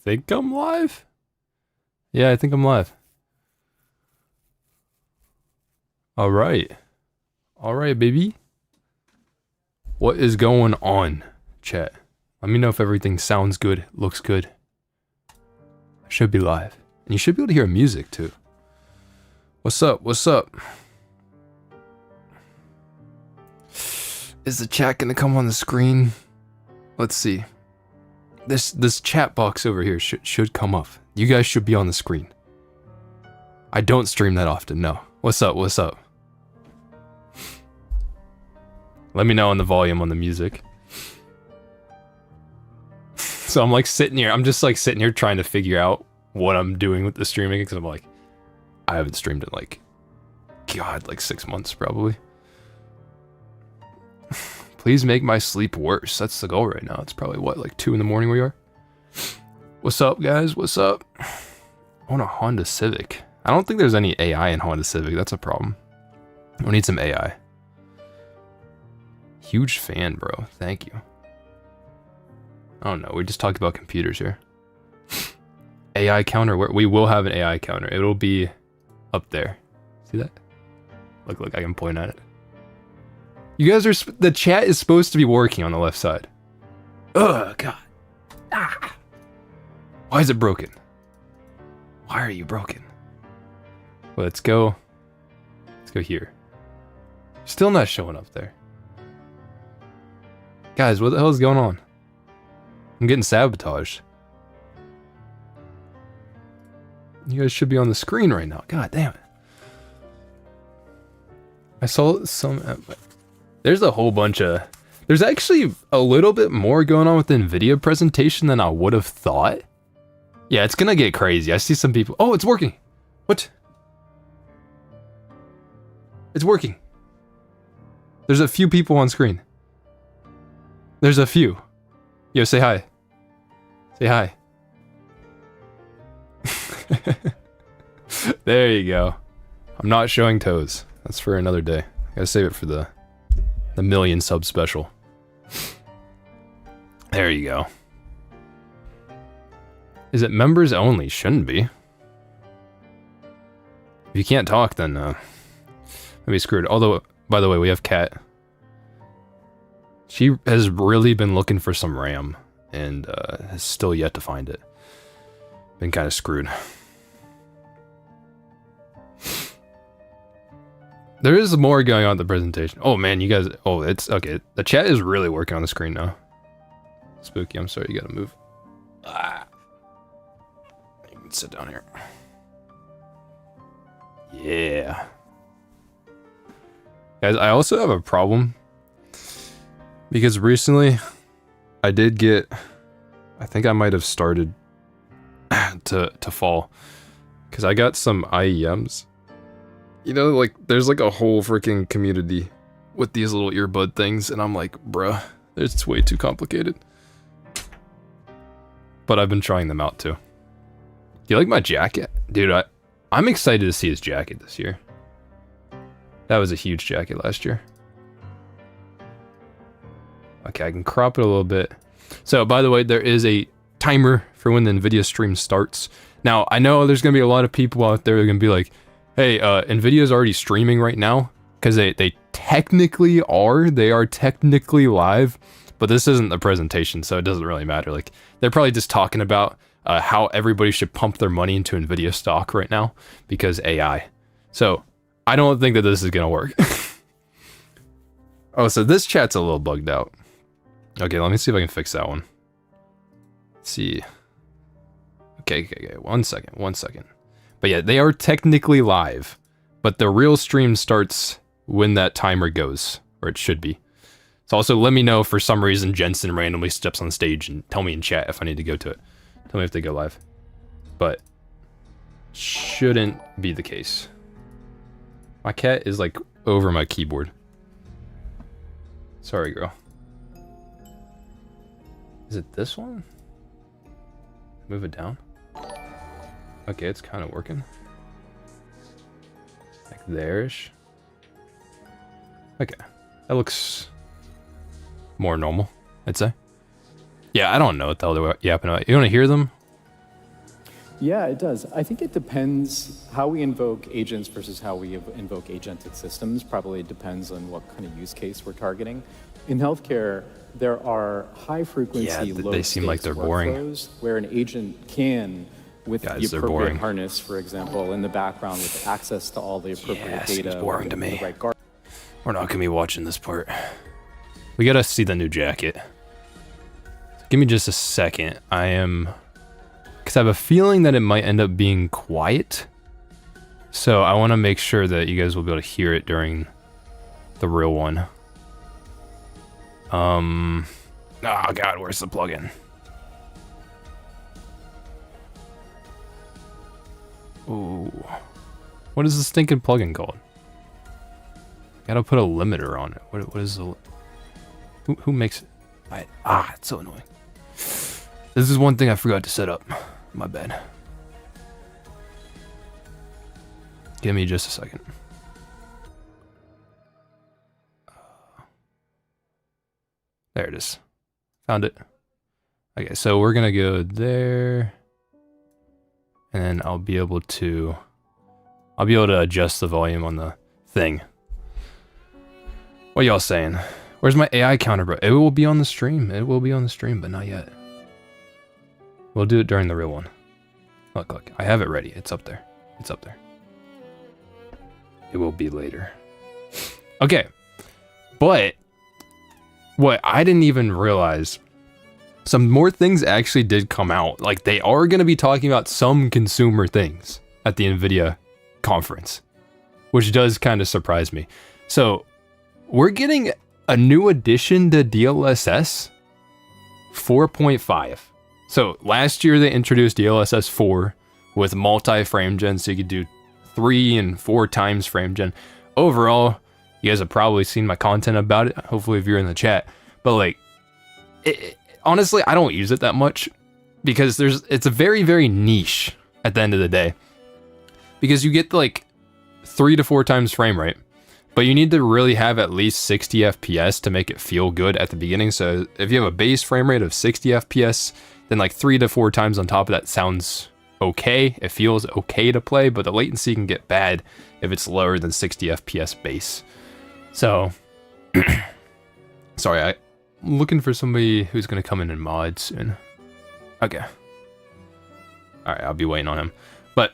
think I'm live. Yeah, I think I'm live. All right, baby. What is going on, chat? Let me know if everything sounds good, looks good. I should be live, and you should be able to hear music too. What's up? What's up? Is the chat gonna come on the screen? Let's see. This chat box over here should come up. You guys should be on the screen. I don't stream that often, no. What's up? What's up? Let me know on the volume on the music. So I'm like sitting here, I'm just like sitting here trying to figure out what I'm doing with the streaming, because I'm like, I haven't streamed in like, God, like 6 months probably. Please make my sleep worse. That's the goal right now. It's probably what, like 2 in the morning where you are? What's up, guys? What's up? I want a Honda Civic. I don't think there's any AI in Honda Civic. That's a problem. We need some AI. Huge fan, bro. Thank you. Oh no, we just talked about computers here. AI counter. We will have an AI counter. It'll be up there. See that? Look, I can point at it. You guys are, the chat is supposed to be working on the left side. Ugh, God. Ah. Why is it broken? Why are you broken? Well, let's go here. Still not showing up there. Guys, what the hell is going on? I'm getting sabotaged. You guys should be on the screen right now. God damn it. I saw some... There's a whole bunch of... There's actually a little bit more going on with the Nvidia presentation than I would have thought. Yeah, it's gonna get crazy. I see some people... Oh, it's working! What? It's working. There's a few people on screen. There's a few. Yo, say hi. Say hi. There you go. I'm not showing toes. That's for another day. I gotta save it for the million sub special. There you go. Is it members only? Shouldn't be. If you can't talk, then maybe screwed. Although, by the way, we have Kat. She has really been looking for some RAM and has still yet to find it. Been kind of screwed. There is more going on in the presentation. Oh man, you guys, oh, it's okay. The chat is really working on the screen now. Spooky, I'm sorry, you gotta move. Ah. You can sit down here. Yeah. Guys, I also have a problem. Because recently, I did get, I think I might have started to fall. Because I got some IEMs. You know, like, there's like a whole freaking community with these little earbud things, and I'm like, bruh, it's way too complicated. But I've been trying them out too. Do you like my jacket? Dude, I'm excited to see his jacket this year. That was a huge jacket last year. Okay, I can crop it a little bit. So, by the way, there is a timer for when the Nvidia stream starts. Now, I know there's going to be a lot of people out there that are going to be like, hey, Nvidia's already streaming right now, because they technically are. They are technically live, but this isn't the presentation, so it doesn't really matter. Like, they're probably just talking about how everybody should pump their money into Nvidia stock right now, because AI. So, I don't think that this is going to work. Oh, so this chat's a little bugged out. Okay, let me see if I can fix that one. Let's see. Okay, 1 second. But yeah, they are technically live, but the real stream starts when that timer goes, or it should be. So also let me know if for some reason Jensen randomly steps on stage and tell me in chat if I need to go to it. Tell me if they go live. But shouldn't be the case. My cat is like over my keyboard. Sorry, girl. Is it this one? Move it down. Okay, it's kind of working. Like there-ish. Okay, that looks more normal, I'd say. Yeah, I don't know what the hell they're yapping about. You want to hear them? Yeah, it does. I think it depends how we invoke agents versus how we invoke agentic systems. Probably depends on what kind of use case we're targeting. In healthcare, there are high frequency, low they seem like they're boring. workflows where an agent can, with the appropriate harness, for example, in the background with access to all the appropriate data. Seems boring to me. We're not gonna be watching this part. We gotta see the new jacket. Give me just a second. Because I have a feeling that it might end up being quiet. So I want to make sure that you guys will be able to hear it during the real one. Oh god, where's the plugin? Ooh. What is the stinking plugin called? Gotta put a limiter on it. What is the... Who makes it? It's so annoying. This is one thing I forgot to set up. My bad. Give me just a second. There it is. Found it. Okay, so we're gonna go there. And then I'll be able to adjust the volume on the thing. What y'all saying? Where's my AI counter, bro? It will be on the stream. It will be on the stream, but not yet. We'll do it during the real one. Look. I have it ready. It's up there. It's up there. It will be later. Okay. But what I didn't even realize, some more things actually did come out. Like, they are going to be talking about some consumer things at the Nvidia conference, which does kind of surprise me. So, we're getting a new addition to DLSS 4.5. So last year they introduced DLSS 4 with multi-frame gen, so you could do 3 and 4 times frame gen. Overall, you guys have probably seen my content about it, hopefully if you're in the chat. But like, honestly, I don't use it that much because it's a very, very niche at the end of the day. Because you get like 3 to 4 times frame rate, but you need to really have at least 60 FPS to make it feel good at the beginning. So if you have a base frame rate of 60 FPS, then like 3 to 4 times on top of that sounds okay. It feels okay to play, but the latency can get bad if it's lower than 60 FPS base. So, sorry, I'm looking for somebody who's gonna come in and mod soon. Okay. Alright, I'll be waiting on him. But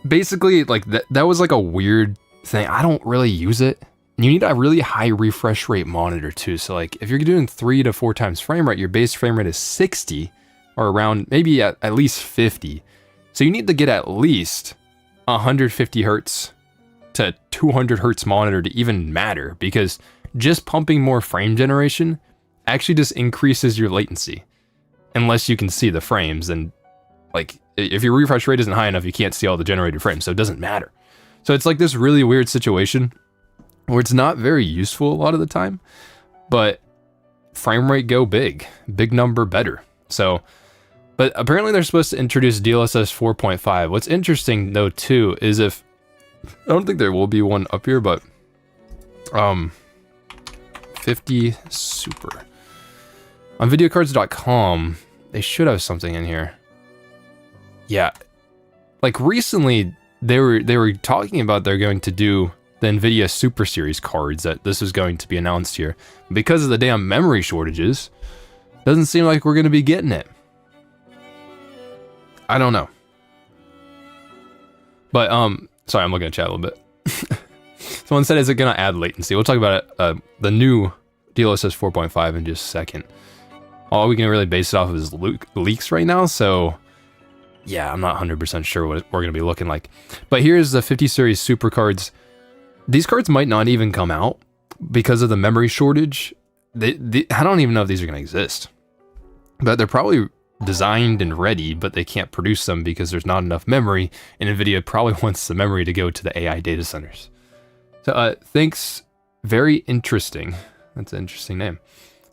basically, like that was like a weird thing. I don't really use it. You need a really high refresh rate monitor too. So like if you're doing 3 to 4 times frame rate, your base frame rate is 60 or around maybe at least 50. So you need to get at least 150 hertz to 200 hertz monitor to even matter, because just pumping more frame generation actually just increases your latency. Unless you can see the frames, then like if your refresh rate isn't high enough, you can't see all the generated frames, so it doesn't matter. So it's like this really weird situation where it's not very useful a lot of the time, but frame rate go big number better. So, but apparently they're supposed to introduce DLSS 4.5. What's interesting though too is I don't think there will be one up here, but 50 Super on videocards.com, they should have something in here. Yeah, like recently they were talking about they're going to do the Nvidia Super Series cards, that this is going to be announced here. Because of the damn memory shortages, doesn't seem like we're going to be getting it. I don't know. But sorry, I'm looking at chat a little bit. Someone said, is it going to add latency? We'll talk about it, the new DLSS 4.5 in just a second. All we can really base it off of is leaks right now, so yeah, I'm not 100% sure what we're going to be looking like. But here's the 50 series super cards. These cards might not even come out because of the memory shortage. I don't even know if these are going to exist. But they're probably designed and ready, but they can't produce them because there's not enough memory, and Nvidia probably wants the memory to go to the AI data centers. So thanks, very interesting. That's an interesting name.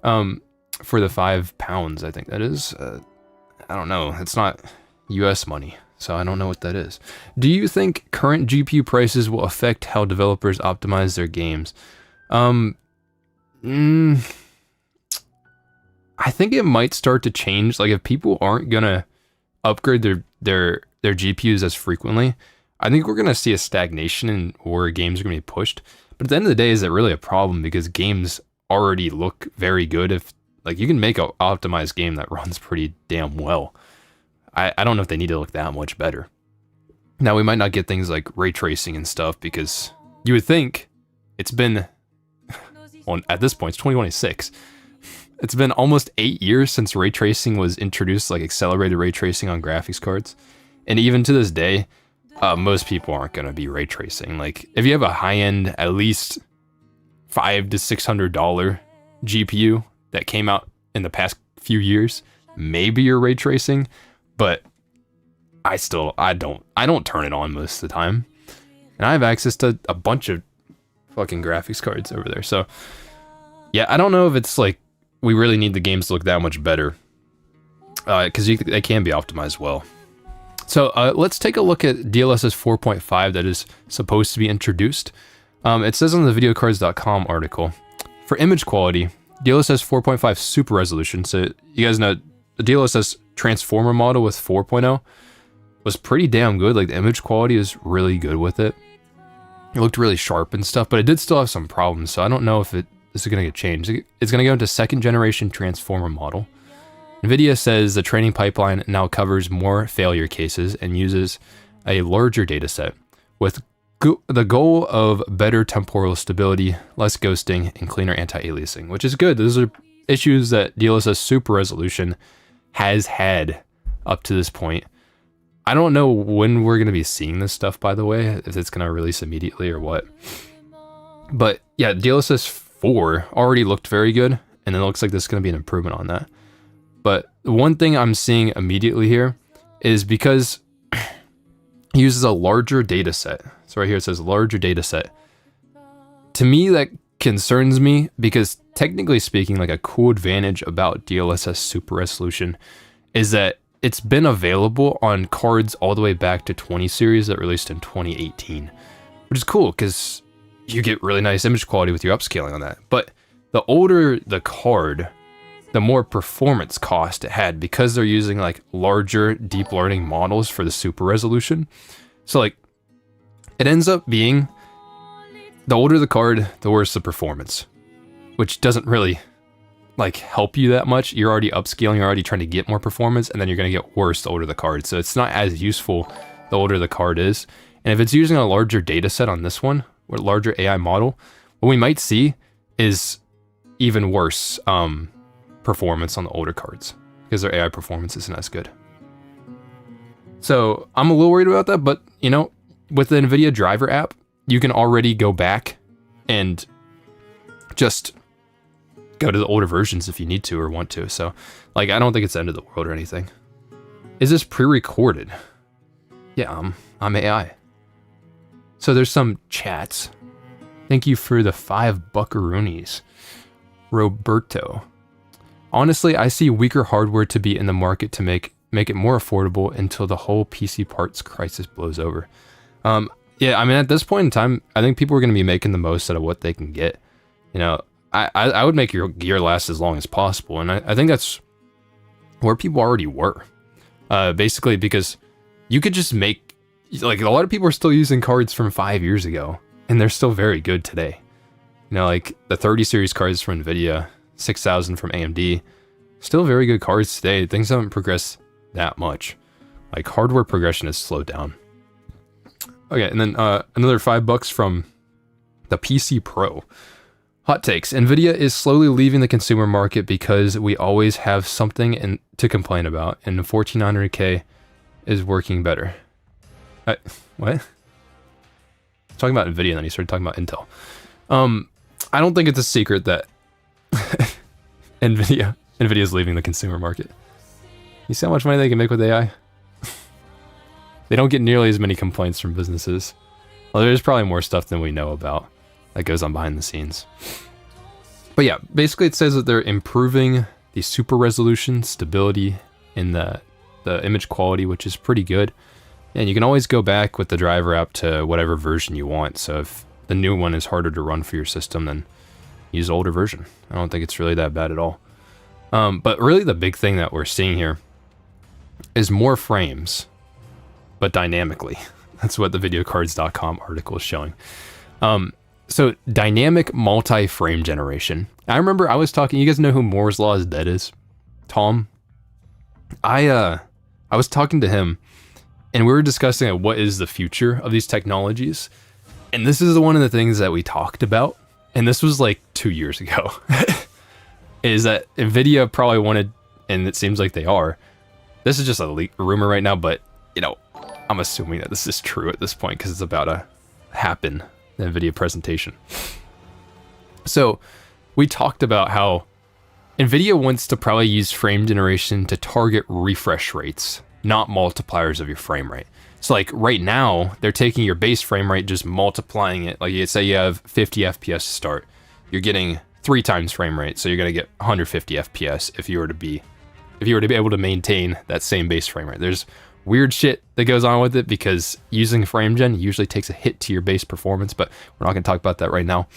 For the £5, I think that is. I don't know. It's not US money, so I don't know what that is. Do you think current GPU prices will affect how developers optimize their games? I think it might start to change. Like if people aren't gonna upgrade their GPUs as frequently, I think we're gonna see a stagnation in where games are gonna be pushed. But at the end of the day, is it really a problem? Because games already look very good. If like you can make an optimized game that runs pretty damn well. I don't know if they need to look that much better. Now we might not get things like ray tracing and stuff because you would think it's been, well, at this point it's 2026. It's been almost 8 years since ray tracing was introduced, like accelerated ray tracing on graphics cards. And even to this day, most people aren't going to be ray tracing. Like if you have a high-end, at least $500 to $600 GPU that came out in the past few years, maybe you're ray tracing, but I don't turn it on most of the time. And I have access to a bunch of fucking graphics cards over there. So yeah, I don't know if it's like we really need the games to look that much better, because they can be optimized well. So let's take a look at DLSS 4.5 that is supposed to be introduced. It says on the videocards.com article, for image quality, DLSS 4.5 super resolution. So you guys know the DLSS transformer model with 4.0 was pretty damn good. Like the image quality is really good with it. It looked really sharp and stuff, but it did still have some problems. So I don't know if this is going to get changed. It's going to go into second generation transformer model. Nvidia says the training pipeline now covers more failure cases and uses a larger dataset with the goal of better temporal stability, less ghosting, and cleaner anti-aliasing, which is good. Those are issues that DLSS super resolution has had up to this point. I don't know when we're going to be seeing this stuff, by the way, if it's going to release immediately or what. But yeah, DLSS 4 already looked very good, and it looks like this is going to be an improvement on that. But one thing I'm seeing immediately here is because it uses a larger data set. So right here it says larger data set. To me, that concerns me because technically speaking, like a cool advantage about DLSS super resolution is that it's been available on cards all the way back to 20 series that released in 2018, which is cool because you get really nice image quality with your upscaling on that. But the older the card, the more performance cost it had because they're using like larger deep learning models for the super resolution. So like it ends up being the older the card, the worse the performance, which doesn't really like help you that much. You're already upscaling, you're already trying to get more performance, and then you're going to get worse the older the card. So it's not as useful the older the card is. And if it's using a larger data set on this one, or larger AI model, what we might see is even worse performance on the older cards because their AI performance isn't as good. So I'm a little worried about that, but you know, with the Nvidia driver app, you can already go back and just go to the older versions if you need to or want to. So like, I don't think it's the end of the world or anything. Is this pre-recorded? Yeah, I'm AI. So there's some chats. Thank you for the 5 buckaroonies. Roberto. Honestly, I see weaker hardware to be in the market to make it more affordable until the whole PC parts crisis blows over. Yeah, I mean, at this point in time, I think people are going to be making the most out of what they can get. You know, I would make your gear last as long as possible, and I think that's where people already were. Basically, because you could just make, like, a lot of people are still using cards from 5 years ago, and they're still very good today. You know, like the 30 series cards from Nvidia, 6000 from AMD, still very good cards today. Things haven't progressed that much. Like, hardware progression has slowed down. Okay, and then another $5 from the PC Pro. Hot takes. Nvidia is slowly leaving the consumer market because we always have something to complain about, and the 1400K is working better. What? Talking about Nvidia, and then he started talking about Intel. I don't think it's a secret that Nvidia is leaving the consumer market. You see how much money they can make with AI? They don't get nearly as many complaints from businesses. Well, there's probably more stuff than we know about that goes on behind the scenes. But yeah, basically it says that they're improving the super resolution, stability, and the image quality, which is pretty good. And you can always go back with the driver app to whatever version you want. So if the new one is harder to run for your system, then use the older version. I don't think it's really that bad at all. But really the big thing that we're seeing here is more frames, but dynamically. That's what the videocards.com article is showing. So dynamic multi-frame generation. I remember I was talking, you guys know who Moore's Law is dead is? Tom? I was talking to him and we were discussing what is the future of these technologies. And this is one of the things that we talked about. And this was like 2 years ago. Is that Nvidia probably wanted, and it seems like they are. This is just a rumor right now, but you know, I'm assuming that this is true at this point because it's about to happen, the Nvidia presentation. So we talked about how Nvidia wants to probably use frame generation to target refresh rates, not multipliers of your frame rate. So like right now, they're taking your base frame rate, just multiplying it. Like you say you have 50 FPS to start, you're getting 3 times frame rate, so you're gonna get 150 FPS if you were to be able to maintain that same base frame rate. There's weird shit that goes on with it because using frame gen usually takes a hit to your base performance, but we're not gonna talk about that right now.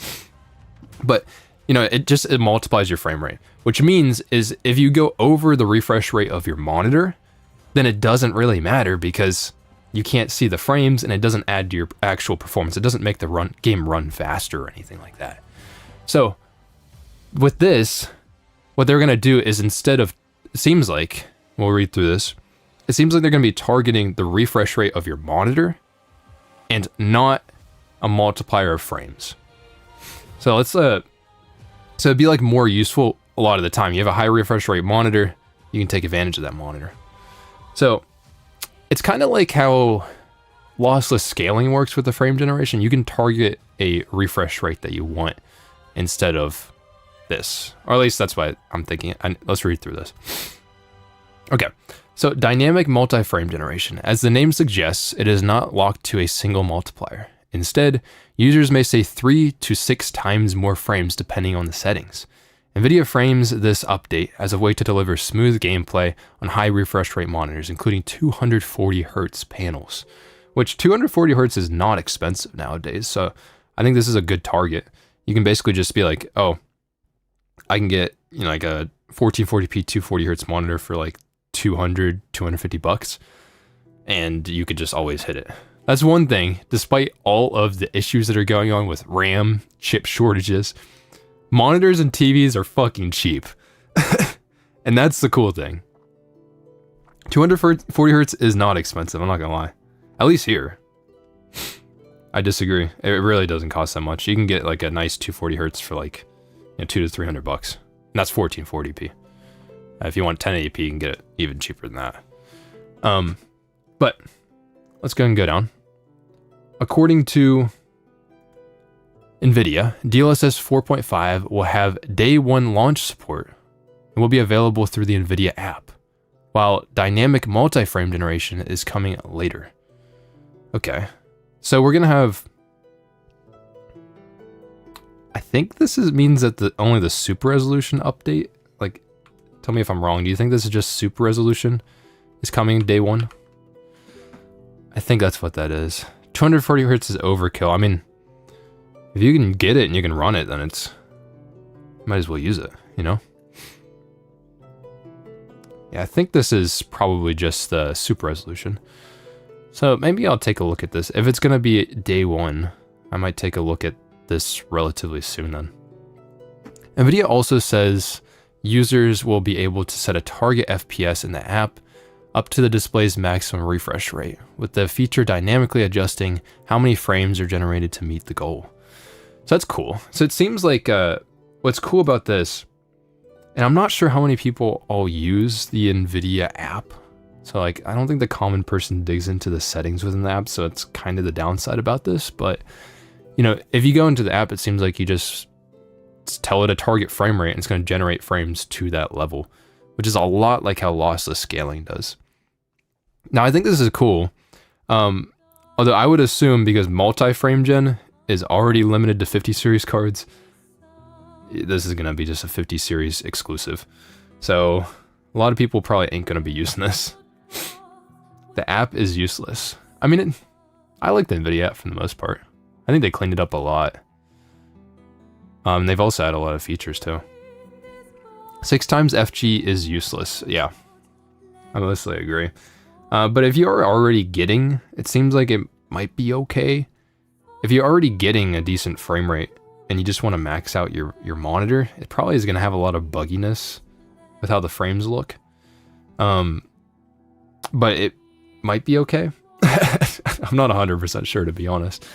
But you know, it multiplies your frame rate, which means is if you go over the refresh rate of your monitor, then it doesn't really matter because you can't see the frames and it doesn't add to your actual performance. It doesn't make the game run faster or anything like that. So with this, what they're gonna do is instead of, it seems like, we'll read through this, it seems like they're gonna be targeting the refresh rate of your monitor and not a multiplier of frames. So let's, so it'd be like more useful a lot of the time. You have a high refresh rate monitor, you can take advantage of that monitor. So it's kind of like how lossless scaling works with the frame generation. You can target a refresh rate that you want instead of this, or at least that's what I'm thinking. Let's read through this. Okay, so dynamic multi-frame generation. As the name suggests, it is not locked to a single multiplier. Instead, users may say 3 to 6 times more frames depending on the settings. Nvidia frames this update as a way to deliver smooth gameplay on high refresh rate monitors, including 240 Hz panels, which 240 Hz is not expensive nowadays. So I think this is a good target. You can basically just be like, oh, I can get, you know, like a 1440p 240 Hz monitor for like 250 bucks, and you could just always hit it. That's one thing, despite all of the issues that are going on with RAM, chip shortages, monitors and TVs are fucking cheap. And that's the cool thing. 240 Hz is not expensive, I'm not gonna lie. At least here. I disagree. It really doesn't cost that much. You can get like a nice 240 Hz for like, you know, 200 to 300 bucks. And that's 1440p. If you want 1080p, you can get it even cheaper than that. But let's go and go down. According to Nvidia, DLSS 4.5 will have day 1 launch support and will be available through the Nvidia app, while dynamic multi-frame generation is coming later. Okay, so we're gonna have, I think this means that only the super resolution update, like, tell me if I'm wrong, do you think this is just super resolution is coming day 1? I think that's what that is. 240 Hz is overkill. I mean, if you can get it and you can run it, then it's, might as well use it, you know? Yeah, I think this is probably just the super resolution. So maybe I'll take a look at this. If it's gonna be day 1, I might take a look at this relatively soon then. Nvidia also says users will be able to set a target FPS in the app up to the display's maximum refresh rate, with the feature dynamically adjusting how many frames are generated to meet the goal. So that's cool. So it seems like what's cool about this, and I'm not sure how many people all use the Nvidia app. So like, I don't think the common person digs into the settings within the app, so it's kind of the downside about this. But you know, if you go into the app, it seems like you just tell it a target frame rate and it's going to generate frames to that level, which is a lot like how lossless scaling does. Now, I think this is cool. Although I would assume because multi-frame gen is already limited to 50 series cards, this is going to be just a 50 series exclusive. So a lot of people probably ain't going to be using this. The app is useless. I mean, I like the Nvidia app for the most part. I think they cleaned it up a lot. They've also had a lot of features too. 6 times FG is useless. Yeah. I mostly agree. But if you're already getting, it seems like it might be okay. If you're already getting a decent frame rate and you just want to max out your monitor, it probably is going to have a lot of bugginess with how the frames look. But it might be okay. I'm not 100% sure, to be honest.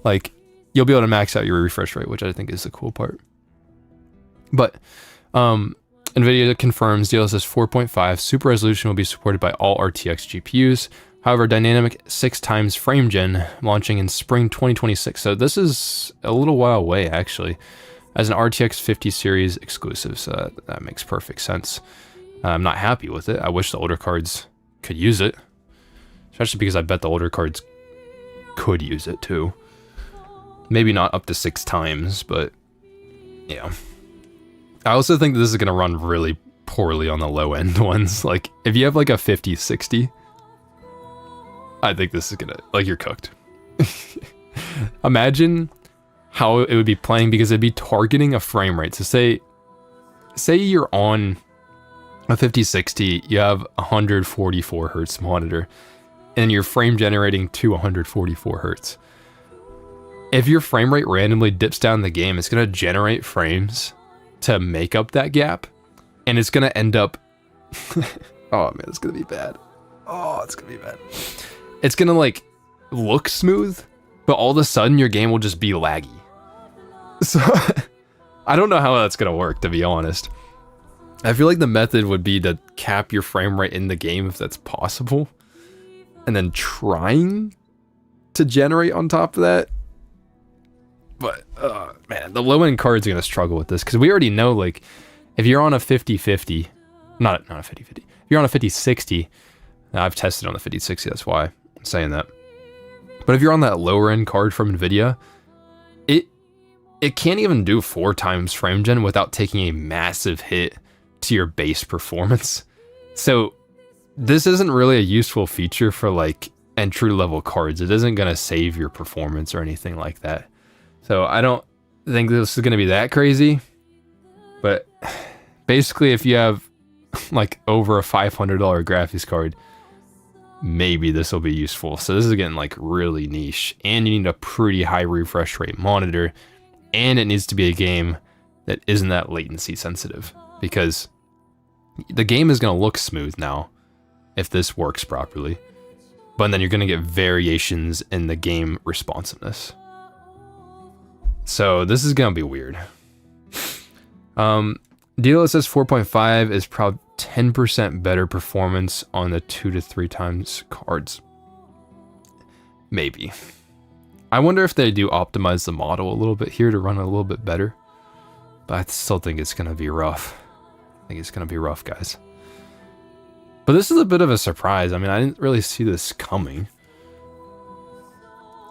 Like, you'll be able to max out your refresh rate, which I think is the cool part. But Nvidia confirms DLSS 4.5 super resolution will be supported by all RTX GPUs. However, dynamic 6 times frame gen launching in spring 2026. So this is a little while away, actually, as an RTX 50 series exclusive. So that makes perfect sense. I'm not happy with it. I wish the older cards could use it, especially because I bet the older cards could use it too. Maybe not up to 6 times, but yeah. I also think this is going to run really poorly on the low end ones. Like, if you have like a 5060, I think this is gonna, like, you're cooked. Imagine how it would be playing, because it'd be targeting a frame rate. So say you're on a 5060, you have 144 hertz monitor, and you're frame generating to 144 hertz. If your frame rate randomly dips down the game, it's gonna generate frames to make up that gap, and it's gonna end up oh man, it's gonna be bad. Oh, it's gonna be bad. It's gonna like look smooth, but all of a sudden your game will just be laggy. So I don't know how that's gonna work, to be honest. I feel like the method would be to cap your frame rate in the game if that's possible, and then trying to generate on top of that. But man, the low end cards are gonna struggle with this, because we already know, like, if you're on a 5050, not a 5050, if you're on a 5060, I've tested on the 5060, that's why I'm saying that. But if you're on that lower end card from Nvidia, it can't even do 4 times frame gen without taking a massive hit to your base performance. So this isn't really a useful feature for like entry level cards. It isn't gonna save your performance or anything like that. So I don't think this is gonna be that crazy. But basically, if you have like over a $500 graphics card, maybe this will be useful. So this is getting like really niche, and you need a pretty high refresh rate monitor, and it needs to be a game that isn't that latency sensitive, because the game is going to look smooth now if this works properly, but then you're going to get variations in the game responsiveness. So this is going to be weird. DLSS 4.5 is probably 10% better performance on the 2 to 3 times cards. Maybe. I wonder if they do optimize the model a little bit here to run a little bit better. But I still think it's going to be rough. I think it's going to be rough, guys. But this is a bit of a surprise. I mean, I didn't really see this coming,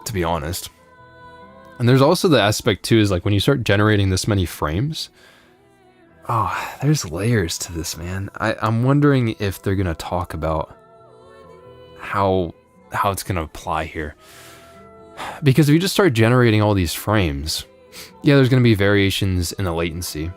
to be honest. And there's also the aspect too, is like when you start generating this many frames, oh, there's layers to this, man. I'm wondering if they're gonna talk about how it's gonna apply here. Because if you just start generating all these frames, yeah, there's gonna be variations in the latency.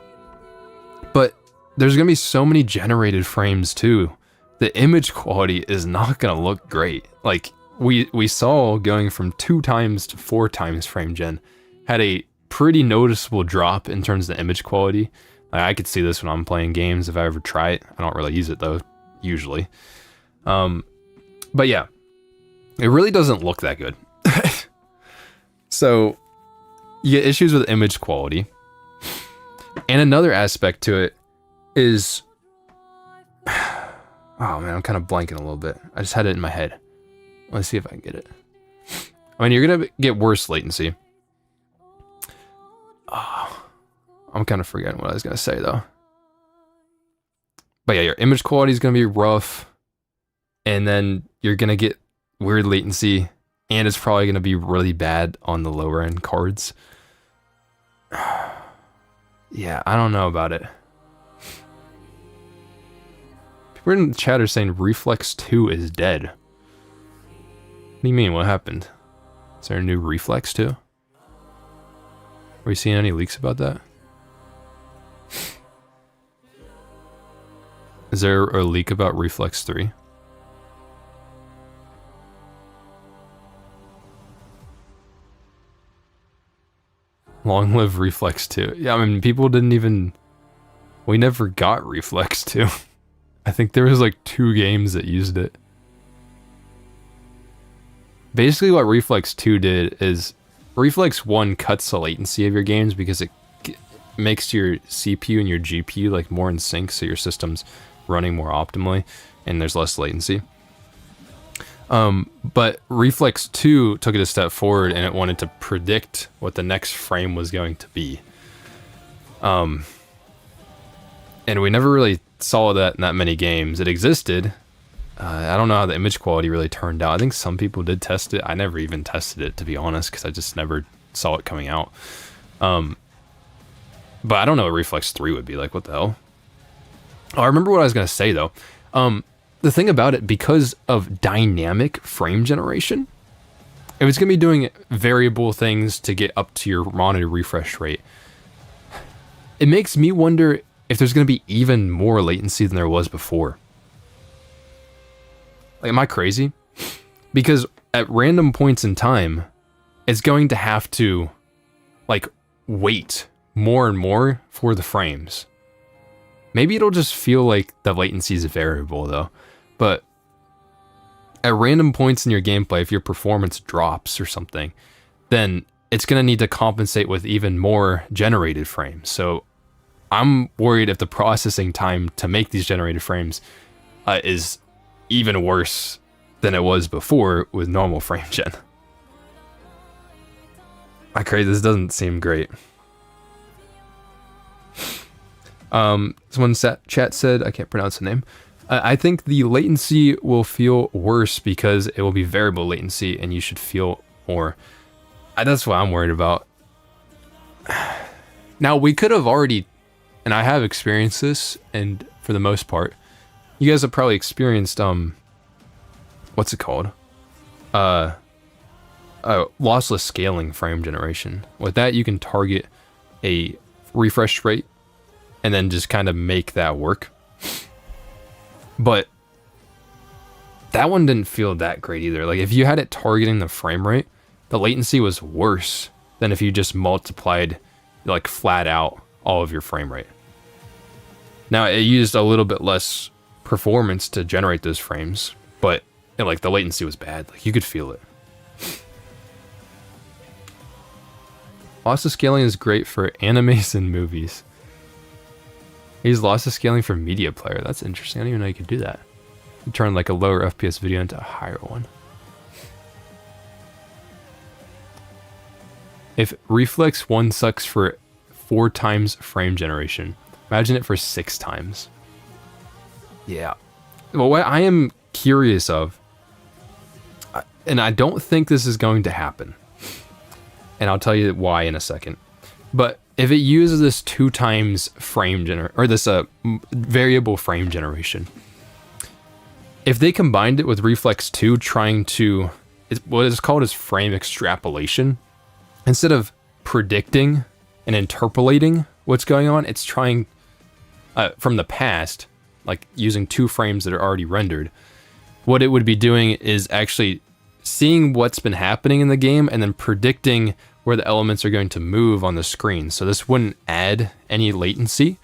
But there's gonna be so many generated frames too. The image quality is not gonna look great. Like we saw going from 2 times to 4 times frame gen had a pretty noticeable drop in terms of the image quality. I could see this when I'm playing games if I ever try it. I don't really use it though, usually. But yeah, it really doesn't look that good. So you get issues with image quality. And another aspect to it is, oh man, I'm kind of blanking a little bit. I just had it in my head. Let's see if I can get it. I mean, you're gonna get worse latency. Oh, I'm kind of forgetting what I was gonna say though. But yeah, your image quality is gonna be rough, and then you're gonna get weird latency, and it's probably gonna be really bad on the lower end cards. Yeah, I don't know about it. People in the chat are saying Reflex 2 is dead. What do you mean? What happened? Is there a new Reflex 2? Are we seeing any leaks about that? Is there a leak about Reflex 3? Long live Reflex 2. Yeah, I mean, people didn't even... We never got Reflex 2. I think there was like 2 games that used it. Basically what Reflex 2 did is... Reflex 1 cuts the latency of your games because it makes your CPU and your GPU like more in sync, so your system's running more optimally and there's less latency. But Reflex 2 took it a step forward and it wanted to predict what the next frame was going to be. And we never really saw that in that many games. It existed. I don't know how the image quality really turned out. I think some people did test it. I never even tested it, to be honest, because I just never saw it coming out. But I don't know what Reflex 3 would be like. What the hell? Oh, I remember what I was going to say, though. The thing about it, because of dynamic frame generation, if it's going to be doing variable things to get up to your monitor refresh rate, it makes me wonder if there's going to be even more latency than there was before. Like, am I crazy? Because at random points in time, it's going to have to, like, wait more and more for the frames. Maybe it'll just feel like the latency is variable, though. But at random points in your gameplay, if your performance drops or something, then it's going to need to compensate with even more generated frames. So I'm worried if the processing time to make these generated frames is even worse than it was before with normal frame gen. I crazy, this doesn't seem great. Someone chat said, I can't pronounce the name. I think the latency will feel worse because it will be variable latency and you should feel more. That's what I'm worried about. Now, we could have already, and I have experienced this, and for the most part, you guys have probably experienced, what's it called? Lossless scaling frame generation. With that, you can target a refresh rate and then just kind of make that work. But that one didn't feel that great either. Like, if you had it targeting the frame rate, the latency was worse than if you just multiplied, like, flat out all of your frame rate. Now, it used a little bit less performance to generate those frames, but like, the latency was bad. Like, you could feel it. Lossless scaling is great for animes and movies. He's lossless scaling for media player. That's interesting. I didn't even know you could do that. You turn like a lower FPS video into a higher one. If Reflex 1 sucks for 4 times frame generation, imagine it for 6 times. Yeah. Well, what I am curious of, and I don't think this is going to happen, and I'll tell you why in a second, but if it uses this 2 times frame or this variable frame generation, if they combined it with Reflex 2 trying to, what is called as frame extrapolation, instead of predicting and interpolating what's going on, it's trying from the past, like using 2 frames that are already rendered. What it would be doing is actually seeing what's been happening in the game and then predicting where the elements are going to move on the screen. So this wouldn't add any latency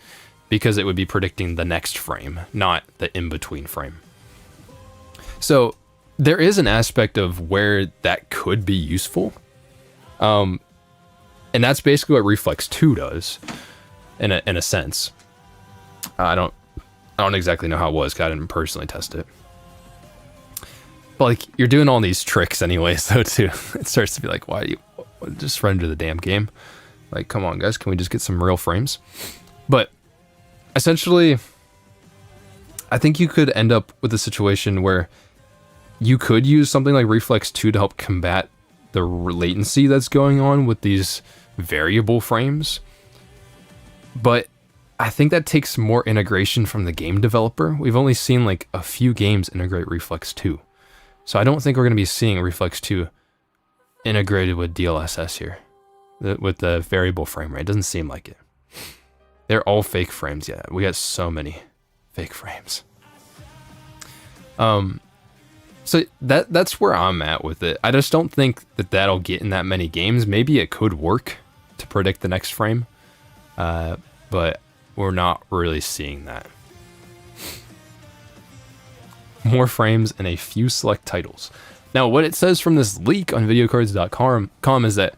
because it would be predicting the next frame, not the in-between frame. So there is an aspect of where that could be useful. And that's basically what Reflex 2 does in a sense. I don't exactly know how it was because I didn't personally test it. But like, you're doing all these tricks anyways, though, too. It starts to be like, why do you just render the damn game? Like, come on, guys, can we just get some real frames? But essentially, I think you could end up with a situation where you could use something like Reflex 2 to help combat the latency that's going on with these variable frames. But I think that takes more integration from the game developer. We've only seen like a few games integrate Reflex 2. So I don't think we're going to be seeing Reflex 2 integrated with DLSS here, with the variable frame rate. It doesn't seem like it. They're all fake frames. Yeah, we got so many Fake frames. So that's where I'm at with it. I just don't think that that'll get in that many games. Maybe it could work to predict the next frame, but we're not really seeing that. More frames in a few select titles. Now, what it says from this leak on videocards.com is that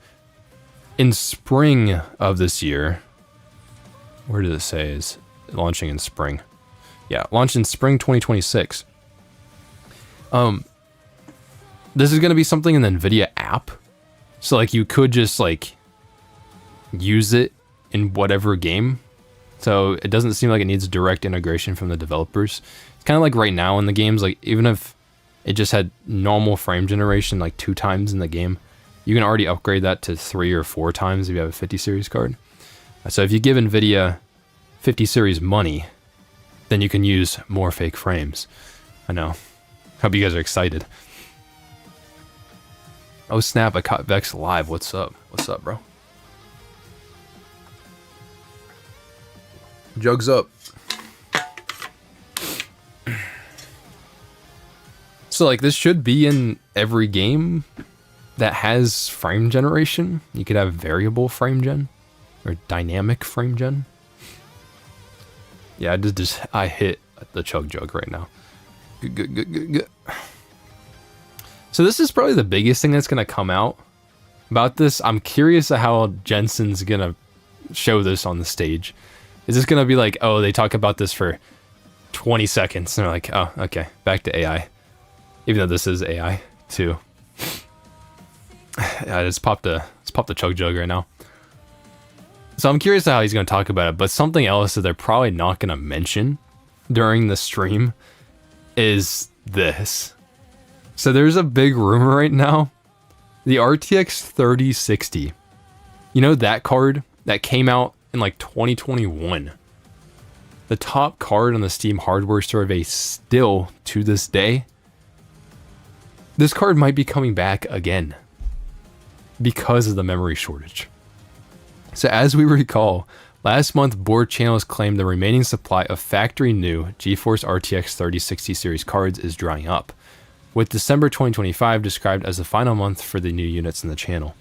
in spring of this year, where did it say is launching in spring? Yeah, launch in spring 2026. This is going to be something in the Nvidia app. So like you could just like use it in whatever game. So it doesn't seem like it needs direct integration from the developers. It's kind of like right now in the games, like even if it just had normal frame generation like 2 times in the game, you can already upgrade that to 3 or 4 times if you have a 50 series card. So if you give Nvidia 50 series money, then you can use more fake frames. I know. Hope you guys are excited. Oh snap, I caught Vex live. What's up? What's up, bro? Jugs up. So like this should be in every game that has frame generation. You could have variable frame gen or dynamic frame gen. Yeah, I hit the chug jug right now. Good. So this is probably the biggest thing that's gonna come out about this. I'm curious of how Jensen's gonna show this on the stage. Is this gonna be like, oh, they talk about this for 20 seconds and they're like, oh, okay, back to AI. Even though this is AI too. I just popped the chug jug right now. So I'm curious how he's gonna talk about it, but something else that they're probably not gonna mention during the stream is this. So there's a big rumor right now. The RTX 3060. You know that card that came out in like 2021. The top card on the Steam hardware survey still to this day. This card might be coming back again because of the memory shortage. So as we recall, last month board channels claimed the remaining supply of factory new GeForce RTX 3060 series cards is drying up, with December 2025 described as the final month for the new units in the channel.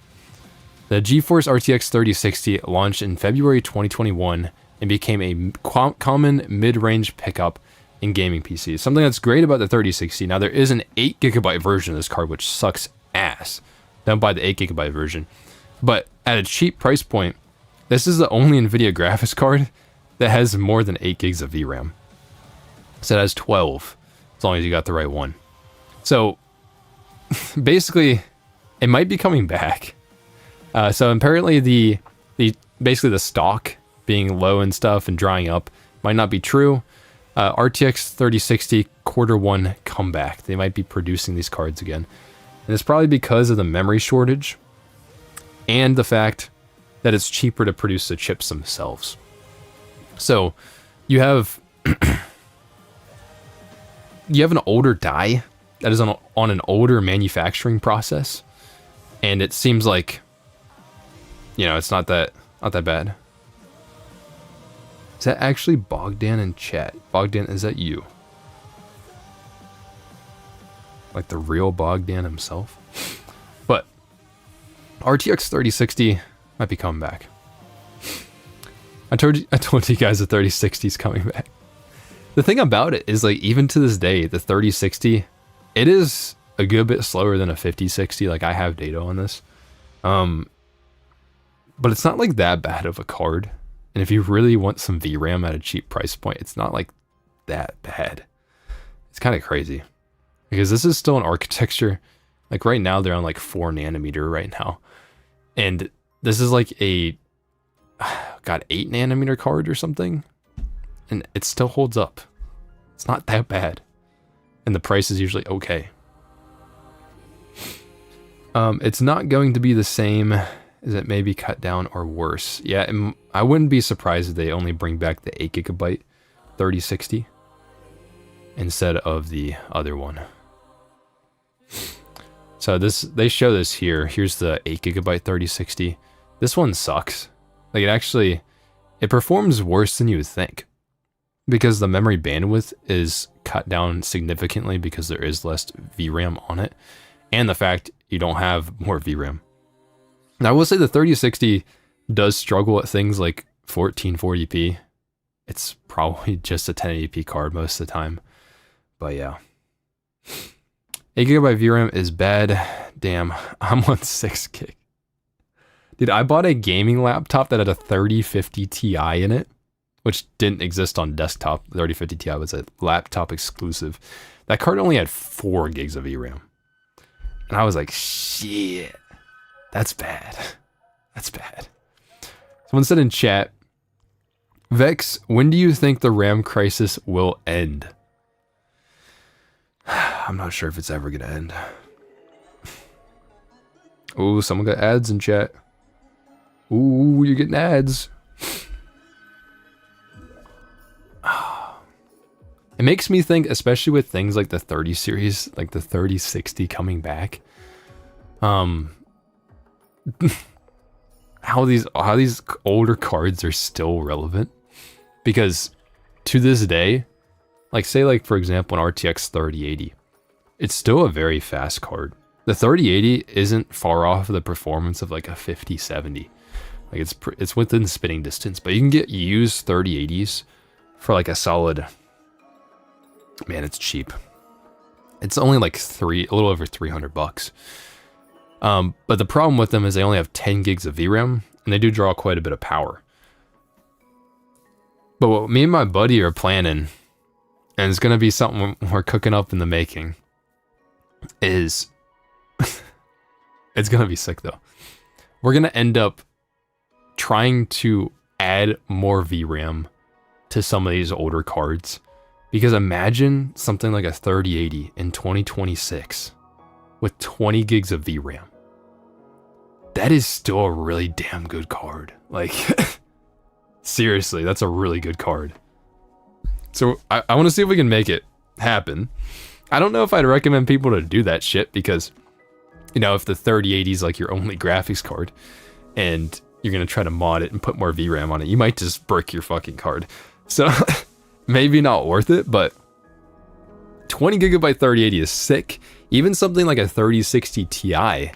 The GeForce RTX 3060 launched in February 2021 and became a common mid-range pickup in gaming PCs. Something that's great about the 3060, now there is an 8GB version of this card which sucks ass. Don't buy the 8GB version. But at a cheap price point, this is the only Nvidia graphics card that has more than 8 gigs of VRAM. So it has 12, as long as you got the right one. So basically, it might be coming back. So apparently the basically the stock being low and stuff and drying up might not be true. RTX 3060 Q1 comeback. They might be producing these cards again. And it's probably because of the memory shortage and the fact that it's cheaper to produce the chips themselves. So you have an older die that is on an older manufacturing process, and it seems like, you know, it's not that bad. Is that actually Bogdan in chat? Bogdan, is that you? Like the real Bogdan himself? But RTX 3060 might be coming back. I told you guys the 3060 is coming back. The thing about it is, like, even to this day, the 3060, it is a good bit slower than a 5060. Like, I have data on this. But it's not like that bad of a card. And if you really want some VRAM at a cheap price point, it's not like that bad. It's kind of crazy. Because this is still an architecture. Like right now, they're on like 4 nanometer right now. And this is like a, 8 nanometer card or something. And it still holds up. It's not that bad. And the price is usually okay. It's not going to be the same as it may be cut down or worse. Yeah, I wouldn't be surprised if they only bring back the 8GB 3060 instead of the other one. So they show this here. Here's the 8GB 3060. This one sucks. Like it performs worse than you would think. because the memory bandwidth is cut down significantly because there is less VRAM on it, and the fact you don't have more VRAM. Now, I will say the 3060 does struggle at things like 1440p. It's probably just a 1080p card most of the time, but yeah. 8GB VRAM is bad. Damn, I'm on 6 gig. Dude, I bought a gaming laptop that had a 3050 Ti in it, which didn't exist on desktop. The 3050 Ti was a laptop exclusive. That card only had 4 gigs of VRAM. And I was like, shit, that's bad. That's bad. Someone said in chat, Vex, when do you think the RAM crisis will end? I'm not sure if it's ever gonna end. Ooh, someone got ads in chat. Ooh, you're getting ads. It makes me think, especially with things like the 30 series, like the 3060 coming back, how these older cards are still relevant. Because to this day, like say like for example an RTX 3080, it's still a very fast card. The 3080 isn't far off of the performance of like a 5070. Like it's within spitting distance, but you can get used 3080s for like a solid, man, it's cheap. It's only like a little over $300. But the problem with them is they only have 10 gigs of VRAM and they do draw quite a bit of power. But what me and my buddy are planning, and it's gonna be something we're cooking up in the making, is it's gonna be sick though. We're gonna end up trying to add more VRAM to some of these older cards, because imagine something like a 3080 in 2026 with 20 gigs of VRAM. That is still a really damn good card. Like seriously, that's a really good card. So I want to see if we can make it happen. I don't know if I'd recommend people to do that shit, because you know, if the 3080 is like your only graphics card and you're going to try to mod it and put more VRAM on it, you might just brick your fucking card. So maybe not worth it, but 20 gigabyte 3080 is sick. Even something like a 3060 Ti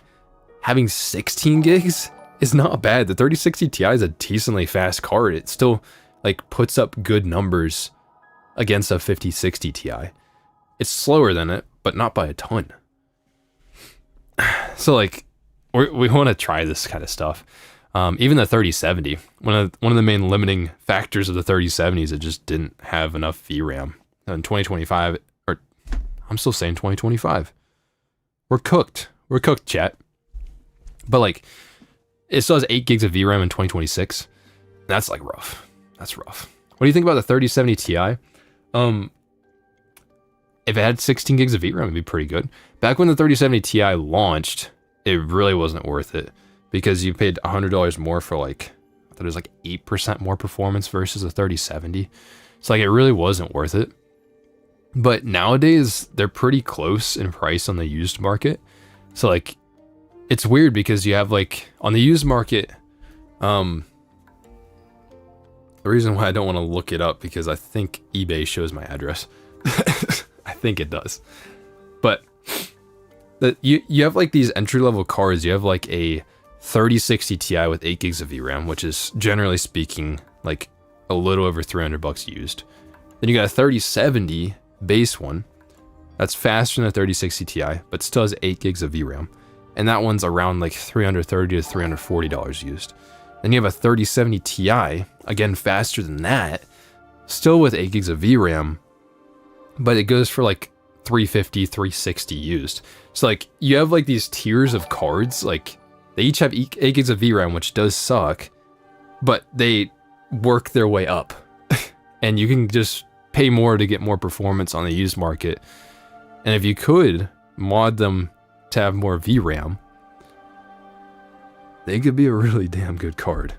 having 16 gigs is not bad. The 3060 Ti is a decently fast card. It still like puts up good numbers against a 5060 Ti. It's slower than it, but not by a ton. So like we want to try this kind of stuff. Even the 3070, one of the main limiting factors of the 3070 is it just didn't have enough VRAM. In 2025, or I'm still saying 2025. We're cooked. We're cooked, chat. But like, it still has 8 gigs of VRAM in 2026. That's like rough. That's rough. What do you think about the 3070 Ti? If it had 16 gigs of VRAM, it'd be pretty good. Back when the 3070 Ti launched, it really wasn't worth it, because you paid $100 more for like, I thought it was like 8% more performance versus a 3070. So like, it really wasn't worth it. But nowadays, they're pretty close in price on the used market. So like, it's weird because you have like, on the used market, the reason why I don't want to look it up, because I think eBay shows my address. I think it does. But you have like these entry-level cards. You have like a 3060 Ti with 8 gigs of VRAM, which is generally speaking like a little over $300 used. Then you got a 3070 base one that's faster than a 3060 Ti, but still has 8 gigs of VRAM, and that one's around like $330 to $340 used. Then you have a 3070 Ti, again faster than that, still with 8 gigs of VRAM, but it goes for like $350, $360 used. So like, you have like these tiers of cards, like they each have 8 gigs of VRAM, which does suck, but they work their way up. And you can just pay more to get more performance on the used market. And if you could mod them to have more VRAM, they could be a really damn good card.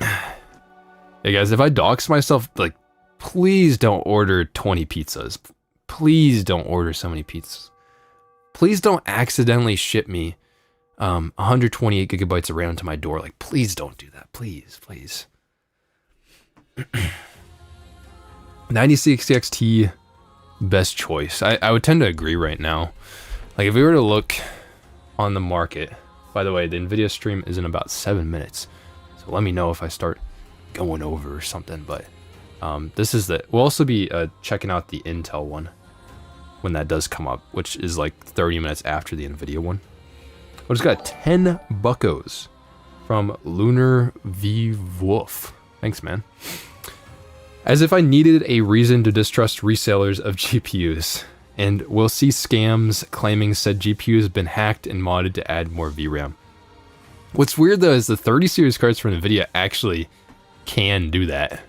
Hey guys, if I dox myself, like, please don't order 20 pizzas. Please don't order so many pizzas. Please don't accidentally ship me 128 gigabytes of RAM to my door. Like, please don't do that. Please, please. 9060 XT, best choice. I would tend to agree right now. Like, if we were to look on the market, by the way, the Nvidia stream is in about 7 minutes. So let me know if I start going over or something. But this is we'll also be checking out the Intel one when that does come up, which is like 30 minutes after the Nvidia one. But it's got 10 buckos from Lunar V Wolf. Thanks, man. As if I needed a reason to distrust resellers of GPUs. And we'll see scams claiming said GPU has been hacked and modded to add more VRAM. What's weird though is the 30 series cards from Nvidia actually can do that.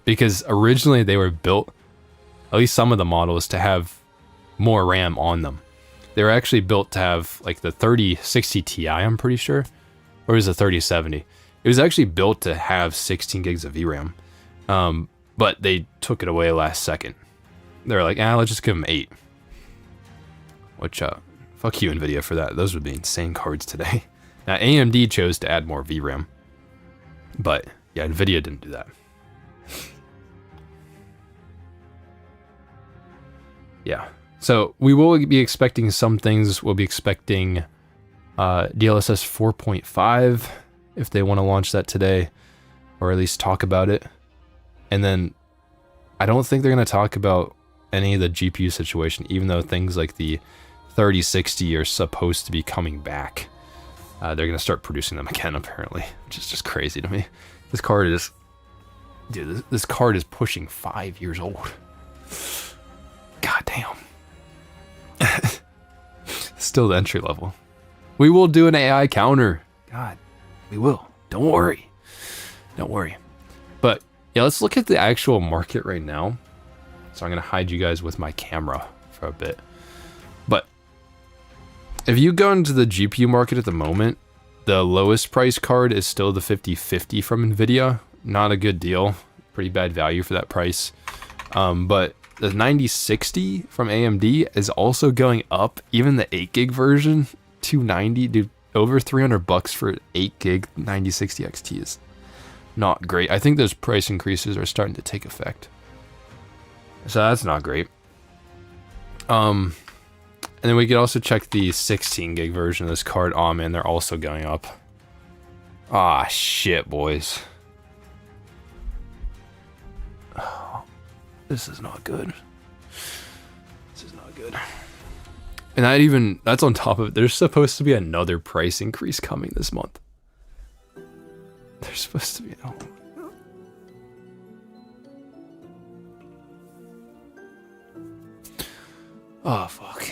Because originally they were built, at least some of the models, to have more RAM on them. They were actually built to have like the 3060 Ti, I'm pretty sure, or was it 3070? It was actually built to have 16 gigs of VRAM, but they took it away last second. They're like, let's just give them 8. Which, fuck you, Nvidia, for that. Those would be insane cards today. Now, AMD chose to add more VRAM, but yeah, Nvidia didn't do that. Yeah. So we will be expecting some things. We'll be expecting DLSS 4.5 if they want to launch that today, or at least talk about it. And then I don't think they're going to talk about any of the GPU situation, even though things like the 3060 are supposed to be coming back. They're going to start producing them again, apparently, which is just crazy to me. This card is, dude, this card is pushing 5 years old. God damn. Still the entry level. We will do an AI counter. God, we will. Don't worry. Don't worry. But yeah, let's look at the actual market right now. So I'm going to hide you guys with my camera for a bit. But if you go into the GPU market at the moment, the lowest price card is still the 5050 from Nvidia. Not a good deal. Pretty bad value for that price. But the 9060 from AMD is also going up. Even the 8 gig version, 290, dude, over $300 for 8 gig 9060 XT is not great. I think those price increases are starting to take effect. So that's not great. And then we could also check the 16 gig version of this card. Oh man, they're also going up. Ah, shit, boys. Oh, this is not good. This is not good. And that's on top of it. There's supposed to be another price increase coming this month. There's supposed to be. Oh, fuck.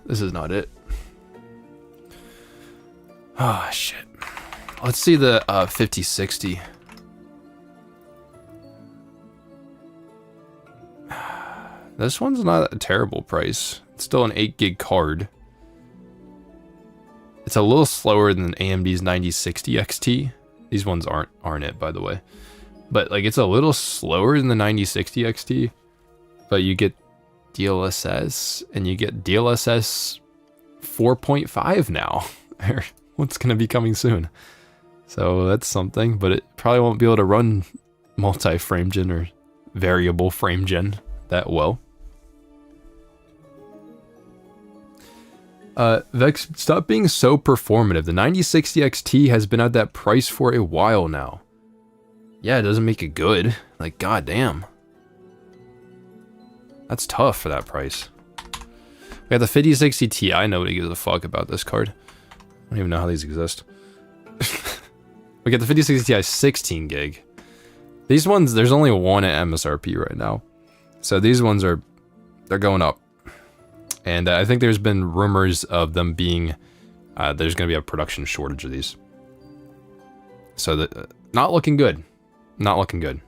This is not it. Oh, shit. Let's see the 5060. This one's not a terrible price. It's still an 8 gig card. It's a little slower than AMD's 9060 XT. These ones aren't it, by the way. But like, it's a little slower than the 9060 XT. But you get DLSS, and you get DLSS 4.5 now. What's going to be coming soon? So that's something, but it probably won't be able to run multi-frame gen or variable frame gen that well. Vex, stop being so performative. The 9060 XT has been at that price for a while now. Yeah, it doesn't make it good. Like, goddamn. That's tough for that price. We got the 5060 Ti. Nobody gives a fuck about this card. I don't even know how these exist. We got the 5060 Ti 16 gig. These ones, there's only one at MSRP right now. So these ones they're going up. And I think there's been rumors of them being, there's going to be a production shortage of these. So not looking good. Not looking good.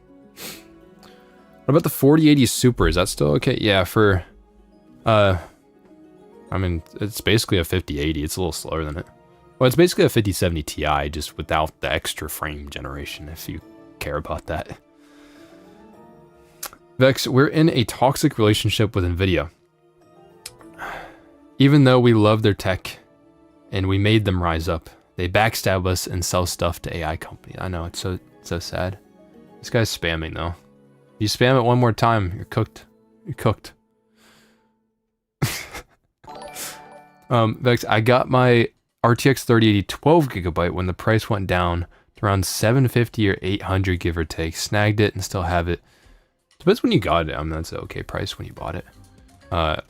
What about the 4080 Super? Is that still okay? Yeah, I mean, it's basically a 5080. It's a little slower than it. Well, it's basically a 5070 Ti, just without the extra frame generation, if you care about that. Vex, we're in a toxic relationship with Nvidia. Even though we love their tech and we made them rise up, They backstab us and sell stuff to AI companies. I know, it's so sad. This guy's spamming though. You spam it one more time, you're cooked. You're cooked. Vex, I got my RTX 3080 12GB when the price went down to around 750 or 800, give or take. Snagged it and still have it. Depends when you got it. I mean, that's an okay price when you bought it. I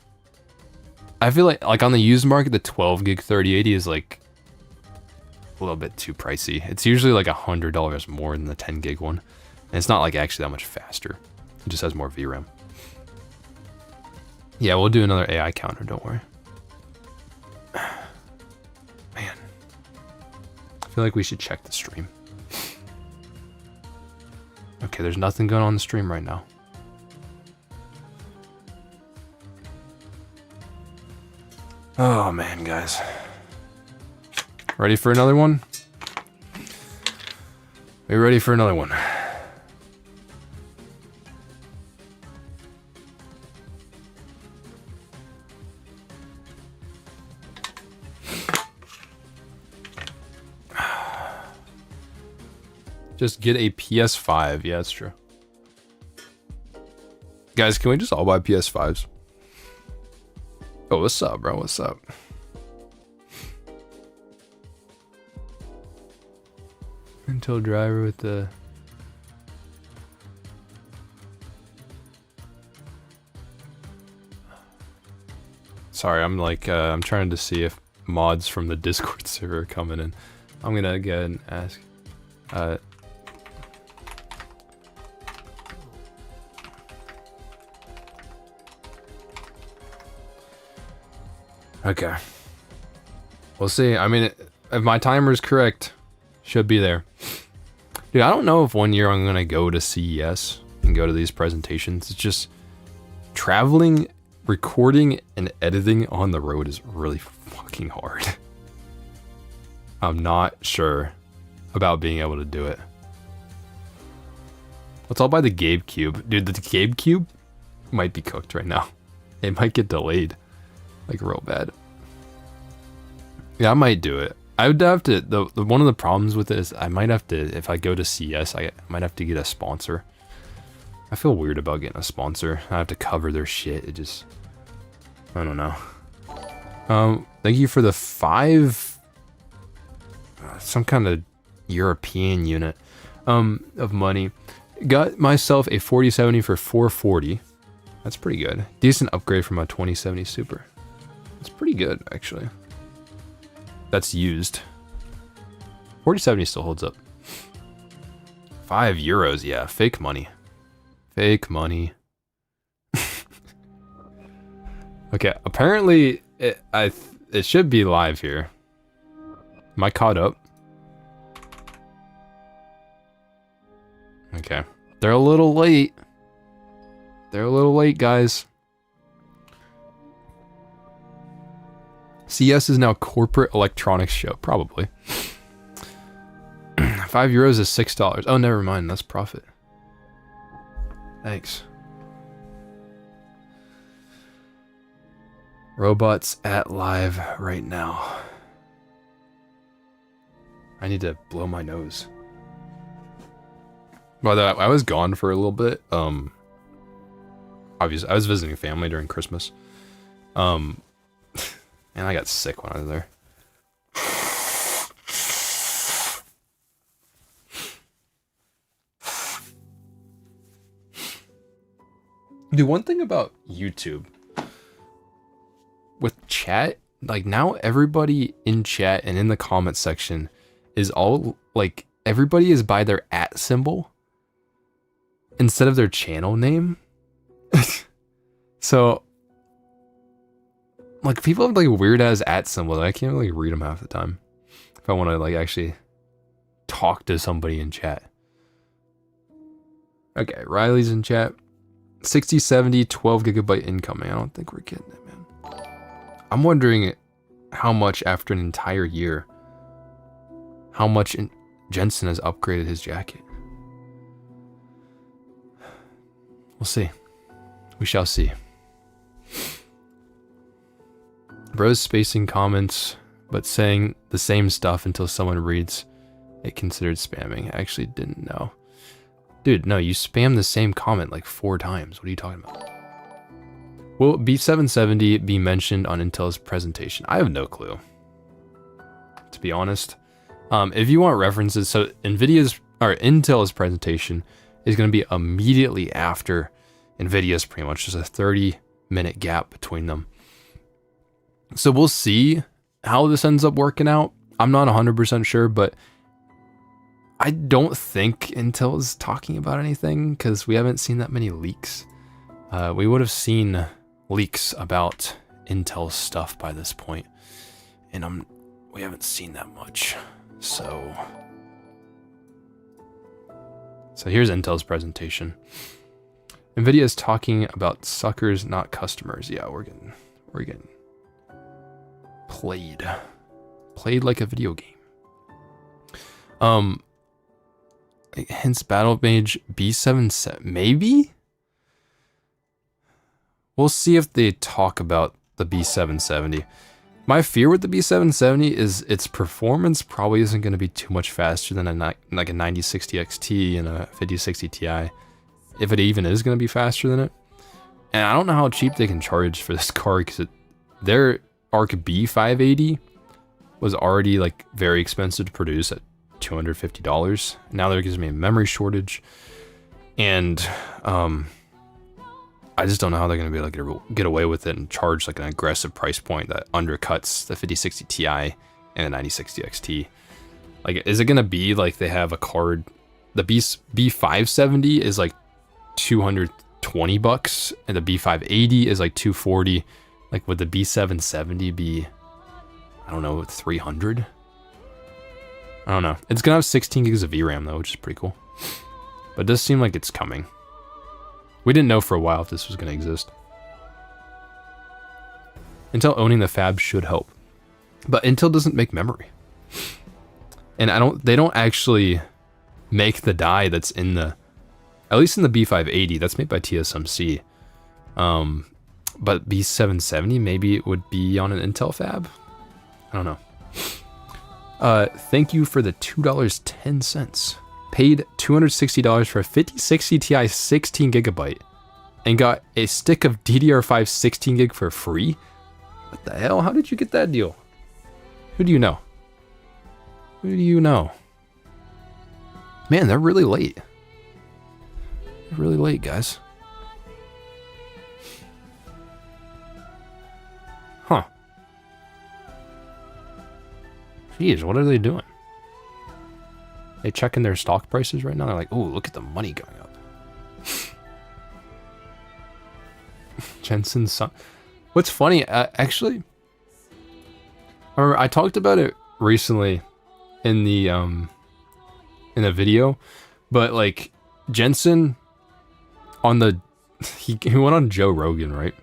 feel like on the used market, the 12 gig 3080 is like a little bit too pricey. It's usually like $100 more than the 10 gig one. And it's not like actually that much faster. It just has more VRAM. Yeah, we'll do another AI counter, don't worry. Man. I feel like we should check the stream. Okay, there's nothing going on the stream right now. Oh man, guys. Ready for another one? We ready for another one? Just get a PS5. Yeah, that's true. Guys, can we just all buy PS5s? Oh, what's up, bro? What's up? Intel driver with the... Sorry, I'm like, I'm trying to see if mods from the Discord server are coming in. I'm gonna go ahead and ask. Okay. We'll see. I mean, if my timer is correct, should be there. Dude, I don't know if one year I'm going to go to CES and go to these presentations. It's just traveling, recording, and editing on the road is really fucking hard. I'm not sure about being able to do it. Let's all buy the Gabe Cube. Dude, the Gabe Cube might be cooked right now. It might get delayed. Like real bad. Yeah, I might do it. I would have to, one of the problems with it is I might have to, if I go to CS, I might have to get a sponsor. I feel weird about getting a sponsor. I have to cover their shit. It just, I don't know. Thank you for the 5, some kind of European unit, of money. Got myself a 4070 for 440. That's pretty good. Decent upgrade from a 2070 Super. It's pretty good, actually. That's used. 4070 still holds up. €5, yeah. Fake money. Fake money. Okay, apparently it should be live here. Am I caught up? Okay. They're a little late. They're a little late, guys. CES is now corporate electronics show, probably. €5 is $6. Oh, never mind. That's profit. Thanks. Robots at live right now. I need to blow my nose. By the way, I was gone for a little bit. Obviously, I was visiting family during Christmas. And I got sick when I was there. Dude, one thing about YouTube with chat, like now everybody in chat and in the comment section is all like, everybody is by their @ symbol instead of their channel name. So like people have like weird ass @ symbols. I can't really read them half the time if I want to like actually talk to somebody in chat. Okay, Riley's in chat. 6070 12GB incoming. I don't think we're getting it, man. I'm wondering how much after an entire year, how much Jensen has upgraded his jacket. We'll see. We shall see. Bro's spacing comments but saying the same stuff until someone reads it considered spamming. I actually didn't know. Dude, no, you spam the same comment like 4 times. What are you talking about? Will B770 be mentioned on Intel's presentation? I have no clue, to be honest. If you want references, so Intel's presentation is going to be immediately after Nvidia's, pretty much just a 30-minute gap between them. So we'll see how this ends up working out. I'm not 100% sure, but I don't think Intel is talking about anything because we haven't seen that many leaks. We would have seen leaks about Intel stuff by this point, and we haven't seen that much. So here's Intel's presentation. Nvidia is talking about suckers, not customers. Yeah, we're getting played like a video game. Hence Battle Mage B77, maybe? We'll see if they talk about the B770. My fear with the B770 is its performance probably isn't going to be too much faster than like a 9060 XT and a 5060 Ti, if it even is going to be faster than it. And I don't know how cheap they can charge for this card because their ARC B580 was already like very expensive to produce at $250. Now there gives me a memory shortage, and I just don't know how they're going to be able to get away with it and charge like an aggressive price point that undercuts the 5060 Ti and the 9060 XT. Like, is it going to be like they have a card, the B570 is like $220 and the B580 is like $240. Like, would the B770 be, I don't know, 300? I don't know. It's gonna have 16 gigs of VRAM though, which is pretty cool. But it does seem like it's coming. We didn't know for a while if this was gonna exist. Intel owning the fab should help, but Intel doesn't make memory, and they don't actually make the die that's in the, at least in the B580, that's made by TSMC. But B770, maybe it would be on an Intel fab. I don't know. Thank you for the $2.10. Paid $260 for a 5060 Ti 16 gigabyte and got a stick of DDR5 16 gig for free. What the hell? How did you get that deal? Who do you know? Who do you know? Man, they're really late. They're really late, guys. Huh. Jeez, what are they doing? They checking their stock prices right now? They're like, oh, look at the money going up. Jensen's son. What's funny, actually, I remember I talked about it recently in the video, but like Jensen on the he went on Joe Rogan, right?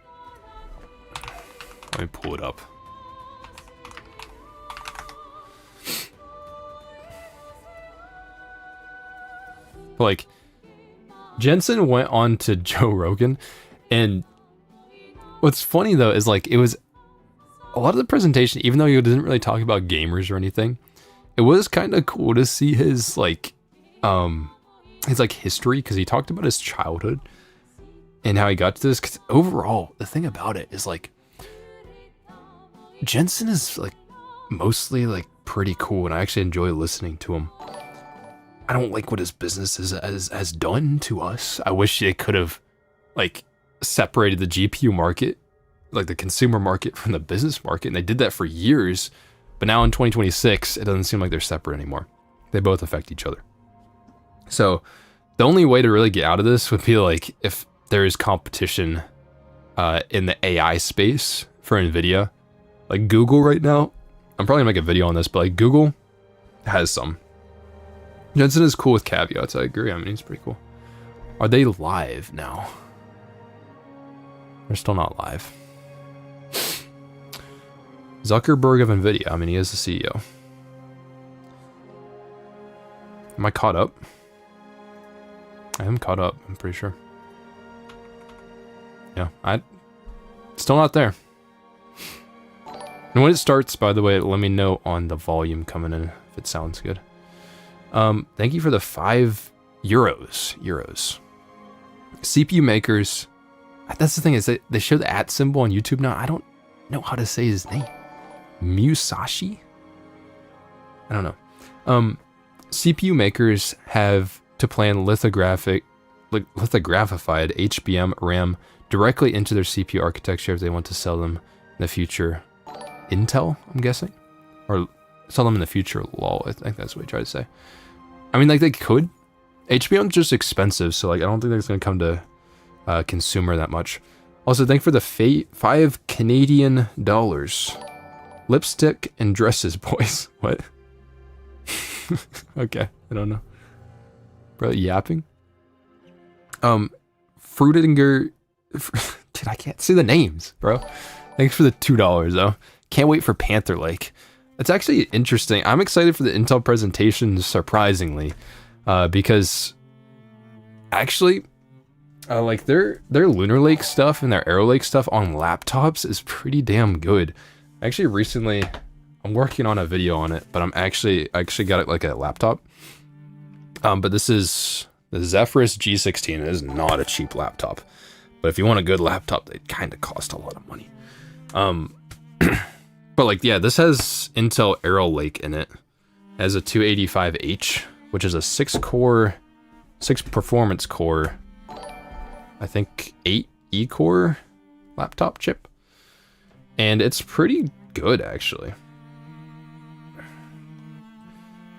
Let me pull it up. Like, Jensen went on to Joe Rogan, and what's funny though is like it was a lot of the presentation, even though he didn't really talk about gamers or anything, it was kind of cool to see his like history, because he talked about his childhood and how he got to this. Because overall, the thing about it is like Jensen is like mostly like pretty cool, and I actually enjoy listening to him. I don't like what his business has done to us. I wish it could have like separated the GPU market, like the consumer market, from the business market, and they did that for years. But now in 2026, it doesn't seem like they're separate anymore. They both affect each other. So the only way to really get out of this would be like if there is competition in the AI space for Nvidia. Like Google right now, I'm probably gonna make a video on this, but like Google has some. Jensen is cool with caveats, I agree. I mean, he's pretty cool. Are they live now? They're still not live. Zuckerberg of Nvidia. I mean, he is the CEO. Am I caught up? I am caught up, I'm pretty sure. Yeah, still not there. And when it starts, by the way, let me know on the volume coming in if it sounds good. Thank you for the €5. CPU makers. That's the thing, is that they show the @ symbol on YouTube now. I don't know how to say his name. Musashi? I don't know. CPU makers have to plan lithographified HBM RAM directly into their CPU architecture if they want to sell them in the future. Intel, I'm guessing? Or sell them in the future, lol. I think that's what he tried to say. I mean, like, they could. HBM's just expensive, so like I don't think that's going to come to consumer that much. Also, thank you for the $5 Canadian. Lipstick and dresses, boys. What? Okay, I don't know. Bro, yapping? Fruitinger... Dude, I can't see the names, bro. Thanks for the $2, though. Can't wait for Pantherlake. It's actually interesting. I'm excited for the Intel presentation, surprisingly. Because... Actually... like, their Lunar Lake stuff and their Arrow Lake stuff on laptops is pretty damn good. Actually, recently... I'm working on a video on it, but I actually got it like a laptop. But this is the Zephyrus G16. It is not a cheap laptop, but if you want a good laptop, they kind of cost a lot of money. But like, yeah, this has Intel Arrow Lake in it. It has a 285H, which is a 6 performance core, I think 8 E-core laptop chip, and it's pretty good actually.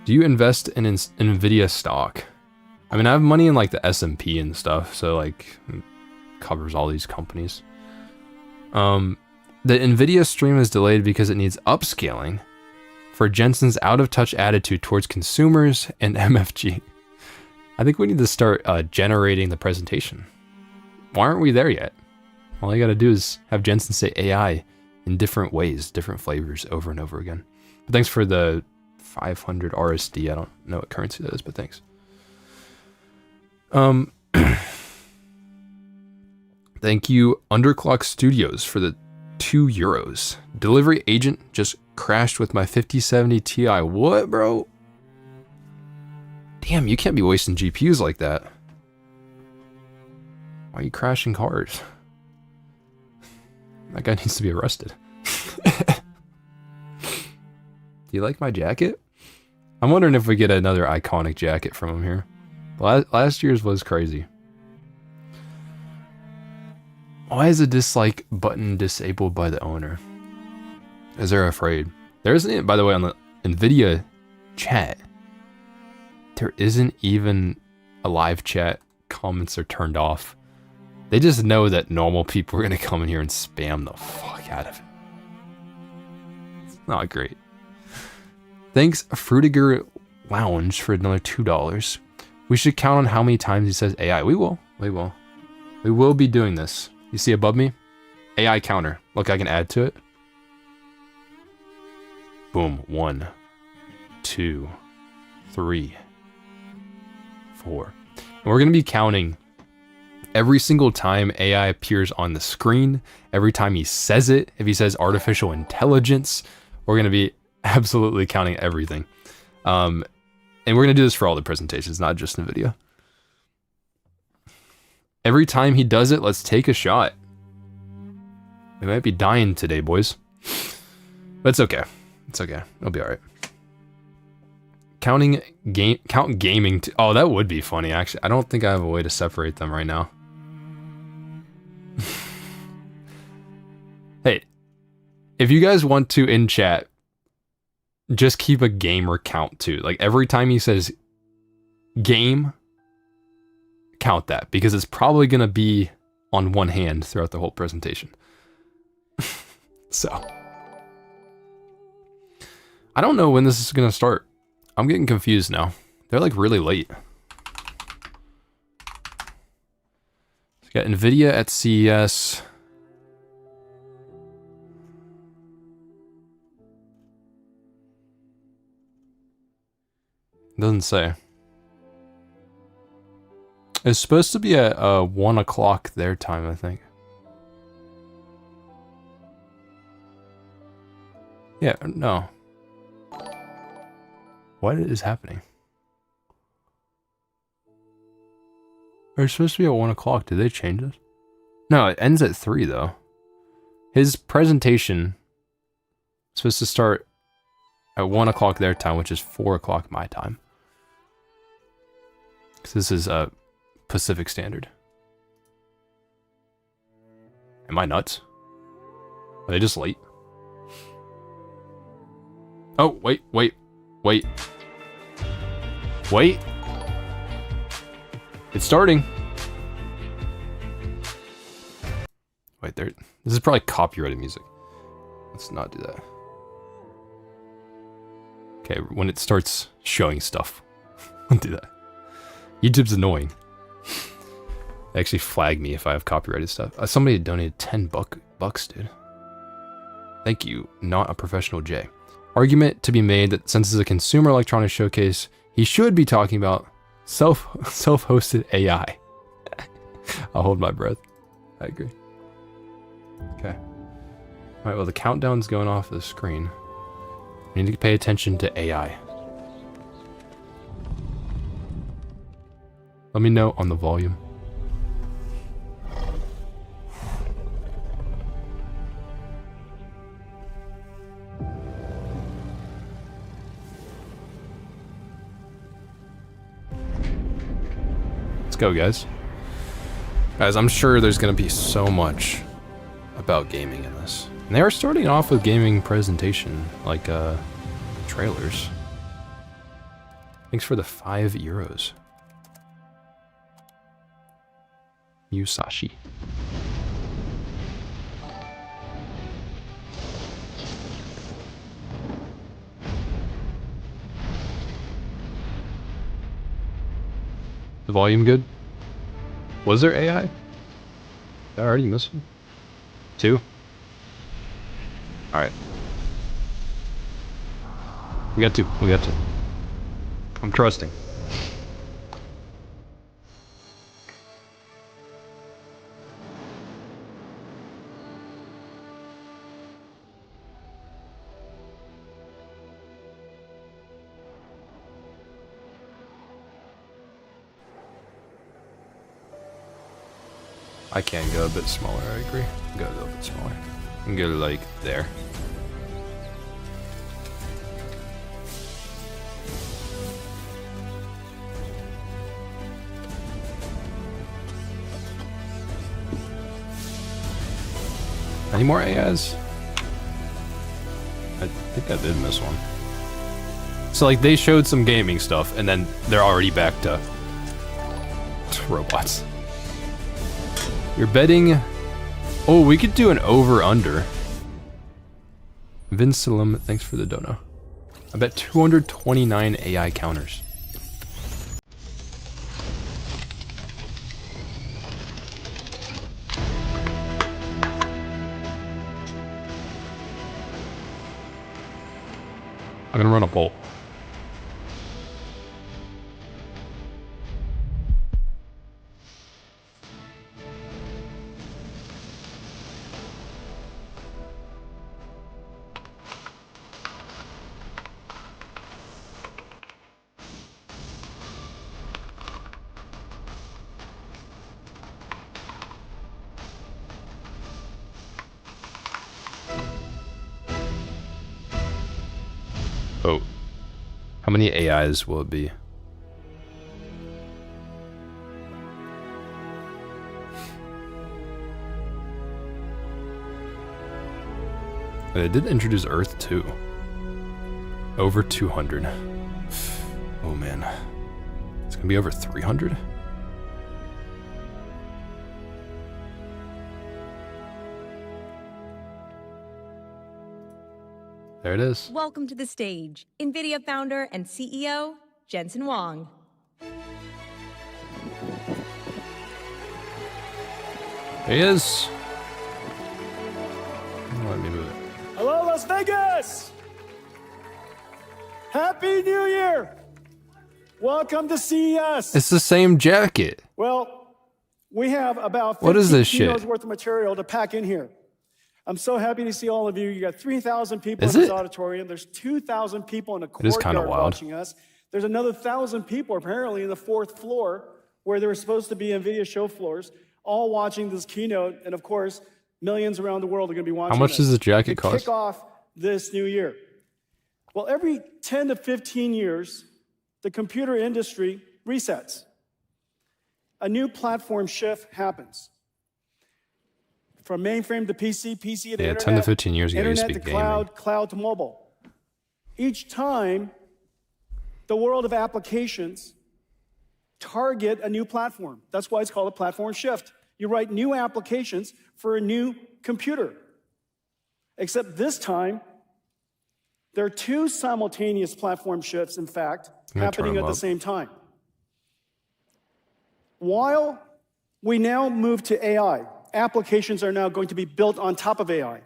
Do you invest in Nvidia stock? I mean, I have money in like the S&P and stuff, so like it covers all these companies. The Nvidia stream is delayed because it needs upscaling for Jensen's out-of-touch attitude towards consumers and MFG. I think we need to start generating the presentation. Why aren't we there yet? All you gotta do is have Jensen say AI in different ways, different flavors over and over again. But thanks for the 500 RSD. I don't know what currency that is, but thanks. Thank you, Underclock Studios, for the €2. Delivery agent just crashed with my 5070 Ti. What, bro? Damn, you can't be wasting GPUs like that. Why are you crashing cars? That guy needs to be arrested. Do you like my jacket? I'm wondering if we get another iconic jacket from him here. Last year's was crazy. Why is the dislike button disabled by the owner? Is they're afraid. There isn't, by the way, on the Nvidia chat, there isn't even a live chat. Comments are turned off. They just know that normal people are going to come in here and spam the fuck out of it. It's not great. Thanks, Fruitiger Lounge, for another $2. We should count on how many times he says AI. We will. We will. We will be doing this. You see above me? AI counter. Look, I can add to it. Boom. 1, 2, 3, 4. And we're going to be counting every single time AI appears on the screen, every time he says it. If he says artificial intelligence, we're going to be absolutely counting everything. And we're going to do this for all the presentations, not just NVIDIA. Every time he does it, let's take a shot. We might be dying today, boys. But it's okay. It's okay. It'll be alright. Count gaming. Oh, that would be funny, actually. I don't think I have a way to separate them right now. Hey, if you guys want to in chat, just keep a gamer count too. Like every time he says game, count that, because it's probably going to be on one hand throughout the whole presentation. So, I don't know when this is going to start. I'm getting confused now. They're like really late. We got Nvidia at CES. Doesn't say. It's supposed to be at 1 o'clock their time, I think. Yeah, no. What is happening? They're supposed to be at 1 o'clock. Did they change this? No, it ends at 3 though. His presentation is supposed to start at 1 o'clock their time, which is 4 o'clock my time. Because this is Pacific Standard. Am I nuts? Are they just late? Oh, wait. Wait. It's starting. Wait, this is probably copyrighted music. Let's not do that. Okay, when it starts showing stuff, don't do that. YouTube's annoying. They actually flag me if I have copyrighted stuff. Somebody donated 10 bucks, dude. Thank you, not a professional J. Argument to be made that since it's a consumer electronics showcase, he should be talking about self-hosted AI. I'll hold my breath. I agree. Okay. Alright, well the countdown's going off the screen. We need to pay attention to AI. Let me know on the volume. Let's go, guys. Guys, I'm sure there's gonna be so much about gaming in this. And they are starting off with gaming presentation, like trailers. Thanks for the €5. Musashi. The volume good? Was there AI? Did I already miss one? 2? Alright. We got 2. I'm trusting. I can go a bit smaller, I agree. Go a little bit smaller. I can go like there. Any more AIs? I think I did miss one. So like they showed some gaming stuff and then they're already back to robots. You're betting... Oh, we could do an over-under. Vince Salim, thanks for the dono. I bet 229 AI counters. I'm gonna run a bolt. Oh. How many AIs will it be? They did introduce Earth too. Over 200. Oh man. It's gonna be over 300? There it is. Welcome to the stage, Nvidia founder and CEO, Jensen Huang. There he is. Let me move it. Hello, Las Vegas! Happy New Year! Welcome to CES. It's the same jacket. Well, we have about What is 15 this shit? kilos worth of material to pack in here. I'm so happy to see all of you. You got 3,000 people Is in this it? auditorium. There's 2,000 people in the It is kinda courtyard wild. watching us. There's another 1,000 people apparently in the 4th floor where there were supposed to be NVIDIA show floors, all watching this keynote. And of course, millions around the world are going to be watching How much does this this jacket to cost? kick off this new year. Well, every 10 to 15 years, the computer industry resets. A new platform shift happens. From mainframe to PC, PC to Yeah, internet, 10 to 15 years ago, you used to internet be to cloud, cloud to mobile. Each time, the world of applications target a new platform. That's why it's called a platform shift. You write new applications for a new computer. Except this time, there are 2 simultaneous platform shifts, in fact, happening at the same time. While we now move to AI, applications are now going to be built on top of AI.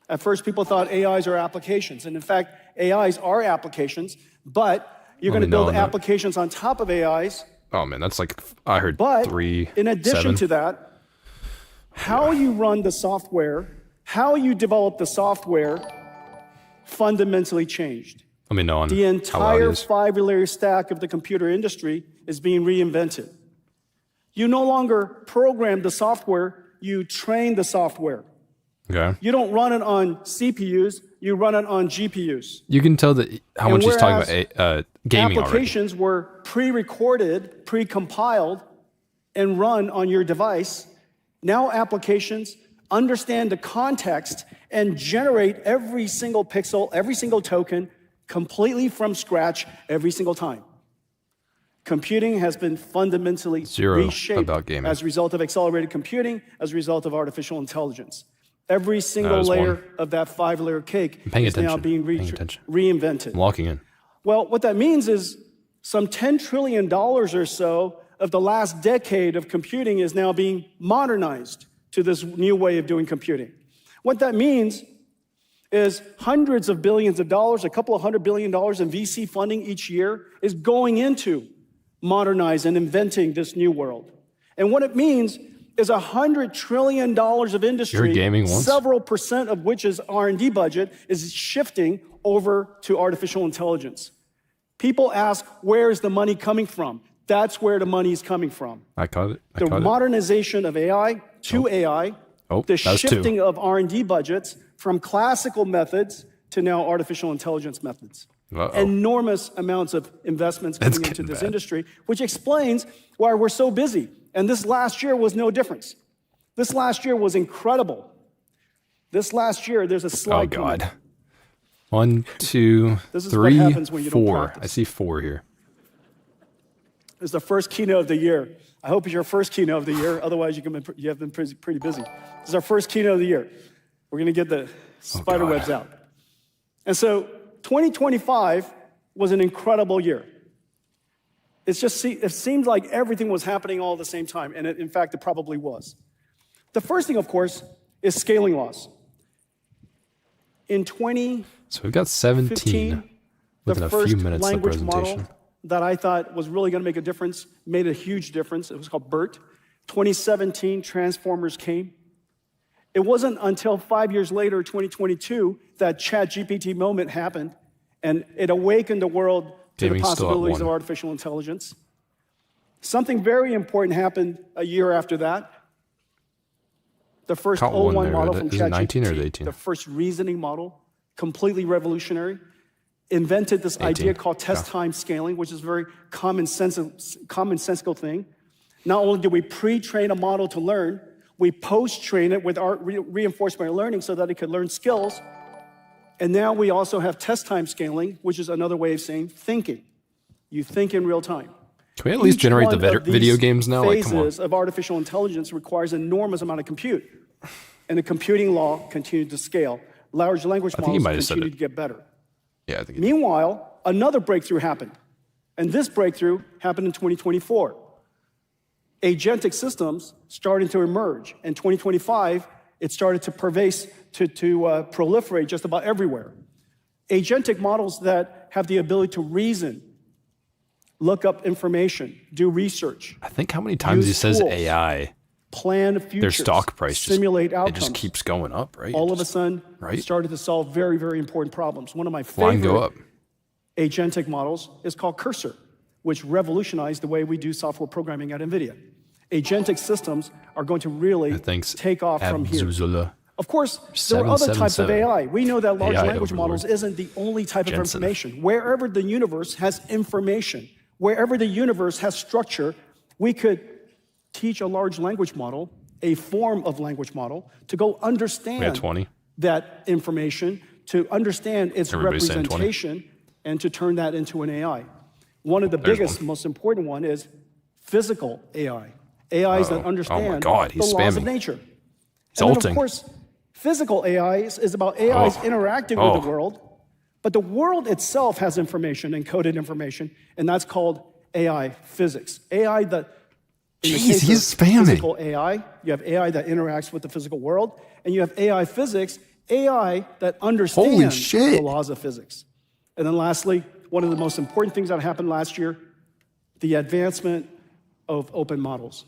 At first, people thought AIs are applications, and in fact, AIs are applications, but you're going to build applications on top of AIs. Oh man, that's like, I heard But 3, in addition 7. to that, how you run the software, how you develop the software fundamentally changed. Let me know on The how loud it entire is. 5-layer stack of the computer industry is being reinvented. You no longer program the software, you train the software. Okay. You don't run it on CPUs, you run it on GPUs. You can tell that how And much he's talking whereas about gaming already. applications were pre-recorded, pre-compiled, and run on your device. Now applications understand the context and generate every single pixel, every single token, completely from scratch every single time. Computing has been fundamentally reshaped about gaming. as a result of accelerated computing, as a result of artificial intelligence. Every single That is layer one. of that 5-layer cake paying is now attention, being paying attention. reinvented. I'm locking in. Well, what that means is some $10 trillion or so of the last decade of computing is now being modernized to this new way of doing computing. What that means is hundreds of billions of dollars, a couple of $100 billion in VC funding each year is going into modernize and inventing this new world. And what it means is $100 trillion of industry, You heard gaming once? several percent of which is R&D budget, is shifting over to artificial intelligence. People ask, where is the money coming from? That's where the money is coming from. I caught it. I The caught it. modernization of AI to AI, Oh, the that was 2. shifting of R&D budgets from classical methods to now artificial intelligence methods. Enormous amounts of investments coming into getting this bad. industry, which explains why we're so busy. And this last year was no difference. This last year was incredible. This last year, there's a Oh slide coming. God. 1, 2, This is 3, what happens when you don't 4. practice. I see 4 here. It's the first keynote of the year. I hope it's your first keynote of the year. Otherwise, you have been pretty busy. This is our first keynote of the year. We're going to get the spider webs out. And so 2025 was an incredible year. It seemed like everything was happening all at the same time. And in fact, it probably was. The first thing, of course, is scaling laws. In 2015, So we've got 17 the within a first few minutes of the language presentation. model that I thought was really going to make a difference, made a huge difference. It was called BERT. 2017, Transformers came. It wasn't until 5 years later, 2022, that ChatGPT moment happened, and it awakened the world to the Gaming's still at possibilities 1. of artificial intelligence. Something very important happened a year after that. The first Caught one O1 there. model from Is it 19 or is it ChatGPT, 18? the first reasoning model, completely revolutionary, invented this 18. idea called test time scaling, which is a very commonsensical thing. Not only did we pre-train a model to learn, we post-train it with our reinforcement learning so that it could learn skills. And now we also have test time scaling, which is another way of saying thinking. You think in real time. Can we at least Each generate the one of video these games now? Like, come on. Phases of artificial intelligence requires an enormous amount of compute. And the computing law continued to scale. Large language think he models might have said continued it. to get better. Yeah, I think Meanwhile, another breakthrough happened. And this breakthrough happened in 2024. Agentic systems started to emerge. In 2025, it started to proliferate just about everywhere. Agentic models that have the ability to reason, look up information, do research. I think how many times he Use says tools. AI plan futures, Their stock price simulate it outcomes. just keeps going up, right? All of a sudden, right? started to solve very, very important problems. One of my Line go favorite up. agentic models is called Cursor, which revolutionized the way we do software programming at NVIDIA. Agentic systems are going to really take off from here. Zuzula. Of course, there are other types of 777. AI. We know that large AI language models overlord. isn't the only type of Jensen. information. Wherever the universe has information, wherever the universe has structure, we could teach a large language model, a form of language model, to go We had understand 20. that information, to understand its Everybody's saying 20. representation, and to turn that into an AI. One of the There's biggest, one. most important one is physical AI. AIs that understand God, the he's laws of spamming. nature. It's And then, ulting. of course, physical AIs is about AIs interacting with the world, but the world itself has information, encoded information, and that's called AI physics. AI that, in the Jeez, case he's of spamming. physical AI, you have AI that interacts with the physical world, and you have AI physics, AI that understands shit. the laws of physics. And then lastly, one of the most important things that happened last year, the advancement of open models.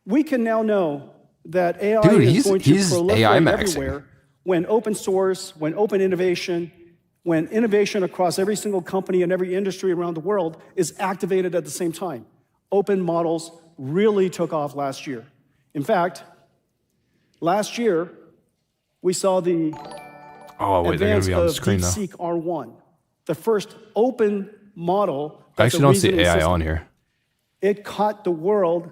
We can now know that AI Dude, is going to he's proliferate AI maxing. everywhere when open source, when open innovation, when innovation across every single company and every industry around the world is activated at the same time. Open models really took off last year. In fact, last year, we saw the Oh, wait, they're going advance to be on the of screen now. DeepSeek R1, the first open model. I that's a actually don't see reasoning AI system. on here. It caught the world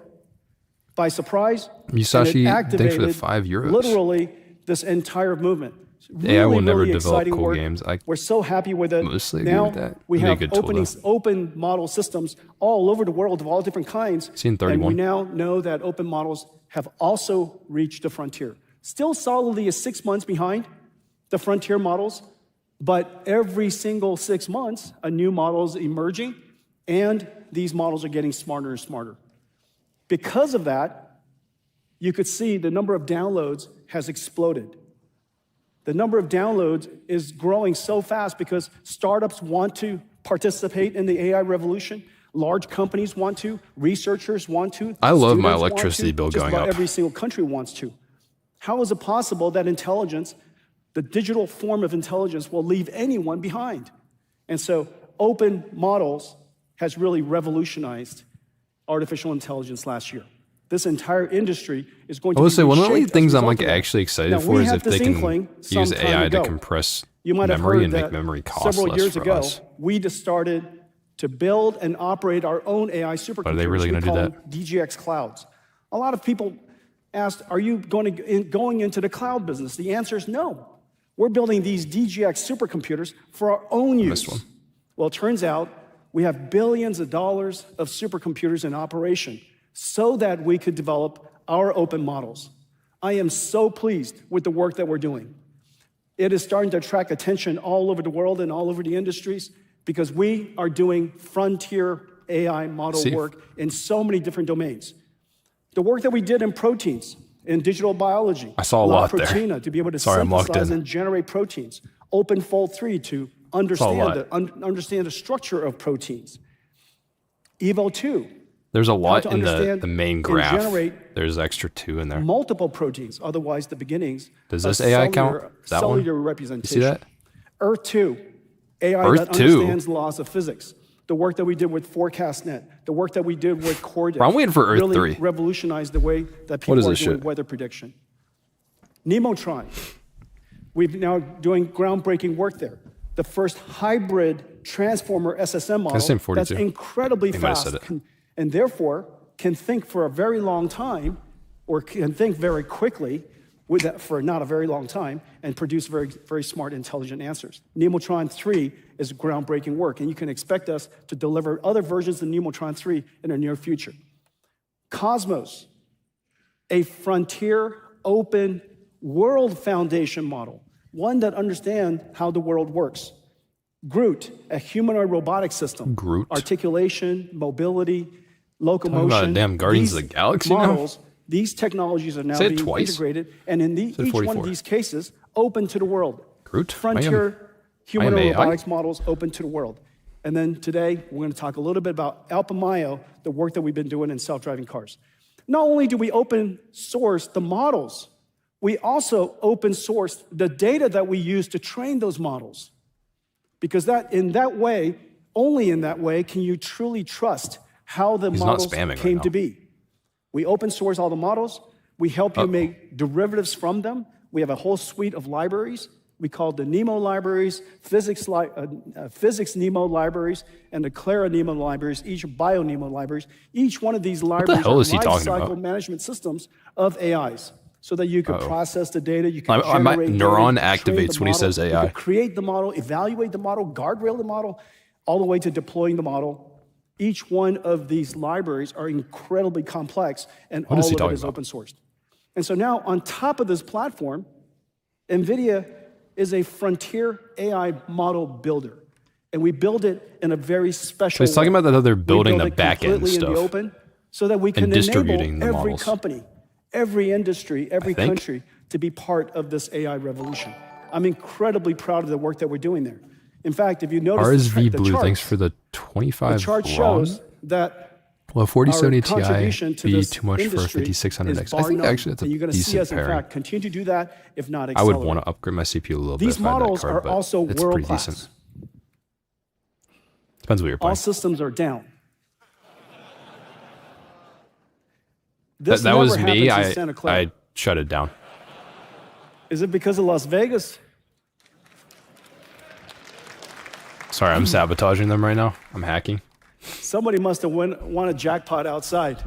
by surprise. Musashi, and it thanks for the activated €5. literally this entire movement. It's AI will never really develop exciting cool work. games. I We're so happy with it. mostly agree now with that. we It'd be a have good tool, though. open model systems all over the world of all different kinds. Seen And 31. we now know that open models have also reached the frontier. Still solidly is 6 months behind the frontier models, but every single 6 months, a new model is emerging, and these models are getting smarter and smarter. Because of that, you could see the number of downloads has exploded. The number of downloads is growing so fast because startups want to participate in the AI revolution. Large companies want to, researchers want to. I love my students want electricity to, bill just going about up. Every single country wants to. How is it possible that intelligence, the digital form of intelligence, will leave anyone behind? And so open models has really revolutionized artificial intelligence last year. This entire industry is going to I would be say one of the only reshaped as a things I'm result like of that. actually excited Now, for we is had if they this can inkling use some time AI to ago. compress You might have memory heard and make that memory cost several less years for ago, us. we just started to build and operate our own AI supercomputers. Are they really We gonna do call that? them DGX clouds. A lot of people asked, are you going into the cloud business? The answer is no. We're building these DGX supercomputers for our own use. missed one. Well, it turns out we have billions of dollars of supercomputers in operation so that we could develop our open models. I am so pleased with the work that we're doing. It is starting to attract attention all over the world and all over the industries because we are doing frontier AI model work in so many different domains. The work that we did in proteins, in digital biology. I saw a lot there. Proteina to be able to Sorry, I'm locked synthesize in. and generate proteins. OpenFold 3 to understand the structure of proteins. Evo 2. There's a lot to in the understand main and graph. generate There's extra 2 in there. Multiple proteins, otherwise the beginnings. Does of this AI count? That one? cellular You representation. see that? Earth 2, AI Earth that 2? understands the laws of physics. The work that we did with ForecastNet, the work that we did with Cordic. Bro, I'm waiting for Earth really 3. revolutionized the way that people What is are this doing shit? weather prediction. Nemotron, we're now doing groundbreaking work there. The first hybrid transformer SSM model saying 42. that's incredibly They might have fast said it. and therefore can think for a very long time or can think very quickly with that for not a very long time and produce very, very smart, intelligent answers. Nemotron 3 is groundbreaking work, and you can expect us to deliver other versions of Nemotron 3 in the near future. Cosmos, a frontier, open, world foundation model, one that understands how the world works. Groot, a humanoid robotic system. Groot? Articulation, mobility, locomotion. Talking about damn Guardians of These the Galaxy now? models, these technologies are now Say it being twice. integrated, and in each one 44. of these cases, open to the world. Groot? Frontier I am humanoid AI? robotics models open to the world. And then today, we're going to talk a little bit about Alpamayo, the work that we've been doing in self-driving cars. Not only do we open source the models, we also open source the data that we use to train those models. Because in that way, only in that way, can you truly trust how the models came to be. We open source all the models. We help you make derivatives from them. We have a whole suite of libraries. We call the NeMo libraries, physics NeMo libraries, and the Clara NeMo libraries, each BioNeMo libraries. Each one of these libraries are lifecycle management systems of AIs, so that you can process the data, you can generate neuron data, activates when he says AI. You can create the model, evaluate the model, guardrail the model, all the way to deploying the model. Each one of these libraries are incredibly complex, and all of it is open sourced. And so now, on top of this platform, NVIDIA is a frontier AI model builder. And we build it in a very special way. So he's talking about that they're building the back end stuff. In the open, so that we can enable every company, every industry, every country to be part of this AI revolution. I'm incredibly proud of the work that we're doing there. In fact, if you notice RSV Blue, thanks for the 25 the chart shows that will a 4070 Ti be too much for a industry 5600X? I think actually that's a decent pairing. In fact, continue to do that, if not I accelerate. would want to upgrade my CPU a little These bit if I had that models card, are but also it's pretty world-class. decent. Depends what you're playing. All systems are down. That was me. I shut it down. Is it because of Las Vegas? Sorry, I'm sabotaging them right now. I'm hacking. Somebody must have won a jackpot outside.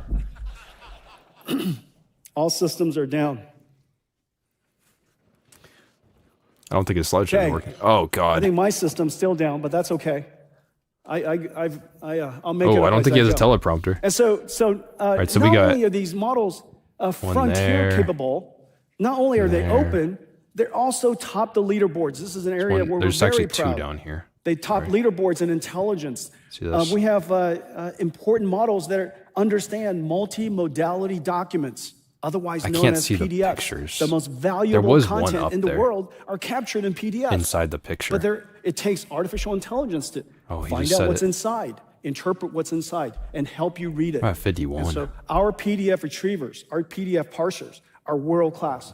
All systems are down. I don't think his slideshow is working. Oh, God. I think my system's still down, but that's okay. I'll make it up. I don't think he has a teleprompter. And so right, so not we got only are these models frontier capable, not only are they open, they're also top the leaderboards. This is an area where we're very proud. There's actually two down here. They top leaderboards in intelligence. See this? We have important models that understand multi-modality documents, otherwise known as PDFs. The most valuable content in the world are captured in PDFs. Inside the picture. But it takes artificial intelligence to find out what's inside, interpret what's inside, and help you read it. 51. And so our PDF retrievers, our PDF parsers are world-class.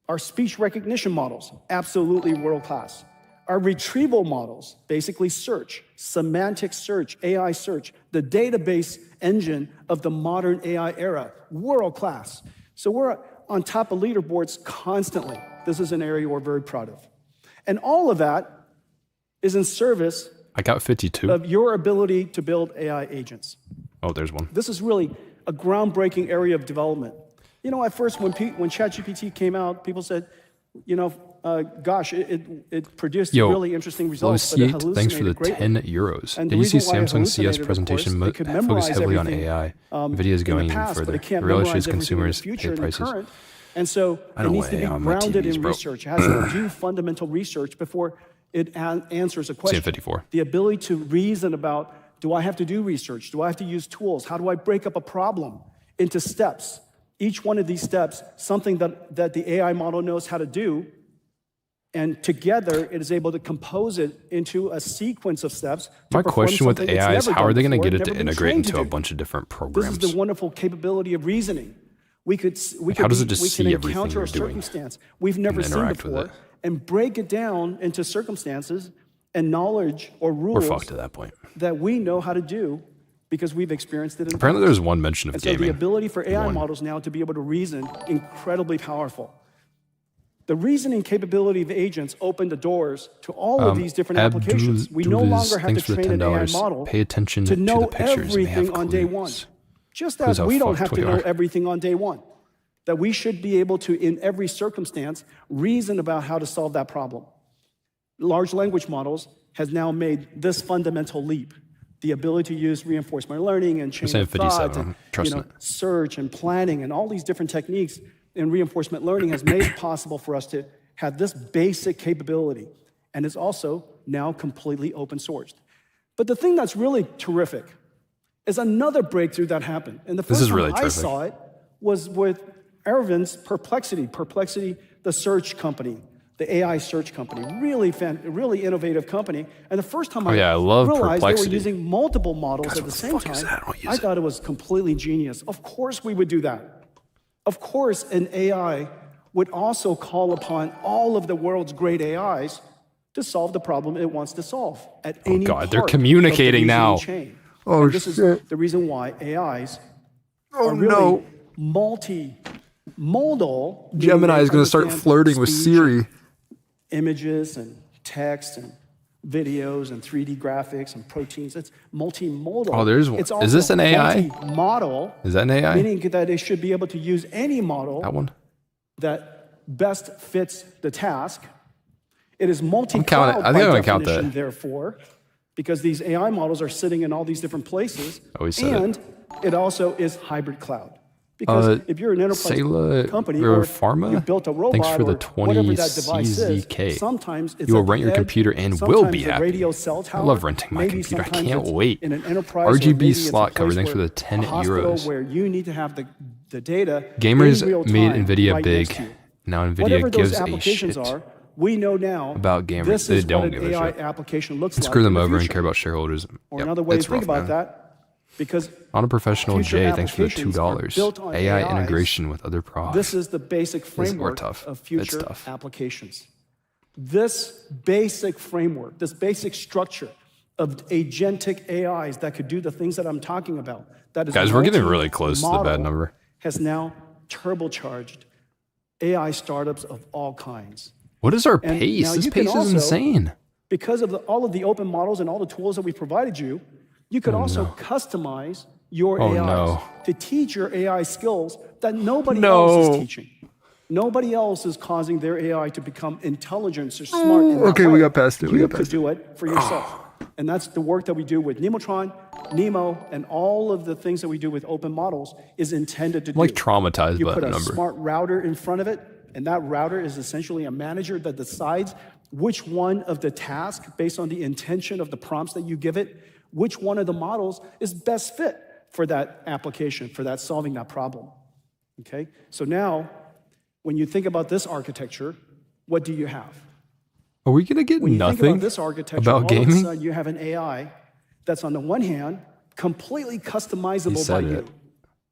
Our speech recognition models, absolutely world-class. Our retrieval models, basically search, semantic search, AI search, the database engine of the modern AI era, world-class. So we're on top of leaderboards constantly. This is an area we're very proud of. And all of that is in service I got 52. of your ability to build AI agents. Oh, there's one. This is really a groundbreaking area of development. You know, at first when ChatGPT came out, people said, you know, gosh, it produced really interesting results. But it thanks for the 10 euros. Did you see Samsung CES presentation focus heavily on AI? Nvidia is going even further. The real issue is consumers pay prices. And so it needs to be grounded in research. It has to do fundamental research before it answers a question. 54. The ability to reason about, do I have to do research? Do I have to use tools? How do I break up a problem into steps? Each one of these steps, something that the AI model knows how to do, and together it is able to compose it into a sequence of steps. My question with AI is, how are they going to get it to integrate into a bunch of different programs? This is the wonderful capability of reasoning. How does it just see everything encounter you're a doing circumstance we've never seen before and break it down into circumstances and knowledge or rules We're fucked at that point. that we know how to do because we've experienced it in the Apparently past. there's one mention of gaming. So the ability for AI models now to be able to reason, incredibly powerful. The reasoning capability of agents opened the doors to all of these different applications. We no longer have to train an AI model to know everything on day one. Just as we don't have to know everything on day one. That we should be able to, in every circumstance, reason about how to solve that problem. Large language models has now made this fundamental leap. The ability to use reinforcement learning and chain of thought, and, search and planning and all these different techniques in reinforcement learning has made it possible for us to have this basic capability, and is also now completely open sourced. But the thing that's really terrific is another breakthrough that happened. And the first time I saw it was with Ervin's Perplexity, the search company. the AI search company, really innovative company. And the first time I love realized Perplexity. they were using multiple models Guys, at the what the same fuck is time, that? I don't use I it. thought it was completely genius. Of course we would do that. Of course an AI would also call upon all of the world's great AIs to solve the problem it wants to solve at any God, they're part communicating of the now. reasoning chain. Oh, And this is shit. the reason why AIs Oh, are really no. multimodal. meaning Gemini they is going to start understand flirting with speech Siri. and images and text and videos and 3D graphics and proteins. It's multimodal. Oh, there's one. It's Is this also an AI? multi-model, Is that an AI? meaning that it should be able to use any model That one? that best fits the task. It is counting- multi-cloud I think by I'm gonna count definition, that. therefore, because these AI models are sitting in all these different places. Oh, he said it. And it also is hybrid cloud. Because if you're an enterprise Sayla company or or Pharma, you built a robot thanks for the or 20 whatever that device is, CZK. sometimes it's You will at the rent your edge, computer and will sometimes be the happy. radio cell tower, I love renting my maybe computer. I sometimes can't it's wait. in an enterprise, or RGB maybe it's a slot cover. place Thanks for where the 10 a hospital euros. where you need to have the data Gamers in real made time Nvidia right big. next to you. Now Nvidia Whatever those gives a applications shit. are, we know now about gamers. this They is don't what give an a AI shit. application looks like. Screw in them the over and future. care about shareholders. Or Yep, another way to it's think rough, about man. that, because On a professional future J, thanks for the applications are $2. built on AI AIs. integration with other products. this is the basic framework tough. of It's future tough. applications. This basic framework, this basic structure of agentic AIs that could do the things that I'm talking about, that is Guys, we're getting really close to the bad multi-model, number. has now turbocharged AI startups of all kinds. What is our And pace? now This you can pace is also- insane. Because of all of the open models and all the tools that we provided you, you could also customize your Oh, AIs no. to teach your AI skills that nobody No. else is teaching. Nobody else is causing their AI to become intelligent or smart in that okay, we way. got past it, we You got could do it for yourself. And that's the work that we do with Nemotron, Nemo, and all of the things that we do with open models is intended to I'm like do. traumatized You by put that a number. smart router in front of it, and that router is essentially a manager that decides which one of the tasks, based on the intention of the prompts that you give it, which one of the models is best fit for that application, for that solving that problem. Okay? So now, when you think about this architecture, what do you have? Are we gonna get When you think nothing about this architecture, about all of a gaming? sudden you have an AI that's on the one hand completely customizable by said you. it.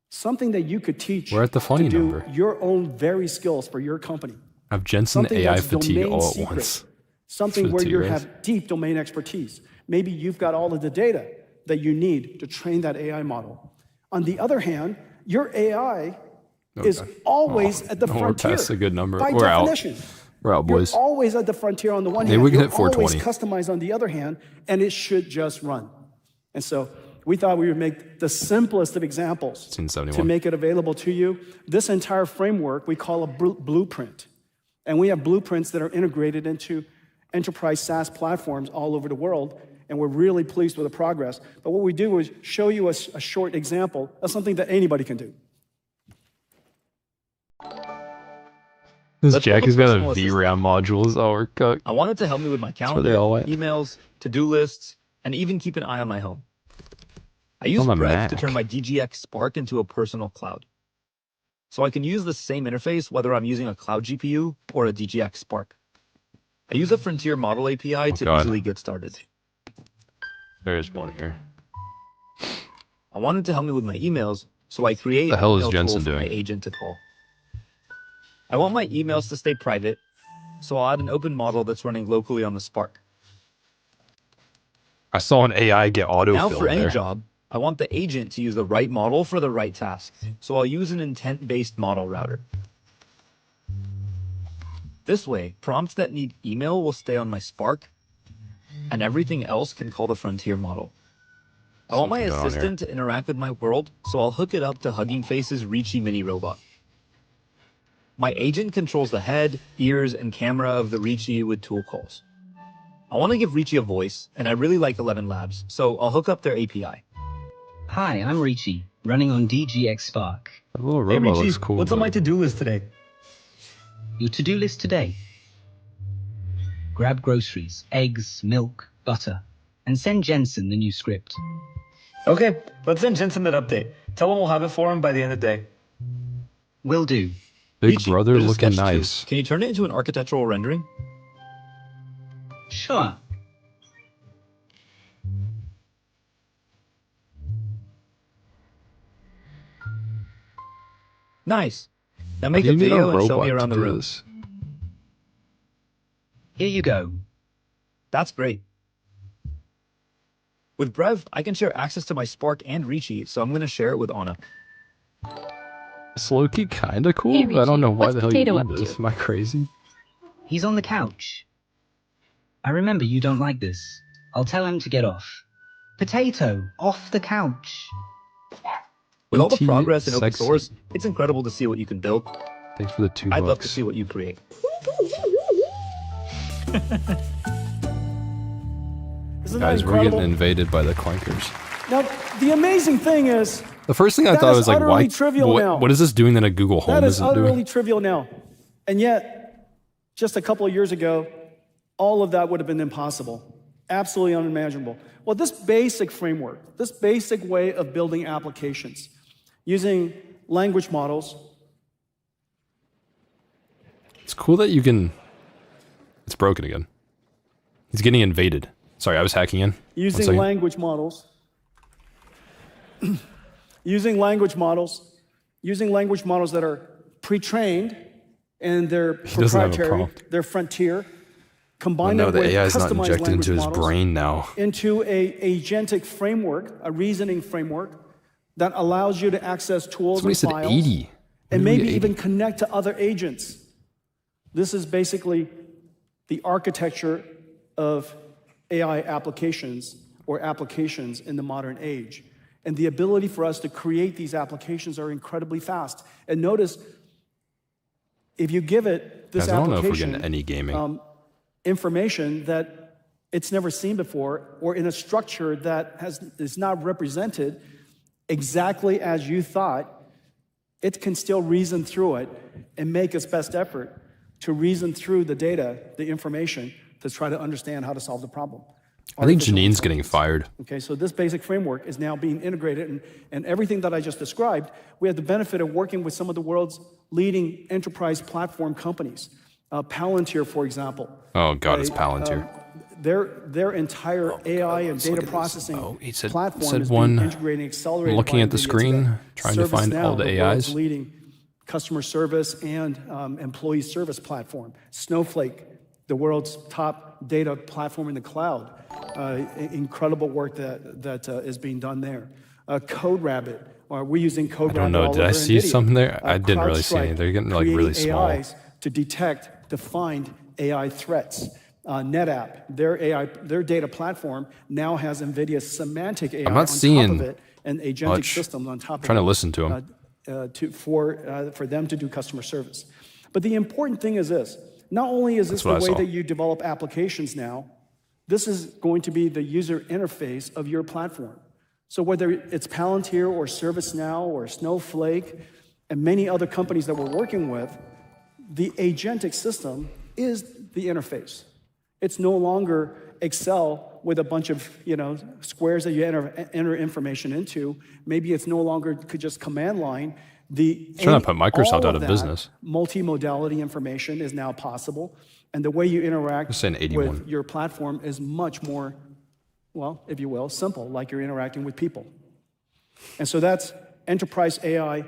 Something that you could teach We're at the funny to do number. your own very skills for your company. I have Jensen Something AI that's fatigue domain all at secret. once. Something For where the you two guys. have deep domain expertise. Maybe you've got all of the data that you need to train that AI model. On the other hand, your AI is always at the we're frontier. past a good number. By We're out. definition. We're out, boys. You're always at the frontier on the one Maybe hand. we can You're hit 420. always customized on the other hand, and it should just run. And so we thought we would make the simplest of examples 1671. to make it available to you. This entire framework we call a blueprint. And we have blueprints that are integrated into enterprise SaaS platforms all over the world, and we're really pleased with the progress. But what we do is show you a short example of something that anybody can do. This Let's Jack build has a got a personal assistant. VRAM modules. Oh, we're cooked. I want it to help me with my why calendar, they all went. emails, to-do lists, and even keep an eye on my home. I use On my Breadth Mac. to turn my DGX Spark into a personal cloud. So I can use the same interface whether I'm using a cloud GPU or a DGX Spark. I use a Frontier Model API to God. easily get started. There is one here. I wanted to help me with my emails, so I create The hell an is email Jensen tool for my doing? agent to call. I want my emails to stay private, so I'll add an open model that's running locally on the Spark. I saw an AI get autofilled Now for any there. job, I want the agent to use the right model for the right task. So I'll use an intent-based model router. This way, prompts that need email will stay on my Spark, and everything else can call the Frontier model. I want my Something going on assistant to interact with my world, so I'll hook it up to Hugging Face's Reachy mini robot. My agent controls the head, ears, and camera of the Reachy with tool calls. I want to give Reachy a voice, and I really like 11 Labs, so I'll hook up their API. Hi, I'm Richie, running on DGX Spark. That little robot looks cool. what's on my but- to-do list today? Your to-do list today. Grab groceries, eggs, milk, butter, and send Jensen the new script. Okay, let's send Jensen that update. Tell him we'll have it for him by the end of the day. Will do. Big Richie, brother there's a looking sketch too. nice. Can you turn it into an architectural rendering? Sure. Nice. Now How make do a you need a video and show robot me to around the do room. this? Here you go. That's great. With Brev, I can share access to my Spark and Richie, so I'm going to share it with Anna. It's low-key kind of cool. Hey, I don't Richie, know why what's the hell you Potato need up this. to? Am I crazy? He's on the couch. I remember you don't like this. I'll tell him to get off. Potato, off the couch. With all the ET progress in open sexy. source, it's incredible to see what you can build. Thanks for the $2. I'd love to see what you create. Isn't that Guys, we're incredible? getting invaded by the clankers. Now, the amazing thing is, The first thing I That thought is was like, utterly why? trivial now. What is this doing that a Google Home that is isn't utterly doing? trivial now. And yet, just a couple of years ago, all of that would have been impossible. Absolutely unimaginable. Well, this basic framework, this basic way of building applications, using language models. It's cool that you can. It's broken again. He's getting invaded. Sorry, I was hacking in. Using language models, using language models that are pre-trained and they're doesn't have a proprietary, prompt. they're frontier, Oh, combine no, them the with AI is not customized injected into language his models brain now. into a agentic framework, a reasoning framework that allows you to access tools Somebody and said files 80. and Maybe maybe 80. even connect to other agents. This is basically the architecture of AI applications or applications in the modern age. And the ability for us to create these applications are incredibly fast. And notice, if you give it this Guys, I don't know if we're application getting any gaming. information that it's never seen before, or in a structure that is not represented exactly as you thought, it can still reason through it and make its best effort to reason through the data, the information, to try to understand how to solve the problem. I think Artificial Janine's getting intelligence. fired. Okay, so this basic framework is now being integrated, and everything that I just described, we have the benefit of working with some of the world's leading enterprise platform companies. Palantir, for example. Oh God, it's Palantir. Their entire AI and data processing he said platform is one. being integrated and accelerated. I'm looking by at the NVIDIA screen, today. trying to find all the ServiceNow, AIs. world's leading customer service and employee service platform. Snowflake, the world's top data platform in the cloud. Incredible work that is being done there. CodeRabbit, we're using CodeRabbit. I don't know. all Did I over see NVIDIA. something there? I didn't really see CrowdStrike, any. They're getting like really creating small. AIs to detect, to find AI threats. NetApp, their data platform now has NVIDIA semantic AI I'm not on seeing top of it and agentic much. systems on top of it. Trying to listen to him. For them to do customer service. But the important thing is this: not only is this That's what the I way saw. that you develop applications now, this is going to be the user interface of your platform. So whether it's Palantir or ServiceNow or Snowflake and many other companies that we're working with, the agentic system is the interface. It's no longer Excel with a bunch of squares that you enter information into. Maybe it's no longer just command line. Trying to put Microsoft all out of that business. Multimodality information is now possible, and the way you interact Just saying 81. with your platform is much more, well, if you will, simple, like you're interacting with people. And so that's enterprise AI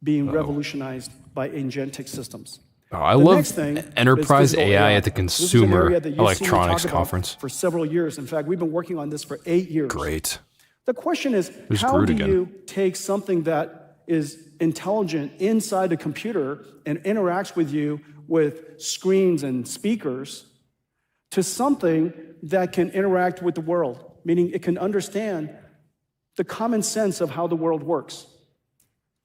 being revolutionized by agentic systems. Oh, I The love next thing is enterprise physical AI at the This is an Consumer area that you've seen me Electronics talk about Conference. for several years. In fact, we've been working on this for 8 years. Great. The question is, There's how Groot do again. you take something that is intelligent inside a computer and interacts with you with screens and speakers to something that can interact with the world, meaning it can understand the common sense of how the world works.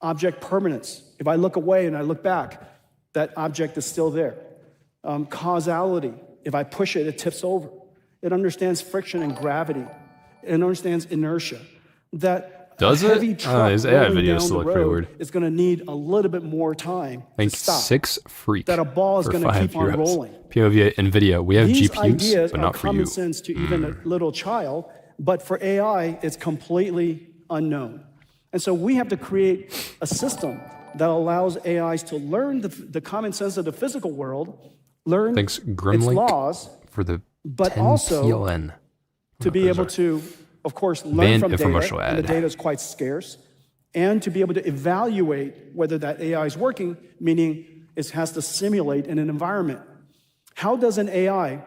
Object permanence. If I look away and I look back, that object is still there. Causality. If I push it, it tips over. It understands friction and gravity. It understands inertia. That Does it? heavy truck His AI rolling videos down still the look pretty road weird. is going to need a little bit more time Think to stop. 6 freak. That a ball is for gonna 5 keep on euros. rolling. POV Nvidia. We have These GPUs, ideas but are not for common you. sense to even a little child, but for AI, it's completely unknown. And so we have to create a system that allows AIs to learn the common sense of the physical world, learn Thanks, its Grimlink, laws, for the but 10 also PLN. to be able to, of course, learn from data, infomercial and the ad. data is quite scarce, and to be able to evaluate whether that AI is working, meaning it has to simulate in an environment. How does an AI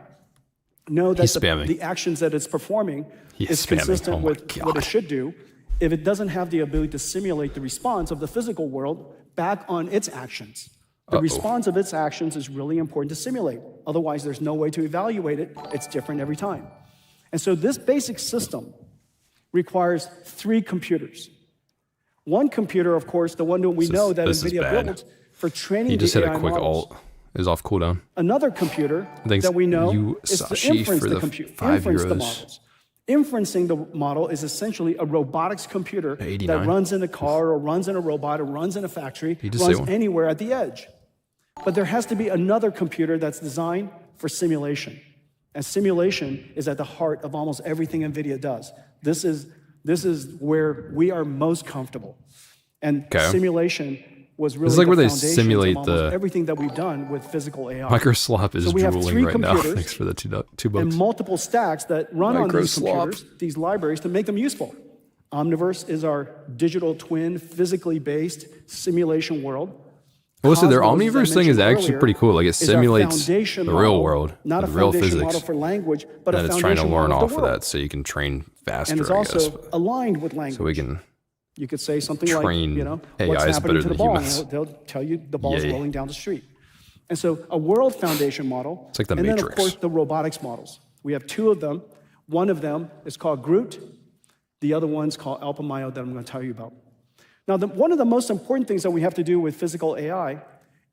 know that the actions that it's performing is consistent with what it should do if it doesn't have the ability to simulate the response of the physical world back on its actions? The response of its actions is really important to simulate. Otherwise, there's no way to evaluate it. It's different every time. And so this basic system requires 3 computers. One computer, of course, the one that we know that NVIDIA built for training the AI models. He just hit a quick alt. It was off cooldown. Another computer that we know is to inference the computer, inference the models. Inferencing the model is essentially a robotics computer that runs in a car or runs in a robot or runs in a factory, runs anywhere at the edge. But there has to be another computer that's designed for simulation. And simulation is at the heart of almost everything NVIDIA does. This is where we are most comfortable. And simulation was really the foundation of almost everything that we've done with physical AI. Microslop is drooling right now. Thanks for the two bucks. And multiple stacks that run on these computers, these libraries, to make them useful. Omniverse is our digital twin, physically based simulation world. Well, so their Omniverse thing is actually pretty cool. Like it simulates the real world, not the real physics. Model for language, but and it's trying to learn off of that so you can train faster. And it's also aligned with language. So we can. You could say something like, what's happening to the ball? They'll tell you the ball's rolling down the street. And so a world foundation model. It's like the Matrix. Matrix. Then, of course, the robotics models. We have 2 of them. One of them is called Groot. The other one's called Alpamayo that I'm going to tell you about. Now, one of the most important things that we have to do with physical AI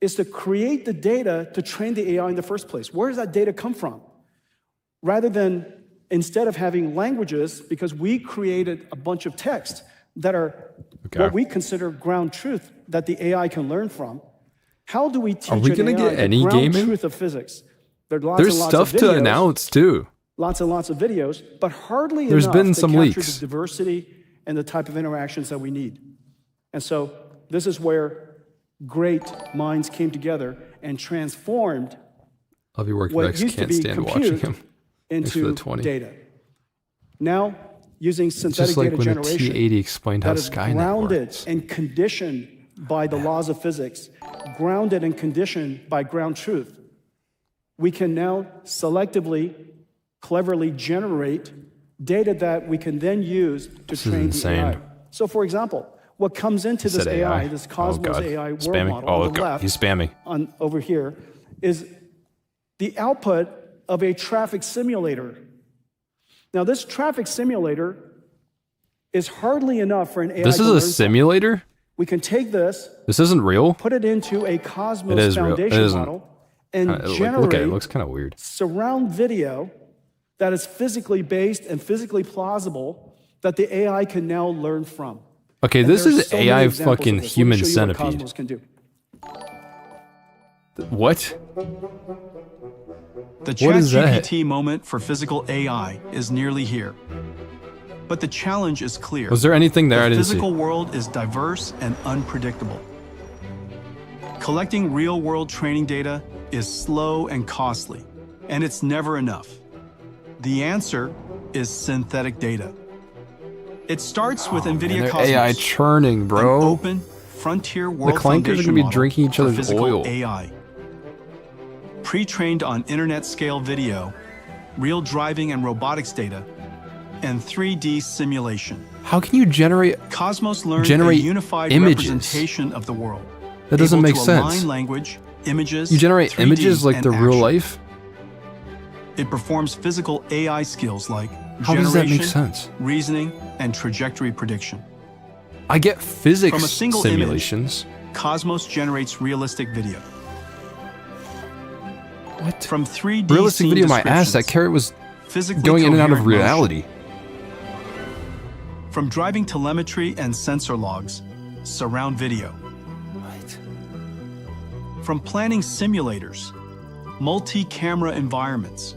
is to create the data to train the AI in the first place. Where does that data come from? Rather than, instead of having languages, because we created a bunch of text that are what we consider ground truth that the AI can learn from. How do we teach an AI the ground truth of physics? There's stuff to announce too. Lots and lots of videos, but hardly enough to capture leaks. the diversity and the type of interactions that we need. And so this is where great minds came together and transformed what used to be compute into data. Now, using synthetic data generation that is grounded and conditioned by the laws of physics, grounded and conditioned by ground truth, we can now selectively, cleverly generate data that we can then use to train the AI. So, for example, what comes into this AI, this Cosmos AI world model on the left, he's spamming. Over here, is the output of a traffic simulator. Now, this traffic simulator is hardly enough for an AI. This is a simulator? We can take this. This isn't real? Put it into a Cosmos foundation model and generate look at it. It looks kind of weird. Surround video that is physically based and physically plausible that the AI can now learn from. Okay, this is AI fucking human centipede. What? The ChatGPT moment for physical AI is nearly here. But the challenge is clear. Was there anything there I didn't see? The physical world is diverse and unpredictable. Collecting real-world training data is slow and costly, and it's never enough. The answer is synthetic data. It starts with Nvidia Cosmos, AI churning, bro. An open frontier world the clankers are gonna be drinking each other's oil. AI. Pre-trained on internet-scale video, real driving and robotics data, and 3D simulation. How can you generate Cosmos learns a unified representation of the world? That doesn't make sense. Align language, images, you generate 3D, images like the real life? It performs physical AI skills like how does that make sense? Reasoning, and trajectory prediction. I get physics From a single simulations. Image, Cosmos generates realistic video. What? From 3D realistic video, my ass, that carrot was going in and out of reality. From driving telemetry and sensor logs, surround video. What? From planning simulators, multi-camera environments.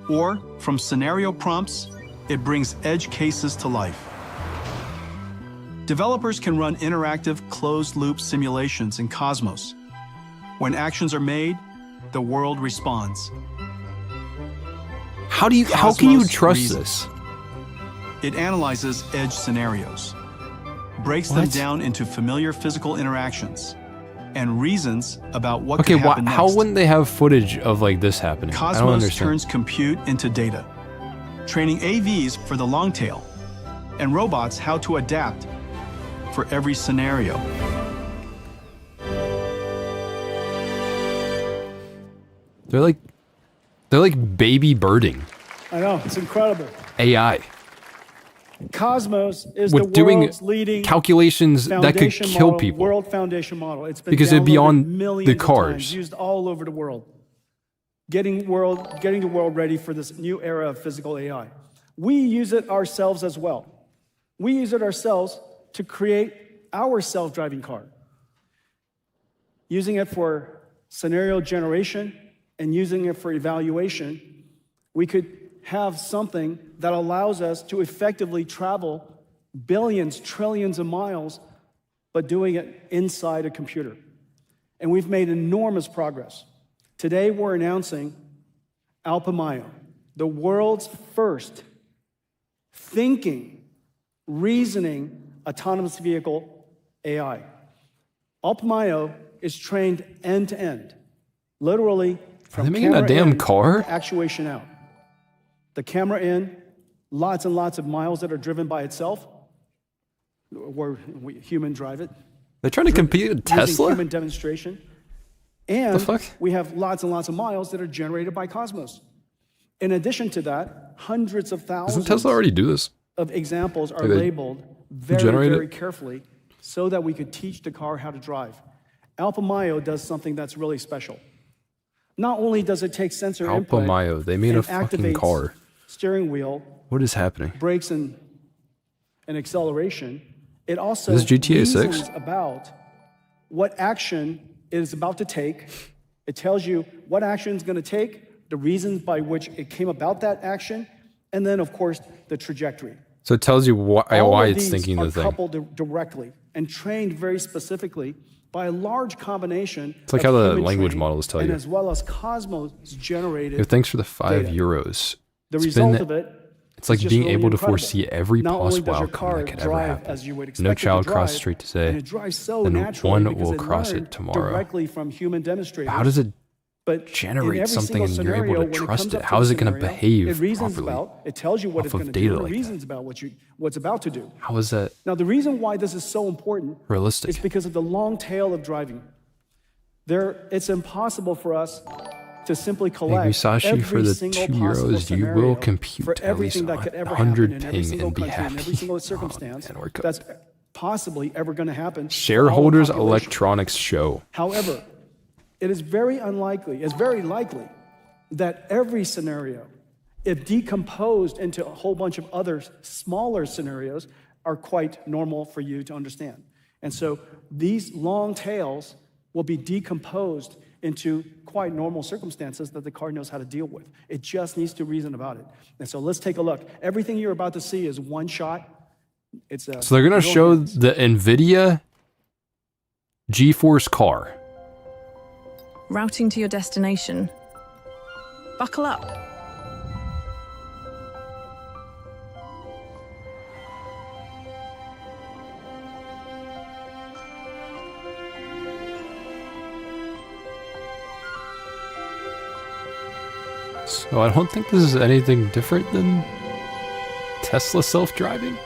Or from scenario prompts, it brings edge cases to life. Developers can run interactive closed-loop simulations in Cosmos. When actions are made, the world responds. How can you Cosmos trust reasons. this? It analyzes edge scenarios, breaks them What? down into familiar physical interactions, and reasons about what Okay, could happen next. how wouldn't they have footage of like this happening? I don't Cosmos understand. turns compute into data, training AVs for the long tail, and robots how to adapt for every scenario. They're like baby birding I know, it's incredible. AI Cosmos is with the doing world's leading calculations that could foundation kill model, people. World foundation model. It's been Because it'd be downloaded on millions the of cars. times, used all over the world. Getting the world ready for this new era of physical AI. We use it ourselves as well. We use it ourselves to create our self-driving car. Using it for scenario generation and using it for evaluation, we could have something that allows us to effectively travel billions, trillions of miles, but doing it inside a computer. And we've made enormous progress. Today, we're announcing Alpamayo, the world's first thinking, reasoning, autonomous vehicle AI. Alpamayo is trained end to end, literally Are from they making a camera damn in car? to actuation out. The camera in, lots and lots of miles that are driven by itself, where we human drive it. They're trying to compete with Using Tesla? human demonstration. And fuck? we have lots and lots of miles that are generated by Cosmos. In addition to that, hundreds of thousands Doesn't Tesla already do this? of examples are Like they labeled very, generate very it? carefully so that we could teach the car how to drive. Alpamayo does something that's really special. Not only does it take sensor input Alpamayo, they made and a fucking activates car. steering wheel, What is happening? brakes, and acceleration, it also Is this GTA 6? reasons about what action it is about to take. It tells you what action it's going to take, the reasons by which it came about that action, and then, of course, the trajectory. So it tells you All why of it's these thinking are the thing. coupled directly and trained very specifically by a large combination. It's like of how the human language trained models tell and you. as well as Cosmos generated. Yo, thanks for the 5 data. euros. The It's result been- of it. It's like is just being really able to incredible. foresee every Not only possible does your outcome car that could ever drive happen. as you would No expect it to child drive, crossed street today. and it drives so Then naturally one because will it cross learned it tomorrow. directly from human demonstrators. How does it But generate in every something single and you're able scenario, to when it trust comes it? up How the is it going to scenario, behave it reasons properly? about, it tells you what off it's of going to data do, like it that? reasons about what's about to do. How is that Now, the reason why this is so important realistic? is because of the long tail of driving. It's impossible for us to simply collect Musashi, every for the single 2 possible euros, you scenario will compute for at everything least that could ever 100 happen in every ping single and be country, in every happy. single Oh, circumstance man, we're cooked. that's possibly ever going to happen. for all the Shareholders population. Electronics Show. However, it is very unlikely, it's very likely that every scenario, if decomposed into a whole bunch of other smaller scenarios, are quite normal for you to understand. And so these long tails will be decomposed into quite normal circumstances that the car knows how to deal with. It just needs to reason about it. And so let's take a look. Everything you're about to see is one shot. So they're going to show the Nvidia GeForce car. Routing to your destination. Buckle up. So I don't think this is anything different than Tesla self-driving.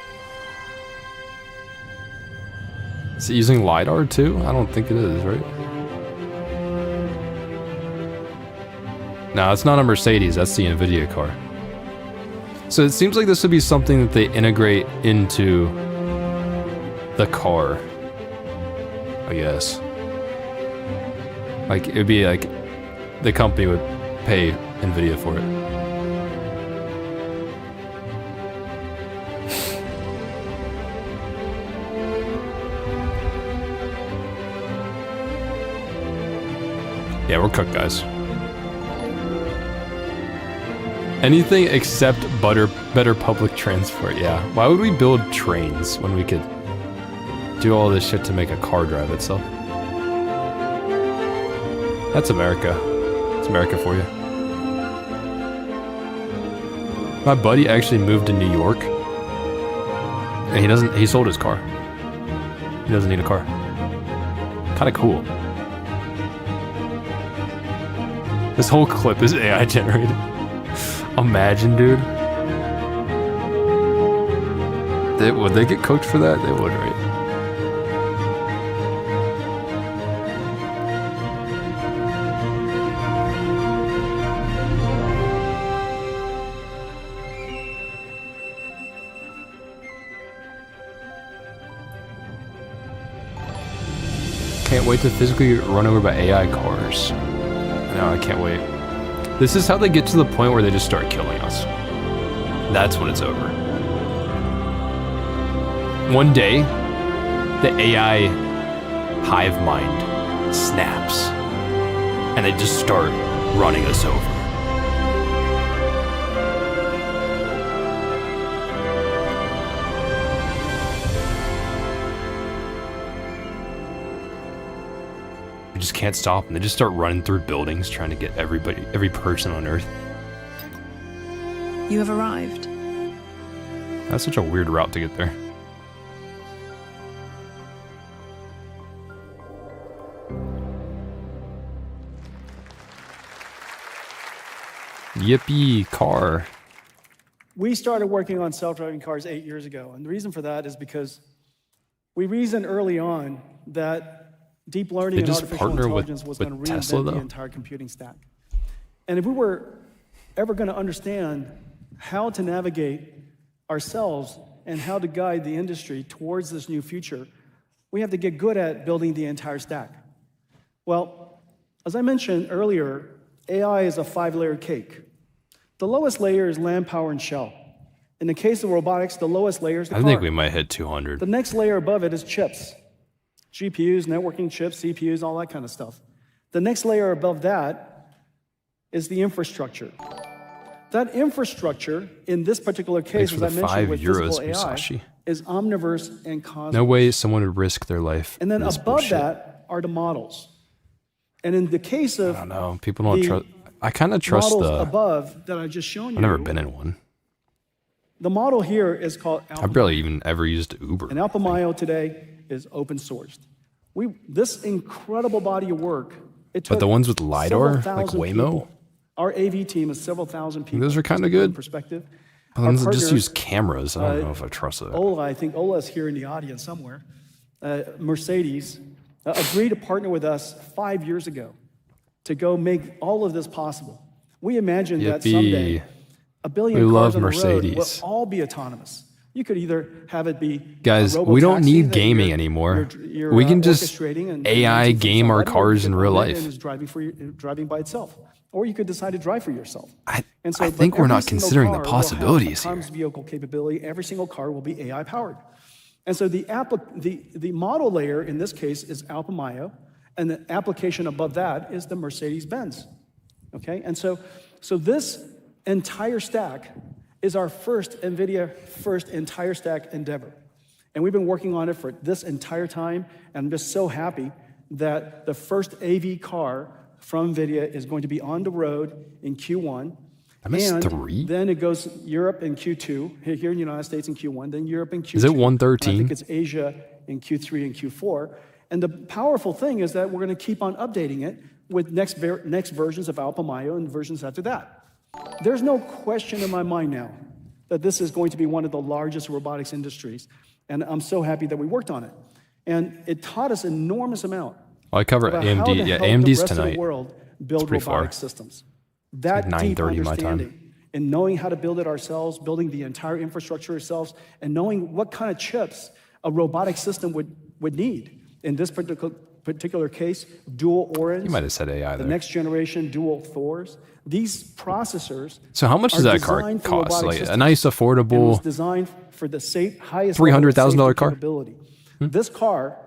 Is it using LiDAR too? I don't think it is, right? No, it's not a Mercedes, that's the Nvidia car. So it seems like this would be something that they integrate into the car, I guess. Like, it'd be like the company would pay Nvidia for it. Yeah, we're cooked, guys. Anything except better public transport, yeah. Why would we build trains when we could do all this shit to make a car drive itself. That's America. It's America for you. My buddy actually moved to New York. And he sold his car. He doesn't need a car. Kinda cool. This whole clip is AI generated. Imagine, dude. Would they get coached for that? They would, right? Can't wait to physically get run over by AI cars. No, I can't wait. This is how they get to the point where they just start killing us. That's when it's over. One day, the AI hive mind snaps, and they just start running us over. We just can't stop them. They just start running through buildings trying to get every person on Earth. You have arrived. That's such a weird route to get there. Yippee, car. We started working on self-driving cars 8 years ago, and the reason for that is because we reasoned early on that deep learning and artificial intelligence was going to reinvent the entire computing stack. And if we were ever going to understand how to navigate ourselves and how to guide the industry towards this new future, we have to get good at building the entire stack. Well, as I mentioned earlier, AI is a 5-layer cake. The lowest layer is land, power, and shell. In the case of robotics, the lowest layer is the car. I think we might hit 200. The next layer above it is chips. GPUs, networking chips, CPUs, all that kind of stuff. The next layer above that is the infrastructure. That infrastructure, in this particular case, as I mentioned with physical AI, is omniverse and cosmos. No way someone would risk their life. And then above that are the models. And in the case of I don't know. People don't trust. I kind of trust models above that I just shown you. I've never been in one. The model here is called Alpamayo. I've barely even ever used Uber. And Alpamayo today is open sourced. This incredible body of work, it took but the ones with LiDAR, like Waymo? People. Our AV team is several thousand people. Those are kind of good. Perspective. The ones that just use cameras, I don't know if I trust that. Ola, I think Ola's here in the audience somewhere. Mercedes agreed to partner with us 5 years ago to go make all of this possible. We imagined that someday 1 billion cars on the road will all be autonomous. You could either have it be guys, we don't need gaming anymore. We can just AI game our cars in real life. And driving by itself. Or you could decide to drive for yourself. I think we're not considering the possibilities here. Vehicle capability. Every single car will be AI powered. And so the model layer in this case is Alpamayo, and the application above that is the Mercedes-Benz. Okay, and so this entire stack is our first NVIDIA entire stack endeavor. And we've been working on it for this entire time, and I'm just so happy that the first AV car from NVIDIA is going to be on the road in Q1. MS3? Then it goes Europe in Q2, here in the United States in Q1, then Europe in Q2. Is it 113? I think it's Asia in Q3 and Q4. And the powerful thing is that we're going to keep on updating it with next versions of Alpamayo and versions after that. There's no question in my mind now that this is going to be one of the largest robotics industries. And I'm so happy that we worked on it. And it taught us an enormous amount. Well, I cover AMD. Yeah, AMD's tonight. World build it's pretty robotic far. Systems. That like 9:30 my time. And knowing how to build it ourselves, building the entire infrastructure ourselves, and knowing what kind of chips a robotic system would need. In this particular case, dual Orans. You might have said AI there. The next generation dual Thors. These processors. So how much does that car cost? Like a nice, affordable. It was designed for the highest $300,000 car. Capability. This car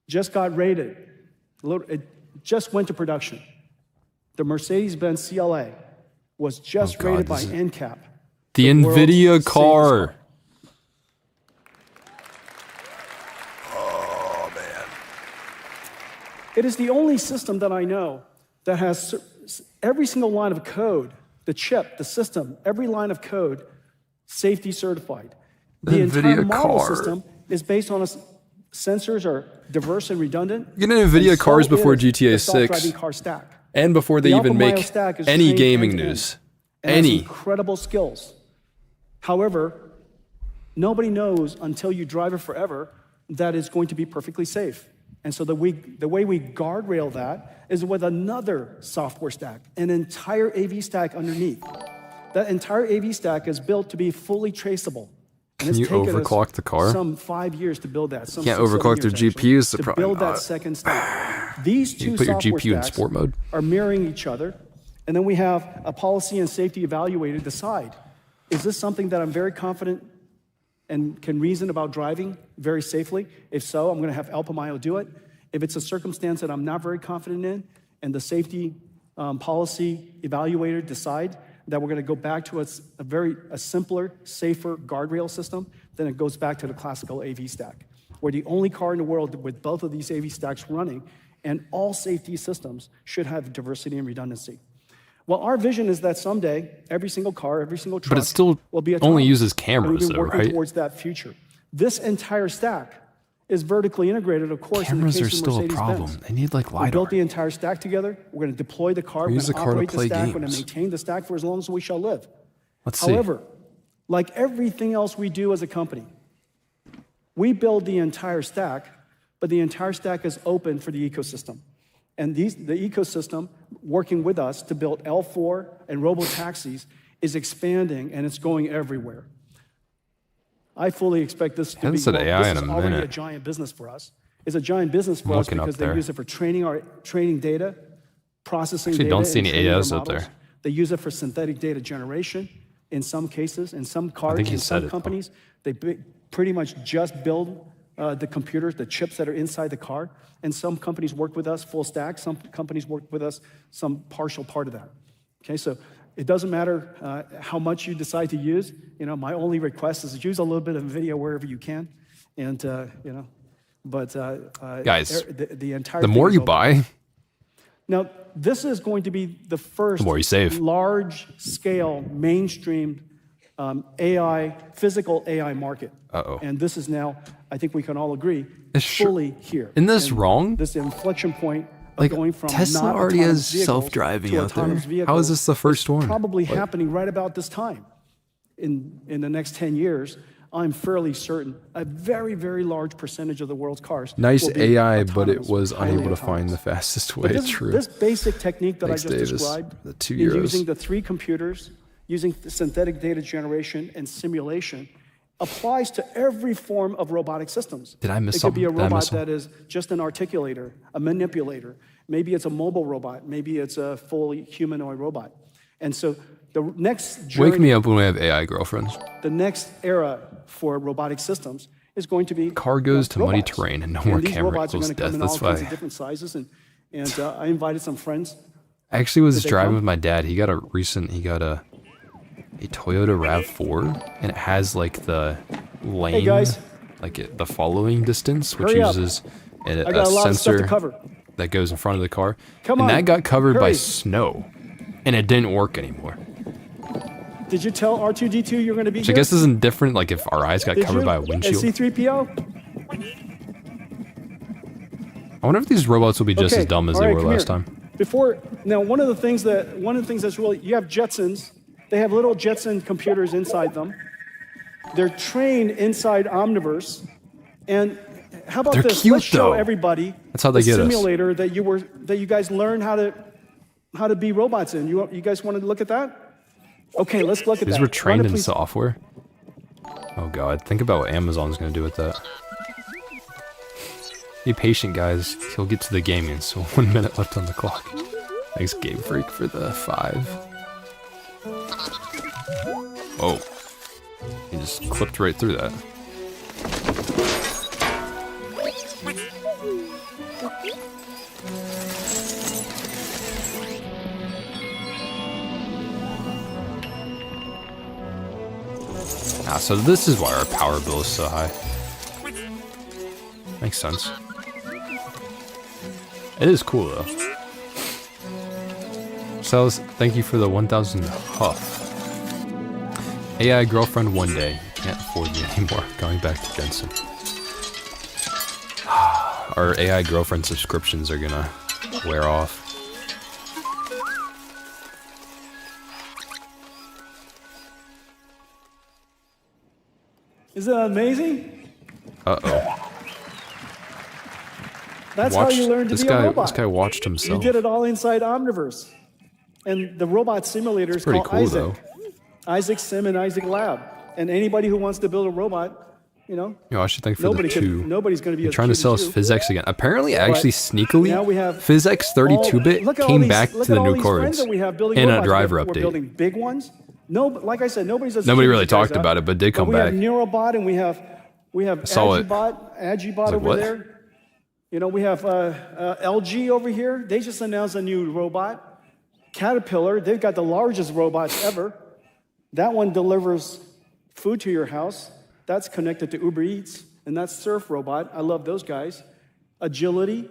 just got rated. It just went to production. The Mercedes-Benz CLA was just rated by NCAP. The Nvidia car. It is the only system that I know that has every single line of code, the chip, the system, every line of code, safety certified. The entire model system is based on sensors are diverse and redundant. Get an Nvidia cars before is GTA the 6. self-driving car stack. And before they The even Alpha make Mile stack is any trained gaming end-to-end news. and has Any. incredible skills. However, nobody knows until you drive it forever that it's going to be perfectly safe. And so the way we guardrail that is with another software stack, an entire AV stack underneath. That entire AV stack is built to be fully traceable. And Can you it's taken overclock us the car? Some 5 years to build that. Some Can't 6, 7 overclock their years, actually, GPUs, so to probably build that not. second stack. These You two put your software GPU in stacks sport mode. are mirroring each other. And then we have a policy and safety evaluator decide, is this something that I'm very confident and can reason about driving very safely? If so, I'm going to have Alpamayo do it. If it's a circumstance that I'm not very confident in, and the safety policy evaluator decide that we're going to go back to a simpler, safer guardrail system, then it goes back to the classical AV stack. We're the only car in the world with both of these AV stacks running, and all safety systems should have diversity and redundancy. Well, our vision is that someday, every single car, every single truck But it still will be only autonomous. uses And cameras, we've been though, working right? towards that future. This entire stack is vertically integrated, of course, Cameras in are the case still of a Mercedes-Benz. problem. They need like We LiDAR. built the entire stack together. We're going to deploy the car. We're Use going the to car to operate the play stack. We're going to games. maintain the stack for as long as we shall live. Let's see. However, like everything else we do as a company, we build the entire stack, but the entire stack is open for the ecosystem. And the ecosystem working with us to build L4 and robotaxis is expanding, and it's going everywhere. I fully expect this to be Haven't said AI this in is a already a minute. giant business for us. It's a giant business for I'm us looking up because they there. use it for training data, processing Actually, data. don't see and any training their AIs up models. there. They use it for synthetic data generation in some cases, in some cars, think he in said some it, though. companies. They pretty much just build the computers, the chips that are inside the car. And some companies work with us full stack. Some companies work with us some partial part of that. Okay, so it doesn't matter how much you decide to use. My only request is use a little bit of NVIDIA wherever you can. And, but Guys, the entire The thing more is you open. buy, Now, this is going to be the first more you save. large-scale, mainstream AI, physical AI market. Uh-oh. And this is now, I think we can all agree, Is sure- fully here. Isn't this And wrong? This inflection point of Like, going from Tesla not already autonomous has vehicles self-driving to out there. autonomous How vehicles is this the first one? Probably What? happening right about this time. In the next 10 years, I'm fairly certain a very, very large percentage of the world's cars Nice will be AI, but it autonomous, was highly unable to find the autonomous. fastest But way. this, True. this basic technique that Thanks, I just Davis. described, The 2 in euros. using the 3 computers, using synthetic data generation and simulation, applies to every form of robotic systems. Did I miss It could be a something? Did I robot miss something? that is just an articulator, a manipulator. Maybe it's a mobile robot. Maybe it's a fully humanoid robot. And so the next journey, Wake me up when we have AI girlfriends. the next era for robotic systems is going to be Car goes to muddy robots. terrain and no more these camera robots are equals going to come death. in all That's kinds why- of different sizes. And I invited some friends. I actually was Did they driving come? with my dad. He got a Toyota RAV4, and it has like the lane, guys. the following distance, which Hurry up. uses I a got a lot of stuff to sensor cover. that goes in front of the car. Come and on, that got covered by hurry. snow, and it didn't work anymore. Did you tell R2D2 you're going to be Which I here? guess isn't different. Like if our eyes got Did covered you? by a windshield. And C3PO? I wonder if these robots will be just Okay, as dumb as all they right, were come last here. time. Now, one of the things that's really, you have Jetsons. They have little Jetson computers inside them. They're trained inside Omniverse. And how about They're this? cute, Let's show though. everybody That's how they the get us. simulator that you guys learned how to be robots in. You guys want to look at that? Okay, let's look at These that. were trained Run it, in please. software. Oh god, think about what Amazon's gonna do with that. Be patient, guys. He'll get to the gaming, so 1 minute left on the clock. Thanks, Game Freak, for the 5. Oh. He just clipped right through that. Ah, so this is why our power bill is so high. Makes sense. It is cool though. Cells, thank you for the 1,000 huff. AI girlfriend one day. Can't afford me anymore. Going back to Jensen. Our AI girlfriend subscriptions are gonna wear off. Isn't that amazing? Uh-oh. That's how you learn to be a robot. This guy watched himself. You did it all inside Omniverse. And the robot simulator is pretty called cool, Isaac. though. Isaac Sim and Isaac Lab. And anybody who wants to build a robot, you know, Yo, I should thank for the two. Nobody's going to be You're trying to sell us PhysX again. Apparently, actually, sneakily, now we have PhysX 32-bit came back to the new cards in a driver We're building update. big ones. No, like I said, nobody really talked about it, but did come back. We have Neurobot and we have Agibot over there. You know, we have LG over here. They just announced a new robot. Caterpillar, they've got the largest robots ever. That one delivers food to your house. That's connected to Uber Eats, and that's Surf Robot. I love those guys. Agility,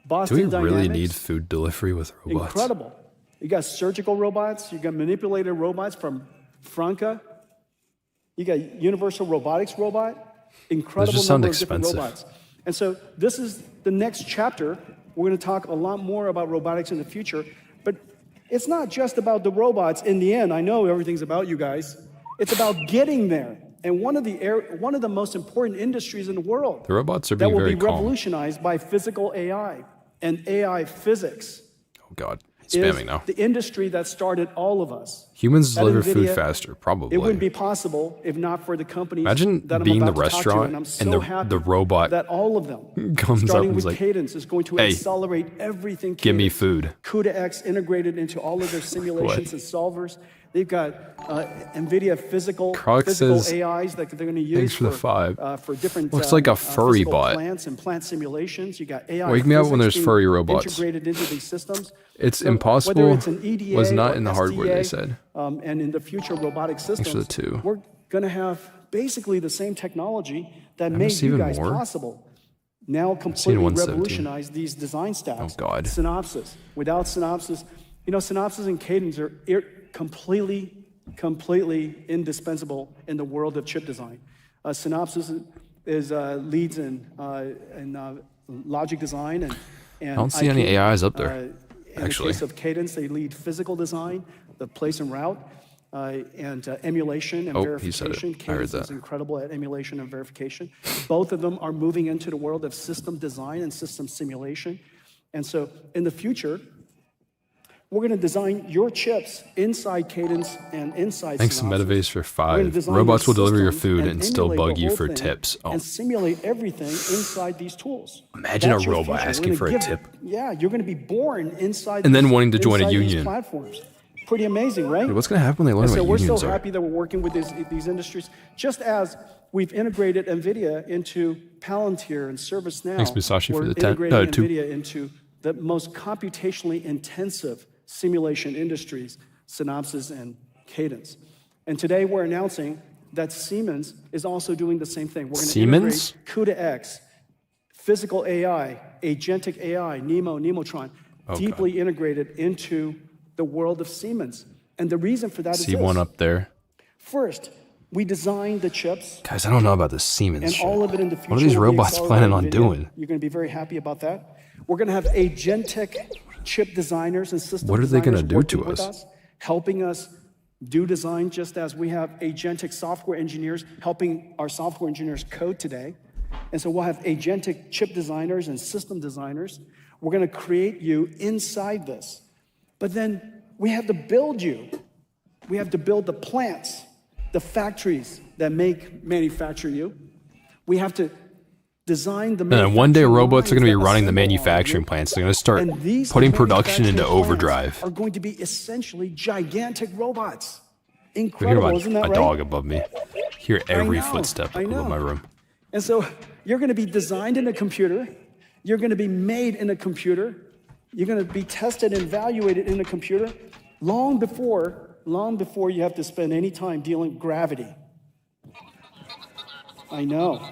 Boston Do we Dynamics. really need food delivery with robots? Incredible. You got surgical robots. You got manipulated robots from Franca. You got Universal Robotics robot. Incredible just number sound of different expensive. robots. And so this is the next chapter. We're going to talk a lot more about robotics in the future. But it's not just about the robots in the end. I know everything's about you guys. It's about getting there. And one of the most important industries in the world The robots are that being will very be calm. revolutionized by physical AI and AI physics Oh God, he's spamming now. the industry that started all of us. Humans At deliver food NVIDIA, faster, probably. It wouldn't be possible if not for the companies Imagine that I'm being about the to talk to, restaurant and I'm and so happy the robot that all of them, comes up starting and with is like, Cadence, is going to "Hey, accelerate everything. give me Cadence. food." CUDA-X integrated into all of their simulations and solvers. They've got Nvidia physical Krog says, AIs that they're going to use "Thanks for the 5." for different Looks like a furry physical bot. plants and plant simulations. You got AI. Wake me up when physics there's being furry robots. integrated into these systems. It's So impossible whether it's an EDA was not or in the hardware, they SDA, said. And in the future robotic systems, for the 2. we're going to have basically the same technology that I made missed you even guys more. possible. Now completely 117. revolutionize these design stacks. Oh, God. Synopsys. Without Synopsys, you know, Synopsys and Cadence are completely indispensable in the world of chip design. Synopsys leads in logic design and I don't see any AIs up there, in actually. the case of Cadence, they lead physical design, the place and route, and emulation and Oh, he said it. verification. I heard Cadence that. is incredible at emulation and verification. Both of them are moving into the world of system design and system simulation. And so in the future, we're going to design your chips inside Cadence and inside Thanks to Synopsys. Metavase for We're gonna 5. design Robots your will deliver your systems food and still emulate bug the you whole for thing tips. Oh, and simulate everything inside these tools. Imagine That's a your robot future. asking We're for a gonna tip. Yeah, you're going to be born inside And then these- wanting to join a inside these union. platforms. Pretty amazing, right? Dude, what's going to happen when they learn And so what we're so unions are? happy that we're working with these industries, just as we've integrated NVIDIA into Palantir and ServiceNow. Thanks, Musashi, for we're the 10 integrating 2. NVIDIA into the most computationally intensive simulation industries, Synopsys and Cadence. And today we're announcing that Siemens is also doing the same thing. We're going to Siemens? integrate CUDA-X, physical AI, agentic AI, Nemotron, deeply integrated into the world of Siemens. And the reason for that is See one this. up there. First, we designed the chips, Guys, I don't know about this Siemens and shit. all of it in the future. What are these will be robots accelerated planning on NVIDIA. doing? You're going to be very happy about that. We're going to have agentic chip designers and system What are they gonna designers do working to with us? helping us do design, just as we have agentic software engineers helping our software engineers code today. And so we'll have agentic chip designers and system designers. We're going to create you inside this. But then we have to build you. We have to build the plants, the factories that manufacture you. We have to design the And then one day manufacturing robots are going to be lines that running the assemble all of manufacturing you. plants. They're going to start And these putting production into manufacturing plants overdrive. Are going to be essentially gigantic robots. We hear Incredible, about isn't that a right? dog above me. Hear every know, footstep I know. above my room. And so you're going to be designed in a computer. You're going to be made in a computer. You're going to be tested and evaluated in a computer long before you have to spend any time dealing with gravity. I know.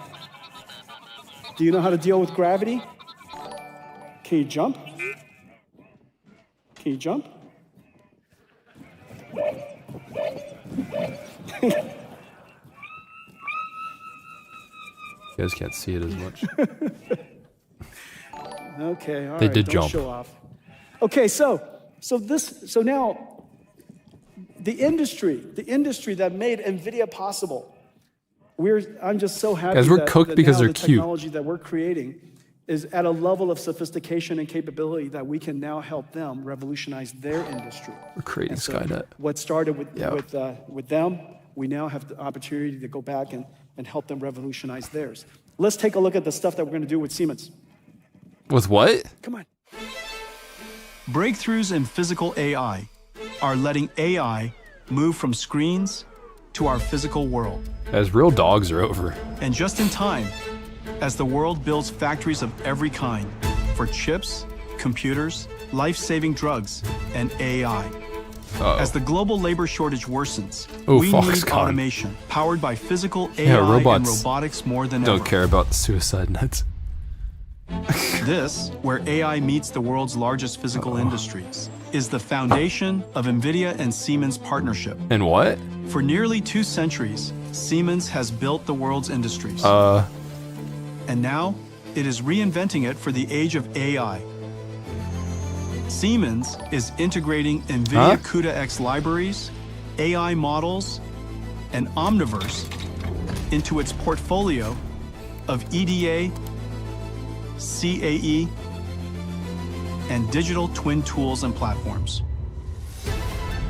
Do you know how to deal with gravity? Can you jump? Can you jump? You guys can't see it as much. Okay, all right. They did don't jump. show off. Okay, so now the industry that made NVIDIA possible. I'm just so happy Guys, we're that cooked because now they're the cute. technology that we're creating is at a level of sophistication and capability that we can now help them revolutionize their industry. We're creating And so Skynet. what started with Yeah. with them, we now have the opportunity to go back and help them revolutionize theirs. Let's take a look at the stuff that we're going to do with Siemens. With what? Come on. Breakthroughs in physical AI are letting AI move from screens to our physical world. As real dogs are over. And just in time, as the world builds factories of every kind for chips, computers, life-saving drugs, and AI. As the global labor shortage worsens, we need Foxconn. automation powered by physical AI Yeah, and robots robotics more than Don't ever. care about the suicide nets. This, where AI meets the world's largest physical industries, is the foundation of Nvidia and Siemens partnership. And what? For nearly 2 centuries, Siemens has built the world's industries. And now, it is reinventing it for the age of AI. Siemens is integrating NVIDIA CUDA-X libraries, AI models, and Omniverse into its portfolio of EDA, CAE, and digital twin tools and platforms.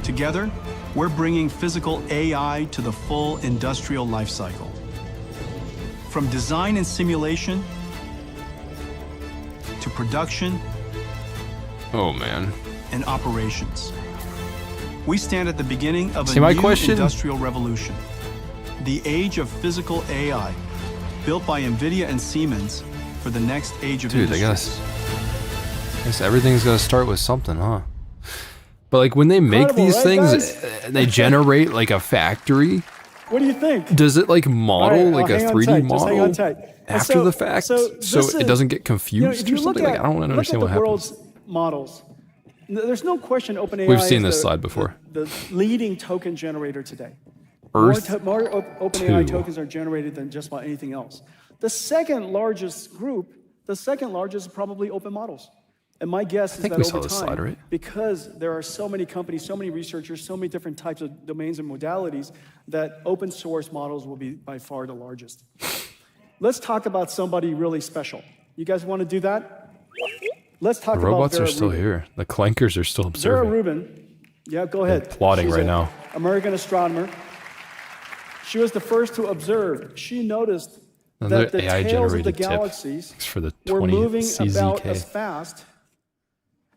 Together, we're bringing physical AI to the full industrial lifecycle. From design and simulation to production Oh man. and operations. We stand at the beginning of See a my new question? industrial revolution. The age of physical AI, built by NVIDIA and Siemens for the next age of Dude, I industry. guess everything's gotta start with something, huh? But like when they make Incredible, these right, things, guys? they generate like a factory. What do you think? Does it like model All right, like a hang on 3D tight, just hang model on tight. And after the fact, so this it doesn't get if confused you or look something? Like at- I don't understand look what at the happens. world's models. There's no question OpenAI We've seen is this the- slide before. The leading token generator today. Earth More OpenAI 2. tokens are generated than just about anything else. The second largest is probably open models. And my guess is think that we saw over this time, slide, right? because there are so many companies, so many researchers, so many different types of domains and modalities, that open source models will be by far the largest. Let's talk about somebody really special. You guys want to do that? Let's talk The about robots Vera are still Rubin. here. The clankers are still Vera observing. Rubin, yeah, go ahead. plotting She's right an now. American astronomer. She was the first to observe. She noticed Another that the AI tails of the generated tip. galaxies Thanks for the were 20 moving about CZK. as fast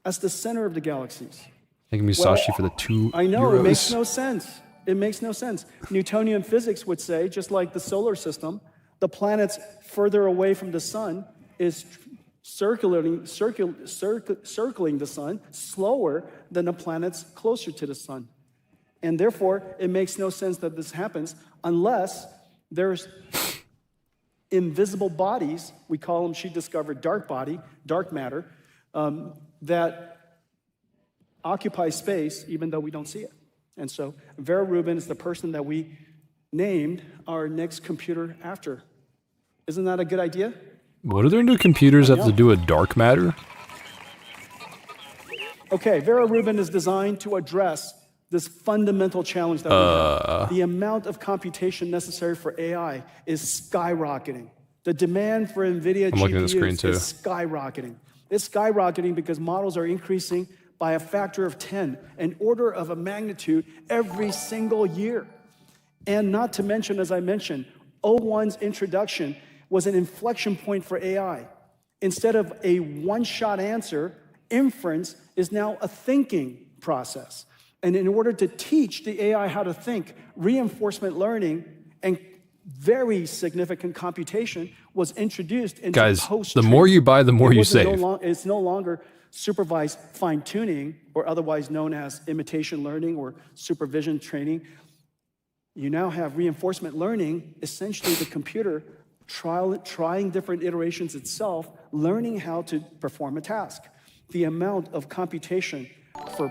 as the center of the galaxies. Thank you, Musashi, for the 2 I know, euros. it makes no sense. It makes no sense. Newtonian physics would say, just like the solar system, the planets further away from the sun is circling the sun slower than the planets closer to the sun. And therefore, it makes no sense that this happens unless there's invisible bodies, we call them, she discovered dark matter, that occupy space even though we don't see it. And so Vera Rubin is the person that we named our next computer after. Isn't that a good idea? What do their new computers have to do with dark matter? Okay, Vera Rubin is designed to address this fundamental challenge that we have. The amount of computation necessary for AI is skyrocketing. The demand for NVIDIA I'm looking at the screen GPUs too. is skyrocketing. It's skyrocketing because models are increasing by a factor of 10, an order of a magnitude every single year. And not to mention, as I mentioned, O1's introduction was an inflection point for AI. Instead of a one-shot answer, inference is now a thinking process. And in order to teach the AI how to think, reinforcement learning and very significant computation was introduced into Guys, post-training. the more you buy, the more It you wasn't save. It's no longer supervised fine-tuning, or otherwise known as imitation learning or supervision training. You now have reinforcement learning, essentially the computer trying different iterations itself, learning how to perform a task. The amount of computation for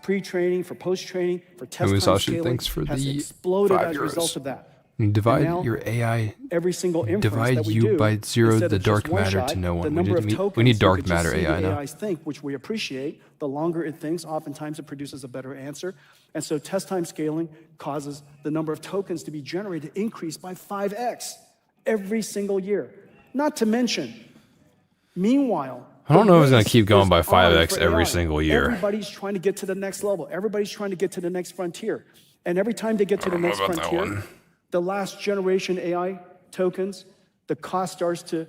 pre-training, for post-training, for test time Musashi, scaling thanks for has the exploded €5. as a result of that. You divide now, your AI. Every single inference Divide that we you do, by zero instead the of just dark one matter shot, to no one. the We number need- of we- we tokens need you dark could just matter see AI the now. AIs think, which we appreciate, the longer it thinks, oftentimes it produces a better answer. And so test time scaling causes the number of tokens to be generated increase by 5x every single year. Not to mention, meanwhile, I don't know if it's the gonna keep race going is by on 5x for every AI. single year. Everybody's trying to get to the next level. Everybody's trying to get to the next frontier. And every time they get to the next about that frontier, one. the last generation AI tokens, the cost starts to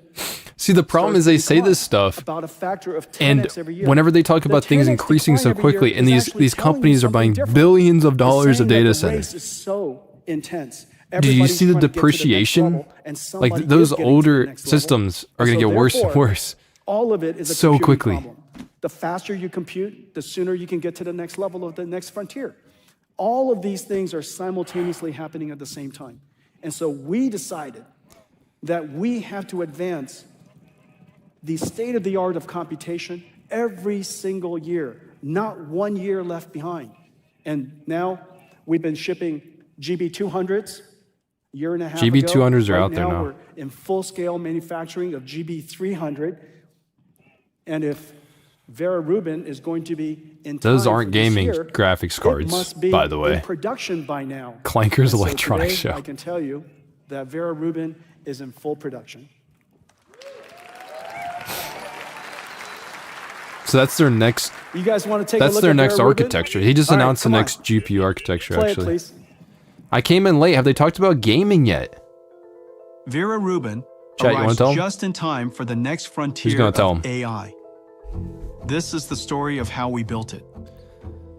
See, the problem is they say this stuff, about a factor of and 10x every year. whenever they talk The about things 10x increasing so decline every year quickly, and is these actually telling you companies are something buying different. billions of It's dollars of saying that data the centers. race is so intense. Do you Everybody's see the trying to get to next depreciation? level, and somebody Like is those getting to the older next level. systems are And going to so get worse and therefore, worse. All of it is a so computing quickly. problem. The faster you compute, the sooner you can get to the next level of the next frontier. All of these things are simultaneously happening at the same time. And so we decided that we have to advance the state of the art of computation every single year, not 1 year left behind. And now we've been shipping GB200s a year and a half ago. GB200s are Right out there now. We're in full-scale manufacturing of GB300. And if Vera Rubin is going to be in Those time aren't for this gaming year, graphics cards, it must be by the way. in production by now. Clanker's And so Electronics today, Show. I can tell you that Vera Rubin is in full production. So that's their next. You guys want to take a That's look their at next Vera Rubin? architecture. He just All right, announced the come on. next GPU architecture. Play Actually, it, please. I came in late. Have they talked about gaming yet? Vera Rubin Chat, you wanna arrives tell 'em? just in time for the next frontier gonna tell of 'em? AI. This is the story of how we built it.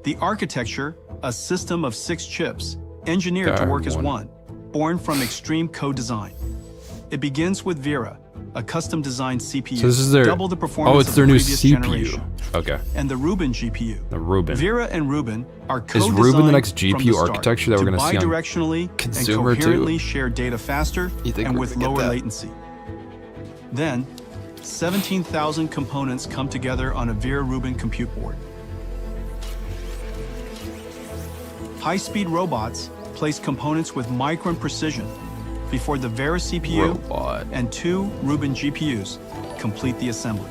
The architecture, a system of 6 chips, engineered to Got work as one. one, born from extreme co-design. It begins with Vera, a custom-designed CPU, So this is their. double the performance Oh, it's of their the new previous CPU. generation, Okay, and the Rubin GPU. the Rubin. Vera and Rubin are Is co-designed Rubin the next from GPU start architecture that we're to gonna see on bidirectionally and consumer too? coherently share data faster You think and we're with gonna get lower that? latency. Then, 17,000 components come together on a Vera Rubin compute board. High-speed robots place components with micron precision before the Vera CPU Robot. and 2 Rubin GPUs complete the assembly.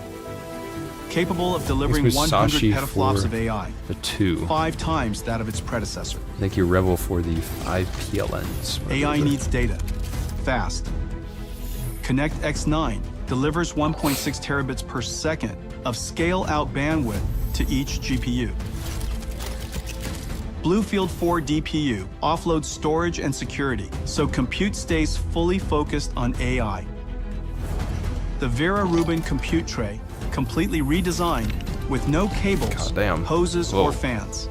Capable of delivering Thanks, 100 Musashi, petaflops for of AI, The 2. 5 times that of its predecessor. Thank you, Rebel, for the 5 PLNs. AI needs data, fast. Connect X9 delivers 1.6 terabits per second of scale-out bandwidth to each GPU. Bluefield 4 DPU offloads storage and security, so compute stays fully focused on AI. The Vera Rubin compute tray, completely redesigned with no cables, Goddamn. hoses, Whoa. or fans.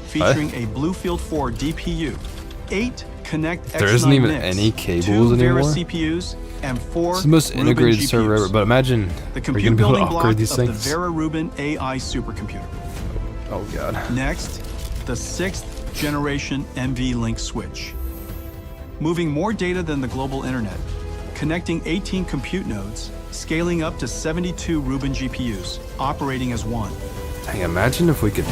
Featuring a Bluefield 4 DPU, 8 Connect X9 There isn't even NICs, any cables 2 Vera anymore? CPUs, and 4 It's the most Rubin integrated GPUs. server ever, but imagine The are you compute gonna be able to building block upgrade of these the things? Vera Rubin AI supercomputer. Oh god. Next, the 6th generation NVLink switch. Moving more data than the global internet, connecting 18 compute nodes, scaling up to 72 Rubin GPUs, operating as one. Dang, imagine if we could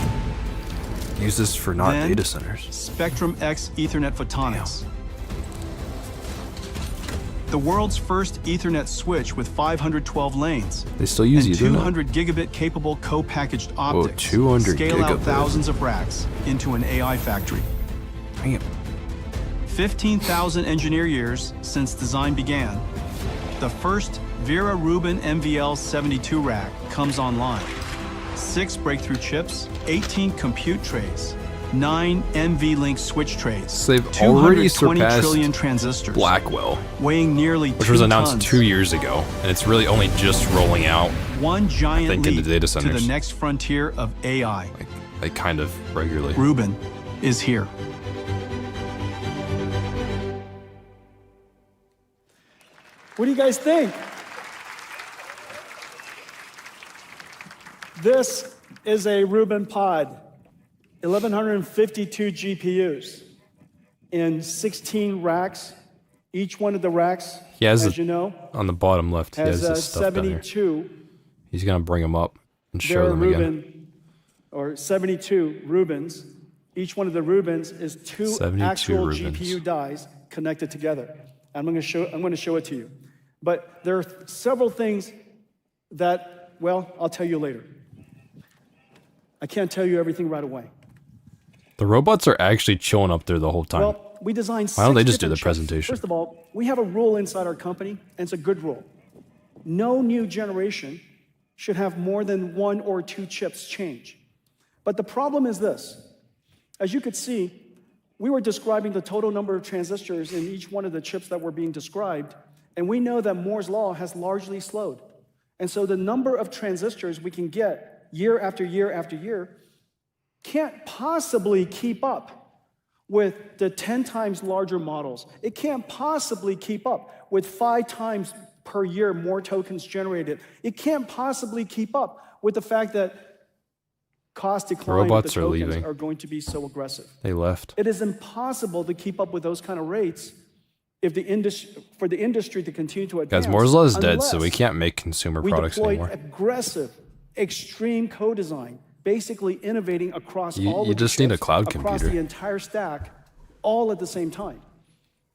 use this for not Then, data centers. Spectrum X Ethernet photonics. The world's first Ethernet switch with 512 lanes. They still use and Ethernet? 200 gigabit capable co-packaged optics. 200 scale out gigabit. thousands of racks into an AI factory. Damn. 15,000 engineer years since design began. The first Vera Rubin MVL 72 rack comes online. 6 breakthrough chips, 18 compute trays, 9 NVLink switch trays, So they've already 220 surpassed trillion transistors, Blackwell, weighing nearly which 2 was announced tons. 2 years ago, and it's really only just rolling out. One giant think, into leap data to the centers. next frontier of AI. Like kind of regularly. Rubin is here. What do you guys think? This is a Rubin pod, 1,152 GPUs in 16 racks. Each one of the racks, He has as it you know, on the bottom left. He has has this stuff down here. 72 He's gonna bring them up and show Vera them again. Rubin or 72 Rubens. Each one of the Rubens is 2 actual Rubens. GPU dies connected together. I'm going to show it to you. But there are several things that, well, I'll tell you later. I can't tell you everything right away. The robots are actually chilling up there the whole time. Well, we designed Why don't they 6 just do the different chips. presentation? First of all, we have a rule inside our company, and it's a good rule. No new generation should have more than 1 or 2 chips change. But the problem is this. As you could see, we were describing the total number of transistors in each one of the chips that were being described, and we know that Moore's law has largely slowed. And so the number of transistors we can get year after year after year can't possibly keep up with the 10 times larger models. It can't possibly keep up with 5 times per year more tokens generated. It can't possibly keep up with the fact that cost decline of the robots are tokens leaving. are going to be so aggressive. They left. It is impossible to keep up with those kind of rates if for the industry to continue to advance. Guys, Moore's law is dead, so we unless can't make consumer we products deployed anymore. aggressive, extreme co-design, basically innovating across all You of just the need a chips, cloud across computer. the entire stack, all at the same time.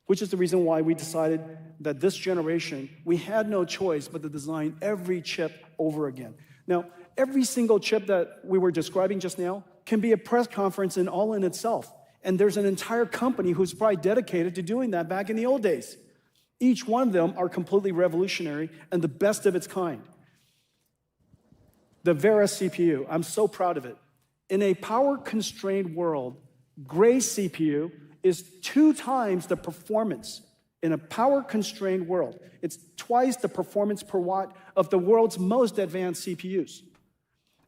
Which is the reason why we decided that this generation, we had no choice but to design every chip over again. Now, every single chip that we were describing just now can be a press conference in all in itself. And there's an entire company who's probably dedicated to doing that back in the old days. Each one of them are completely revolutionary and the best of its kind. The Vera CPU, I'm so proud of it. In a power-constrained world, Grace CPU is 2 times the performance. In a power-constrained world, it's twice the performance per watt of the world's most advanced CPUs.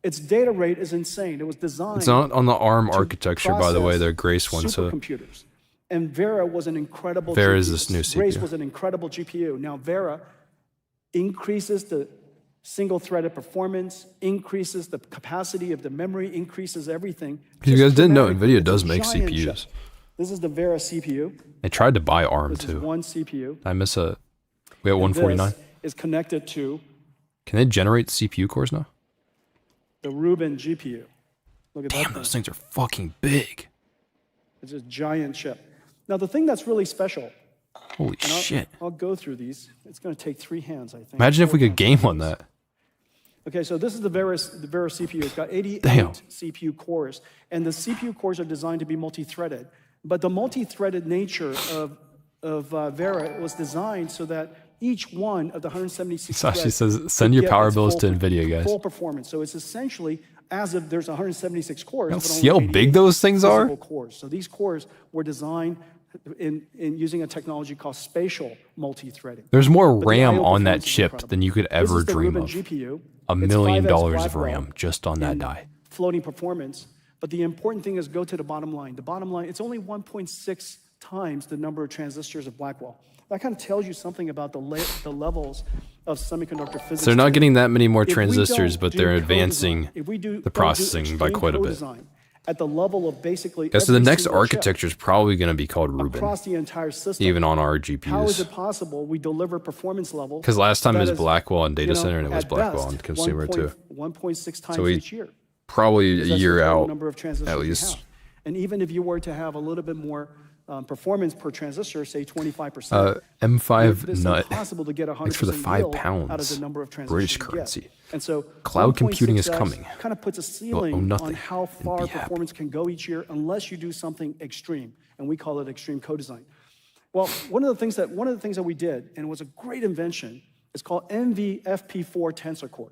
Its data rate is insane. It was designed. It's not on the ARM architecture, by the way, process their Grace one. So supercomputers. And Vera was an incredible Vera GPU. is this new Grace CPU. was an incredible GPU. Now Vera increases the single-threaded performance, increases the capacity of the memory, increases everything. you Just guys didn't know dramatically. Nvidia It's a does make giant CPUs. chip. This is the Vera CPU. They tried to buy ARM This is too. one CPU. I miss a. We at And 149. This is connected to Can they generate CPU cores now? the Rubin GPU. Look at Damn, that those thing. things are fucking big. It's a giant chip. Now the thing that's really special, Holy and shit. I'll go through these. It's going to take 3 hands, I think. Imagine if we 4 could hands. game on that. Okay, so this is the Vera CPU. It's got 88 Damn. CPU cores, and the CPU cores are designed to be multi-threaded. But the multi-threaded nature of Vera was designed so that each one of the 176 Sashi threads says, would "Send your get power its bills full to Nvidia, guys." Full performance. So it's essentially as if there's 176 cores. but See only how big 88 those things are? physical cores. So these cores were designed in using a technology called spatial multi-threading. There's more But the RAM I/O on that performance is chip incredible. than you could This ever is the dream Rubin of. GPU. $1 It's million 5S of Blackwell RAM just on that and die. Floating performance. But the important thing is go to the bottom line. The bottom line, it's only 1.6 times the number of transistors of Blackwell. That kind of tells you something about the levels of semiconductor physics. So they're not today. getting that many more If we transistors, don't but do they're co-design, advancing if we do- the don't do processing by extreme quite a bit. co-design at the level of basically Yeah, so the every next single chip architecture is probably going to be called Rubin, across the entire system. even on our How is GPUs. it possible we deliver performance level? Because last time it that was is, Blackwell on data center, and it was at Blackwell best, on consumer too. 1.6 times So we each year. probably a Because that's the year total out, number of transistors at you least. have. And even if you were to have a little bit more performance per transistor, say 25%, M5 it's nut. impossible to get 100% Thanks for the £5 yield out of the number of transistors British you get. currency. And so Cloud computing is 1.6x coming. kind of puts a You'll ceiling own nothing on how and far be happy. performance can go each year unless you do something extreme, and we call it extreme co-design. Well, one of the things that we did, and it was a great invention, is called NVFP4 Tensor Core.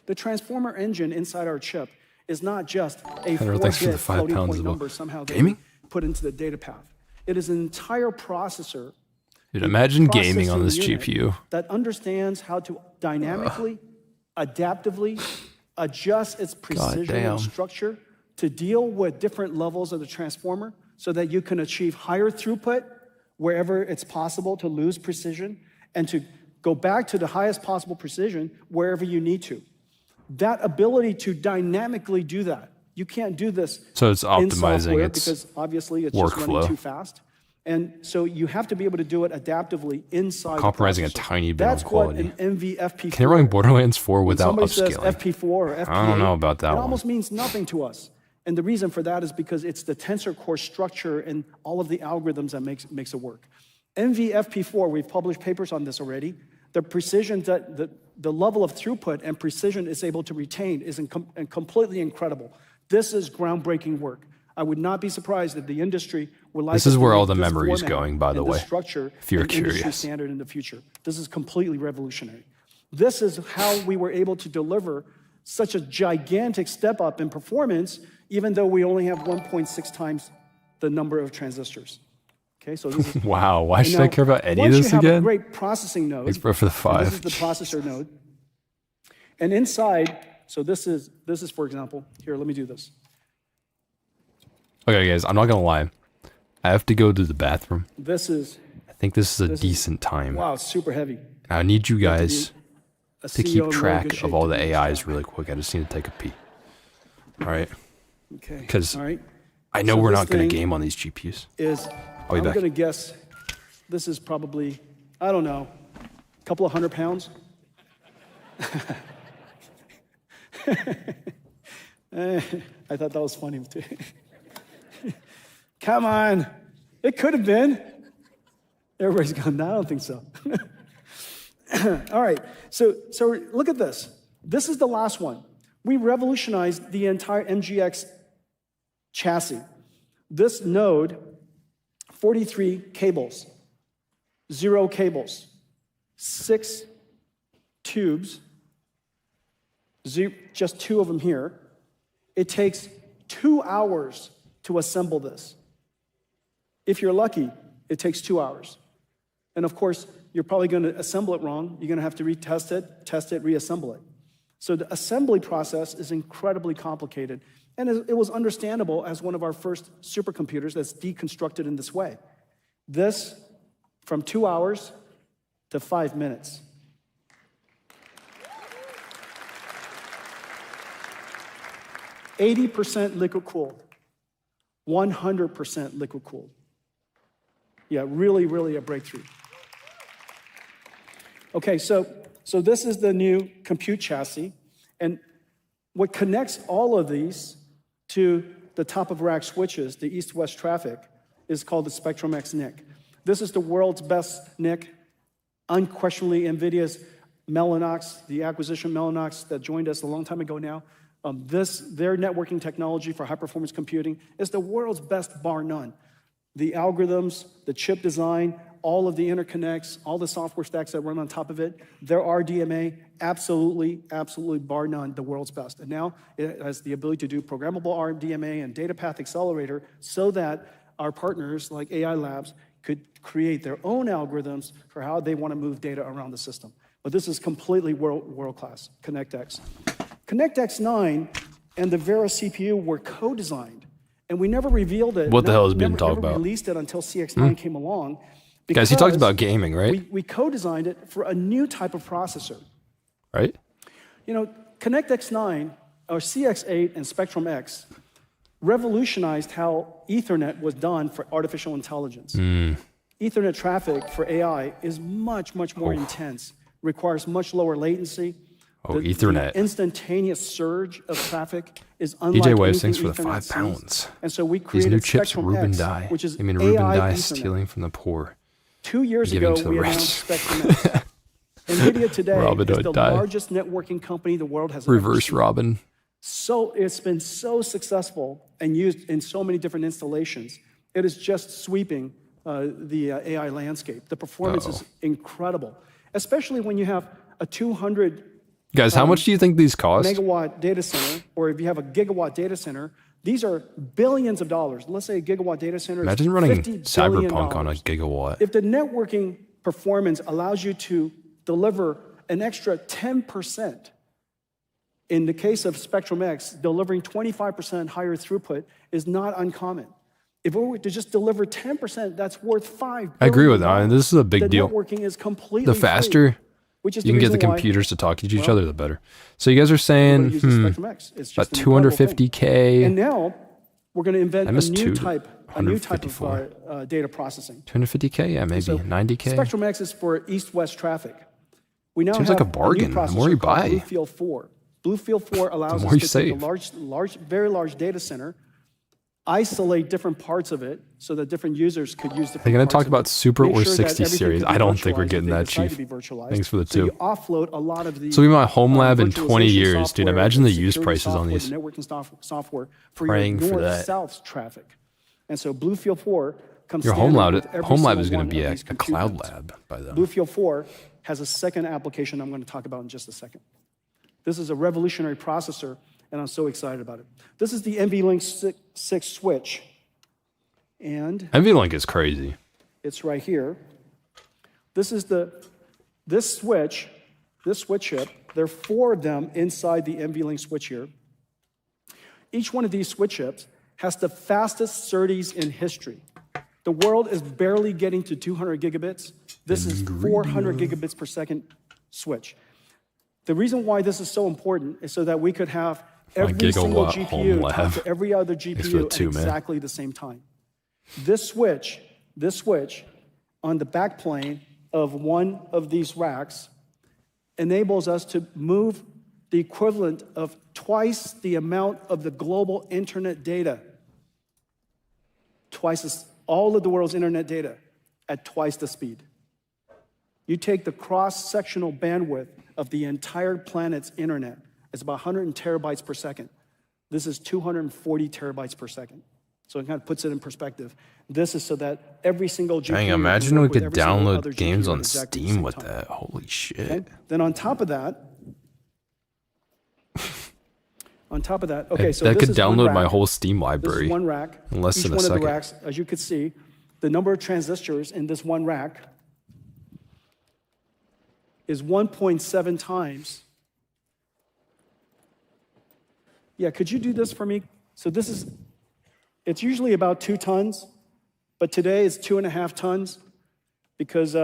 The transformer engine inside our chip is not just a Henry, thanks for the 4-bit £5 floating as point well. number somehow that Gaming? we put into the data path. It is an entire processor. Dude, imagine gaming on this processing unit GPU. that understands how to dynamically, adaptively adjust its precision damn. and structure to deal with different levels of the transformer so that you can achieve higher throughput wherever it's possible to lose precision and to go back to the highest possible precision wherever you need to. That ability to dynamically do that, you can't do this So it's in optimizing software its because obviously it's just running workflow. too fast. And so you have to be able to do it adaptively inside. Compromising a the processor. tiny bit That's on quality. what an NVFP4. Can it run Borderlands 4 When without somebody says upscaling? FP4 or FP8, I don't know about that it one. almost means nothing to us. And the reason for that is because it's the tensor core structure and all of the algorithms that makes it work. NVFP4, we've published papers on this already. The precision, that the level of throughput and precision it's able to retain is completely incredible. This is groundbreaking work. I would not be surprised if the industry would like. This is to where make all the this memory is format going, by the and this way, structure if you're an industry curious. standard in the future. This is completely revolutionary. This is how we were able to deliver such a gigantic step up in performance, even though we only have 1.6 times the number of transistors. Okay, so this is Wow, why should I care about any of once this you have again? a great processing node. Thanks, bro, for the and 5. This is the processor node. And inside, so this is for example, here, let me do this. Okay, guys, I'm not gonna lie. I have to go to the bathroom. This is, I think this is a decent time. wow, it's super heavy. I need you have to guys be a to CEO keep in really track good of shape all to the do this AIs job. really quick. I just need to take a pee. All right, Okay. because all right. I know So we're this not gonna thing game on these GPUs. Is I'll be I'm back. gonna guess this is probably, I don't know, a couple of 100 pounds. I thought that was funny too. Come on, it could have been. Everybody's going, no, I don't think so. All right, so look at this. This is the last one. We revolutionized the entire MGX chassis. This node, 43 cables, 0 cables, 6 tubes, just 2 of them here. It takes 2 hours to assemble this. If you're lucky, it takes 2 hours. And of course, you're probably going to assemble it wrong. You're going to have to retest it, test it, reassemble it. So the assembly process is incredibly complicated. And it was understandable as one of our first supercomputers that's deconstructed in this way. This, from 2 hours to 5 minutes. %, liquid cooled, 100% liquid cooled. Yeah, really, really a breakthrough. Okay, so this is the new compute chassis, and what connects all of these to the top of rack switches, the east-west traffic, is called the Spectrum-X NIC. This is the world's best NIC, unquestionably NVIDIA's Mellanox, the acquisition Mellanox that joined us a long time ago now. Their networking technology for high-performance computing is the world's best, bar none. The algorithms, the chip design, all of the interconnects, all the software stacks that run on top of it, their RDMA, absolutely, bar none, the world's best. And now it has the ability to do programmable RDMA and data path accelerator so that our partners like AI Labs could create their own algorithms for how they want to move data around the system. But this is completely world-class, ConnectX. ConnectX 9 and the Vera CPU were co-designed, and we never revealed it. What the hell is being talked never about? Released it until CX9 came along. Guys, he talked because about gaming, right? We co-designed it for a new type of processor. Right? You know, ConnectX 9, or CX8 and Spectrum-X revolutionized how Ethernet was done for artificial intelligence. Ethernet traffic for AI is much more intense, requires much lower latency. Ethernet. The instantaneous surge of traffic is unlike DJ Wave, anything thanks for the Ethernet 5 sees. pounds. And so we These created new chips, Spectrum-X, Reuben die. which is Reuben AI die, Ethernet. stealing from the poor. 2 years giving ago, to the we rich. announced Spectrum-X. NVIDIA today Robin is don't the die. largest networking company the world has ever Reverse seen. Robin. So it's been so successful and used in so many different installations. It is just sweeping the AI landscape. The performance is incredible, especially when you have a 200 Guys, how much do you think these cost? megawatt data center, or if you have a gigawatt data center. These are billions of dollars. Let's say a gigawatt data center is Imagine running $50 billion. Cyberpunk on a gigawatt. If the networking performance allows you to deliver an extra 10%, in the case of Spectrum-X, delivering 25% higher throughput is not uncommon. If we were to just deliver 10%, that's worth $5 billion. I agree with that. I mean, this is a big the deal. Networking is completely The faster free, which is you can get the reason why computers to talk to each well, other, the better. So you guys are everybody saying, uses Spectrum-X. It's about just an incredible thing. 250K. And now we're going to invent a new MS2. type a new type 154. of data processing. 250K? Yeah, maybe. So 90K? Spectrum X is for east-west traffic. We now Seems have like a bargain. new The more you processor called buy. Bluefield 4. Bluefield 4 allows more us you to take save. a very large data center, isolate different parts of it so that different users could use different They're going to parts talk of about it. Super Make or sure that 60 everything series. could be I don't think we're virtualized if getting they that decide cheap. to be virtualized. Thanks for the So you two. offload a lot of the So we my home lab in 20 virtualization years, dude. software, Imagine the the use security prices on software, these. the networking software for Praying your for that. north-south traffic. And so Bluefield 4 comes Your home standard lab, with every home lab single is going one to be of a these compute cloud nodes. lab by then. Bluefield 4 has a second application I'm going to talk about in just a second. This is a revolutionary processor, and I'm so excited about it. This is the NVLink 6 switch, and NVLink is crazy. it's right here. This switch chip. There are 4 of them inside the NVLink switch here. Each one of these switch chips has the fastest SerDes in history. The world is barely getting to 200 gigabits. This is 400 gigabits per second switch. The reason why this is so important is so that we could have every single gigawatt home GPU lab. talk to every other for the GPU at two, man. exactly the same time. This switch on the backplane of one of these racks enables us to move the equivalent of twice the amount of the global internet data, all of the world's internet data at twice the speed. You take the cross-sectional bandwidth of the entire planet's internet, it's about 100 terabytes per second. This is 240 terabytes per second. So it kind of puts it in perspective. This is so that every single GPU... Dang, can imagine work we with could every single other download games GPU at on exactly the Steam same with time. that. Holy shit. Okay? Then on top of that, okay, so that this could is one download my rack. whole Steam This library is one rack. in less Each than a one of second. the racks, as you could see, the number of transistors in this one rack is 1.7 times. Yeah, could you do this for me? So it's usually about 2 tons, but today it's 2.5 tons because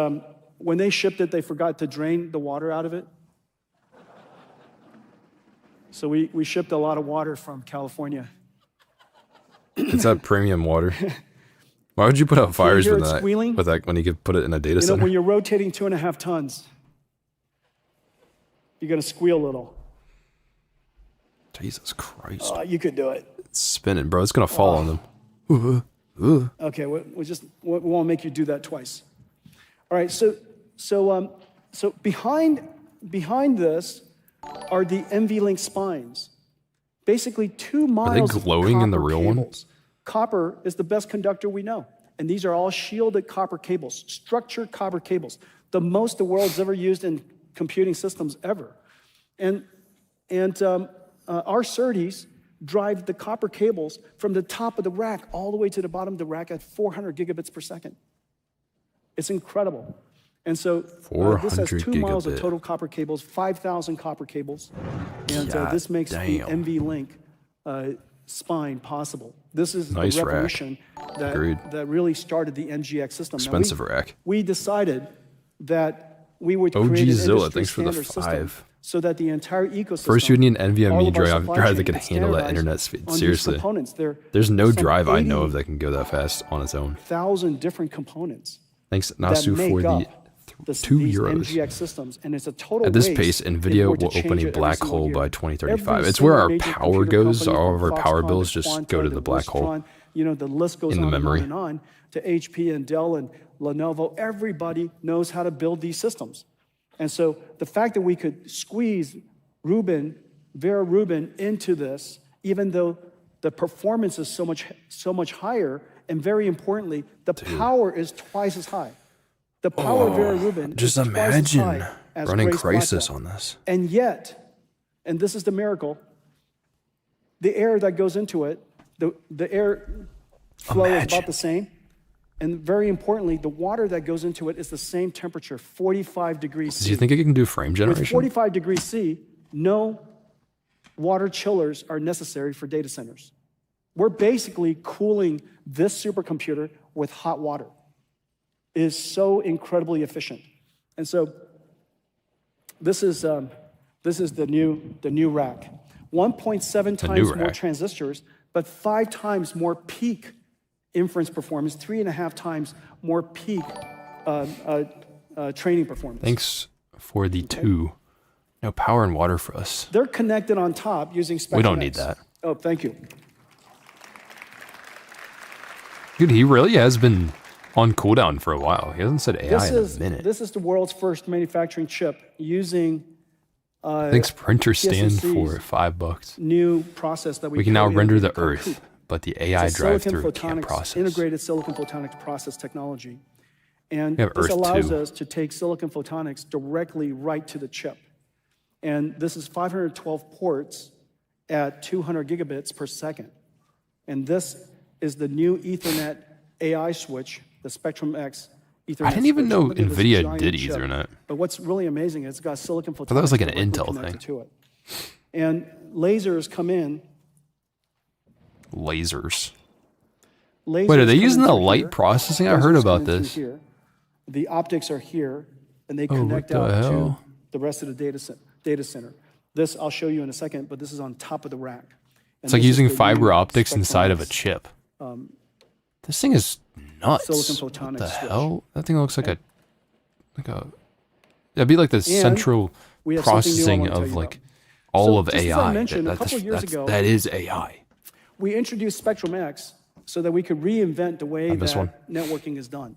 when they shipped it, they forgot to drain the water out of it. So we shipped a lot of water from California. It's that premium water. Why would you put out fires hear with it that? squealing? With that when you could put it in a data You know, center? when you're rotating 2.5 tons, you're going to squeal a little. Jesus Christ. You could do it. It's spinning, bro. It's going to fall on them. Okay, we won't make you do that twice. All right, so behind this are the NVLink spines. Basically 2 miles of glowing in the copper real one? cables. Copper is the best conductor we know. And these are all shielded copper cables, structured copper cables, the most the world's ever used in computing systems ever. And our SerDes drive the copper cables from the top of the rack all the way to the bottom of the rack at 400 gigabits per second. It's incredible. And so this has 2 miles of 400 total copper cables, 5,000 copper cables. And God this makes the damn. NVLink spine possible. This is Nice the rack. revolution that really started the NGX system. Now, Expensive rack. We decided that we would OG create an Zilla, industry thanks for the standard system 5. so that the entire ecosystem. First, you need an NVMe all of our drive supply that chain can handle that standardized internet speed. on these Seriously. components. There's no There's some drive I know 80 of that can go that fast on its own. 1,000 different components Thanks, that Nasu, make for the up these €2. NGX systems, and it's a total At this waste pace, if Nvidia we're to will change open it a every black single hole year. by 2035. Every It's where single our major power computer goes. company, All of our from power Foxconn bills to just Quanta go to the black hole. Wistron, you know, the list goes In the on memory. and on to HP and Dell and Lenovo. Everybody knows how to build these systems. And so the fact that we could squeeze Vera Rubin into this, even though the performance is so much higher, and very importantly, the power is twice as high. The power of Vera Rubin Just is twice as imagine high as running Grace Crisis Blackwell. on this. And yet, and this is the miracle, the air that goes into it, the air flow is Imagine. about the same. And very importantly, the water that goes into it is the same temperature, 45 degrees C. Do you think it can do frame With generation? 45 degrees C, no water chillers are necessary for data centers. We're basically cooling this supercomputer with hot water. It is so incredibly efficient. And so this is the new rack. 1.7 times more rack. transistors, but 5 times more peak inference performance, 3.5 times more peak training performance. Thanks for the 2. No power and water for us. They're connected on top using Spectrum We don't X. need that. Oh, thank you. Dude, he really has been on cooldown for a while. He hasn't said AI in a minute. This is the world's first manufacturing chip using Thanks printer stand TSMC's for $5. new process that We can now created render the called Earth, COUP. but the AI It's a silicon drive-through can't photonics, process. integrated silicon photonics process technology. And We have this Earth allows 2. us to take silicon photonics directly right to the chip. And this is 512 ports at 200 gigabits per second. And this is the new Ethernet AI switch, the Spectrum X Ethernet I didn't even switch. know Look at this Nvidia giant did chip. Ethernet. But what's really amazing is it's got silicon photonics. that was like an directly Intel connected thing. to it. And lasers come in. Lasers. Lasers Wait, are they come using in the through light here. processing? I Lasers heard come about in through this. here. The optics are here, and they Oh, what connect the out to hell? the rest of the data center. This I'll show you in a second, but this is on top of the rack. And It's like this is using the fiber new optics Spectrum inside of a X, chip. This thing is nuts. silicon What photonics the switch. hell? That thing looks like a that'd be like the central we have something new I processing wanna tell of you like about. all So of just as I AI. mentioned, a couple years ago- that is AI. We introduced Spectrum X so that we could reinvent the way this one. that networking is done.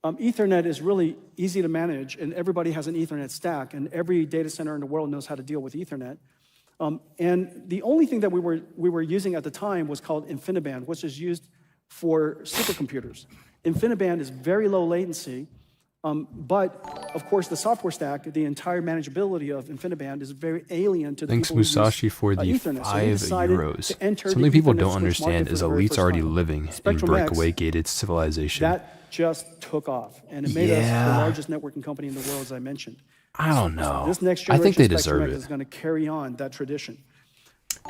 Ethernet is really easy to manage, and everybody has an Ethernet stack, and every data center in the world knows how to deal with Ethernet. And the only thing that we were using at the time was called InfiniBand, which is used for supercomputers. InfiniBand is very low latency, but of course the software stack, the entire manageability of InfiniBand is very alien to the Thanks people who use, Musashi for the Ethernet. So we €5. decided to enter Something the people Ethernet don't switch understand market is for the very elites first already time. living in Spectrum X, breakaway-gated civilization. that just took off, and it made us Yeah. the largest networking company in the world, as I mentioned. I don't know. This next I generation think they Spectrum deserve X it. is going to carry on that tradition.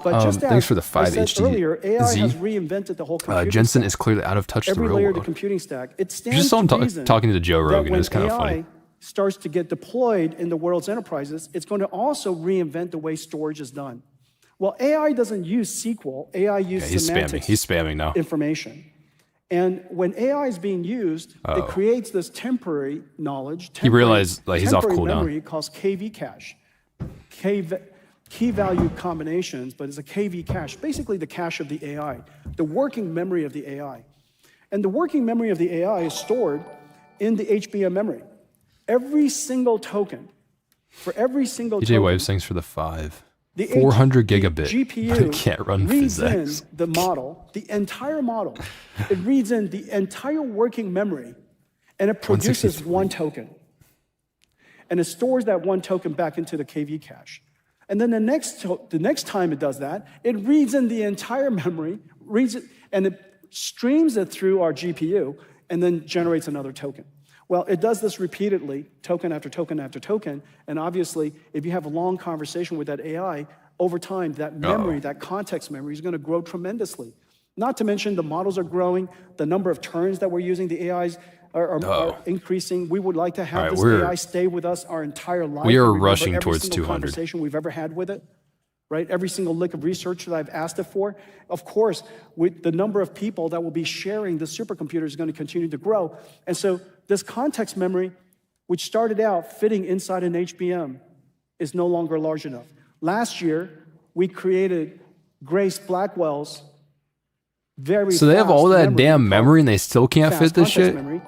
But just thanks as for the I 5 said HDZ. earlier, AI has reinvented the whole computing Jensen stack. is clearly out of touch with the Every real layer of the world. computing stack. It You stands just saw him to reason talking to Joe that Rogan. It when was kind of AI funny. starts to get deployed in the world's enterprises, it's going to also reinvent the way storage is done. Well, AI doesn't use SQL. AI uses He's spamming. semantics He's spamming now. information. And when AI is being used, it creates this temporary knowledge. He realized, like, he's off temporary cooldown. memory calls KV cache. Key value combinations, but it's a KV cache, basically the cache of the AI, the working memory of the AI. And the working memory of the AI is stored in the HBM memory. Every single token, for every single DJ token, Waves, thanks for the 5. the 400 the gigabit, but GPU it can't run reads physics. in the model, the entire model. It reads in the entire working memory, and it produces 163. one token. And it stores that one token back into the KV cache. And then the next time it does that, it reads in the entire memory, reads it, and it streams it through our GPU, and then generates another token. Well, it does this repeatedly, token after token after token, and obviously, if you have a long conversation with that AI, over time, that memory, that context memory is gonna grow tremendously. Not to mention the models are growing, the number of turns that we're using the AIs are increasing. We would like to have this AI stay with us our entire life. We are and remember rushing every towards single 200. conversation we've ever had with it, right? Every single lick of research that I've asked it for. Of course, with the number of people that will be sharing the supercomputer is going to continue to grow. And so this context memory, which started out fitting inside an HBM, is no longer large enough. Last year, we created Grace Blackwell's very So they have all fast that damn memory and they still can't fast fit this context shit? memory.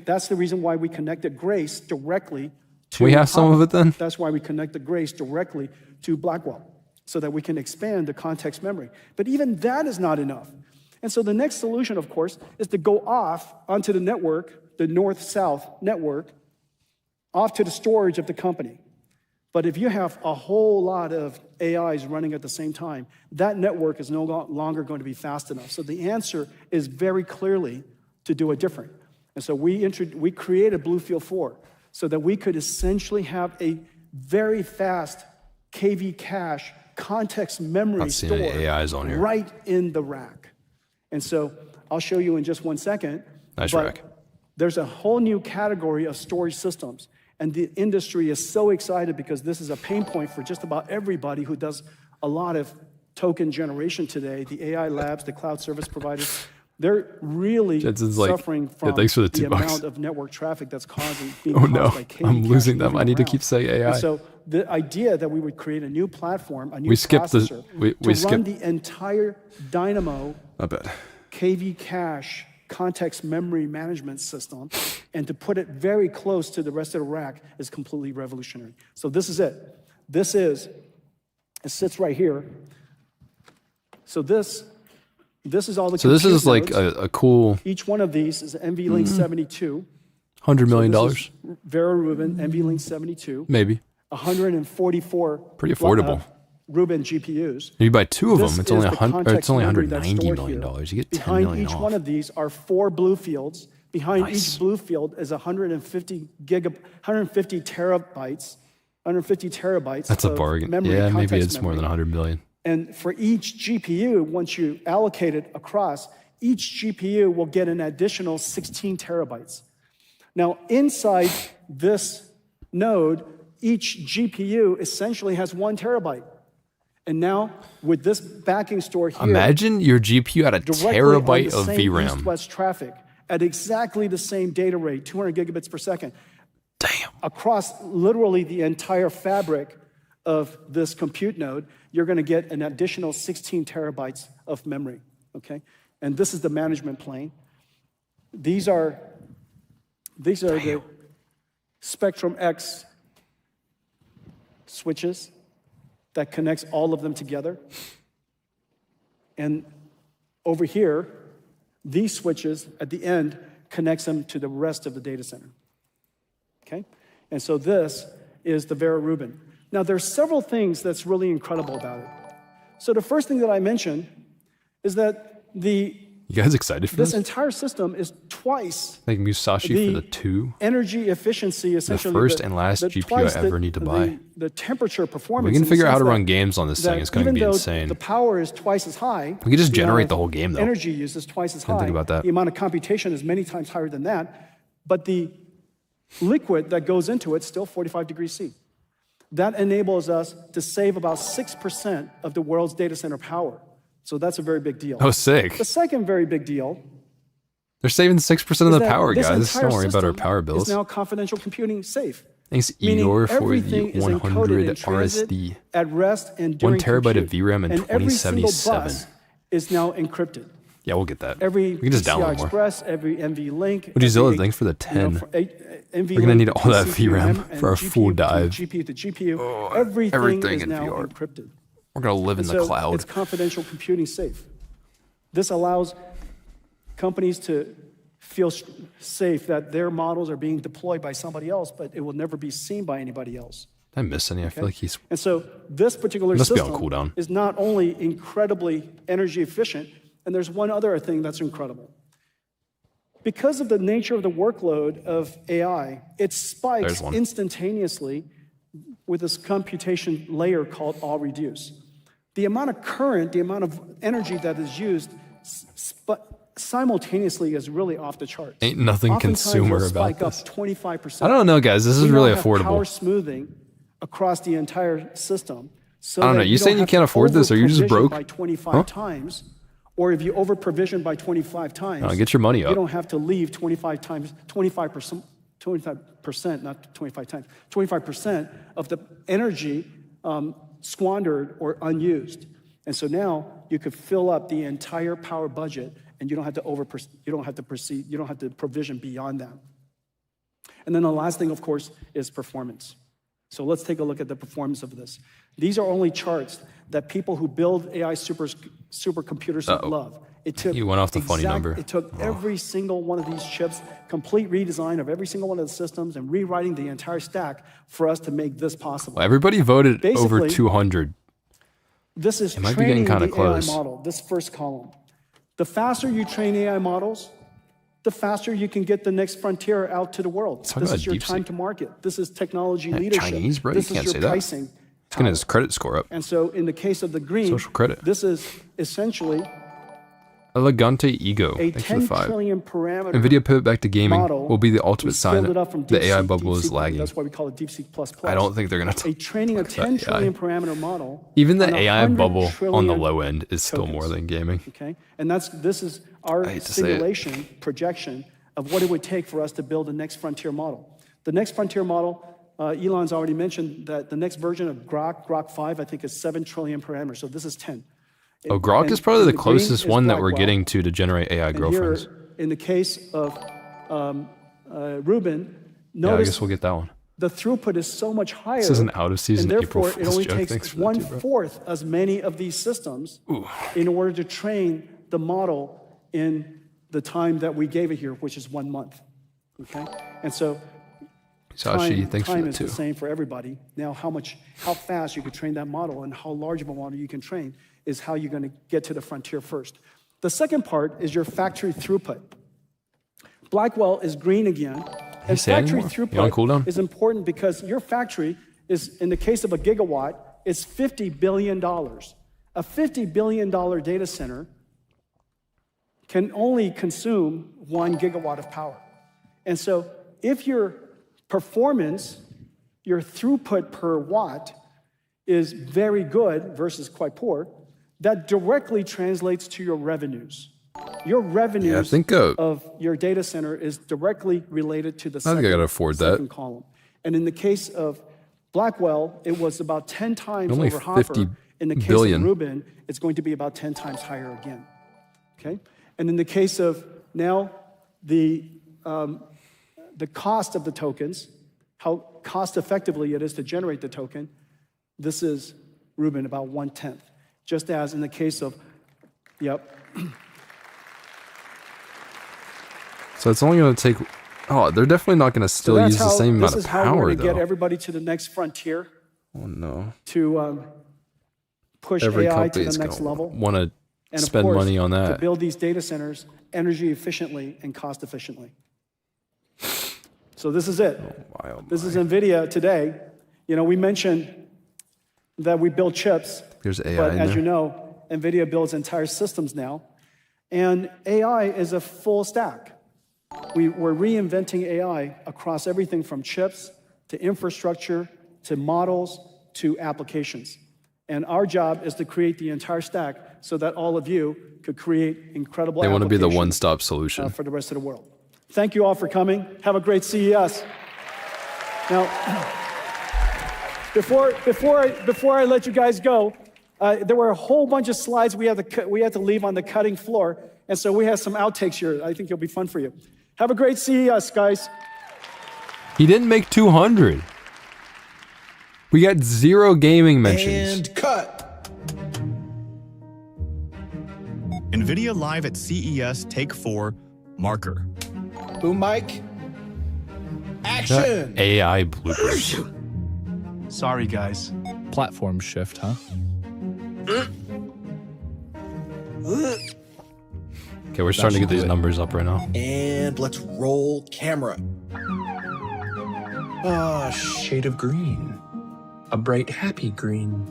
That's the reason why we connected Grace directly to We have some of it then? That's why we connected Grace directly to Blackwell, so that we can expand the context memory. But even that is not enough. And so the next solution, of course, is to go off onto the network, the north-south network, off to the storage of the company. But if you have a whole lot of AIs running at the same time, that network is no longer going to be fast enough. So the answer is very clearly to do it different. And so we created Bluefield 4 so that we could essentially have a very fast KV cache context memory seeing any AIs on here. right in the rack. And so I'll show you in just one second. Nice but rack. There's a whole new category of storage systems. And the industry is so excited because this is a pain point for just about everybody who does a lot of token generation today, the AI labs, the cloud service providers. They're really Jensen's like, suffering from thanks for the the $2. amount of network traffic that's being Oh caused no, by KV I'm losing cache them. moving I need to around. keep saying AI. And so the idea that we would create a new platform, a new We skipped the- processor we to run skipped- the entire Dynamo Not bad. KV cache context memory management system and to put it very close to the rest of the rack is completely revolutionary. So this is it. It sits right here. So this is all the So this compute is like nodes. a cool Each one of these is an NVLink 72. $100 million, So this is Vera Rubin NVLink 72. maybe. 144 Pretty affordable. Rubin GPUs. If you buy 2 of This them, it's is only the context memory that's $190 stored million. here. You get $10 Behind million each off. one of these are 4 blue fields. Behind Nice. each blue field is 150 terabytes. That's a of bargain. Memory, Yeah, maybe context it's more memory. than 100 billion. And for each GPU, once you allocate it across, each GPU will get an additional 16 terabytes. Now, inside this node, each GPU essentially has 1 terabyte. And now, with this backing store here, Imagine your GPU had a directly terabyte on of the same VRAM. east-west traffic at exactly the same data rate, 200 gigabits per second, Damn. across literally the entire fabric of this compute node, you're going to get an additional 16 terabytes of memory, okay? And this is the management plane. These are the Spectrum X switches that connects all of them together. And over here, these switches at the end connects them to the rest of the data center, okay? And so this is the Vera Rubin. Now, there's several things that's really incredible about it. So the first thing that I mentioned is that You guys excited for this this? entire system is twice Like Musashi for the 2? energy efficiency, essentially. first and last GPU I ever need to buy. The temperature performance. We can in the figure out how sense to that- run games on this thing. that It's going to even be though insane. The power is twice as high. We could just the amount generate of the whole game, though. Energy use is twice as high. Didn't think about that. The amount of computation is many times higher than that. But the liquid that goes into it is still 45 degrees C. That enables us to save about 6% of the world's data center power. So that's a very big deal. Oh, sick. The second very big deal They're saving 6% of is the that power, this guys. entire Don't worry about our system power bills. is now confidential computing safe. Thanks, Meaning Igor, for the everything is encoded 100 in transit, RSD. at rest, and 1 during terabyte of compute. VRAM and every single 2077. bus is now encrypted. Yeah, we'll get that. Every We can just PCI download more. Express, every NVLink. Would thanks for the 10. We're gonna need all that VRAM for our full dive. GPU to GPU. Oh, everything everything is in now VR. encrypted. We're going to live in the So cloud. it's confidential computing safe. This allows companies to feel safe that their models are being deployed by somebody else, but it will never be seen by anybody else. Did I miss any? I feel like he's... And so this particular Must be on system cooldown. is not only incredibly energy efficient, and there's one other thing that's incredible. Because of the nature of the workload of AI, it spikes There's one. instantaneously with this computation layer called all reduce. The amount of current, the amount of energy that is used simultaneously is really off the charts. Ain't nothing Oftentimes consumer it'll about spike this. up 25%. I don't know, guys. This is We now really have Power affordable. smoothing across the entire system. So I don't know. that You saying you have can't to afford this, or you just over-provision broke? by 25 Huh? times, or if you over provision by 25 times, No, get your money you up. don't have to leave 25%, not 25 times, 25% of the energy squandered or unused. And so now you could fill up the entire power budget, and you don't have to provision beyond that. And then the last thing, of course, is performance. So let's take a look at the performance of this. These are only charts that people who build AI supercomputers love. It took You went off the funny number. It took every single one of these chips, complete redesign of every single one of the systems, and rewriting the entire stack for us to make this possible. Well, everybody voted over Basically, 200. This is It might be getting training the kinda close. AI model, this first column. The faster you train AI models, the faster you can get the next frontier out to the world. Talking This about is your DeepSeek. time to market. This is technology Yeah, leadership. Chinese, bro, you This can't is say your that. pricing. It's going to his credit score up. And so in the case of the green, Social credit. this is essentially Elegante Ego. A Thanks for 10 the 5. trillion parameter Nvidia pivot back to gaming model. will be the We ultimate sign scaled it up from that the AI DeepSeek, bubble is DeepSeek, lagging. That's why we call it DeepSeek plus. I don't think they're gonna. Training a 10 trillion parameter model. Even the on AI 100 bubble on the trillion low end is still tokens. more than gaming. Okay, and this is our hate to say it. simulation projection of what it would take for us to build the next frontier model. The next frontier model, Elon's already mentioned that the next version of Grok 5, I think is 7 trillion parameters. So this is 10. Oh, Grok is probably the green closest is one that we're Blackwell. getting to generate AI And girlfriends. here, in the case of Rubin, Yeah, I notice guess we'll get that one. the throughput is so much higher. This is an out of season and April therefore, it Fool's only joke. takes Thanks for that too, bro. 1/4 as many of these systems in order to train the model in the time that we gave it here, which is 1 month. Okay, and so Sashi, thanks for time that is too. the same for everybody. Now, how fast you can train that model and how large of a model you can train is how you're going to get to the frontier first. The second part is your factory throughput. Blackwell is green again. And say factory anymore? You on throughput cooldown? is important because your factory is, in the case of a gigawatt, is $50 billion. A $50 billion data center can only consume 1 gigawatt of power. And so if your performance, your throughput per watt is very good versus quite poor, that directly translates to your revenues. Your revenues of your data center is directly related to the I think I gotta afford that. second column. And in the case of Blackwell, it was about 10 times Only over Hopper. 50 In the case billion. of Rubin, it's going to be about 10 times higher again. Okay? And in the case of now the cost of the tokens, how cost effectively it is to generate the token, this is Rubin, about 1/10. Just as in the case of, So it's only going to take. Oh, they're definitely not going to still use the same amount of This is how we're power, going to get though. everybody to the next frontier. Oh no! To push Every AI to company the is next going level. to want to And of spend course, money on to that. build these data centers energy efficiently and cost efficiently. So this is it. This is NVIDIA today. You know, we mentioned that we build chips. There's AI but in as there. you know, NVIDIA builds entire systems now. And AI is a full stack. We're reinventing AI across everything from chips to infrastructure to models to applications. And our job is to create the entire stack so that all of you could create incredible They want to be the applications, one-stop solution. for the rest of the world. Thank you all for coming. Have a great CES. Now, before I let you guys go, there were a whole bunch of slides we had to leave on the cutting floor, and so we have some outtakes here. I think it'll be fun for you. Have a great CES, guys. He didn't make 200. We got 0 gaming mentions. And cut. NVIDIA Live at CES Take 4 Marker. Boom mic. That Action. AI bloopers. Sorry, guys. Platform shift, huh? Okay, we're starting to get these numbers up right now. And let's roll camera. Ah, shade of green. A bright, happy green.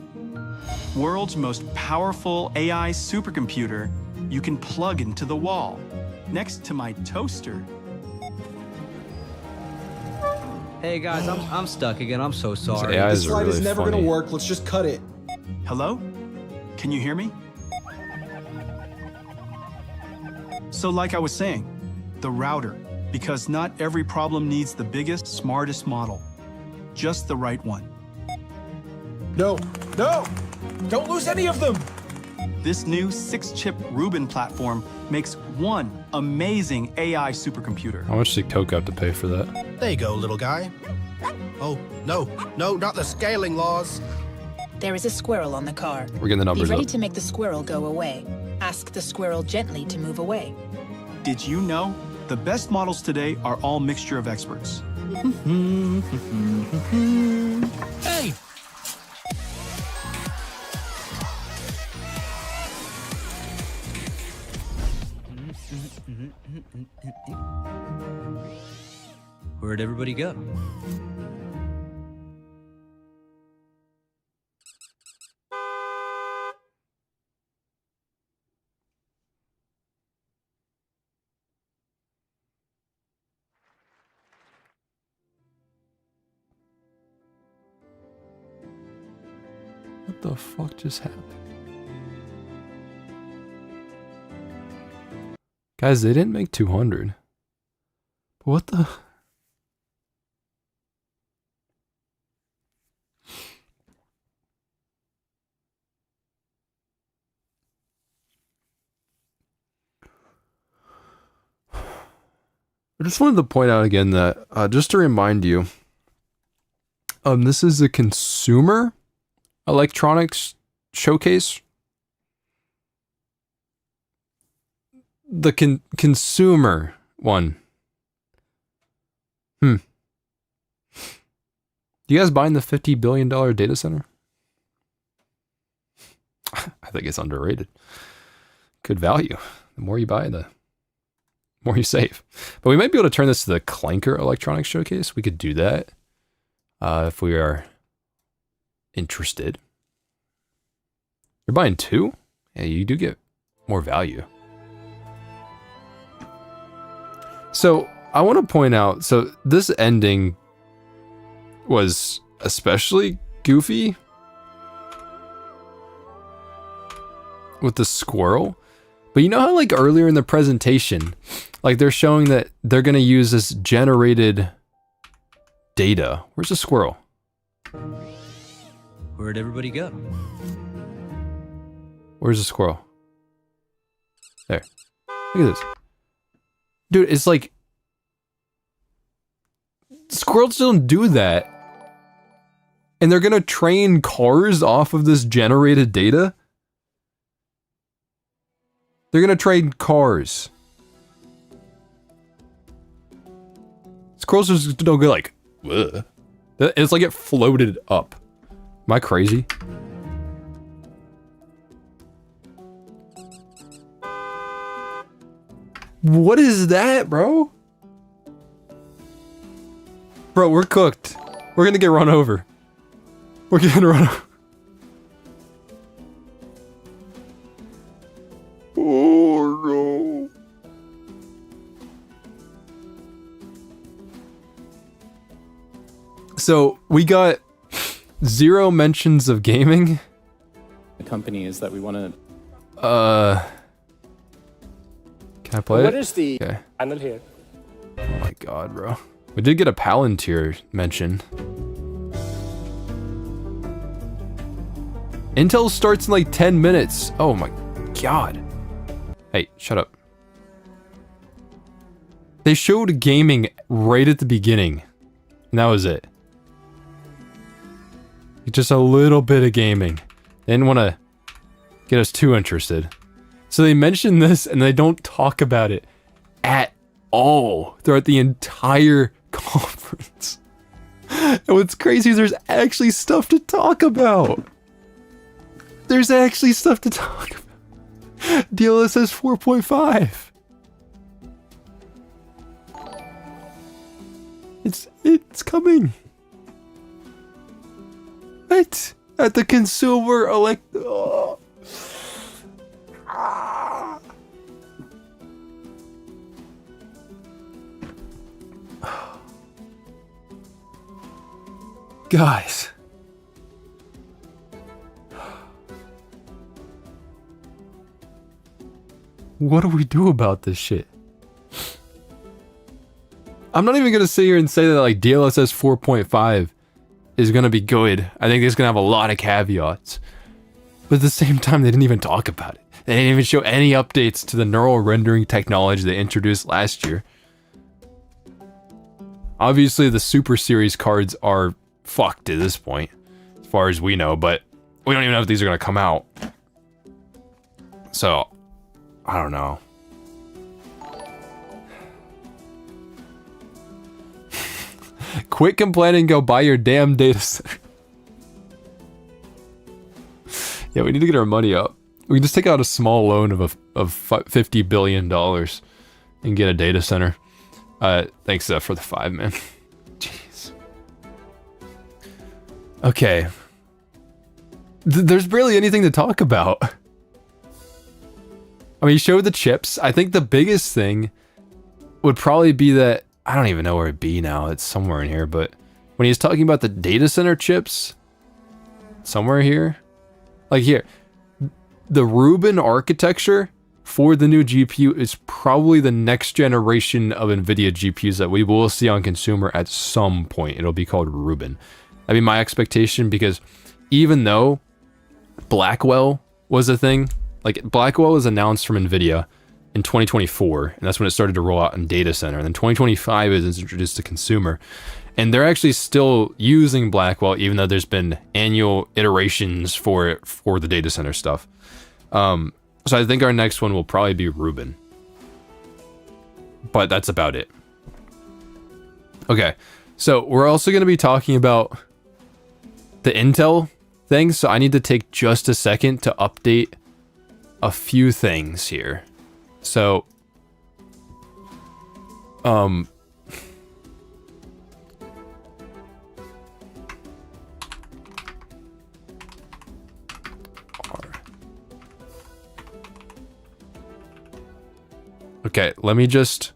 World's most powerful AI supercomputer you can plug into the wall, next to my toaster. Hey guys, I'm stuck again. I'm so sorry. AI This is slide really is never funny. gonna work. Let's just cut it. Hello? Can you hear me? So like I was saying, the router, because not every problem needs the biggest, smartest model, just the right one. No, no, don't lose any of them. This new 6-chip Rubin platform makes one amazing AI supercomputer. How much did Coke have to pay for that? There you go, little guy. Oh, no, not the scaling laws. There is a squirrel on the car. We're getting the numbers Be ready up. to make the squirrel go away. Ask the squirrel gently to move away. Did you know the best models today are all mixture of experts? Hey! Where'd everybody go? the fuck just happened? Guys, they didn't make 200. What the? I just wanted to point out again that, just to remind you, this is a consumer electronics showcase. The consumer one. You guys buying the $50 billion data center? I think it's underrated. Good value. The more you buy, the more you save. But we might be able to turn this to the Clanker Electronics Showcase. We could do that if we are interested. You're buying 2? Yeah, you do get more value. So I want to point out, so this ending was especially goofy with the squirrel. But you know how like earlier in the presentation, like they're showing that they're going to use this generated data. Where's the squirrel? Where'd everybody go? Where's the squirrel? There. Look at this. Dude, it's like squirrels don't do that. And they're going to train cars off of this generated data? They're going to train cars. Squirrels just don't go like, ugh. It's like it floated up. Am I crazy? What is that, bro? Bro, we're cooked. We're gonna get run over. We're getting run over. Oh no. So we got 0 mentions of gaming. The company is that we want to. Can I play it? What is the okay. panel here? Oh my god, bro. We did get a Palantir mention. Intel starts in like 10 minutes. Oh my god. Hey, shut up. They showed gaming right at the beginning. And that was it. Just a little bit of gaming. They didn't want to get us too interested. So they mention this and they don't talk about it at all throughout the entire conference. And what's crazy is there's actually stuff to talk about. There's actually stuff to talk about. DLSS 4.5. It's coming. What? At the consumer oh. Guys. What do we do about this shit? I'm not even gonna sit here and say that like DLSS 4.5 is gonna be good. I think it's gonna have a lot of caveats. But at the same time, they didn't even talk about it. They didn't even show any updates to the neural rendering technology they introduced last year. Obviously, the Super Series cards are fucked at this point, as far as we know, but we don't even know if these are gonna come out. So, I don't know. Quit complaining, go buy your damn data center. Yeah, we need to get our money up. We can just take out a small loan of $50 billion and get a data center. Thanks for the 5, man. Jeez. Okay. There's barely anything to talk about. I mean, he showed the chips. I think the biggest thing would probably be that, I don't even know where it'd be now. It's somewhere in here, but when he was talking about the data center chips, somewhere here, Like here, the Rubin architecture for the new GPU is probably the next generation of Nvidia GPUs that we will see on consumer at some point. It'll be called Rubin. I mean, my expectation, because even though Blackwell was a thing, like Blackwell was announced from Nvidia in 2024, and that's when it started to roll out in data center. And then 2025 is introduced to consumer. And they're actually still using Blackwell, even though there's been annual iterations for it for the data center stuff. So I think our next one will probably be Rubin. But that's about it. Okay, so we're also going to be talking about the Intel thing, so I need to take just a second to update a few things here. So, okay, let me just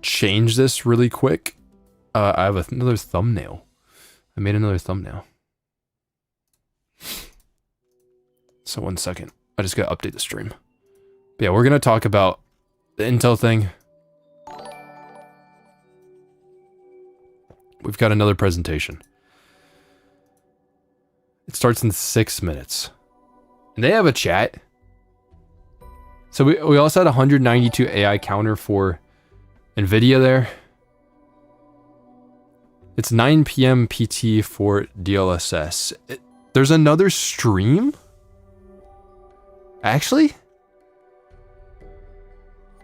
change this really quick. I have another thumbnail. I made another thumbnail. So 1 second. I just gotta update the stream. But yeah, we're gonna talk about the Intel thing. We've got another presentation. It starts in 6 minutes. And they have a chat. So we also had 192 AI counter for Nvidia there. It's 9 p.m. PT for DLSS. There's another stream? Actually?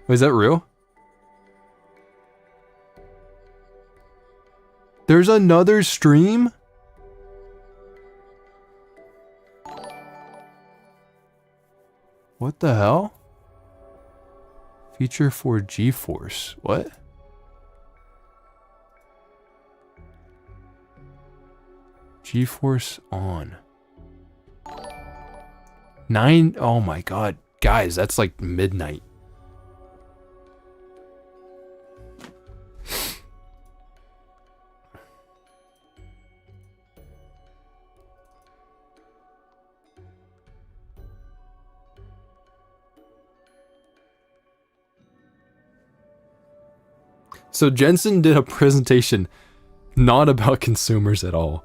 Is that real? There's another stream? What the hell? Feature for GeForce. What? GeForce on. 9. Oh my god. Guys, that's like midnight. So Jensen did a presentation not about consumers at all.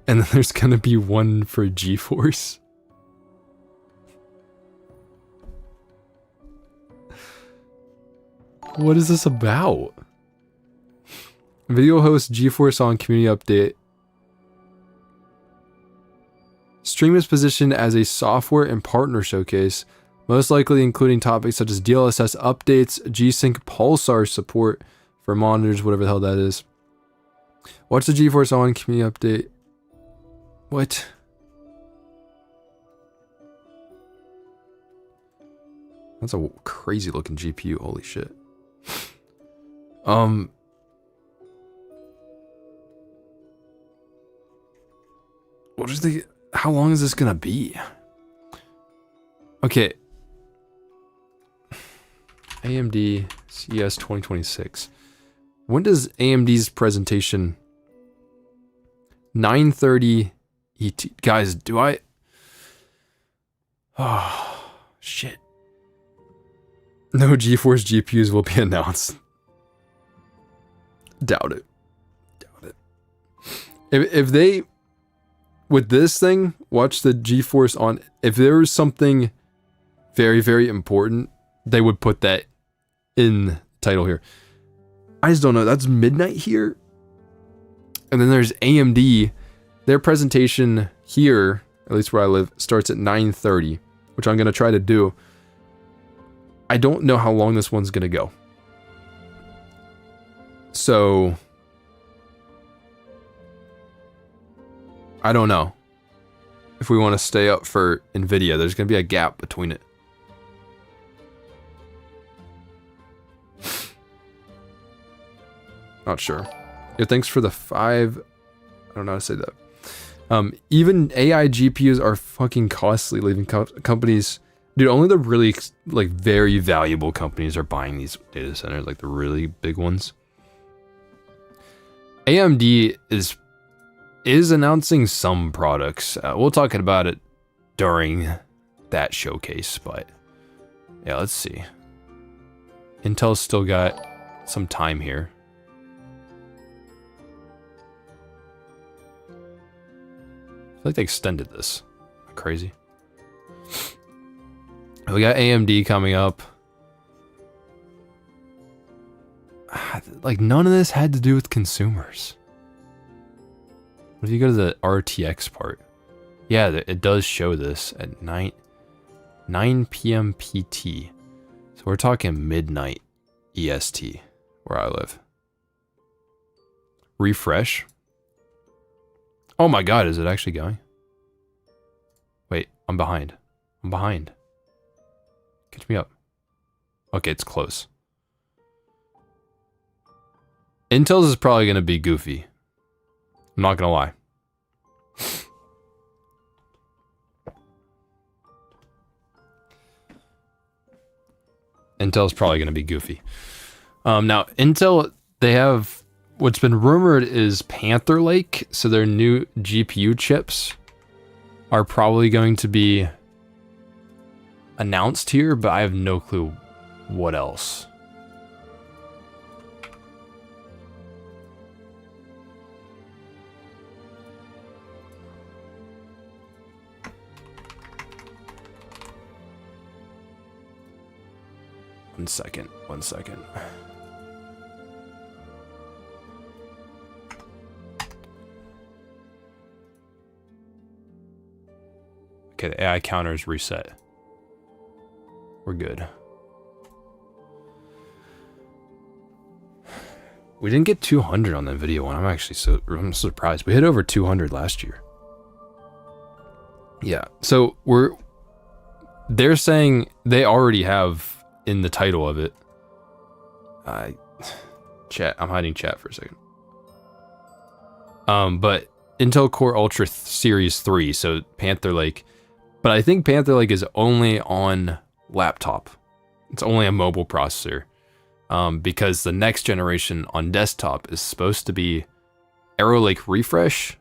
And then there's gonna be one for GeForce. What is this about? Video host GeForce on community update. Stream is positioned as a software and partner showcase, most likely including topics such as DLSS updates, G-Sync Pulsar support for monitors, whatever the hell that is. Watch the GeForce on community update. What? That's a crazy looking GPU, holy shit. What is the, how long is this gonna be? Okay. AMD CES 2026. When does AMD's presentation? 9:30 ET. Guys, do I? Oh, shit. No GeForce GPUs will be announced. Doubt it. Doubt it. If they, with this thing, watch the GeForce on, if there was something very, very important, they would put that in the title here. I just don't know. That's midnight here. And then there's AMD. Their presentation here, at least where I live, starts at 9:30, which I'm going to try to do. I don't know how long this one's going to go. So, I don't know if we want to stay up for Nvidia. There's going to be a gap between it. Not sure. Yeah, thanks for the 5. I don't know how to say that. Even AI GPUs are fucking costly, leaving companies. Dude, only the really, like, very valuable companies are buying these data centers, like the really big ones. AMD is is announcing some products. We'll talk about it during that showcase, but yeah, let's see. Intel's still got some time here. I feel like they extended this. Crazy. We got AMD coming up. Like, none of this had to do with consumers. What if you go to the RTX part? Yeah, it does show this at 9 p.m. PT. So we're talking midnight EST, where I live. Refresh. Oh my god, is it actually going? Wait, I'm behind. I'm behind. Catch me up. Okay, it's close. Intel's is probably going to be goofy. I'm not going to lie. Intel's probably going to be goofy. Now, Intel, they have what's been rumored is Pantherlake. So their new GPU chips are probably going to be announced here, but I have no clue what else. One second. Okay, the AI counter is reset. We're good. We didn't get 200 on the Nvidia one. I'm surprised. We hit over 200 last year. Yeah, so they're saying they already have in the title of it. Chat. I'm hiding chat for a second. But Intel Core Ultra Series 3, so Panther Lake. But I think Panther Lake is only on laptop. It's only a mobile processor. Because the next generation on desktop is supposed to be Arrow Lake Refresh,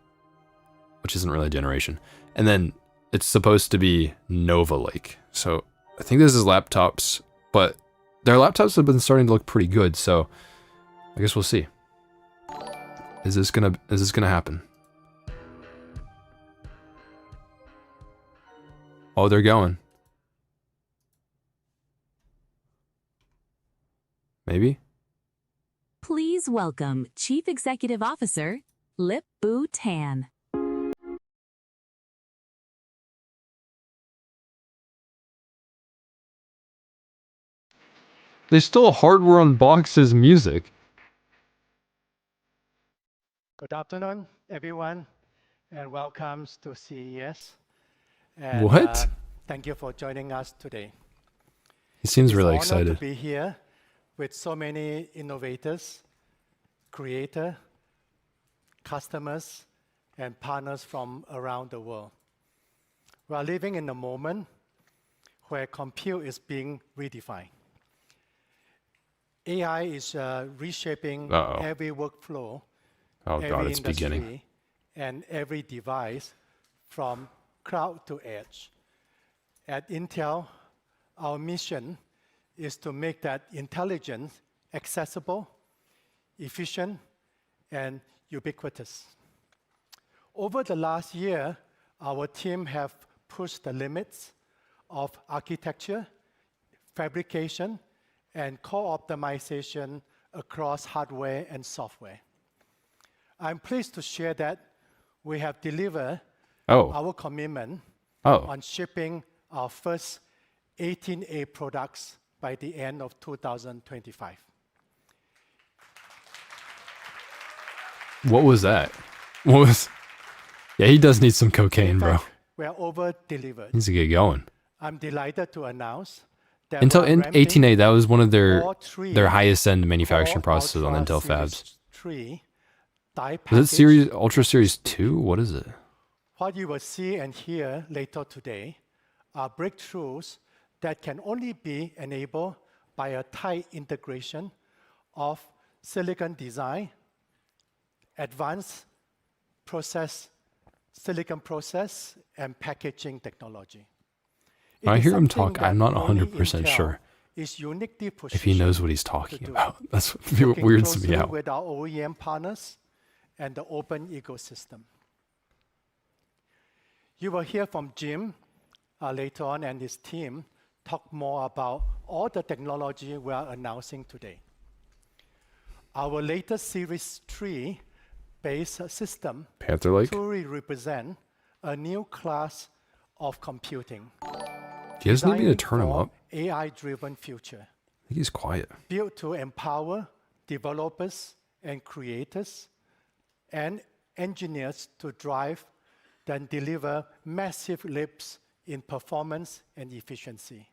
which isn't really a generation. And then it's supposed to be Nova Lake. So I think this is laptops, but their laptops have been starting to look pretty good, so I guess we'll see. Is this gonna happen? Oh, they're going. Maybe? Please welcome Chief Executive Officer, Lip Bu Tan. They stole hardware unboxes music. Good afternoon, everyone, and welcome to CES. And, what? Thank you for joining us today. He seems really It's an honor excited. to be here with so many innovators, creators, customers, and partners from around the world. We are living in a moment where compute is being redefined. AI is reshaping every workflow, every industry, and every device from cloud to edge. At Intel, our mission is to make that intelligence accessible, efficient, and ubiquitous. Over the last year, our team have pushed the limits of architecture, fabrication, and co-optimization across hardware and software. I'm pleased to share that we have delivered our commitment on shipping our first 18A products by the end of 2025. What was that? Yeah, he does need some cocaine, bro. We are over-delivered. Needs to get going. I'm delighted to announce that Intel 18A, that was one of their highest end manufacturing processors on Intel fabs. Was it Ultra Series 2? What is it? What you will see and hear later today are breakthroughs that can only be enabled by a tight integration of silicon design, advanced silicon process, and packaging technology. When I hear him talk, I'm not 100% sure is uniquely if he knows what he's talking about. That's what weirds me out. With our OEM partners and the open ecosystem. You will hear from Jim later on, and his team talk more about all the technology we are announcing today. Our latest Series 3 base system Pantherlake truly represent a new class of computing. Do you guys need me to turn him up? AI-driven future. I think he's quiet. Built to empower developers and creators and engineers to drive then deliver massive leaps in performance and efficiency.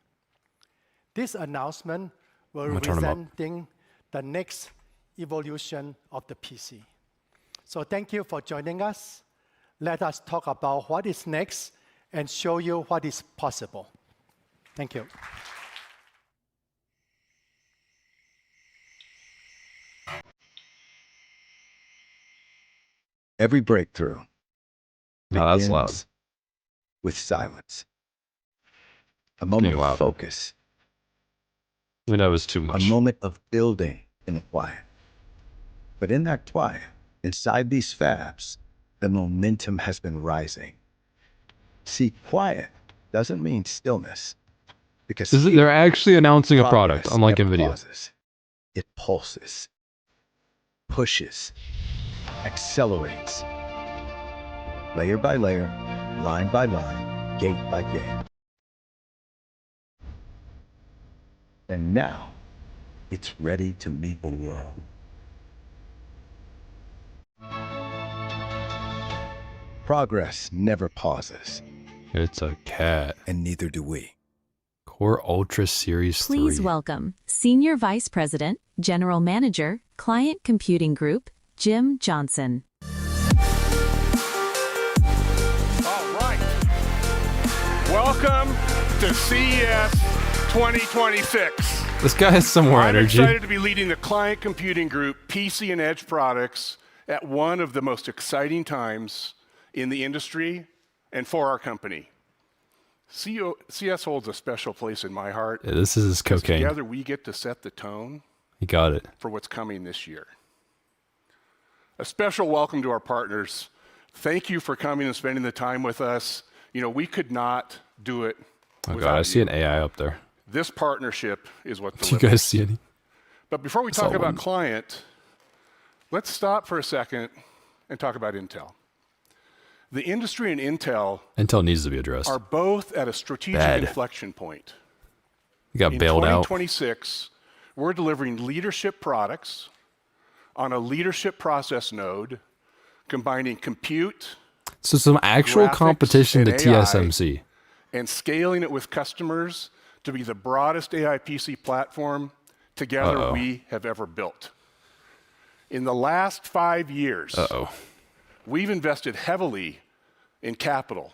This announcement will representing the next evolution of the PC. So thank you for joining us. Let us talk about what is next and show you what is possible. Thank you. Every breakthrough that's loud. With silence. A moment of focus. I mean, that was too much. A moment of building in the quiet. But in that quiet, inside these fabs, the momentum has been rising. See, quiet doesn't mean stillness. Because they're actually announcing a product, unlike Nvidia. Pauses. It pulses, pushes, accelerates. Layer by layer, line by line, gate by gate. And now, it's ready to meet the world. Progress never pauses. It's a cat. And neither do we. Core Ultra Series 3. Please welcome Senior Vice President, General Manager, Client Computing Group, Jim Johnson. Welcome to CES 2026. This guy has some more energy. I'm excited to be leading the Client Computing Group PC and Edge products at one of the most exciting times in the industry and for our company. CES holds a special place in my heart. Yeah, this is his cocaine. Together we get to set the tone. He got it. For what's coming this year. A special welcome to our partners. Thank you for coming and spending the time with us. You know, we could not do it without God, I see an AI up there. This partnership is what delivers. Do you guys see any? But before we talk about client, let's stop for a second and talk about Intel. The industry and Intel needs to be addressed. Are both at a strategic inflection point. You got bailed out. In 2026, we're delivering leadership products on a leadership process node, combining compute, so some actual competition to TSMC. And scaling it with customers to be the broadest AI PC platform together we have ever built. In the last 5 years, we've invested heavily in capital,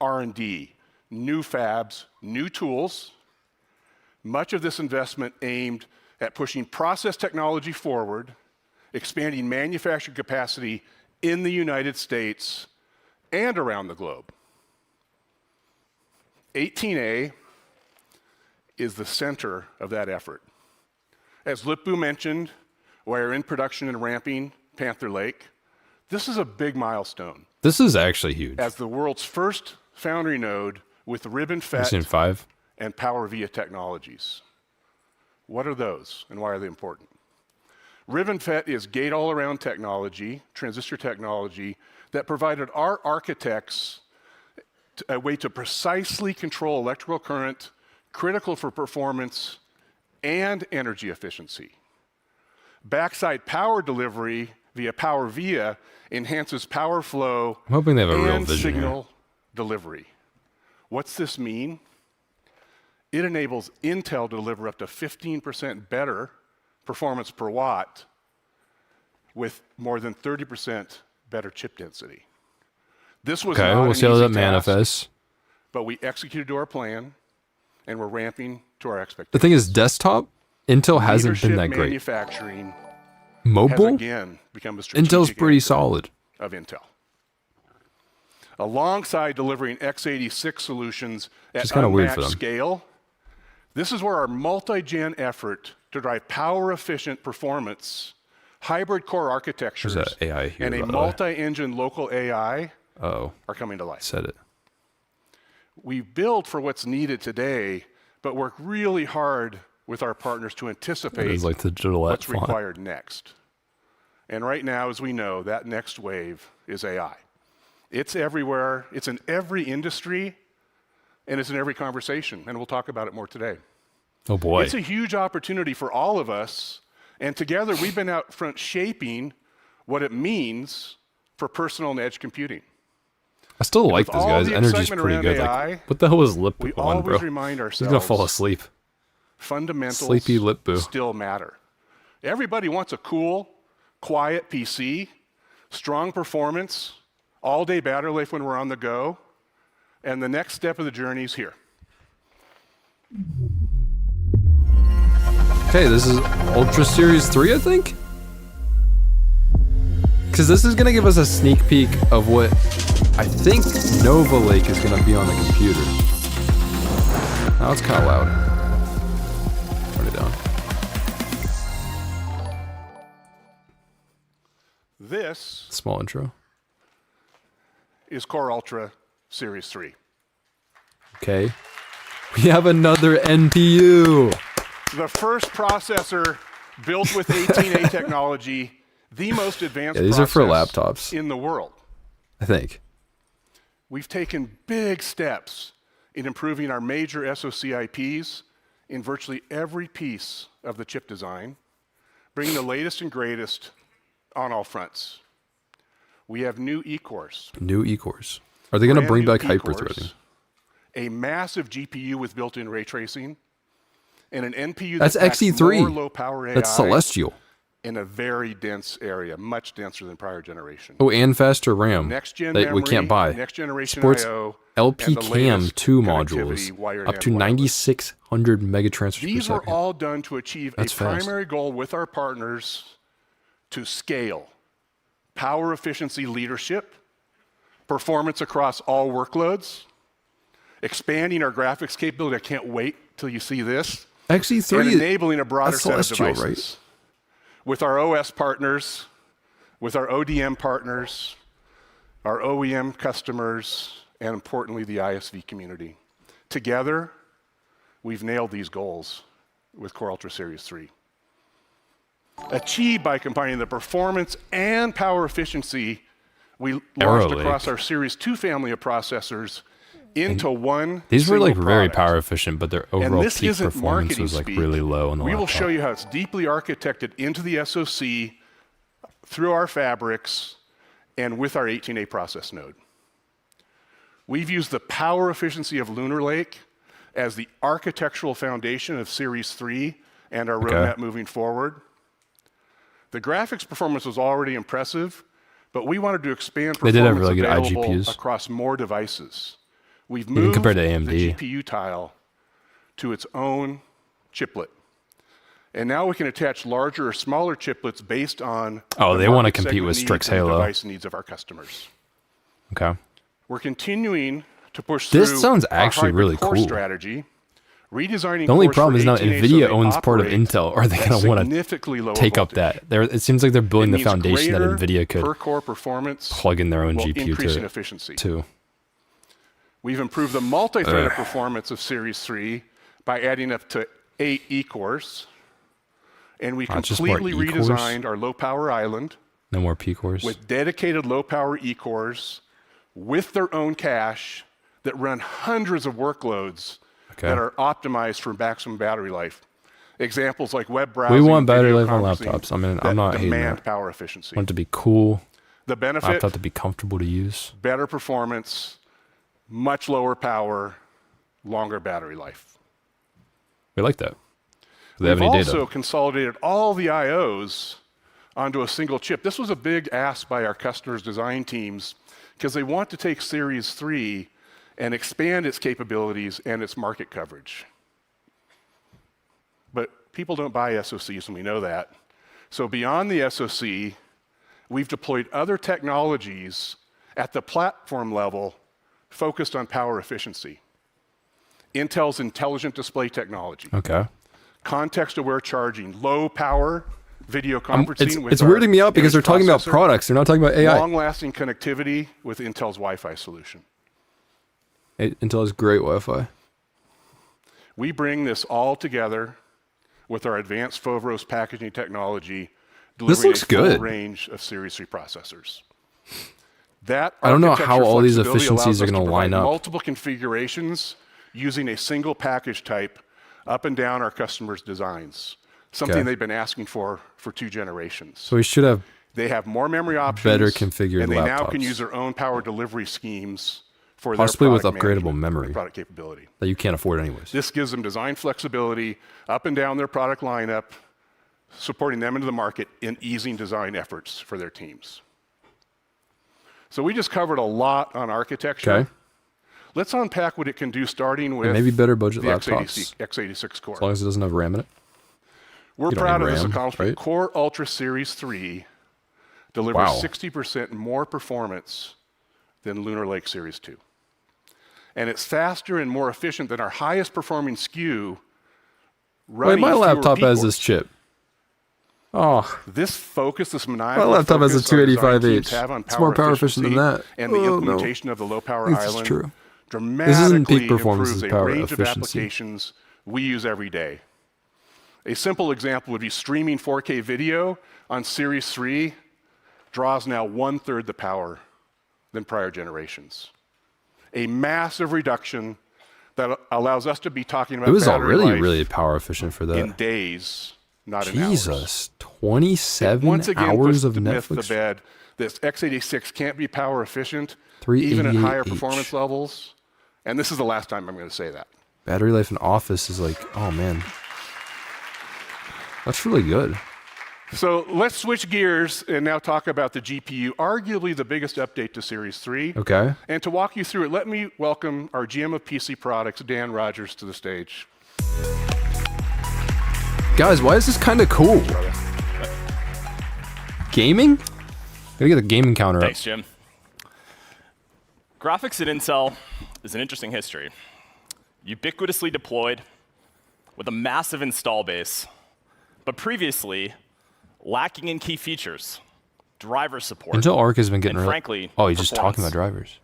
R&D, new fabs, new tools. Much of this investment aimed at pushing process technology forward, expanding manufacturing capacity in the United States and around the globe. 18A is the center of that effort. As Lip-Bu mentioned, we're in production and ramping Pantherlake. This is a big milestone. This is actually huge. As the world's first foundry node with ribbon FET and PowerVia technologies. What are those and why are they important? Ribbon FET is gate-all-around technology, transistor technology, that provided our architects a way to precisely control electrical current, critical for performance and energy efficiency. Backside power delivery via PowerVia enhances power flow I'm hoping they have a real vision signal delivery. What's this mean? It enables Intel to deliver up to 15% better performance per watt with more than 30% better chip density. This was not we'll see how that manifests. But we executed to our plan, and we're ramping to our expectations. The thing is, desktop, Intel hasn't been that great. Manufacturing Mobile, has again become a strategic Intel's pretty solid. Of Intel. alongside delivering x86 solutions at kinda weird for unmatched them. scale. This is where our multi-gen effort to drive power-efficient performance, hybrid core architectures, There's a AI here, and a by the way. multi-engine local AI Oh, are coming to life. said it. We build for what's needed today, but work really hard with our partners to It anticipate is like the Gillette what's font. required next. And right now, as we know, that next wave is AI. It's everywhere, it's in every industry, and it's in every conversation, and we'll talk about it more today. Oh boy. It's a huge opportunity for all of us, and together we've been out front shaping what it means for personal and edge computing. I still like with this all guy's the energy's excitement pretty around good. AI, Like, what the hell is lip we on, bro? always remind He's gonna fall ourselves asleep. fundamentals Sleepy lip boo. still matter. Everybody wants a cool, quiet PC, strong performance, all-day battery life when we're on the go, and the next step of the journey is here. Okay, this is Ultra Series 3, I think? Because this is going to give us a sneak peek of what I think Nova Lake is going to be on the computer. Now it's kind of loud. Turn it down. This Small intro. is Core Ultra Series 3. Okay. We have another NPU. The first processor built with 18A technology, the most advanced Yeah, these are for process laptops. in the world. I think. We've taken big steps in improving our major SoC IPs in virtually every piece of the chip design, bringing the latest and greatest on all fronts. We have new E-cores. New E-cores. Are they going to bring Brand back new hyper-threading? E-cores, a massive GPU with built-in ray tracing, and an NPU That's that packs XE3. more low-power AI That's Celestial. in a very dense area, much denser than prior generation. Oh, and faster RAM. Next-gen that we memory, can't buy. next-generation Sports I/O, LP and the Cam latest 2 connectivity, modules, wired up and to wireless. 9,600 megatransfers per These were second. all done to achieve That's a fast. primary goal with our partners to scale power efficiency leadership, performance across all workloads, expanding our graphics capability. I can't wait till you see this. XE3 and enabling a broader that's set of Celestial, devices. right? With our OS partners, with our ODM partners, our OEM customers, and importantly, the ISV community. Together, we've nailed these goals with Core Ultra Series 3. Achieved by combining the performance and power efficiency we launched Lake. across our Series 2 family of processors into one These were like single very product. power efficient, but their overall And this peak isn't performance marketing was like speak. really low on the We will laptop. show you how it's deeply architected into the SoC through our fabrics and with our 18A process node. We've used the power efficiency of Lunar Lake as the architectural foundation of Series 3 and our roadmap moving forward. The graphics performance was already impressive, but we wanted to expand They did have performance really good available iGPUs. across more devices. We've Even moved compared to the AMD. GPU tile to its own chiplet. And now we can attach larger or smaller chiplets based on Oh, the they wanna market compete with segment Strix needs and the Halo. device needs of our customers. Okay. We're continuing to push This through sounds our actually hybrid really core cool. strategy, redesigning The only cores problem for is now 18A so Nvidia they owns part of operate Intel. Are they at going to want significantly to lower take up voltage. that? It seems like they're building It the means foundation that greater Nvidia could per core performance plug in their own while GPU increasing to efficiency. too. We've improved the multi-threaded performance of Series 3 by adding up to 8 E-cores. And we Just more completely E-cores? redesigned our low-power island No more P cores. with dedicated low-power E-cores with their own cache that run hundreds of workloads that are optimized for maximum battery life. Examples like web browsing. We want battery video life on conferencing laptops. I mean, that I'm not hating demand that. power efficiency. I want it to be cool. The benefit, Laptop to be comfortable to use. better performance, much lower power, longer battery life. We like that. Do they have We've any also data? consolidated all the IOs onto a single chip. This was a big ask by our customers' design teams because they want to take Series 3 and expand its capabilities and its market coverage. But people don't buy SoCs, and we know that. So beyond the SoC, we've deployed other technologies At the platform level, focused on power efficiency. Intel's intelligent display technology. Okay. Context-aware charging, low power video conferencing. It's weirding me out because they're talking about products. They're not talking about AI. Long-lasting connectivity with Intel's Wi-Fi solution. Intel has great Wi-Fi. We bring this all together with our advanced Foveros packaging technology, delivering a full range of Series 3 processors. That I don't know how all these efficiencies are going to line up. Multiple configurations using a single package type up and down our customers' designs. Something they've been asking for 2 generations. So we should have They have more memory options. better configured and they laptops. now can use their own power delivery schemes for possibly their with product upgradable memory product capability. that you can't afford anyways. This gives them design flexibility up and down their product lineup, supporting them into the market in easing design efforts for their teams. So we just covered a lot on architecture. Okay. Let's unpack what it can do, starting with maybe better budget the laptops. x86 core. As long as it doesn't have RAM in it. We're proud of this accomplishment. Right? Core Ultra Series 3 delivers Wow. 60% more performance than Lunar Lake Series 2. And it's faster and more efficient than our highest performing SKU. Wait, my laptop has this chip. Oh. This focus, this maniacal My laptop has a focus our design 285H. teams have on It's more power efficient than efficiency that. And the Oh, implementation no. of the low power This is island true. dramatically This isn't peak performance, improves it's a power range of efficiency. applications we use every day. A simple example would be streaming 4K video on Series 3 draws now 1/3 the power than prior generations. A massive reduction that allows us to be talking about It was battery already life really power efficient for that. in days, not in hours. Jesus, 27 Once again, hours puts of the myth Netflix. to bed. This x86 can't be power efficient, 388H. even at higher performance levels. And this is the last time I'm going to say that. Battery life in Office is like, oh man. That's really good. So let's switch gears and now talk about the GPU, arguably the biggest update to Series 3. Okay. And to walk you through it, let me welcome our GM of PC Products, Dan Rogers, to the stage. Guys, why is this kind of cool? Gaming? Gotta get the gaming counter Thanks, up. Jim. Graphics at Intel is an interesting history. Ubiquitously deployed with a massive install base, but previously lacking in key features, driver support. Intel Arc has been getting and really. frankly, Oh, he's just performance. talking about drivers.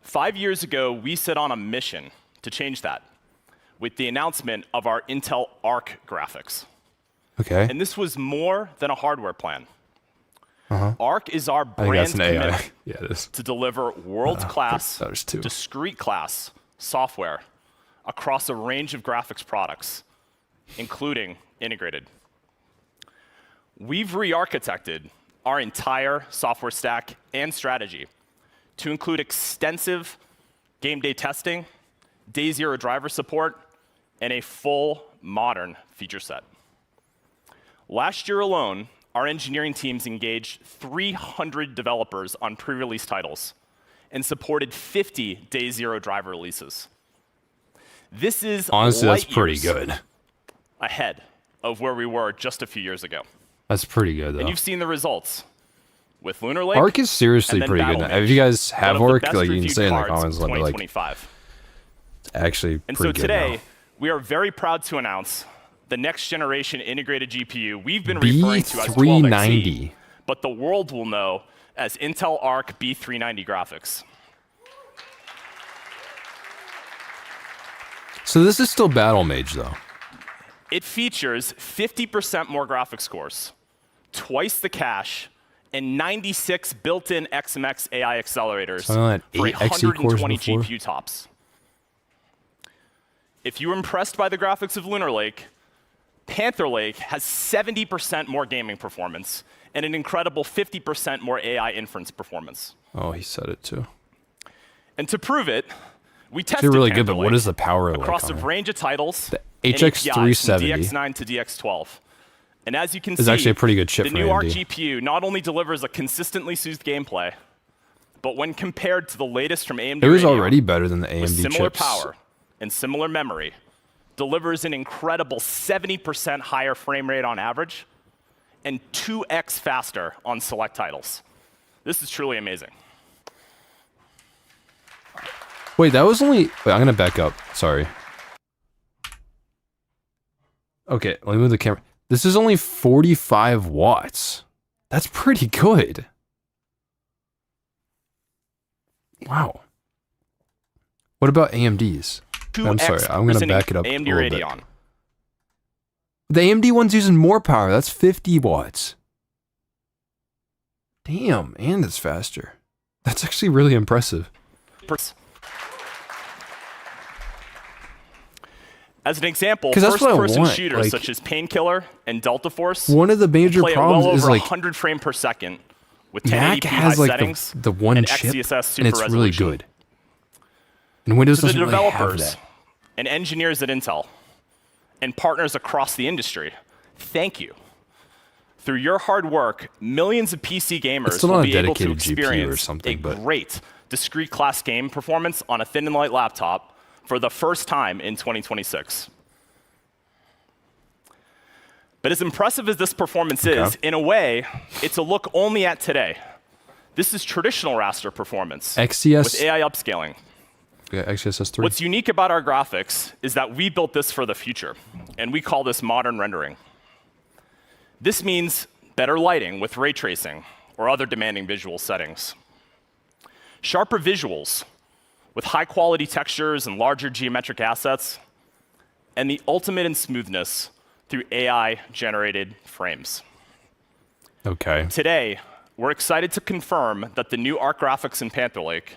5 years ago, we set on a mission to change that with the announcement of our Intel Arc graphics. Okay. And this was more than a hardware plan. Uh-huh. Arc is our I think that's brand an AI. commitment Yeah, it is. to deliver world-class, there's two. discrete class software across a range of graphics products, including integrated. We've re-architected our entire software stack and strategy to include extensive game day testing, day zero driver support, and a full modern feature set. Last year alone, our engineering teams engaged 300 developers on pre-release titles and supported 50 day zero driver releases. This is Honestly, that's light pretty years good. ahead of where we were just a few years ago. That's pretty good, And though. you've seen the results with Lunar Lake. Arc is seriously and then pretty good. Battle Now. If you guys Mage, have one of the Arc, best like, you can reviewed say in the cards comments, of let me, like, 2025. it's actually And pretty so good today, now. we are very proud to announce the next generation integrated GPU we've been referring to as 12XE, but the world will know as Intel Arc B390 graphics. So this is still Battle Mage, though. It features 50% more graphics cores, twice the cache, and 96 built-in XMX AI accelerators So I had for 8 XE cores 120 before? GPU tops. If you were impressed by the graphics of Lunar Lake, Pantherlake has 70% more gaming performance and an incredible 50% more AI inference performance. Oh, he said it too. And to prove it, we It's tested really good, but what Pantherlake is the power like across on a it? range of titles, The and HX APIs from 370 DX9 to DX12. And as you can is see, actually a pretty good chip the for new Arc AMD. GPU not only delivers a consistently smooth gameplay, but when compared to the latest from AMD It was Radeon, already better than the with AMD similar chips. power and similar memory, delivers an incredible 70% higher frame rate on average and 2x faster on select titles. This is truly amazing. Wait, that was only... Wait, I'm gonna back up. Sorry. Okay, let me move the camera. This is only 45 watts. That's pretty good. Wow. What about AMD's? I'm sorry, I'm gonna back it up AMD a little bit. Radeon. The AMD one's using more power. That's 50 watts. Damn, and it's faster. That's actually really impressive. As an example, 'Cause that's what I first-person want, shooters like- such as Painkiller and Delta Force One of the major play at problems well is over like 100 frames per second with Mac 1080p high has like settings the one and chip, XeSS super and it's really resolution. good. And Windows To the doesn't really have developers that. and engineers at Intel and partners across the industry, thank you. Through your hard work, millions of PC gamers still will not a be able to dedicated GPU or experience something, a but- great discrete class game performance on a thin and light laptop for the first time in 2026. But as impressive as this performance is, in a way, it's a look only at today. This is traditional raster performance XeS with AI upscaling. Yeah, XeSS 3. What's unique about our graphics is that we built this for the future, and we call this modern rendering. This means better lighting with ray tracing or other demanding visual settings. Sharper visuals with high-quality textures and larger geometric assets, and the ultimate in smoothness through AI-generated frames. Okay. Today, we're excited to confirm that the new Arc graphics in Pantherlake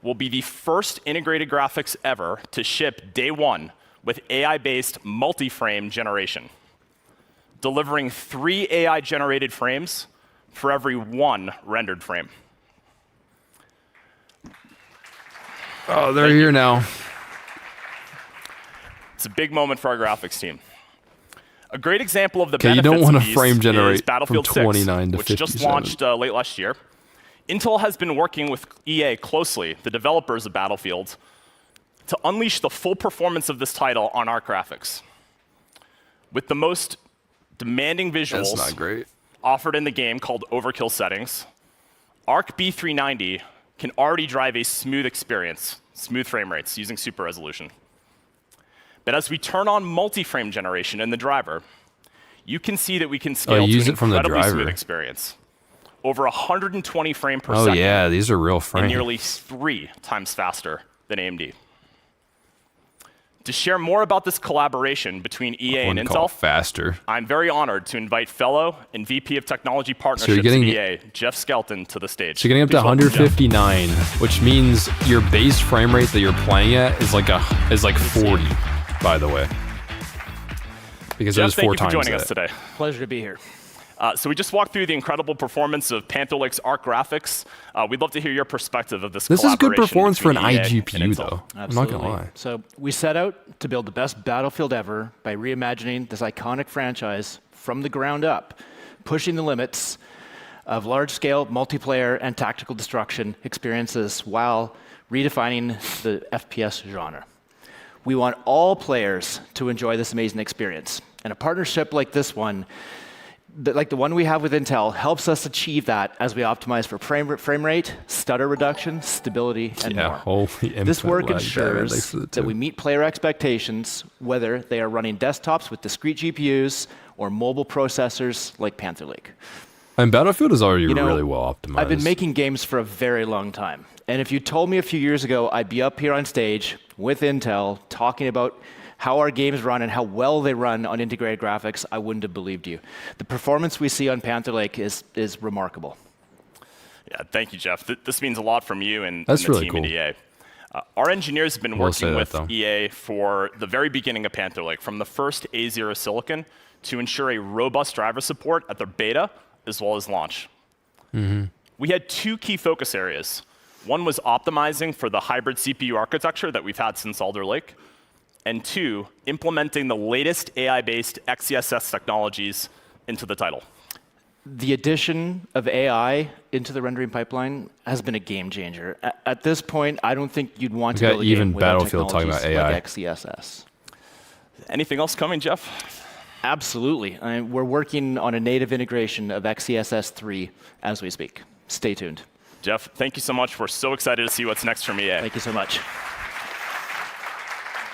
will be the first integrated graphics ever to ship day one with AI-based multi-frame generation, delivering 3 AI-generated frames for every 1 rendered frame. Oh, they're here now. It's a big moment for our graphics team. A great example of the Okay, you benefits don't want of to these frame is generate from Battlefield 29 to 6, which just 57. launched late last year. Intel has been working with EA closely, the developers of Battlefield, to unleash the full performance of this title on Arc graphics. With the most demanding visuals That's not great. offered in the game called Overkill settings, Arc B390 can already drive a smooth experience, smooth frame rates using super resolution. But as we turn on multi-frame generation in the driver, you can see that we can scale use to an it from the incredibly smooth driver. experience. Over 120 frames per Oh second. yeah, these are real And frames. nearly 3 times faster than AMD. To share more about this collaboration between EA and Wouldn't call Intel, it faster. I'm very honored to invite fellow and VP of Technology So Partnerships you're at getting EA, Jeff Skelton, to the stage. So you're getting up to Please welcome Jeff. 159, which means your base frame rate that you're playing at is like 40, by the way. Because Jeff, there's 4 thank you for times joining that. us today. Pleasure to be here. So we just walked through the incredible performance of Pantherlake's Arc graphics. We'd love to hear your perspective of this This is good collaboration performance for an between EA and iGPU Intel. though. I'm not Absolutely. gonna lie. So we set out to build the best Battlefield ever by reimagining this iconic franchise from the ground up, pushing the limits of large-scale multiplayer and tactical destruction experiences while redefining the FPS genre. We want all players to enjoy this amazing experience. And a partnership like this one, like the one we have with Intel, helps us achieve that as we optimize for frame rate, stutter reduction, stability, and more. Holy This input work lag. ensures Thanks for the that tip. we meet player expectations, whether they are running desktops with discrete GPUs or mobile processors like Pantherlake. And Battlefield is already You know, really well optimized. I've been making games for a very long time. And if you told me a few years ago I'd be up here on stage with Intel talking about how our games run and how well they run on integrated graphics, I wouldn't have believed you. The performance we see on Pantherlake is remarkable. Yeah, thank you, Jeff. This means a lot from you and That's the really team cool. at EA. Our engineers have been We'll say working that, with though. EA for the very beginning of Pantherlake, from the first A0 silicon to ensure a robust driver support at their beta as well as launch. We had 2 key focus areas. One was optimizing for the hybrid CPU architecture that we've had since Alder Lake, and 2, implementing the latest AI-based XeSS technologies into the title. The addition of AI into the rendering pipeline has been a game changer. At this point, I don't think you'd want to We got build a even game without Battlefield talking technologies about AI. like XeSS. Anything else coming, Jeff? Absolutely. We're working on a native integration of XeSS 3 as we speak. Stay tuned. Jeff, thank you so much. We're so excited to see what's next from EA. Thank you so much.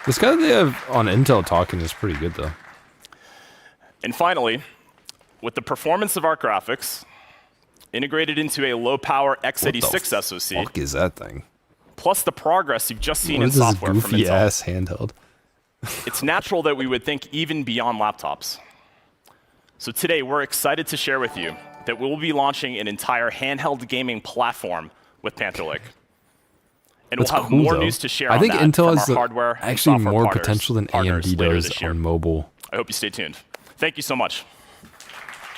This guy they have on Intel talking is pretty good, though. And finally, with the performance of our graphics integrated into a low-power x86 SoC, what is that thing? plus the progress you've just seen What in is this software from goofy Intel, ass handheld? it's natural that we would think even beyond laptops. So today, we're excited to share with you that we will be launching an entire handheld gaming platform with Pantherlake. And That's we'll have cool, more though. news to share I on think that Intel from has our hardware and actually software more partners potential than AMD later does this year. on mobile. I hope you stay tuned. Thank you so much.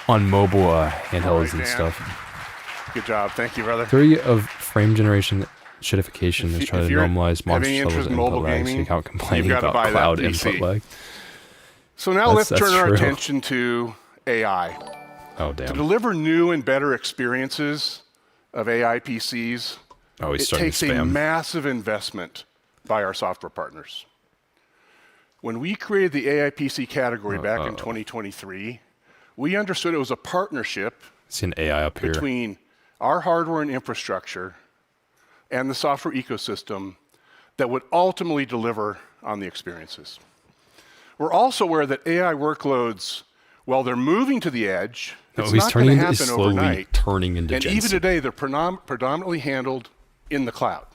On mobile handhelds All right, and Dan. stuff. Good job. Thank you, brother. Theory of frame generation shitification is trying to normalize have monster any levels interest of in mobile input lag, so gaming, you can't complain you've got to about buy that cloud PC. input lag. So now let's That's turn our true. attention to AI. Oh, To damn. deliver new and better experiences of AI PCs, Oh, he's it starting takes to a spam. massive investment by our software partners. When we created the AI PC category back in 2023, we understood it was a partnership See an AI up here. between our hardware and infrastructure and the software ecosystem that would ultimately deliver on the experiences. We're also aware that AI workloads, while they're moving to the edge, it's he's not going to turning into, happen slowly overnight. turning into And Jensen. even today, they're predominantly handled in the cloud.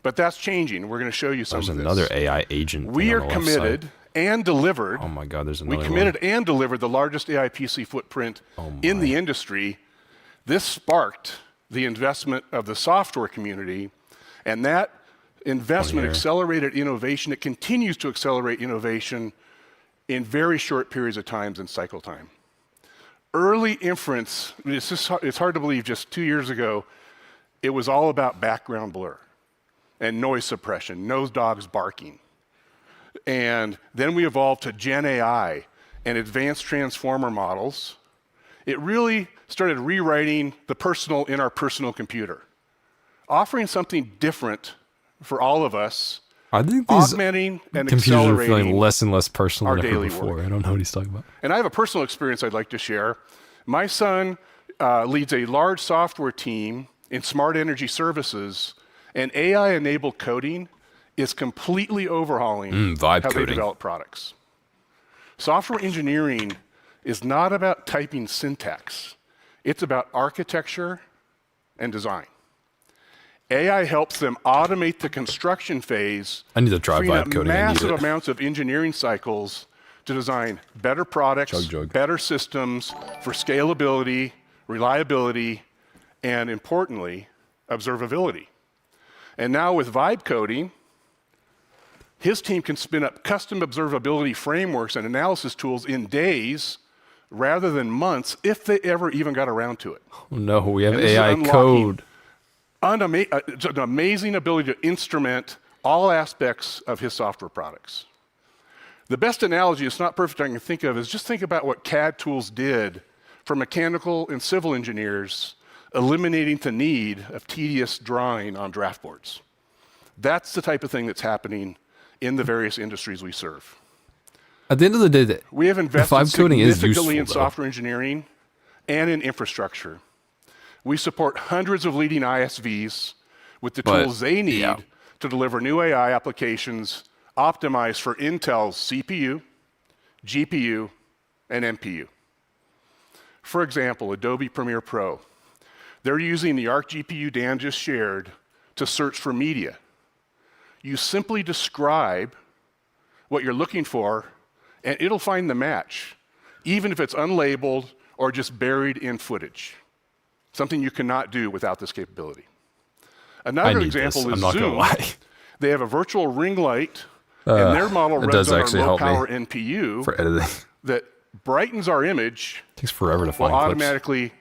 But that's changing. We're going to show you some There's of this. another AI agent. We thing are on the left committed side. and delivered. Oh my God, there's We another committed and delivered the largest AI PC footprint in the industry. This sparked the investment of the software community, and that investment accelerated innovation. It continues to accelerate innovation in very short periods of times and cycle time. Early inference, it's hard to believe just 2 years ago, it was all about background blur and noise suppression, nose dogs barking. And then we evolved to Gen AI and advanced transformer models. It really started rewriting the personal in our personal computer, offering something different for all of us, I think these augmenting and computers are accelerating feeling less and less personal our than ever daily before. work. I don't know what he's talking about. And I have a personal experience I'd like to share. My son leads a large software team in smart energy services, and AI-enabled coding is completely overhauling vibe how they coding. develop products. Software engineering is not about typing syntax. It's about architecture and design. AI helps them automate the construction phase. I need to try freeing up vibe coding. I need massive it. amounts of engineering cycles to design better products, better systems for scalability, reliability, and importantly, observability. And now with vibe coding, his team can spin up custom observability frameworks and analysis tools in days rather than months if they ever even got around to it. Oh, no, we have And this is AI unlocking code. It's an amazing ability to instrument all aspects of his software products. The best analogy, it's not perfect I can think of, is just think about what CAD tools did for mechanical and civil engineers, eliminating the need of tedious drawing on draft boards. That's the type of thing that's happening in the various industries we serve. At the end of the day, We have invested vibe coding is significantly useful, in though. software engineering and in infrastructure. We support hundreds of leading ISVs with the tools they need to deliver new AI applications optimized for Intel's CPU, GPU, and NPU. For example, Adobe Premiere Pro. They're using the Arc GPU Dan just shared to search for media. You simply describe what you're looking for, and it'll find the match, even if it's unlabeled or just buried in footage. Something you cannot do without this capability. Another example is I'm not gonna Zoom. lie. They have a virtual ring light, and their model it runs does on actually our help me low-power NPU for editing. that brightens our image Takes forever to while find clips. automatically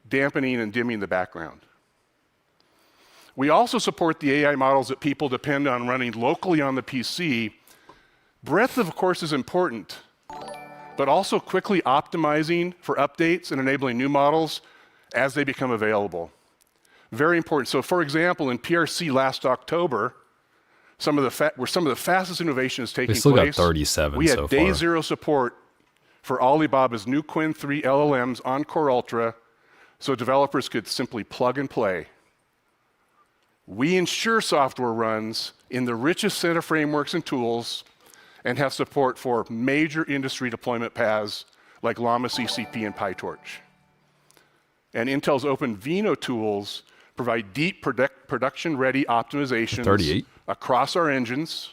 dampening and dimming the background. We also support the AI models that people depend on running locally on the PC. Breadth, of course, is important, but also quickly optimizing for updates and enabling new models as they become available. Very important. So, for example, in PRC last October, where some of the fastest innovation is taking They still place, got 37 we had so day far. zero support for Alibaba's new Qwen 3 LLMs on Core Ultra, so developers could simply plug and play. We ensure software runs in the richest set of frameworks and tools and have support for major industry deployment paths like Llama CCP and PyTorch. And Intel's open Vino tools provide deep production-ready optimizations across our engines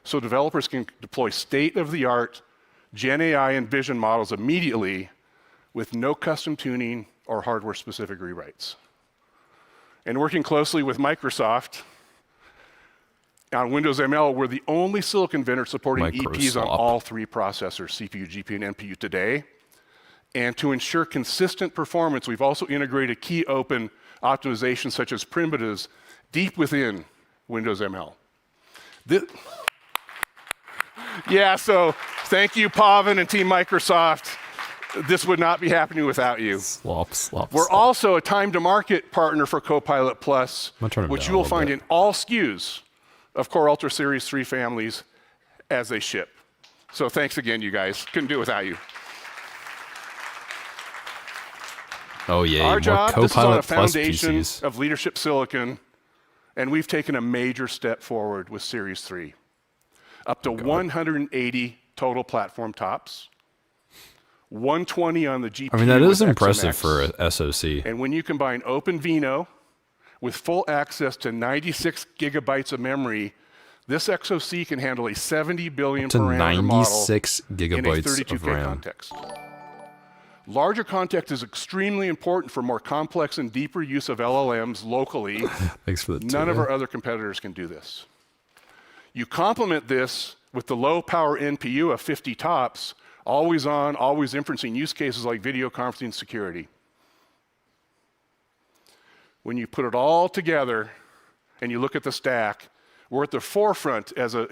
so developers can deploy state-of-the-art Gen AI and vision models immediately with no custom tuning or hardware-specific rewrites. And working closely with Microsoft on Windows ML, we're the only silicon vendor supporting EPs on all three processors, CPU, GPU, and NPU today. And to ensure consistent performance, we've also integrated key open optimizations such as primitives deep within Windows ML. Yeah, so thank you, Pavan and Team Microsoft. This would not be happening without you. We're also a time-to-market partner for Copilot Plus, which you will find in all SKUs of Core Ultra Series 3 families as they ship. So thanks again, you guys. Couldn't do it without you. Oh yeah, our job, this is on a Plus foundation PCs. of leadership silicon, and we've taken a major step forward with Series 3. Up to 180 total platform tops, 120 on the GPU. I mean, that is with impressive XMX. for a SoC. And when you combine Open Vino with full access to 96 gigabytes of memory, this SoC can handle a 70 billion to parameter 96 model in a gigabytes 32K of RAM. context. Larger context is extremely important for more complex and deeper use of LLMs locally. Thanks for the None of our other competitors can do this. You complement this with the low power NPU of 50 tops, always on, always inferencing use cases like video conferencing security. When you put it all together and you look at the stack, we're at the forefront as an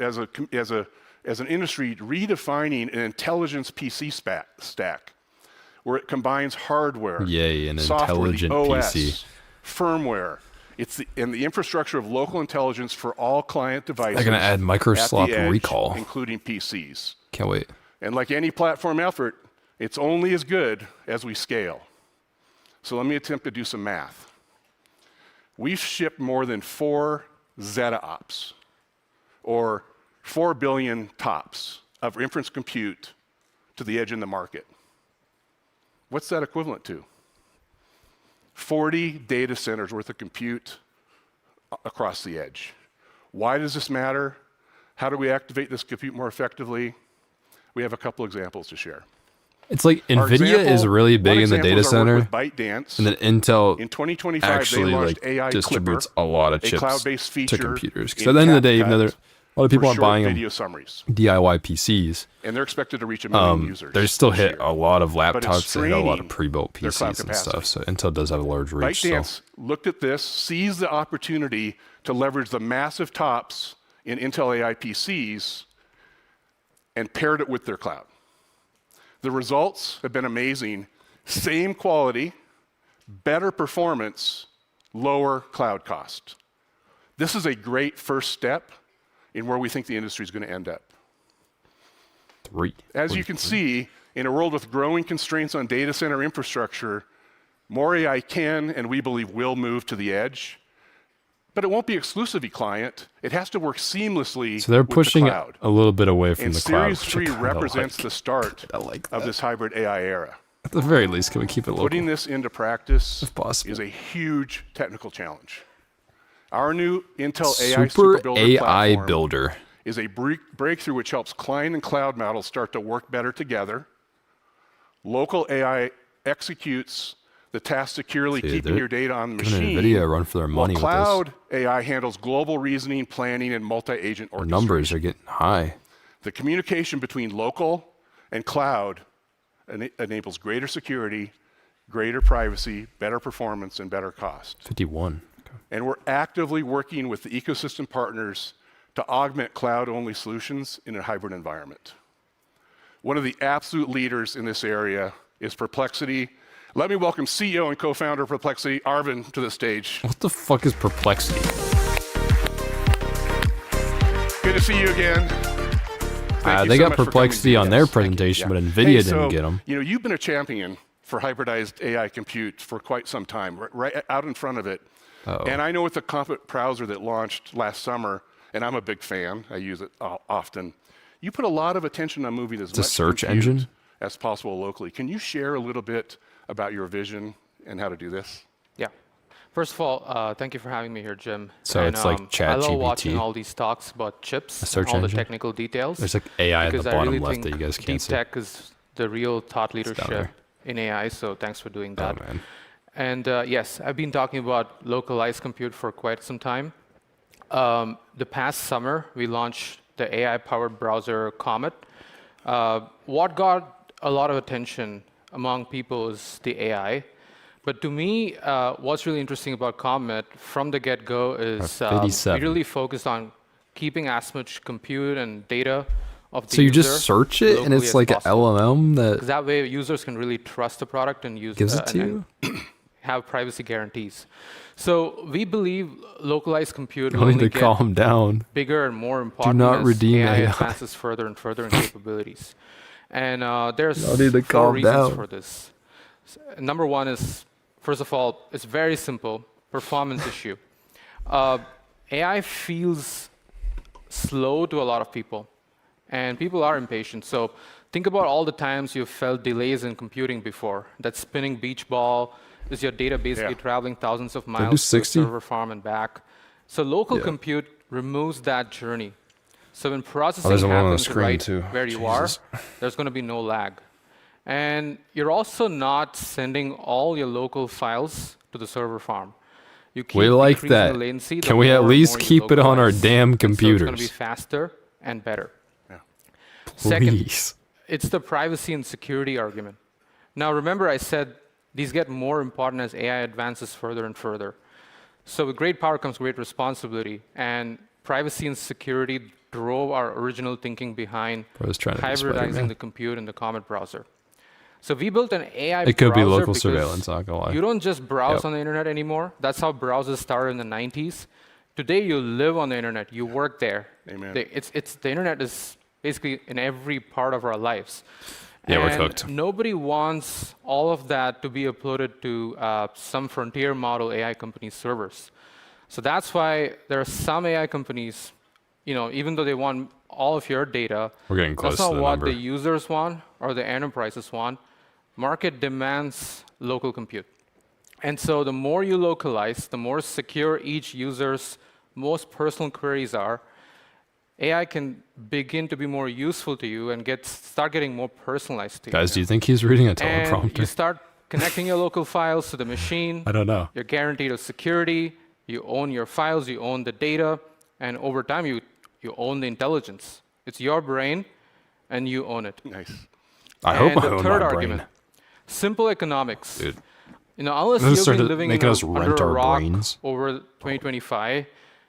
industry redefining an intelligence PC stack, where it combines hardware, Yay, an software, intelligent the OS, PC. firmware. It's the infrastructure of local intelligence for all client devices. They're going to add Microsoft at the edge, Recall, including PCs. Can't wait. And like any platform effort, it's only as good as we scale. So let me attempt to do some math. We've shipped more than 4 zettaops, or 4 billion tops of inference compute to the edge in the market. What's that equivalent to? 40 data centers worth of compute across the edge. Why does this matter? How do we activate this compute more effectively? We have a couple examples to share. It's like Nvidia is really big in the data center, ByteDance. and then Intel in 2025 actually they launched AI distributes Clipper, a lot of a chips cloud-based feature to computers. Because at the end of the day, even though a lot of people aren't buying them video summaries. DIY PCs, and they're expected to reach 1 million users. They still hit a lot of But it's laptops, they hit a lot of straining pre-built their cloud PCs and capacity. stuff. So Intel does have a large reach. So. ByteDance looked at this, seized the opportunity to leverage the massive tops in Intel AI PCs, and paired it with their cloud. The results have been amazing. Same quality, better performance, lower cloud cost. This is a great first step in where we think the industry is going to end up. As you can see, in a world with growing constraints on data center infrastructure, more AI can and we believe will move to the edge. But it won't be exclusively client. It has to work seamlessly So they're with pushing the it cloud. a little bit away from And the cloud. Series which I 3 kinda represents like. the start of this hybrid AI era. At the very least, can we keep it local? Putting this into practice if possible. is a huge technical challenge. Our new Intel Super AI Superbuilder AI platform Builder is a breakthrough which helps client and cloud models start to work better together. Local AI executes the task securely, See, keeping they're your data on the giving machine. Nvidia a run for their money with while this. cloud AI handles global reasoning, planning, and multi-agent The orchestration. numbers are getting high. The communication between local and cloud enables greater security, greater privacy, better performance, and better cost. 51. And we're actively working with the ecosystem partners to augment cloud-only solutions in a hybrid environment. One of the absolute leaders in this area is Perplexity. Let me welcome CEO and co-founder of Perplexity, Arvind, to the stage. What the fuck is Perplexity? Good to see you again. Thank you They so got much for Perplexity coming. on their Yes, thank you. presentation, Yeah. but Nvidia Hey, didn't get them. You know, you've been a champion for hybridized AI compute for quite some time, right out in front of it. And I know with the Comet browser that launched last summer, and I'm a big fan, I use it often, you put a lot of attention on moving as much search compute engine as possible locally. Can you share a little bit about your vision and how to do this? Yeah. First of all, thank you for having me here, Jim. So it's like ChatGPT. I love watching all these talks about chips, and all the technical details. There's like AI at the bottom really left that you guys can't deep see. tech is the real thought leadership in AI, so thanks for doing that. Oh, man. And yes, I've been talking about localized compute for quite some time. The past summer, we launched the AI-powered browser Comet. What got a lot of attention among people is the AI. But to me, what's really interesting about Comet from the get-go is we really focused on keeping as much compute and data of the So you user just search it and it's like an LLM that... That way users can really trust the product and use gives it to you? Have privacy guarantees. So we believe localized compute You will need only to calm down. bigger and more important not as redeem AI AI. advances further and further in capabilities. And there's Y'all need to 4 calm reasons down. for this. Number one is, first of all, it's very simple, performance issue. AI feels slow to a lot of people, and people are impatient. So think about all the times you've felt delays in computing before. That spinning beach ball, is your data basically traveling thousands of miles to a 60? server farm and back. So local compute removes that journey. So when processing there's one on the happens screen right too. where you are, there's going to be no lag. And you're also not sending all your local files to the server farm. You keep We like decreasing that. the latency, the Can we at more and least more you keep it on our localize. damn And so it's computers? going to be faster and better. Please. Second, it's the privacy and security argument. Now remember I said these get more important as AI advances further and further. So with great power comes great responsibility, and privacy and security drove our original thinking behind hybridizing the compute in the Comet browser. So we built an AI browser. It could be local because surveillance, not gonna lie. You don't just browse on the internet anymore. That's how browsers started in the 90s. Today you live on the internet, you work there. Amen. The internet is basically in every part of our lives. Yeah, we're And cooked. nobody wants all of that to be uploaded to some frontier model AI company's servers. So that's why there are some AI companies, even though they want all of your data, We're getting close that's to not the what number. the users want or the enterprises want. Market demands local compute. And so the more you localize, the more secure each user's most personal queries are, AI can begin to be more useful to you and start getting more personalized to you. Guys, do you think he's reading a And teleprompter? you start connecting your local files to the machine. I don't know. You're guaranteed of security. You own your files. You own the data. And over time, you own the intelligence. It's your brain, and you own it. Nice. I hope I the own third my argument, brain. simple economics. Dude. Unless This you've started been living making us under rent a our rock brains. over 2025,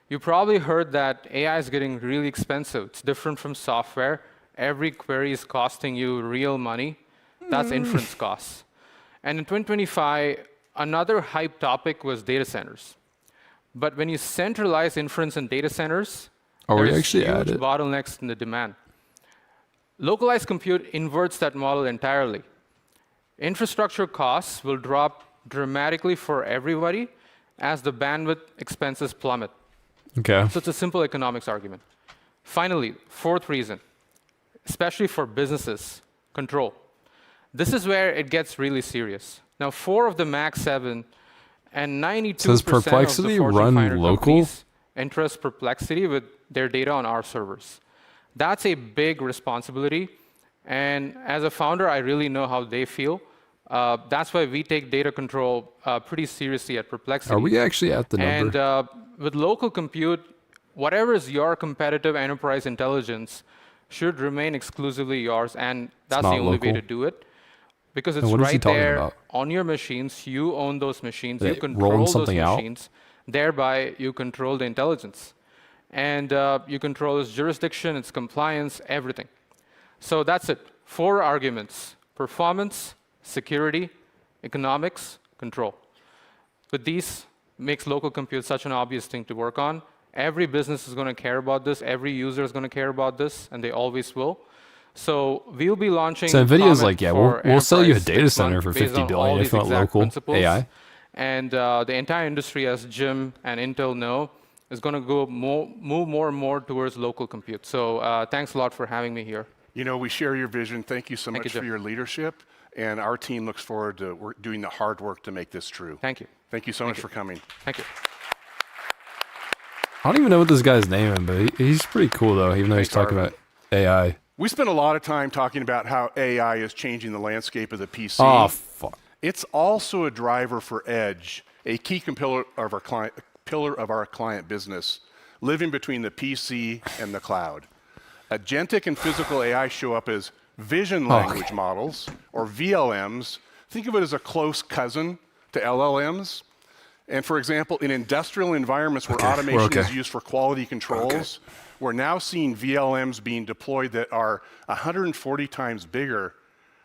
you probably heard that AI is getting really expensive. It's different from software. Every query is costing you real money. That's inference costs. And in 2025, another hype topic was data centers. But when you centralize inference in data centers, there's actually huge at it? bottlenecks in the demand. Localized compute inverts that model entirely. Infrastructure costs will drop dramatically for everybody as the bandwidth expenses plummet. Okay. So it's a simple economics argument. Finally, fourth reason, especially for businesses, control. This is where it gets really serious. Now, 4 of the Max 7 and 92% Does of the Perplexity Fortune run 500 local? companies entrust Perplexity with their data on our servers. That's a big responsibility. And as a founder, I really know how they feel. That's why we take data control pretty seriously at Perplexity. Are we actually at the number? And with local compute, whatever is your competitive enterprise intelligence should remain exclusively yours, and that's the not only way local? to do it. Because it's what is he right talking there about? on your machines. You own those machines. They You control rolling those something out? machines. Thereby, you control the intelligence. And you control its jurisdiction, its compliance, everything. So that's it. 4 arguments: performance, security, economics, control. But these makes local compute such an obvious thing to work on. Every business is going to care about this. Every user is going to care about this, and they always will. So we'll be launching. So Nvidia's like, yeah, for we'll sell you a enterprise data next center month for based 50 on billion all if you these want exact local principles. AI. And the entire industry, as Jim and Intel know, is going to move more and more towards local compute. So thanks a lot for having me here. You know, we share your vision. Thank you so much for your leadership. And our team looks forward to doing the hard work to make this true. Thank you. Thank you so much for coming. Thank you. I don't even know what this guy's name is, but he's pretty cool, though, even though he's talking about AI. We spent a lot of time talking about how AI is changing the landscape of the PC. Oh, fuck. It's also a driver for Edge, a key pillar of our client business, living between the PC and the cloud. Agentic and physical AI show up as vision language models, or VLMs. Think of it as a close cousin to LLMs. And for example, in industrial environments where automation is used for quality controls, we're now seeing VLMs being deployed that are 140 times bigger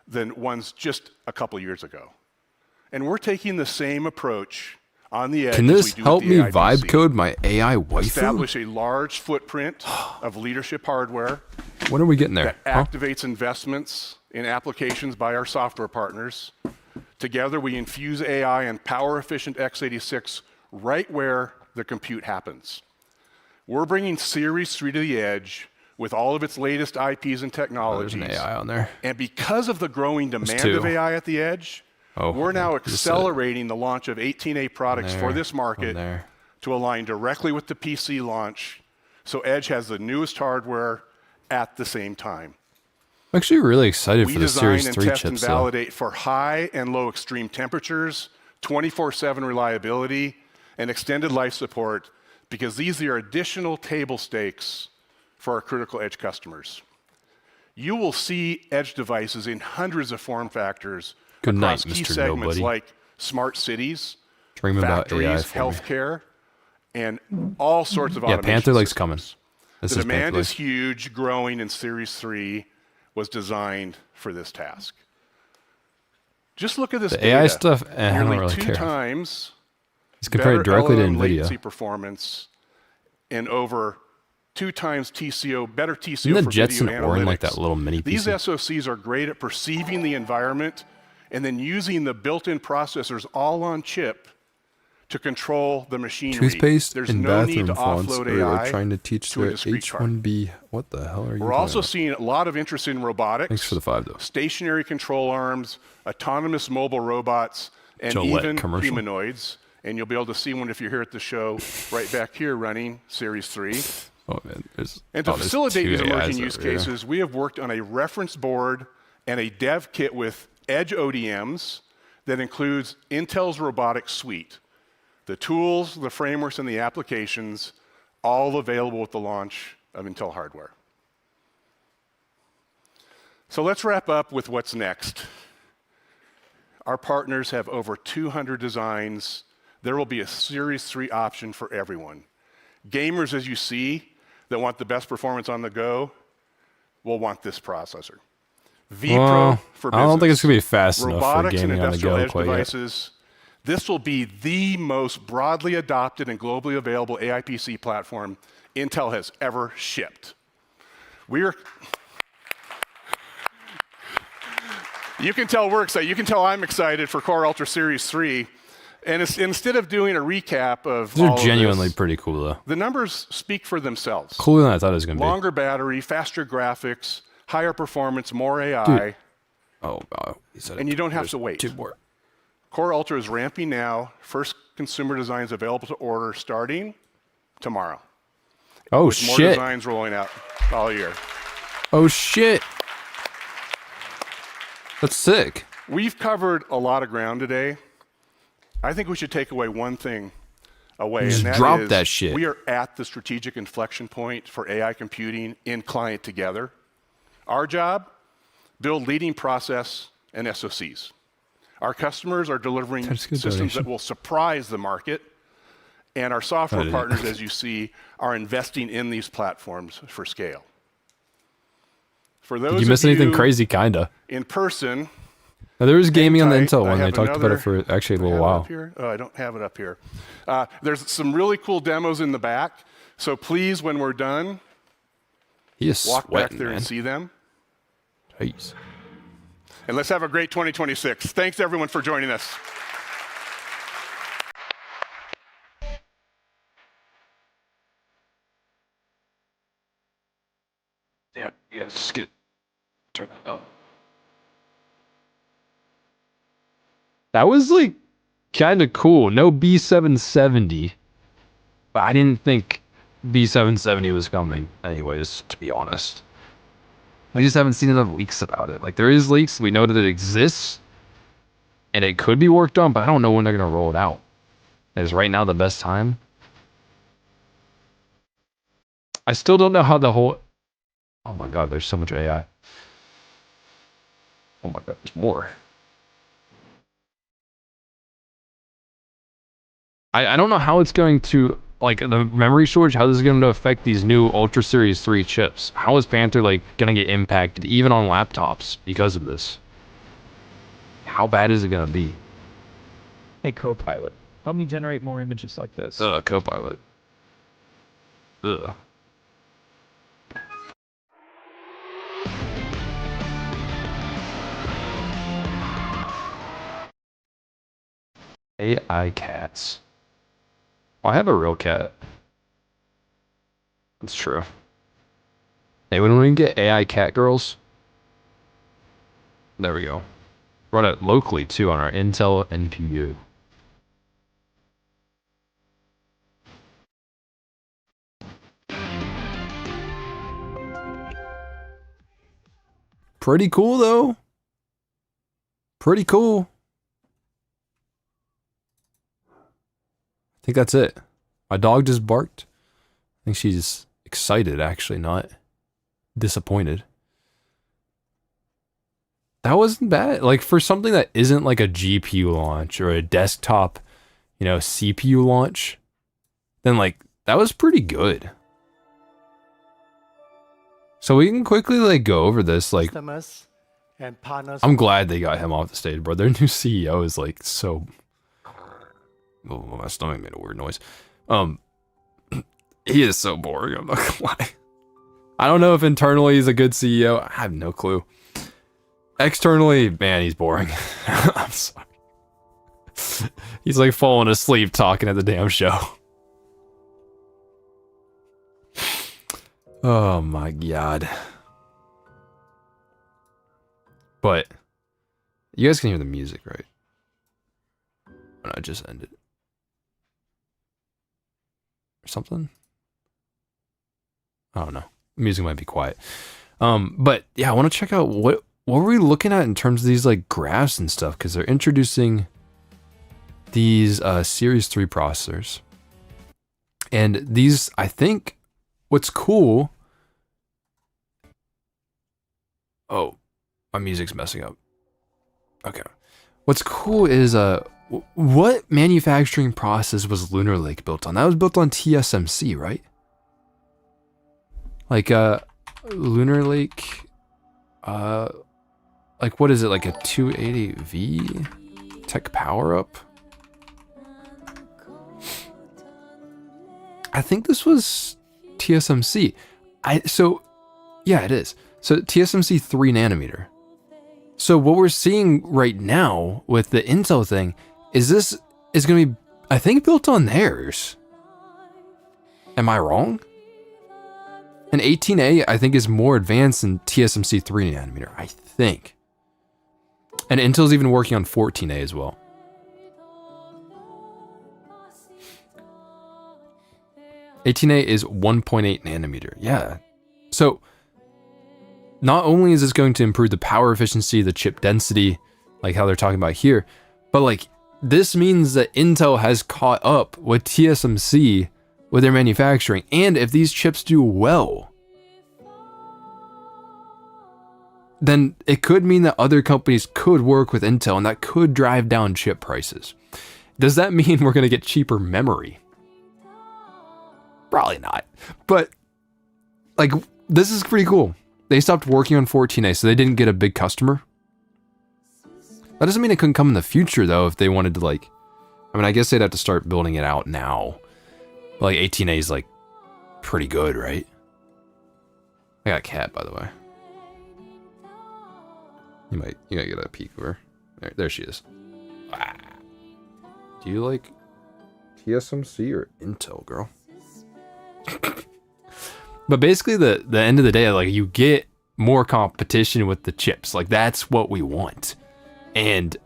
than ones just a couple years ago. And we're taking the same approach on the edge. Can this help me vibe code my AI waifu? Establish a large footprint of leadership hardware. When are we getting there? That activates investments in applications by our software partners. Together, we infuse AI and power-efficient x86 right where the compute happens. We're bringing Series 3 to the edge with all of its latest IPs and technologies. There's an AI on there. And because of the growing demand of AI at the edge, we're now accelerating the launch of 18A products for this market to align directly with the PC launch, so Edge has the newest hardware at the same time. I'm actually really excited for the Series 3 chips. We design and test and validate for high and low extreme temperatures, 24/7 reliability, and extended life support, because these are additional table stakes for our critical Edge customers. You will see Edge devices in hundreds of form factors across key segments like smart cities, factories, healthcare, and all sorts of automation. Yeah, Pantherlake's coming. The demand is huge, growing, and Series 3 was designed for this task. Just look at this data. AI stuff, I don't Nearly really two care. times It's compared directly to latency Nvidia. performance and over 2 times TCO, better TCO Isn't the for Jetson video Orin analytics. like that little mini These PC? SoCs are great at perceiving the environment and then using the built-in processors all on chip to control the machinery. Toothpaste There's and no need bathroom to fonts offload are AI trying to teach to a their discrete card. H1B. What the hell are you We're also seeing a lot of interest in robotics. Thanks for the 5, though. Stationary control arms, autonomous mobile robots, and Gillette even commercial. humanoids. And you'll be able to see one if you're here at the show right back here running Series 3. Oh, man. And to there's facilitate 2 these AIs emerging use over here. cases, we have worked on a reference board and a dev kit with Edge ODMs that includes Intel's robotics suite. The tools, the frameworks, and the applications, all available with the launch of Intel hardware. So let's wrap up with what's next. Our partners have over 200 designs. There will be a Series 3 option for everyone. Gamers, as you see, that want the best performance on the go will want this processor. vPro for business. I don't think it's going to be fast enough for Robotics and gaming on the industrial go edge quite yet. devices. This will be the most broadly adopted and globally available AI PC platform Intel has ever shipped. You can tell we're excited. You can tell I'm excited for Core Ultra Series 3. And instead of doing a recap of These are all of genuinely this, pretty cool, though. the numbers speak for themselves. Cooler than I thought it was going to be. Longer battery, faster graphics, higher performance, more AI. Dude. Oh, wow. And you don't have to wait. 2 more. Core Ultra is ramping now. First consumer designs available to order starting tomorrow. Oh, with more shit. designs rolling out all year. Oh, shit. That's sick. We've covered a lot of ground today. I think we should take away one thing away. Just and that drop is that shit. We are at the strategic inflection point for AI computing in client together. Our job, build leading process and SoCs. Our customers are delivering systems that will surprise the market. And our software partners, as you see, are investing in these platforms for scale. For those Did you miss anything crazy? Kinda. In person. Now, there was gaming on the Intel I one. They have talked about it for another- actually a Do I little have it while. up here? Oh, I don't have it up here. There's some really cool demos in the back. So please, when we're done, He is walk sweating, back there man. and see them. Jeez. And let's have a great 2026. Thanks, everyone, for joining us. Yeah, just get turn that up. That was like kind of cool. No B770, but I didn't think B770 was coming. Anyways, to be honest, we just haven't seen enough leaks about it. Like there is leaks, we know that it exists, and it could be worked on, but I don't know when they're gonna roll it out. Is right now the best time? I still don't know how the whole. Oh my god, there's so much AI. Oh my god, there's more. I don't know how it's going to, like, the memory storage, how this is going to affect these new Ultra Series 3 chips. How is Pantherlake going to get impacted, even on laptops, because of this? How bad is it going to be? Hey, Copilot, help me generate more images like this. Copilot. Ugh. AI cats. I have a real cat. That's true. Hey, when we get AI cat girls, there we go. Run it locally too on our Intel NPU. Pretty cool though. Pretty cool. I think that's it. My dog just barked. I think she's excited, actually, not disappointed. That wasn't bad. Like, for something that isn't like a GPU launch or a desktop, you know, CPU launch, then, like, that was pretty good. So we can quickly, like, go over this, like, Customers and partners. I'm glad they got him off the stage, bro. Their new CEO is, like, so... Oh, my stomach made a weird noise. He is so boring, I'm not gonna lie. I don't know if internally he's a good CEO. I have no clue. Externally, man, he's boring. I'm sorry. He's like falling asleep talking at the damn show. Oh my god. But you guys can hear the music, right? Oh, no, it just ended. Or something? I don't know. Music might be quiet. But yeah, I want to check out what were we looking at in terms of these like graphs and stuff, because they're introducing these Series 3 processors. And these, I think, what's cool... Oh, my music's messing up. Okay. What's cool is what manufacturing process was Lunar Lake built on? That was built on TSMC, right? Like Lunar Lake, like what is it, like a 280V tech power up? I think this was TSMC. So yeah, it is. So TSMC 3 nanometer. So what we're seeing right now with the Intel thing is this is going to be, I think, built on theirs. Am I wrong? And 18A, I think, is more advanced than TSMC 3 nanometer, I think. And Intel's even working on 14A as well. (18A) is 1.8 nanometer. Yeah. So not only is this going to improve the power efficiency, the chip density, like how they're talking about here, but like this means that Intel has caught up with TSMC with their manufacturing. And if these chips do well, then it could mean that other companies could work with Intel, and that could drive down chip prices. Does that mean we're going to get cheaper memory? Probably not. But like, this is pretty cool. They stopped working on 14A, so they didn't get a big customer. That doesn't mean it couldn't come in the future, though, if they wanted to, like... I mean, I guess they'd have to start building it out now. But, like, 18A is, like, pretty good, right? I got a cat, by the way. You gotta get a peek of her. There she is. Ah. Do you like TSMC or Intel, girl? But basically, the end of the day, like, you get more competition with the chips. Like, that's what we want, and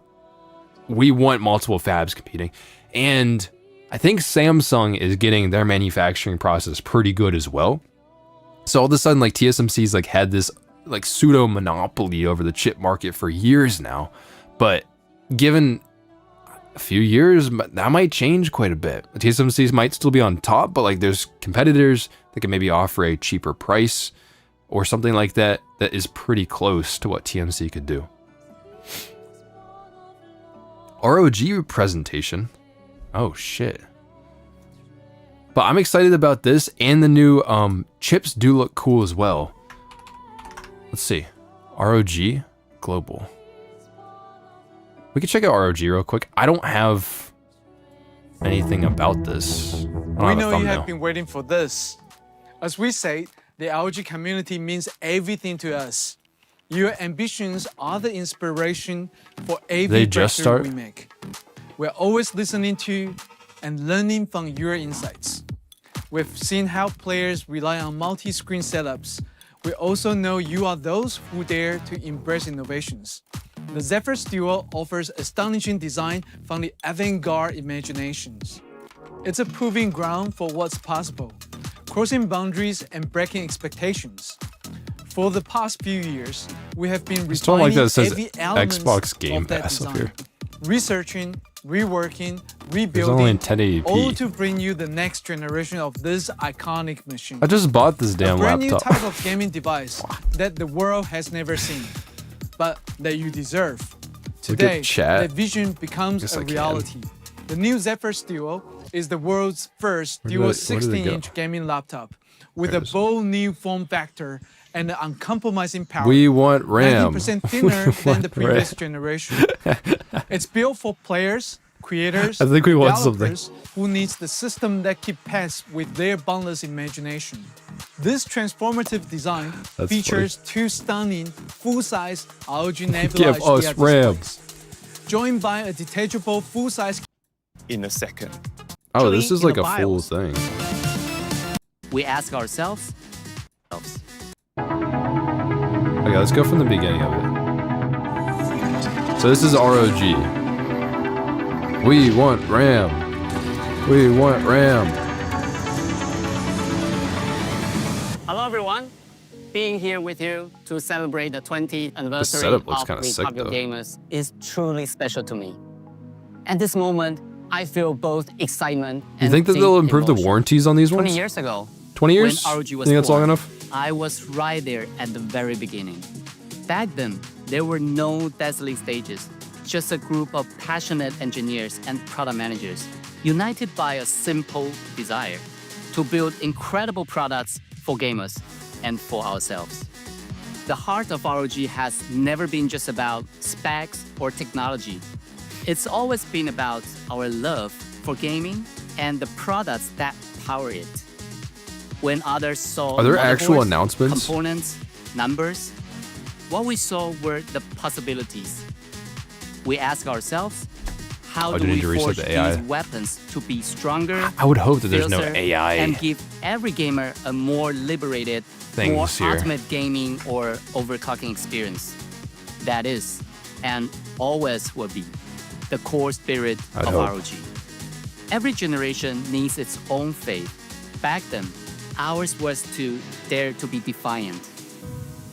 we want multiple fabs competing. And I think Samsung is getting their manufacturing process pretty good as well. So all of a sudden, like, TSMC's like had this like pseudo monopoly over the chip market for years now. But given a few years, that might change quite a bit. TSMC's might still be on top, but like there's competitors that can maybe offer a cheaper price or something like that that is pretty close to what TMC could do. ROG Presentation. Oh shit. But I'm excited about this, and the new chips do look cool as well. Let's see. ROG Global. We can check out ROG real quick. I don't have anything about this. We know you have been waiting for this. As we say, the ROG community means everything to us. Your ambitions are the inspiration for every breakthrough we make. We're always listening to and learning from your insights. We've seen how players rely on multi-screen setups. We also know you are those who dare to embrace innovations. The Zephyrus Duo offers astonishing design from the avant-garde imaginations. It's a proving ground for what's possible, crossing boundaries and breaking expectations. For the past few years, we have been refining every element Xbox Game of that Pass up design, here. researching, reworking, There's only in rebuilding, 1080p. all to bring you the next generation of this iconic machine. I just bought this damn a brand laptop. new type of gaming device that the world has never seen, but that you deserve. Look Today, at chat. that vision becomes Guess a I can. reality. The new Zephyrus Duo is the world's first Where dual did it go? 16-inch gaming laptop with a bold new form factor and an uncompromising power. We want RAM. 90% We thinner than want the previous RAM. generation. It's built for players, creators, I think we want something. developers who needs the system that keep pace with their boundless imagination. This transformative design That's features two stunning full-size ROG Nebula Give us HDR RAM. displays, joined by a detachable full-size in a second. Oh, this is in like the a full BIOS. thing. We ask ourselves. Okay, let's go from the beginning of it. So this is ROG. We want RAM. We want RAM. Hello everyone, being here with you to celebrate the 20th anniversary setup looks of kinda sick, Republic though. Gamers is truly special to me. At this moment, I feel both excitement You and think that deep they'll improve the emotion. warranties on these 20 ones? years ago, 20 years? when ROG was Think that's long born, enough? I was right there at the very beginning. Back then, there were no dazzling stages, just a group of passionate engineers and product managers, united by a simple desire to build incredible products for gamers and for ourselves. The heart of ROG has never been just about specs or technology. It's always been about our love for gaming and the products that power it. When others saw Are there actual motherboards, announcements? components, numbers, what we saw were the possibilities. We ask ourselves, how Oh, do do you we need to reset forge the AI? these weapons to be stronger, I would hope that there's no fiercer, AI and give every gamer a more liberated, things more here. ultimate gaming or overclocking experience? That is, and always will be, the core spirit I'd of hope. ROG. Every generation needs its own faith. Back then, ours was to dare to be defiant.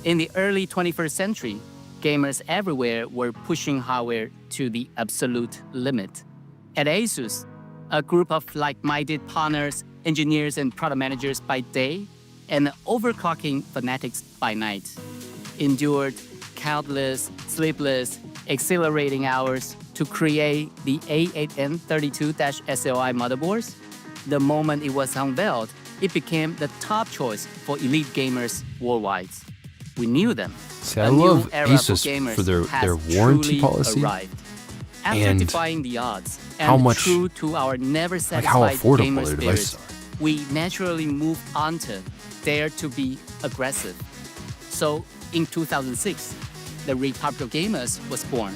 In the early 21st century, gamers everywhere were pushing hardware to the absolute limit. At Asus, a group of like-minded partners, engineers, and product managers by day, and overclocking fanatics by night, endured countless sleepless, accelerating hours to create the A8N32-SLI motherboards. The moment it was unveiled, it became the top choice for elite gamers worldwide. We knew them. See, I A new love era Asus gamers for their has warranty truly policy arrived. After and defying the odds how and much- true to our never like how satisfied affordable gamer their spirit, devices we naturally moved on to dare to be aggressive. So in 2006, the Republic Gamers was born.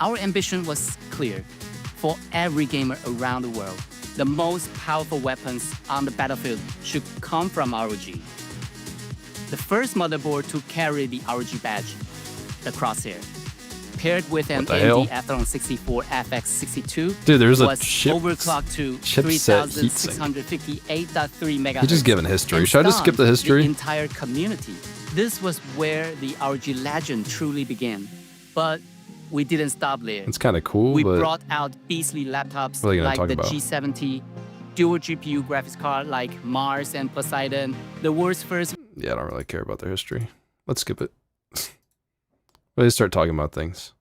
Our ambition was clear. For every gamer around the world, the most powerful weapons on the battlefield should come from ROG. The first motherboard to carry the ROG badge, the Crosshair, paired with an AMD Athlon 64 FX62, dude, there's a was overclocked to 3658.3 MHz. You're just giving history. Should I just skip the history? The entire community. This was where the ROG legend truly began. But we didn't stop there. It's kind of cool, We but brought out beastly laptops like the G70, dual GPU graphics card like Mars and Poseidon, the world's first. Yeah, I don't really care about their history. Let's skip it. Let's start talking about things.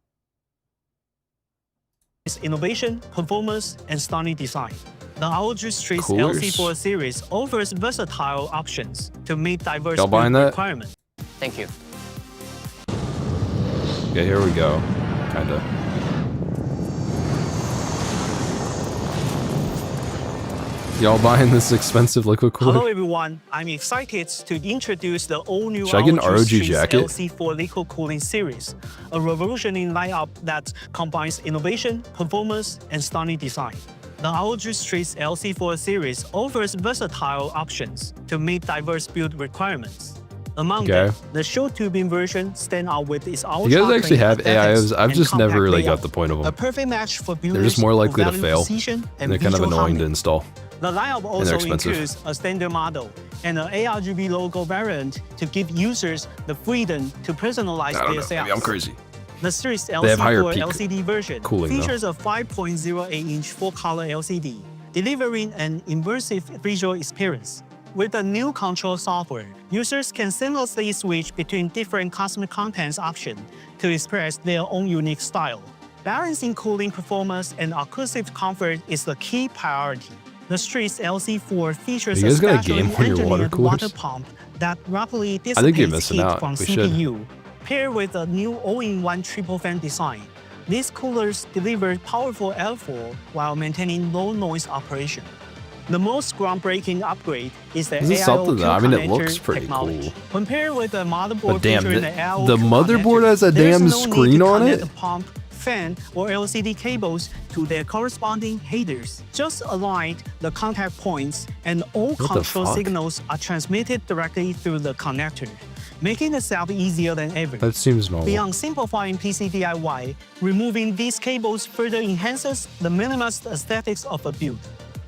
It's innovation, performance, and stunning design. The ROG Strix LC4 series offers versatile options to meet diverse requirements. Thank you. Okay, here we go. Kinda. Y'all buying this expensive liquid cooler? Hello everyone, I'm excited to introduce the all-new Should I get an ROG jacket? LC4 liquid cooling series, a revolutionary lineup that combines innovation, performance, and stunning design. The ROG Strix LC4 series offers versatile options to meet diverse build requirements. Among them, the short tubing version stands out with its ultra. You guys actually have AIOs? I've just never really got the point of them. A perfect match for builders. They're just more likely to fail, and they're kind of annoying to install. The lineup also includes a standard model and an ARGB logo variant to give users the freedom to personalize their setups. Maybe I'm crazy. The Strix LC4 LCD version features a 5.08-inch full-color LCD, delivering an immersive visual experience. With the new control software, users can seamlessly switch between different custom contents options to express their own unique style. Balancing cooling performance and acoustic comfort is the key priority. The Strix LC4 features a specially engineered water pump that rapidly dissipates heat from CPU, paired with a new all-in-one triple fan design. These coolers deliver powerful airflow while maintaining low noise operation. The most groundbreaking upgrade is the AIO connector technology. Compared with the motherboard featuring the AIO the motherboard has a damn screen on it? Pump, fan, or LCD cables to their corresponding headers. Just align the contact points and all control signals are transmitted directly through the connector, making the setup easier than ever. That seems normal. Beyond simplifying PC DIY, removing these cables further enhances the minimalist aesthetics of a build.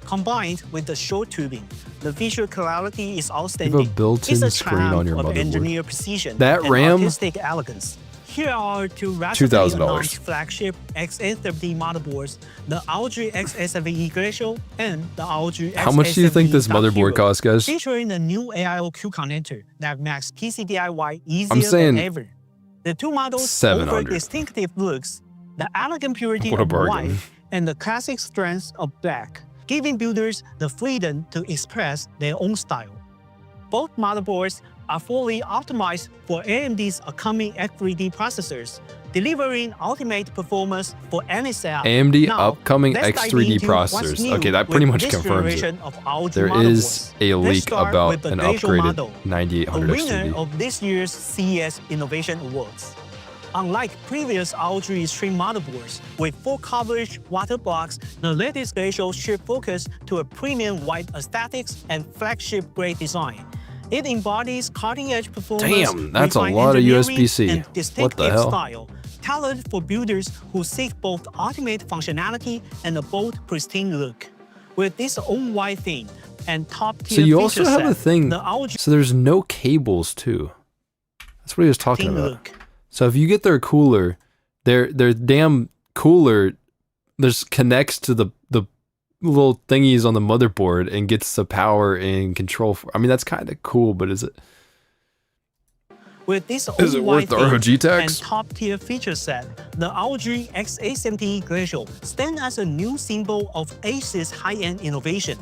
Combined with the short tubing, the visual clarity is outstanding. You have a built-in screen on your motherboard. Engineered precision that and RAM, artistic elegance. Here are two rapidly announced flagship X830 motherboards, the ROG X870 Glacial and the ROG X870 How much do you think this motherboard costs, guys? Featuring the new AIOQ connector that makes PC DIY easier than ever. The two models offer distinctive looks, the elegant purity of white and the classic strength of black, giving builders the freedom to express their own style. Both motherboards are fully optimized for AMD's upcoming X3D processors, delivering ultimate performance for any setup. AMD upcoming X3D processors. Okay, that pretty much confirms it. There is a leak about an upgraded 9800 XTD. Winner XTD. of this year's CES Innovation Awards. Unlike previous ROG Extreme motherboards with full coverage water blocks, the latest Glacial shift focus to a premium white aesthetics and flagship-grade design. It embodies cutting-edge performance, damn, that's a lot of USB-C. and distinctive What the hell? style, tailored for builders who seek both ultimate functionality and a bold, pristine look. With this all-white theme and top-tier So you feature also have set, a thing. the ROG So there's no cables too. That's what he was talking about. So if you get their cooler, their damn cooler, there's connects to the little thingies on the motherboard and gets the power and control. I mean, that's kind of cool, but is it? With this Is it worth the ROG tax? and top-tier feature set, the ROG X870 Glacial stands as a new symbol of Acer's high-end innovation.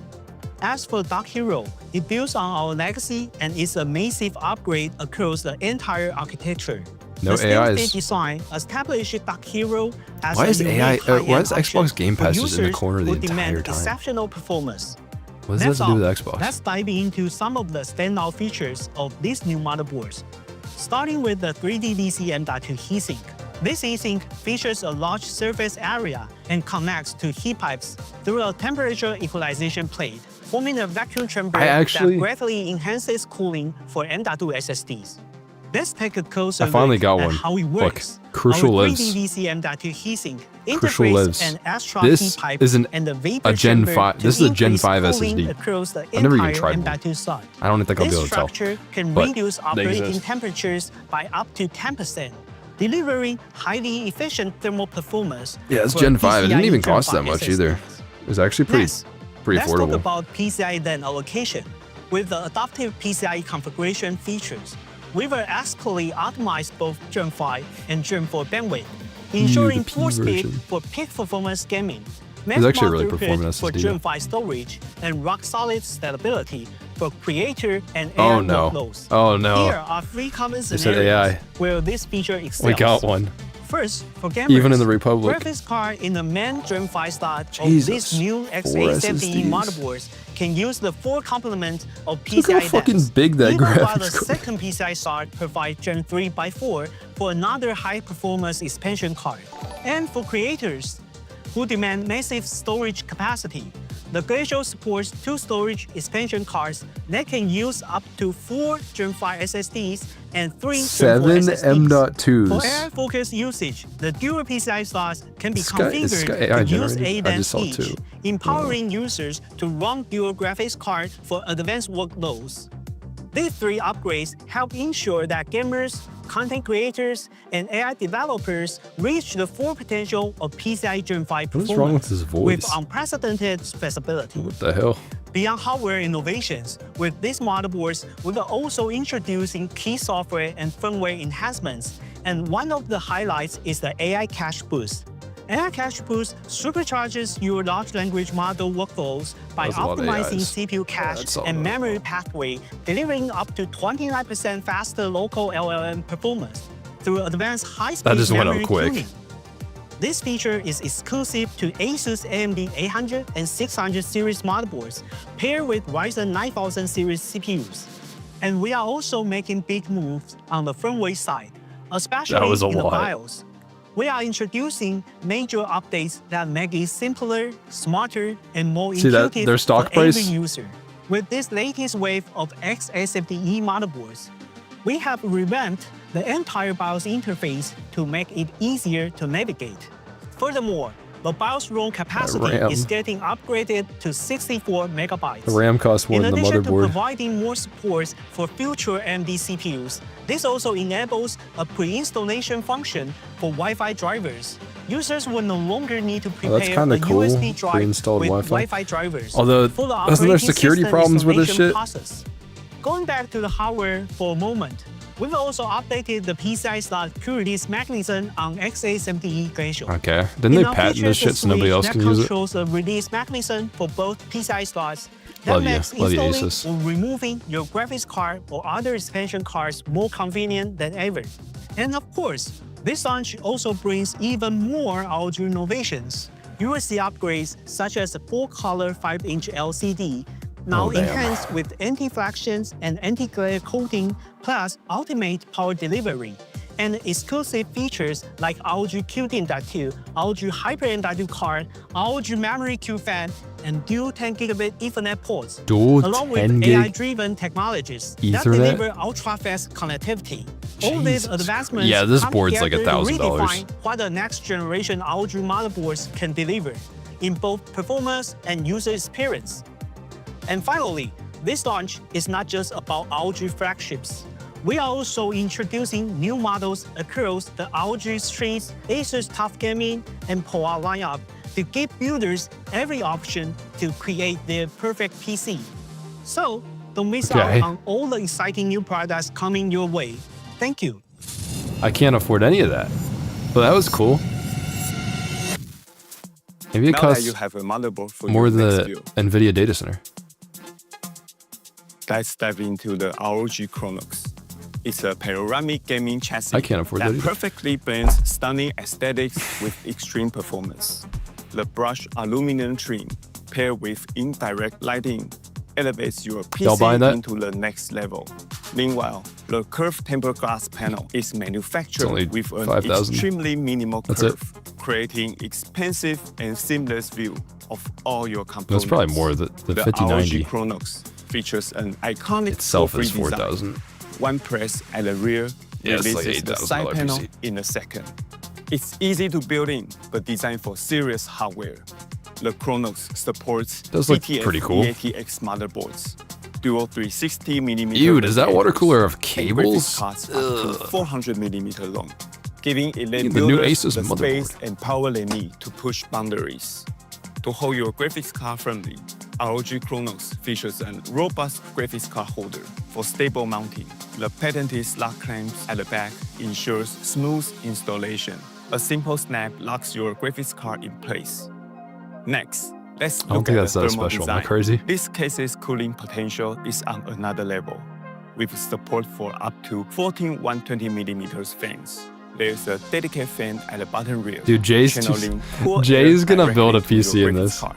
As for Dark Hero, it builds on our legacy and is a massive upgrade across the entire architecture. No the AIs. design established Dark Hero as Why is a unique why is high-end Xbox option Game for Pass just in the users corner the who entire demand time? exceptional performance. What does that have to do with Xbox? Let's dive into some of the standout features of these new motherboards. starting with the 3D-DC M.2 heatsink. This heatsink features a large surface area and connects to heat pipes through a temperature equalization plate, forming a vacuum chamber that greatly enhances cooling for M.2 SSDs. Let's take a closer look at how it works. Crucial Our lives. 3D-DC M.2 heatsink Crucial integrates lives. an extra This heat pipe isn't and the vapor a Gen chamber 5. to This is a Gen increase 5 cooling SSD. across the I've never even entire tried one. M.2 slot. I don't think I'll be able This to tell. structure can but reduce they operating exist. temperatures by up to 10%, delivering highly efficient thermal performance. Yeah, it's for Gen 5. It didn't PCIe even Gen cost that 5 much SSDs. either. It was actually pretty Let's affordable. talk about PCIe LAN allocation. With the adaptive PCIe configuration features, we've aesthetically optimized both Gen 5 and Gen 4 bandwidth, ensuring full speed for peak performance gaming, It's actually a really maximum performant throughput for SSD. Gen 5 storage, and rock-solid stability for creator and Oh, AI no. workloads. Oh, no. Here are 3 common They said scenarios AI. where this feature excels. We got one. First, for gamers, Even in the Republic. graphics card in the main Gen 5 slot of Jesus, this new 4 X870 SSDs. motherboards can use the full complement of Look how PCIe fucking DAMs. big that Even while the graphics card second PCIe slot provides Gen 3x4 for another high-performance expansion card. And for creators who demand massive storage capacity, the Glacial supports 2 storage expansion cards that can use up to 4 Gen 5 SSDs and 3 Gen 4 7 SSDs. M.2s. For AI-focused usage, the dual PCIe slots can be This guy configured AI to use generated? 8 I LANs just saw each, 2. empowering users to run dual graphics cards for advanced workloads. These 3 upgrades help ensure that gamers, content creators, and AI developers reach the full potential of PCIe Gen 5 performance What's wrong with his voice? with unprecedented flexibility. What the hell? Beyond hardware innovations, with these motherboards, we are also introducing key software and firmware enhancements, and one of the highlights is the AI Cache Boost. AI Cache Boost supercharges your large language model workflows by That was a lot of optimizing AIs. CPU cache that's all and about memory pathway, delivering up to 29% faster local LLM performance through advanced high-speed That just went memory up quick. tuning. This feature is exclusive to Asus AMD 800 and 600 series motherboards paired with Ryzen 9000 series CPUs. And we are also making big moves on the firmware side, especially That was a in the lot. BIOS. We are introducing major updates that make it simpler, smarter, and more See that? intuitive Their stock for every price? user. With this latest wave of X870E motherboards, we have revamped the entire BIOS interface to make it easier to navigate. Furthermore, the BIOS ROM capacity RAM. is getting upgraded to 64 megabytes. The RAM costs more In than the addition to motherboard. providing more support for future AMD CPUs, this also enables a pre-installation function for Wi-Fi drivers. Users will no longer need to Oh, prepare that's kinda a cool, USB drive pre-installed with Wi-Fi. Wi-Fi drivers. Although, for the wasn't there operating security system problems with this installation shit? process. Going back to the hardware for a moment, we've also updated the PCI slot purities mechanism on X870E Glacial. Okay. Didn't they It now patent this features a shit so nobody switch else that can use it? controls a release mechanism for both PCI slots that Love you. makes Love you, installing Asus. or removing your graphics card or other expansion cards more convenient than ever. And of course, this launch also brings even more ROG innovations. You will see upgrades such as a 4-color 5-inch LCD, now Oh, damn. enhanced with anti-flashes and anti-glare coating, plus ultimate power delivery, and exclusive features like ROG Qdin.2, ROG Hyper M.2 card, ROG Memory Q fan, and dual 10 gigabit Ethernet ports, Dual along 10 with gig AI-driven technologies that Ethernet? deliver ultra-fast connectivity. All these Jesus advancements Yeah, this come board's like together to $1,000. redefine what the next generation ROG motherboards can deliver in both performance and user experience. And finally, this launch is not just about ROG flagships. We are also introducing new models across the ROG Street, Acer's Tough Gaming, and Poa lineup to give builders every option to create their perfect PC. So, don't miss Okay. out on all the exciting new products coming your way. Thank you. I can't afford any of that. But that was cool. Maybe it Now that costs you have a motherboard for more your than next the build, Nvidia data center. let's dive into the ROG Chronox. It's a panoramic gaming chassis I can't afford that either. perfectly blends stunning aesthetics with extreme performance. The brushed aluminum trim, paired with indirect lighting, elevates your Y'all buying that? PC into the next level. Meanwhile, The curved tempered glass panel is manufactured with an 5,000. extremely minimal That's curve, it. creating expansive and seamless view of all your components. That's probably more. The The 5090 ROG Chronox features an iconic itself is full-free 4,000. design. One press at the rear Yeah, it's like releases the side $8,000 panel PC. in a second. It's easy to build in, but designed for serious hardware. The Chronox supports Does look TTF pretty cool. EATX motherboards, dual 360mm. Ew, does that water cooler have and cables? graphics cards up to 400mm long, giving elite The new builders Asus the motherboard. space and power they need to push boundaries. To hold your graphics card firmly, ROG Chronox features a robust graphics card holder for stable mounting. The patented slot clamps at the back ensures smooth installation. A simple snap locks your graphics card in place. Next, let's I don't look think at that's the that thermal special. Am I design. crazy? This case's cooling potential is on another level, with support for up to 14 120mm fans. There's a dedicated fan at the bottom rear. Dude, Jay's channeling cool Jay's air gonna build a directly to PC your in graphics this. card.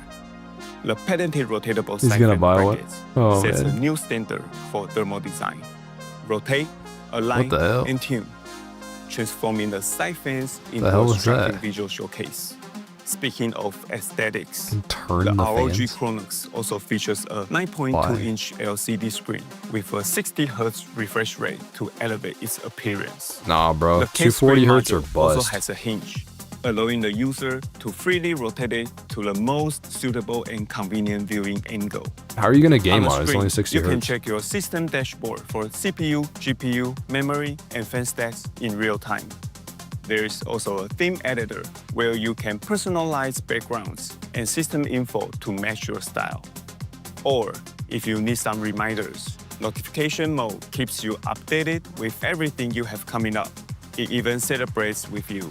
The patented rotatable He's side gonna fan buy one? brackets Oh, sets a man. new standard for thermal design. Rotate, align, the hell? and tune, transforming the side fans into hell a was striking that? visual showcase. Speaking of aesthetics, Can turn the the ROG fans? Chronox also features a Why? 9.2-inch LCD screen with a 60Hz refresh rate to elevate its appearance. Nah, bro. The case 240 screen hertz or module also bust. has a hinge, allowing the user to freely rotate it to the most suitable and convenient viewing angle. How are you gonna game the on it? It's screen, only 60 you can hertz. check your system dashboard for CPU, GPU, memory, and fan stats in real time. There is also a theme editor where you can personalize backgrounds and system info to match your style. Or, if you need some reminders, notification mode keeps you updated with everything you have coming up. It even celebrates with you,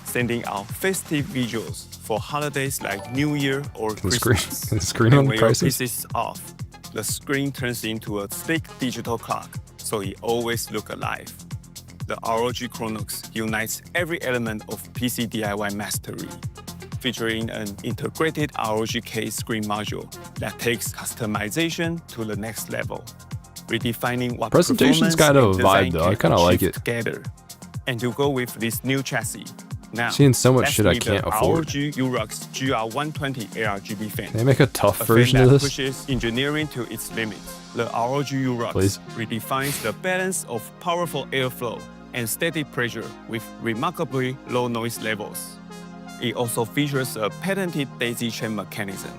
sending out festive visuals for holidays like New Year or The screen- Christmas. the screen And on when your prices? PC is off, the screen turns into a sleek digital clock, so it always looks alive. The ROG Chronox unites every element of PC DIY mastery, featuring an integrated ROG K screen module that takes customization to the next level, redefining what Presentation's performance got a and design vibe, though. I can kinda like achieve it. together. And to go with this new chassis, now Seeing so much let's shit I meet can't the afford. ROG UROX GR120 ARGB fan. Can they make a tough A version fan of that this? pushes engineering to its limits. The ROG UROX Please? redefines the balance of powerful airflow and steady pressure with remarkably low noise levels. It also features a patented daisy chain mechanism.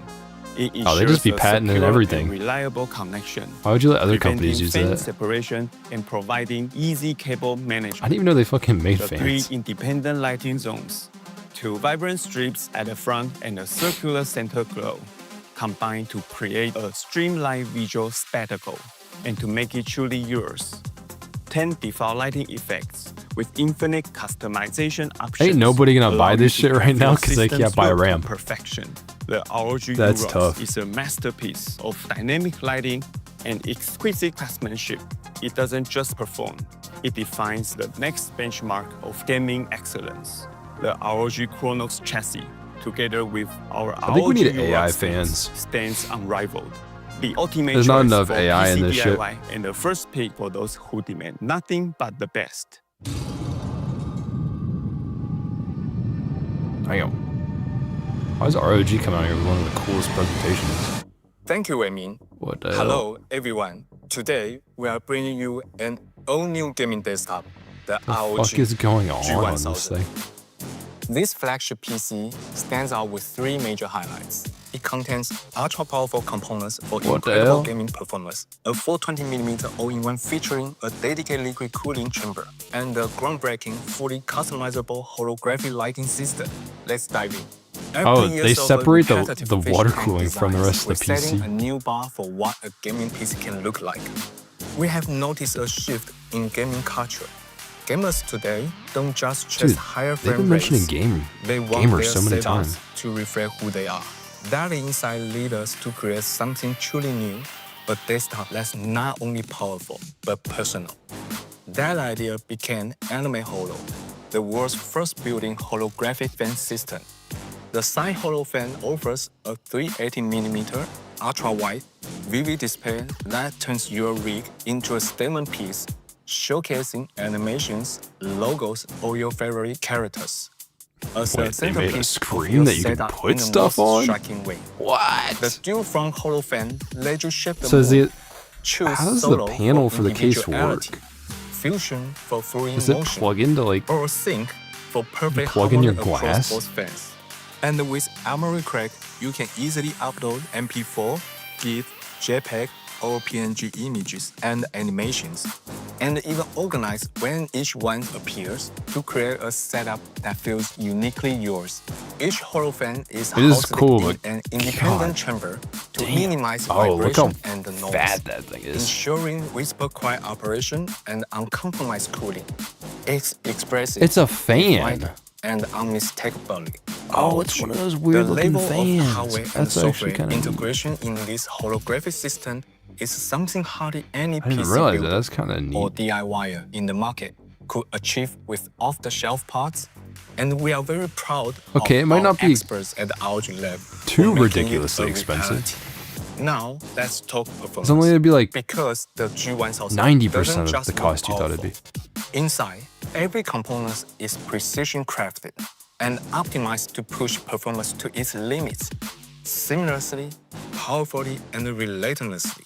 It Oh, they just be ensures a patenting secure everything. and reliable connection. Why would you let other preventing companies use fan that? separation and providing easy cable management. I didn't even know they fucking made The fans. 3 independent lighting zones, 2 vibrant strips at the front and a circular center glow, combine to create a streamlined visual spectacle and to make it truly yours. 10 default lighting effects with infinite customization options. Ain't nobody gonna buy allow this you to shit right craft now your 'cause they system's can't buy a look to RAM. Perfection. The ROG That's UROX tough. is a masterpiece of dynamic lighting and exquisite craftsmanship. It doesn't just perform, it defines the next benchmark of gaming excellence. The ROG Chronox chassis, together with our I think we need ROG AI UROX fans. stands unrivaled. The ultimate There's not choice enough for AI in PC this shit. DIY and the first pick for those who demand nothing but the best. Hang on. Why is ROG coming out here with one of the coolest presentations? Thank you, Wei-Min. What the hell? Hello, everyone. Today, we are bringing you an all-new gaming desktop, the The ROG fuck is going on G1000. this thing? This flagship PC stands out with 3 major highlights. It contains ultra-powerful components for What the incredible hell? gaming performance, a 420mm all-in-one featuring a dedicated liquid cooling chamber, and a groundbreaking, fully customizable holographic lighting system. Let's dive in. Oh, After they years of separate the repetitive water vision and cooling from the designs, rest of the we're setting PC. a new bar for what a gaming PC can look like. We have noticed a shift in gaming culture. Gamers today don't just chase Dude, higher they've been frame mentioning rates. They want gamers their so many setups times. to reflect who they are. That insight leads us to create something truly new, a desktop that's not only powerful, but personal. That idea became Anime Holo, the world's first built-in holographic fan system. The side holo fan offers a 380mm ultra-wide vivid display that turns your rig into a statement piece, showcasing animations, logos, or your favorite characters. As Wait, a they made a centerpiece of screen your that you can setup put in the stuff most on? striking way. What? The dual front hollow fan lets you shape the So is mood. it? Choose How does the solo panel for the case individuality, work? Fusion for fluid Does it motion, plug into like? or sync for perfect plug in your harmony across glass? both fans. And with Armory Crack, you can easily upload MP4, GIF, JPEG, or PNG images and animations, and even organize when each one appears to create a setup that feels uniquely yours. Each hollow fan is It is housed cool, in but an independent God chamber to damn. minimize Oh, look vibration how and the noise, fat that thing is. ensuring whisper quiet operation and uncompromised cooling. It's expressive, It's a fan. refined, and unmistakably. Oh, it's one of those weird looking The level fans. of hardware and That's software actually kind of. integration in this holographic system is something hardly any I didn't PC realize that. builder That's kind of or neat. DIYer in the market could achieve with off-the-shelf parts, and we are very proud Okay, of it might our not be experts at the ROG Lab too for making it ridiculously a expensive. reality. Now let's talk performance. It's only gonna be like because the G1000 90% doesn't of just the look cost you thought it'd be. powerful. Inside, every component is precision crafted and optimized to push performance to its limits, seamlessly, powerfully, and relentlessly.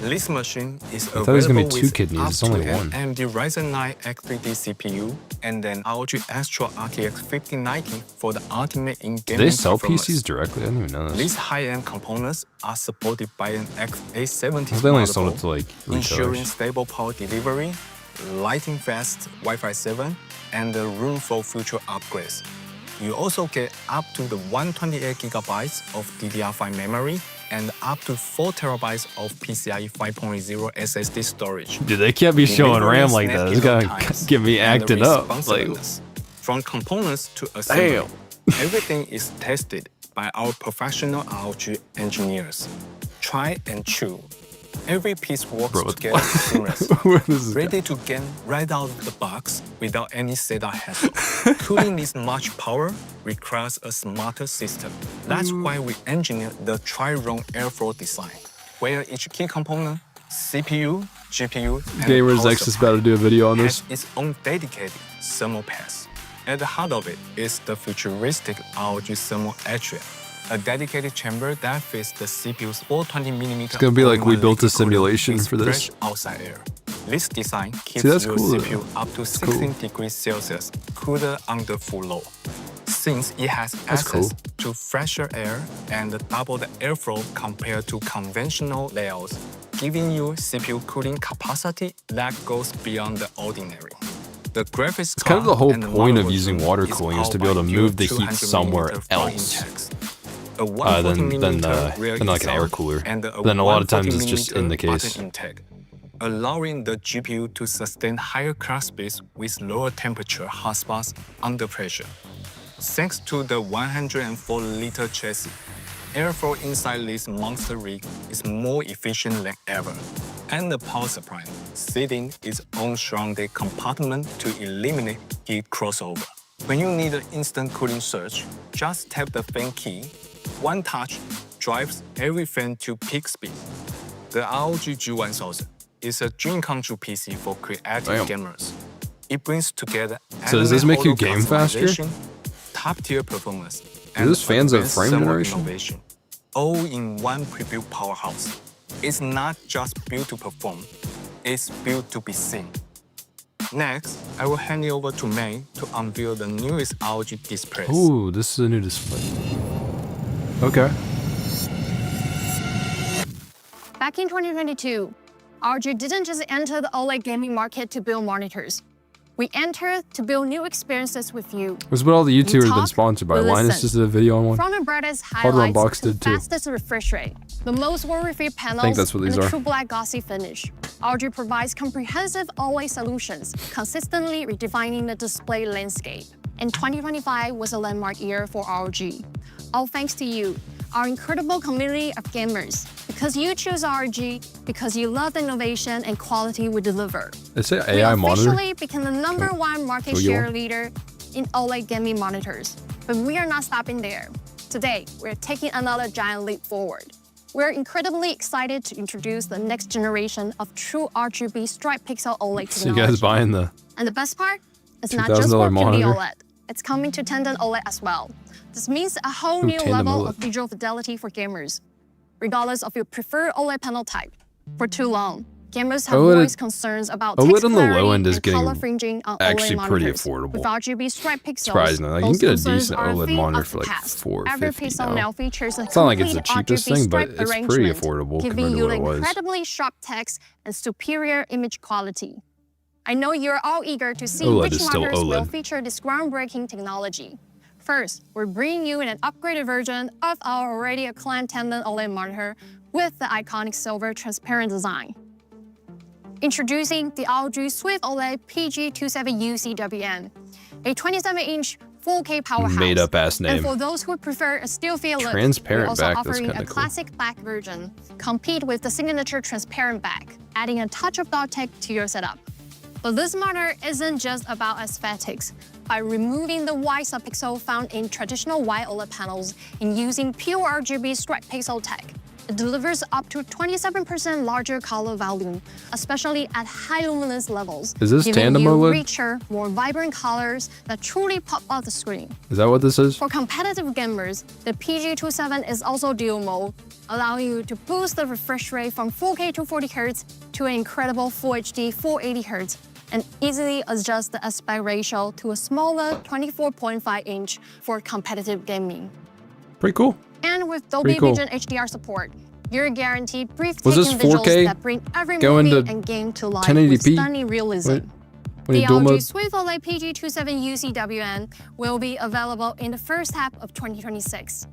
This machine is I thought it was gonna be available two with kidneys, up it's to only an one. AMD Ryzen 9 X3D CPU and an ROG Astro RTX 5090 for the ultimate in Do gaming they sell performance. PCs directly? I didn't even know this. These high-end components are supported by an x870 They only sold it motherboard, to like ensuring retailers. stable power delivery, lighting-fast Wi-Fi 7, and the room for future upgrades. You also get up to the 128GB of DDR5 memory and up to 4TB of PCIe 5.0 SSD storage. Dude, they can't be showing Delivering RAM like that. It's gonna times get me and acting up. Like, responsiveness. From components to assembly, damn. everything is tested by our professional ROG engineers. Try and chew. Every piece works Bro, together seamlessly, Where this is ready to gain right out of the box without any setup hassle. Cooling this much power requires a smarter system. That's why we engineered the tri-room airflow design, where each key component, CPU, GPU, and Gamers power X is supply about to do a video on this. has its own dedicated thermal pass. At the heart of it is the futuristic ROG thermal atria, a dedicated chamber that fits the CPU's 420mm. It's gonna be like we built a simulation for this. Outside air. This design keeps that's your cool, CPU though. up to 16 degrees Celsius cooler under full load. Since it has access to fresher air and double the airflow compared to conventional layouts, giving you CPU cooling capacity that goes beyond the ordinary. The graphics It's kind of the whole and point of motherboard using room water is cooling is to be powered able to by move the dual heat 200mm somewhere front else. intakes. A Than 140mm rear like an air exhaust cooler. and Then a lot of times it's just 140mm in the case. button intake, allowing the GPU to sustain higher clock speeds with lower temperature hotspots under pressure. Thanks to the 104-liter chassis, airflow inside this monster rig is more efficient than ever. And the power supply, sitting its own surrounded compartment to eliminate heat crossover. When you need an instant cooling surge, just tap the fan key. One touch drives every fan to peak speed. The ROG G1000 is a dream come true PC for creative gamers. It brings together So does this make you game faster? top-tier performance, Are those fans of frame thermal generation? innovation, all in one preview powerhouse. It's not just built to perform, it's built to be seen. Next, I will hand it over to May to unveil the newest ROG displays. Ooh, this is a new display. Okay. Back in 2022, ROG didn't just enter the OLED gaming market to build monitors. We entered to build new experiences with you. This is what all the YouTubers have been sponsored by. we Linus listen. just did a video on one. From the brightest Hardware highlights Unboxed to the did too. fastest refresh rate, the most worry-free panels, that's what these and the are. true black glossy finish. ROG provides comprehensive OLED solutions, consistently redefining the display landscape. And 2025 was a landmark year for ROG. All thanks to you, our incredible community of gamers. Because you choose ROG, because you love the innovation and quality we deliver. It's an AI we monitor. officially became the #1 market Can we get share one? leader in OLED gaming monitors. But we are not stopping there. Today, we're taking another giant leap forward. We're incredibly excited to introduce the next generation of true RGB striped pixel OLED technology. So you guys buying the And the best part? It's not just for QD OLED. It's coming to tandem OLED as well. This means a whole new level of visual fidelity for gamers, regardless of your preferred OLED panel type. For too long, gamers have voiced concerns about text clarity and color fringing on actually OLED pretty monitors. affordable. With RGB striped pixels, Surprisingly, like, you can get a decent OLED monitor for like $450 Every pixel now features a it's not like it's the complete cheapest RGB thing, but stripe it's pretty arrangement, affordable compared giving to you what it was. incredibly sharp text and superior image quality. I know you're all eager to see OLED which is still monitors will OLED. feature this groundbreaking technology. First, we're bringing you an upgraded version of our already acclaimed tandem OLED monitor with the iconic silver transparent design. Introducing the ROG Swift OLED PG27UCWN, a 27-inch 4K powerhouse. Made up ass name. And for those who prefer a still feel look, Transparent we're also back, that's offering kinda a cool. classic black version. Compete with the signature transparent back, adding a touch of dark tech to your setup. But this monitor isn't just about aesthetics. By removing the white subpixel found in traditional white OLED panels and using pure RGB striped pixel tech, it delivers up to 27% larger color volume, especially at high luminance levels, Is this giving tandem you OLED? richer, more vibrant colors that truly pop out the screen. Is that what this is? For competitive gamers, the PG27 is also dual mode, allowing you to boost the refresh rate from 4K 240Hz to an incredible Full HD 480Hz, and easily adjust the aspect ratio to a smaller 24.5-inch for competitive gaming. Pretty cool. And with Dolby Pretty cool. Vision HDR support, you're guaranteed Was breathtaking this visuals 4K that bring every going movie to and game to life 1080p? with stunning realism. When The you dual ROG mode? Swift OLED PG27UCWN will be available in the first half of 2026.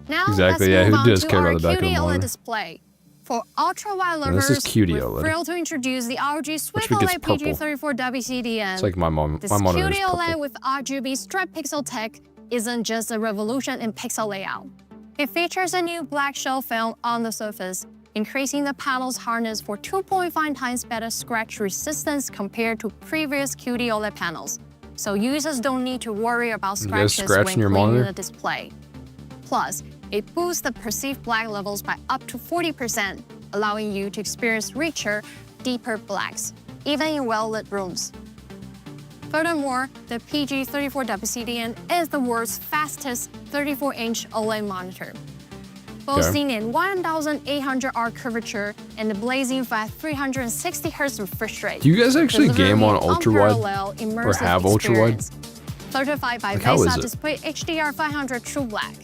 Now Exactly, let's yeah, move who on does to care our about the back of the QD OLED monitor? display. For ultra-wide And lovers, this is QD we're OLED. thrilled to introduce the ROG Swift Which gets OLED purple. PG34WCDN. It's like my monitor This is QD purple. OLED with RGB striped pixel tech isn't just a revolution in pixel layout. It features a new black shell film on the surface, increasing the panel's hardness for 2.5 times better scratch resistance compared to previous QD OLED panels. So users don't need to worry about You guys scratches scratching when your cleaning monitor? the display. Plus, it boosts the perceived black levels by up to 40%, allowing you to experience richer, deeper blacks, even in well-lit rooms. Furthermore, the PG34WCDN is the world's fastest 34-inch OLED monitor, boasting a 1,800R curvature and a blazing fast 360Hz refresh rate. Do you guys actually game on delivering ultra-wide? unparalleled Or immersive have ultra-wide? experience. Certified by Like, how is VESA it? Display HDR 500 True Black.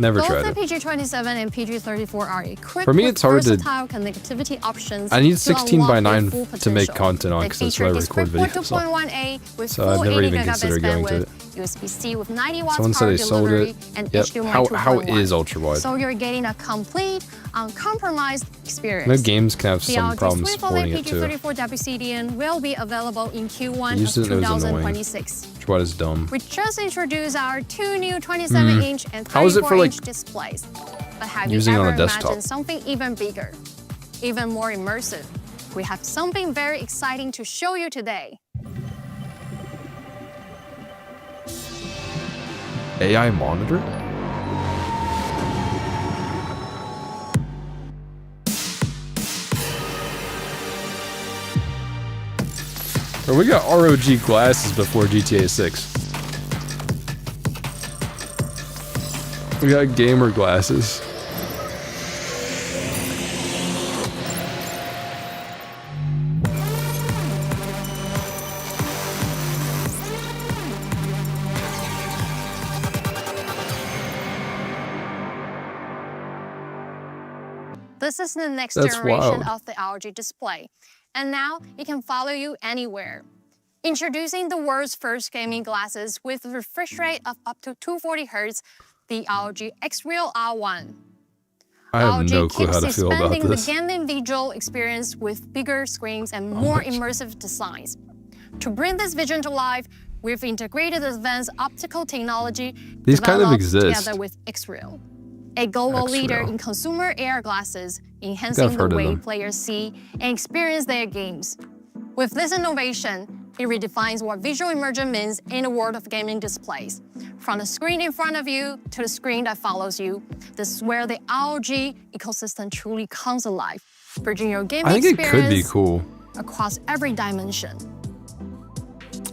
Never Both tried the it. PG27 and PG34 are equipped For me, with it's hard to- versatile connectivity options. I need to 16 by unlock their 9 full to make potential. content on They because that's feature what I record DisplayPort videos on. 2.1a with So full I've never 80 even gigabits considered going to bandwidth, it. USB-C with 90 watts Someone said power they sold delivery, it. and Yep. HDMI How 2.1. is ultra-wide? So you're getting a complete, uncompromised experience. I know games can have The some ROG problems Swift supporting OLED it too. PG34WCDN will be available in Q1 I of used it and it was annoying. 2026. Ultra-wide is dumb. We just introduced our two new 27-inch and How is it for, like, 34-inch displays. But have using you on ever a desktop? imagined something even bigger, even more immersive? We have something very exciting to show you today. AI monitor? Or we got ROG glasses before GTA 6. We got gamer glasses. This is the next That's generation wild. of the ROG display. And now it can follow you anywhere. Introducing the world's first gaming glasses with a refresh rate of up to 240Hz, the ROG X-Real R1. I have ROG no clue how keeps to feel about expanding this. the gaming visual experience with bigger screens and more immersive designs. To bring this vision to life, we've integrated advanced optical technology These kind of developed exist. together with X-Real, a global leader X-Real. in consumer AR glasses, I've enhancing the heard of way them. players see and experience their games. With this innovation, it redefines what visual immersion means in the world of gaming displays, From the screen in front of you to the screen that follows you, this is where the ROG ecosystem truly comes alive, bridging your gaming experience it could be cool across every dimension.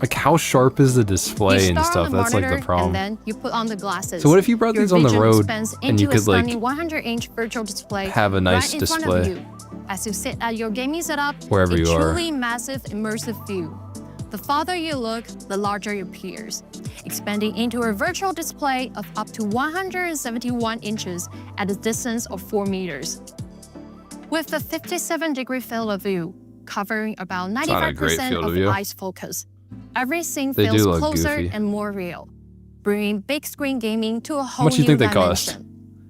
Like, how sharp is the display and stuff? That's like the problem. And then you put on the glasses. So what if you brought these on the road and you could like 100-inch virtual display have a nice right in display front of you. As you sit at your gaming setup, wherever you are. A truly massive immersive view. The farther you look, the larger it appears, expanding into a virtual display of up to 171 inches at a distance of 4 meters. With a 57-degree field of view, covering about 95% of the eye's focus, every scene feels closer and more real, bringing big screen gaming to a whole new dimension.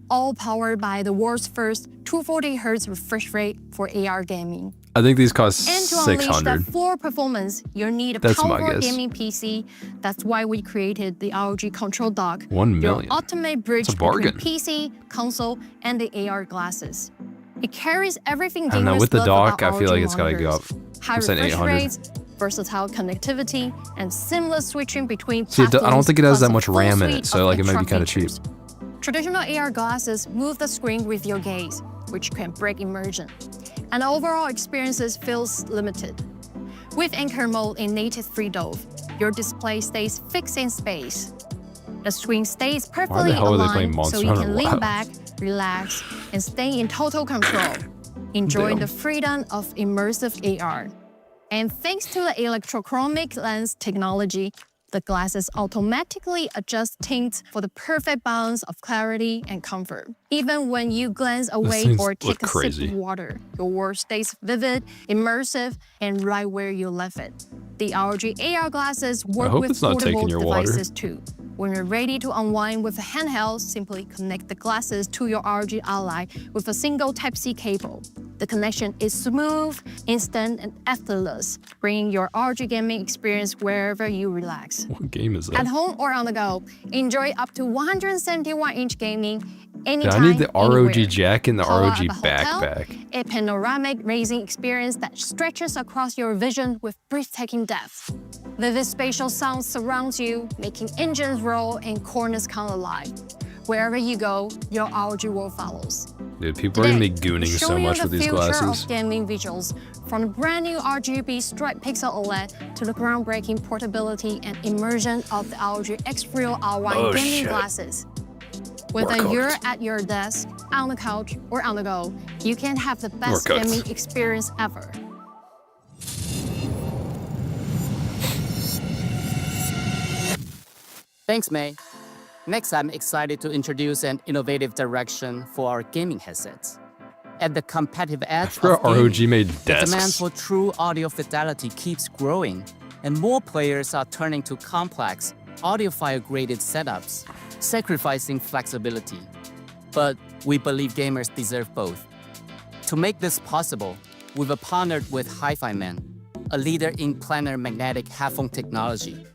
All powered by the world's first 240Hz refresh rate for AR gaming. I think these cost And to unleash that $600. full performance, you'll need a powerful gaming PC. That's why we created the ROG Control Dock, $1 million. your ultimate bridge It's a bargain. between PC, console, and the AR glasses. It carries everything I don't know, gamers with the love dock, about I feel ROG like it's gotta go up. monitors. High I'm saying refresh 800. rates, versatile connectivity, and seamless switching between See, I don't platforms, think it has plus that a much full RAM in suite it, so of like it might be extra kind of cheap. features. Traditional AR glasses move the screen with your gaze, which can break immersion, and overall experiences feels limited. With anchor mode in native 3DOF, your display stays fixed in space. The screen stays perfectly aligned so you can lean back, relax, and stay in total control, enjoying the freedom of immersive AR. And thanks to the electrochromic lens technology, the glasses automatically adjust tints for the perfect balance of clarity and comfort. Even when you glance away or take a sip of water, your world stays vivid, immersive, and right where you left it. The ROG AR glasses work with portable devices too. When you're ready to unwind with a handheld, simply connect the glasses to your ROG Ally with a single Type-C cable. The connection is smooth, instant, and effortless, bringing your ROG gaming experience wherever you relax. What game is that? At home or on the go, enjoy up to 171-inch gaming anytime, I need the ROG anywhere. jack and the Call out ROG at the hotel, backpack. a panoramic racing experience that stretches across your vision with breathtaking depth. Vivid spatial sound surrounds you, making engines roll and corners come alive. Wherever you go, your ROG world follows. Dude, people are gonna be gooning so much with these glasses. The future of gaming visuals, from the brand new RGB striped pixel OLED to the groundbreaking portability and immersion of the ROG X-Real R1 gaming glasses. Whether you're at your desk, on the couch, or on the go, you can have the best gaming experience ever. Thanks, May. Next, I'm excited to introduce an innovative direction for our gaming headsets. At the competitive edge of ROG made the demand desks. for true audio fidelity keeps growing, and more players are turning to complex, audiophile-graded setups, sacrificing flexibility. But we believe gamers deserve both. To make this possible, we've partnered with HiFiMan, a leader in planar magnetic headphone technology.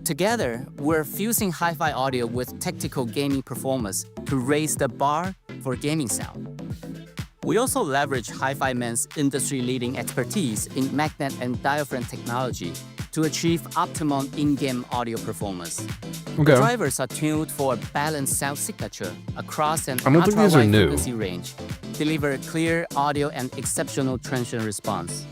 Together, we're fusing hi-fi audio with tactical gaming performance to raise the bar for gaming sound. We also leverage HiFiMan's industry-leading expertise in magnet and diaphragm technology to achieve optimum in-game audio performance. The drivers are tuned for a balanced sound signature across an ultra-wide frequency range, deliver clear audio and exceptional transient response.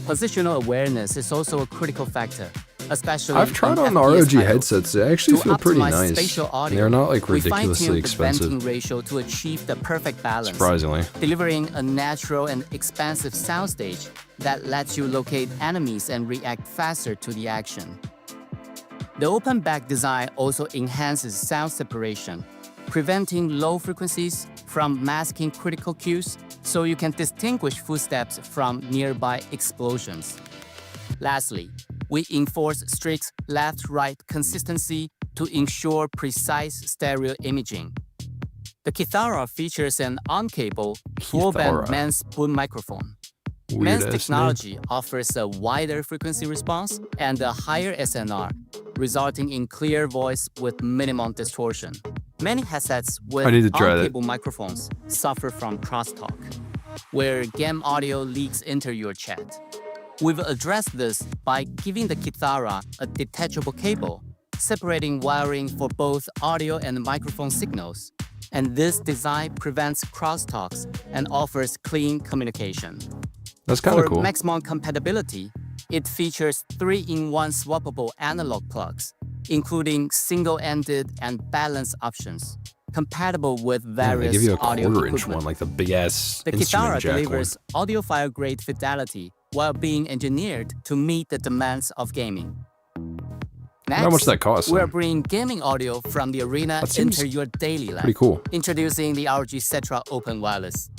Positional awareness is also a critical factor, especially I've tried on the ROG headsets. They actually feel pretty nice. They're not like ridiculously expensive. The venting ratio to achieve the perfect balance. Surprisingly. Delivering a natural and expansive soundstage that lets you locate enemies and react faster to the action. The open back design also enhances sound separation, preventing low frequencies from masking critical cues so you can distinguish footsteps from nearby explosions. Lastly, we enforce strict left-right consistency to ensure precise stereo imaging. The Kithara features an on-cable, full-band MEMS boom microphone. MEMS technology offers a wider frequency response and a higher SNR, resulting in clear voice with minimum distortion. Many headsets with on-cable microphones suffer from crosstalk, where game audio leaks into your chat. We've addressed this by giving the Kithara a detachable cable, separating wiring for both audio and microphone signals. And this design prevents crosstalks and offers clean communication. That's kind of cool. For maximum compatibility, it features 3-in-1 swappable analog plugs, including single-ended and balanced options, compatible with various they give you a audio quarter-inch equipment. one, like the big-ass The instrument Kitara jack delivers audiophile-grade fidelity while being engineered to meet the demands of gaming. Next, How much does that cost? we're bringing gaming audio from the arena into your daily life. Pretty cool. Introducing the ROG Cetra Open Wireless.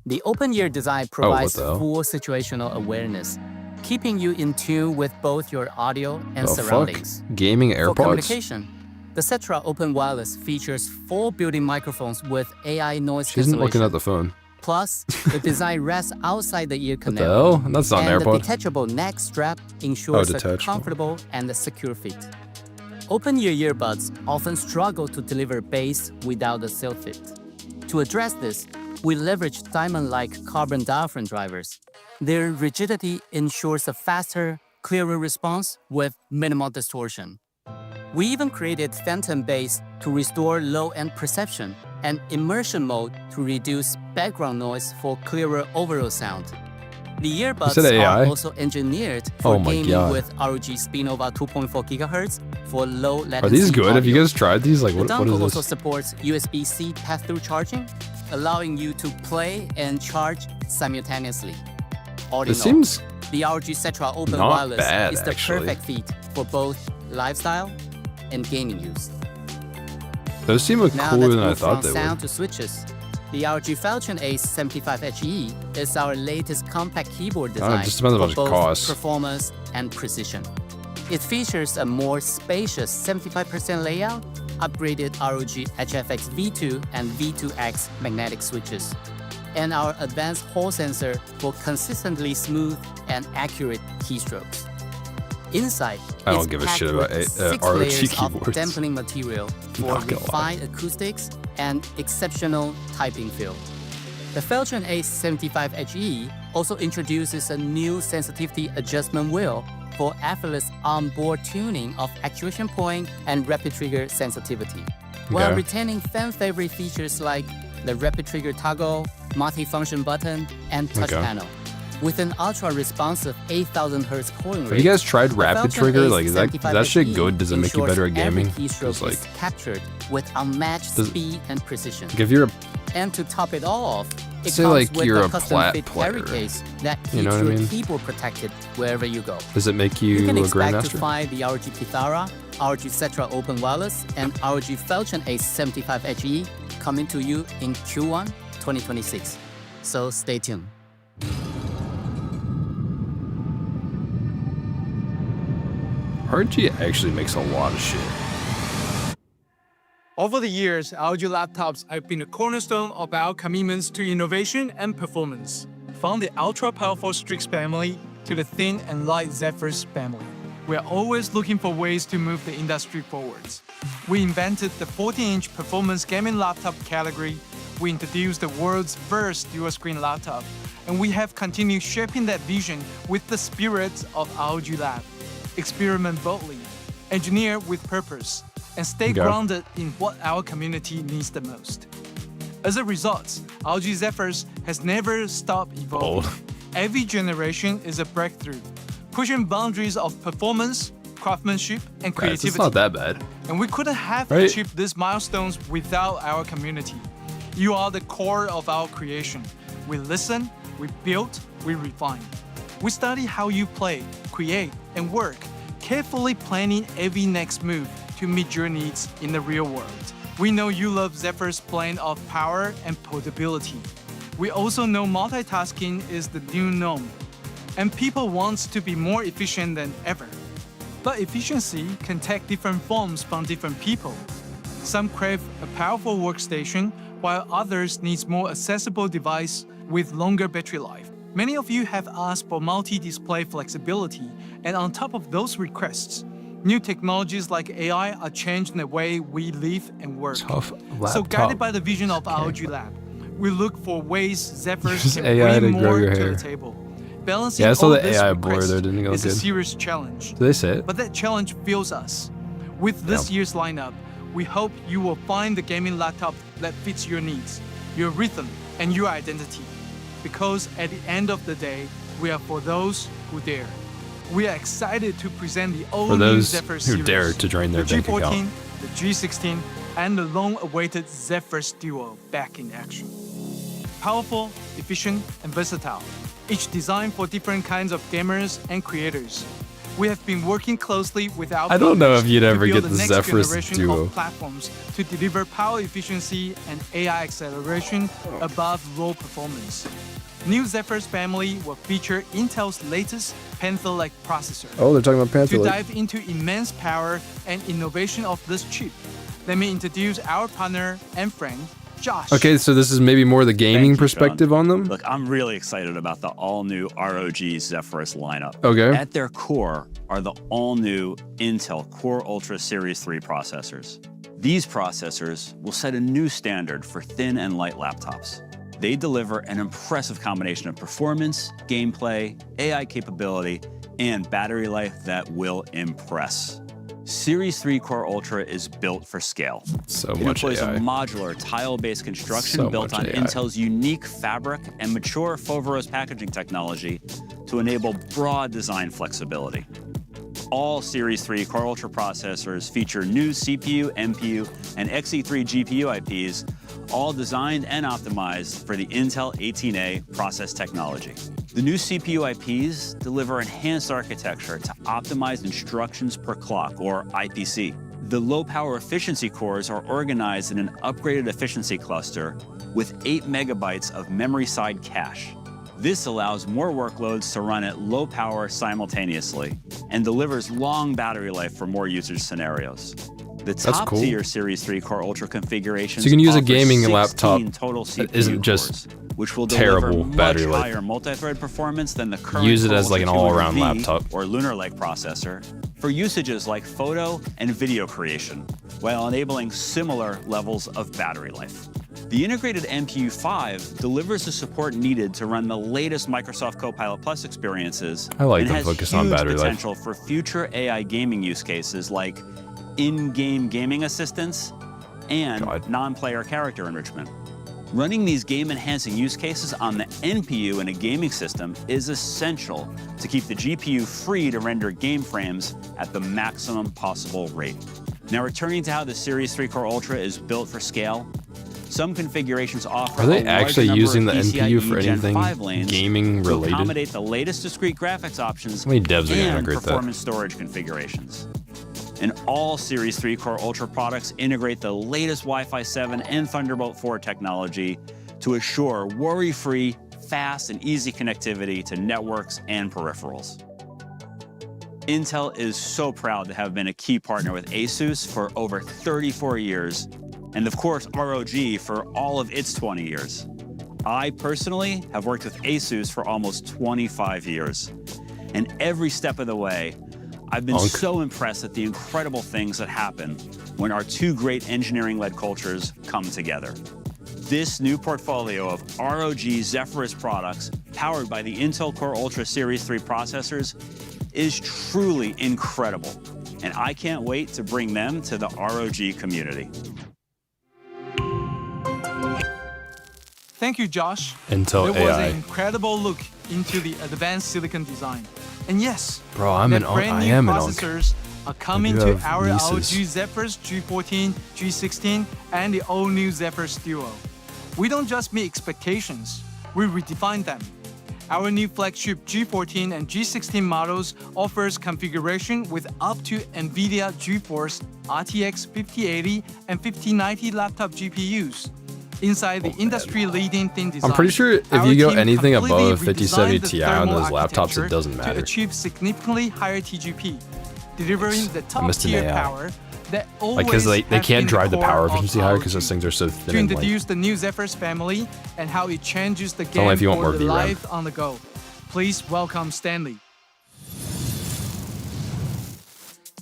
The open-ear design provides full situational awareness, keeping you in tune with both your audio and surroundings. Fuck? Gaming AirPods? For communication, the Cetra Open Wireless features 4 built-in microphones with AI noise She isn't cancellation. looking at the phone. Plus, the design rests outside the ear What canal. the hell? That's not an and AirPod. the detachable neck strap ensures a detachable. comfortable and secure fit. Open-ear earbuds often struggle to deliver bass without a seal fit. To address this, we leverage diamond-like carbon diaphragm drivers. Their rigidity ensures a faster, clearer response with minimal distortion. We even created phantom bass to restore low-end perception and immersion mode to reduce background noise for clearer overall sound. The earbuds are also engineered for gaming with ROG Spinova 2.4 GHz for low latency. Are these good? audio. Have you guys tried these? Like, The what dongle is also this? supports USB-C pass-through charging, allowing you to play and charge simultaneously. All in This all, seems the ROG Cetra Open not Wireless bad, is the actually. perfect fit for both lifestyle and gaming use. Those seem Now cooler let's than I move thought from they sound would. to switches. The ROG Falcon Ace 75HE is our latest compact keyboard design just depends on for what it both costs. performance and precision. It features a more spacious 75% layout, upgraded ROG HFX V2 and V2X magnetic switches, and our advanced Hall sensor for consistently smooth and accurate keystrokes. Inside, I don't it's give a packed shit with about 6 ROG layers of keyboards. dampening material for Not gonna lie. refined acoustics and exceptional typing feel. The Falcon Ace 75HE also introduces a new sensitivity adjustment wheel for effortless onboard tuning of actuation point and rapid trigger sensitivity, while Okay. retaining fan-favorite features like the rapid trigger toggle, multi-function button, and touch Okay. panel. With an ultra-responsive 8,000 Hz cooling Have rate, you guys tried the Rapid Falcon Trigger? Ace Like, is that 75HE shit good? Does it make you ensures better at every gaming? keystroke Just like, is captured with unmatched Does- speed and precision. like if you're a And to top it all off, it Say, comes like, with you're a a custom-fit plat carry player. case that keeps You know what I your mean? keyboard protected wherever you go. does it make You you can a expect to grandmaster? find the ROG Kitara, ROG Cetra Open Wireless, and ROG Falcon Ace 75HE coming to you in Q1 2026. So stay tuned. RG actually makes a lot of shit. Over the years, ROG laptops have been a cornerstone of our commitments to innovation and performance. From the ultra-powerful Strix family to the thin and light Zephyrus family, we are always looking for ways to move the industry forwards. We invented the 14-inch performance gaming laptop category, we introduced the world's first dual-screen laptop, and we have continued shaping that vision with the spirit of ROG Lab. Experiment boldly, engineer with purpose, and stay grounded in what our community needs the most. As a result, ROG Zephyrus has never stopped evolving. Every generation is a breakthrough, pushing boundaries of performance, craftsmanship, and creativity. It's not that bad. And we couldn't have Right. achieved these milestones without our community. You are the core of our creation. We listen, we build, we refine. We study how you play, create, and work, carefully planning every next move to meet your needs in the real world. We know you love Zephyr's blend of power and portability. We also know multitasking is the new norm, and people want to be more efficient than ever. But efficiency can take different forms from different people. Some crave a powerful workstation, while others need more accessible device with longer battery life. Many of you have asked for multi-display flexibility, and on top of those requests, new technologies like AI are changing the way we live and work. So guided by the vision of ROG Lab, we look for ways Zephyrus Use can AI to bring grow more your to hair. the table. Balancing Yeah, I saw all the this AI blur request there, didn't it go is a good? serious challenge. Did they say it? But that challenge fuels us. With this year's lineup, we hope you will find the gaming laptop that fits your needs, your rhythm, and your identity. Because at the end of the day, we are for those who dare. We are excited to present the all-new Zephyrus series. For those who dare to drain their bank account. The G14, the G16, and the long-awaited Zephyrus Duo back in action. Powerful, efficient, and versatile, each designed for different kinds of gamers and creators. We have been working closely with our I don't know if you'd ever get the the next Zephyrus generation Duo. of platforms to deliver power efficiency and AI acceleration above raw performance. New Zephyrus family will feature Intel's latest Pantherlake processor. Oh, they're talking about To Pantherlake. dive into immense power and innovation of this chip, let me introduce our partner and friend, Josh. Okay, so this is maybe more the gaming perspective on them? Look, I'm really excited about the all-new ROG Zephyrus lineup. Okay. At their core are the all-new Intel Core Ultra Series 3 processors. These processors will set a new standard for thin and light laptops. They deliver an impressive combination of performance, gameplay, AI capability, and battery life that will impress. Series 3 Core Ultra is built for scale. So it much employs AI. a modular tile-based construction So built much on AI. Intel's unique fabric and mature Foveros packaging technology to enable broad design flexibility. All Series 3 Core Ultra processors feature new CPU, NPU, and Xe3 GPU IPs, all designed and optimized for the Intel 18A process technology. The new CPU IPs deliver enhanced architecture to optimize instructions per clock, or IPC. The low-power efficiency cores are organized in an upgraded efficiency cluster with 8 megabytes of memory-side cache. This allows more workloads to run at low power simultaneously and delivers long battery life for more usage scenarios. The top-tier cool. Series 3 Core Ultra configurations So you can use a offer gaming 16 laptop total that CPU isn't just cores, which will terrible deliver much battery life. higher multi-thread performance than the current Use it Core as like an Ultra all-around 200V laptop. or Lunar Lake processor for usages like photo and video creation, while enabling similar levels of battery life. The integrated NPU 5 delivers the support needed to run the latest Microsoft Copilot Plus experiences I like and them has focused on huge battery life. potential for future AI gaming use cases like in-game gaming assistance and non-player character enrichment. Running these game-enhancing use cases on the NPU in a gaming system is essential to keep the GPU free to render game frames at the maximum possible rate. Now, returning to how the Series 3 Core Ultra is built for scale, some configurations offer Are they a larger actually number using of the NPU PCIe for Gen anything 5 lanes gaming to related? accommodate the latest discrete graphics options How many devs are gonna and integrate that? performance storage configurations. And all Series 3 Core Ultra products integrate the latest Wi-Fi 7 and Thunderbolt 4 technology to assure worry-free, fast, and easy connectivity to networks and peripherals. Intel is so proud to have been a key partner with Asus for over 34 years, and of course ROG for all of its 20 years. I personally have worked with Asus for almost 25 years, and every step of the way, I've been so impressed at the incredible things that happen when our two great engineering-led cultures come together. This new portfolio of ROG Zephyrus products powered by the Intel Core Ultra Series 3 processors is truly incredible, and I can't wait to bring them to the ROG community. Thank you, Josh. Intel There was AI. an incredible look into the advanced silicon design. And yes, Bro, I am an processors are coming I do to have our nieces. ROG Zephyrus G14, G16, and the all-new Zephyrus Duo. We don't just meet expectations, we redefine them. Our new flagship G14 and G16 models offers configuration with up to Nvidia GeForce RTX 5080 and 5090 laptop GPUs. Inside the industry-leading thin design, I'm pretty sure if our you go team anything completely above 5070 redesigned the Ti on thermal those laptops, architecture it doesn't to matter. achieve significantly higher TGP, delivering the I missed an top-tier AI. power that always Like, because they has can't been drive the core power of efficiency higher ROG. because those things are so To thin and light. introduce the new Zephyrus family and how it changes the only game if you want for more the VRAM. life on the go. Please welcome Stanley.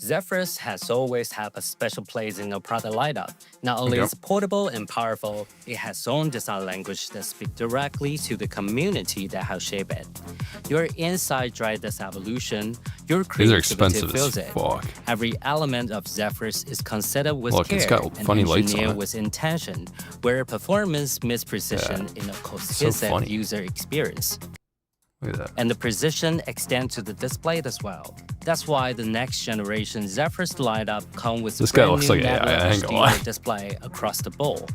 Zephyrus has always had a special place in our product lineup. Not only is it portable and powerful, it has its own design language that speaks directly to the community that has shaped it. Your inside drive this evolution, your creativity feels it. Every element of Zephyrus is considered with care and engineered with intention, where performance meets precision in a cohesive user experience. Look at that. And the precision extends to the display as well. That's why the next generation Zephyrus lineup comes with this guy looks like AI, HDR display across the board.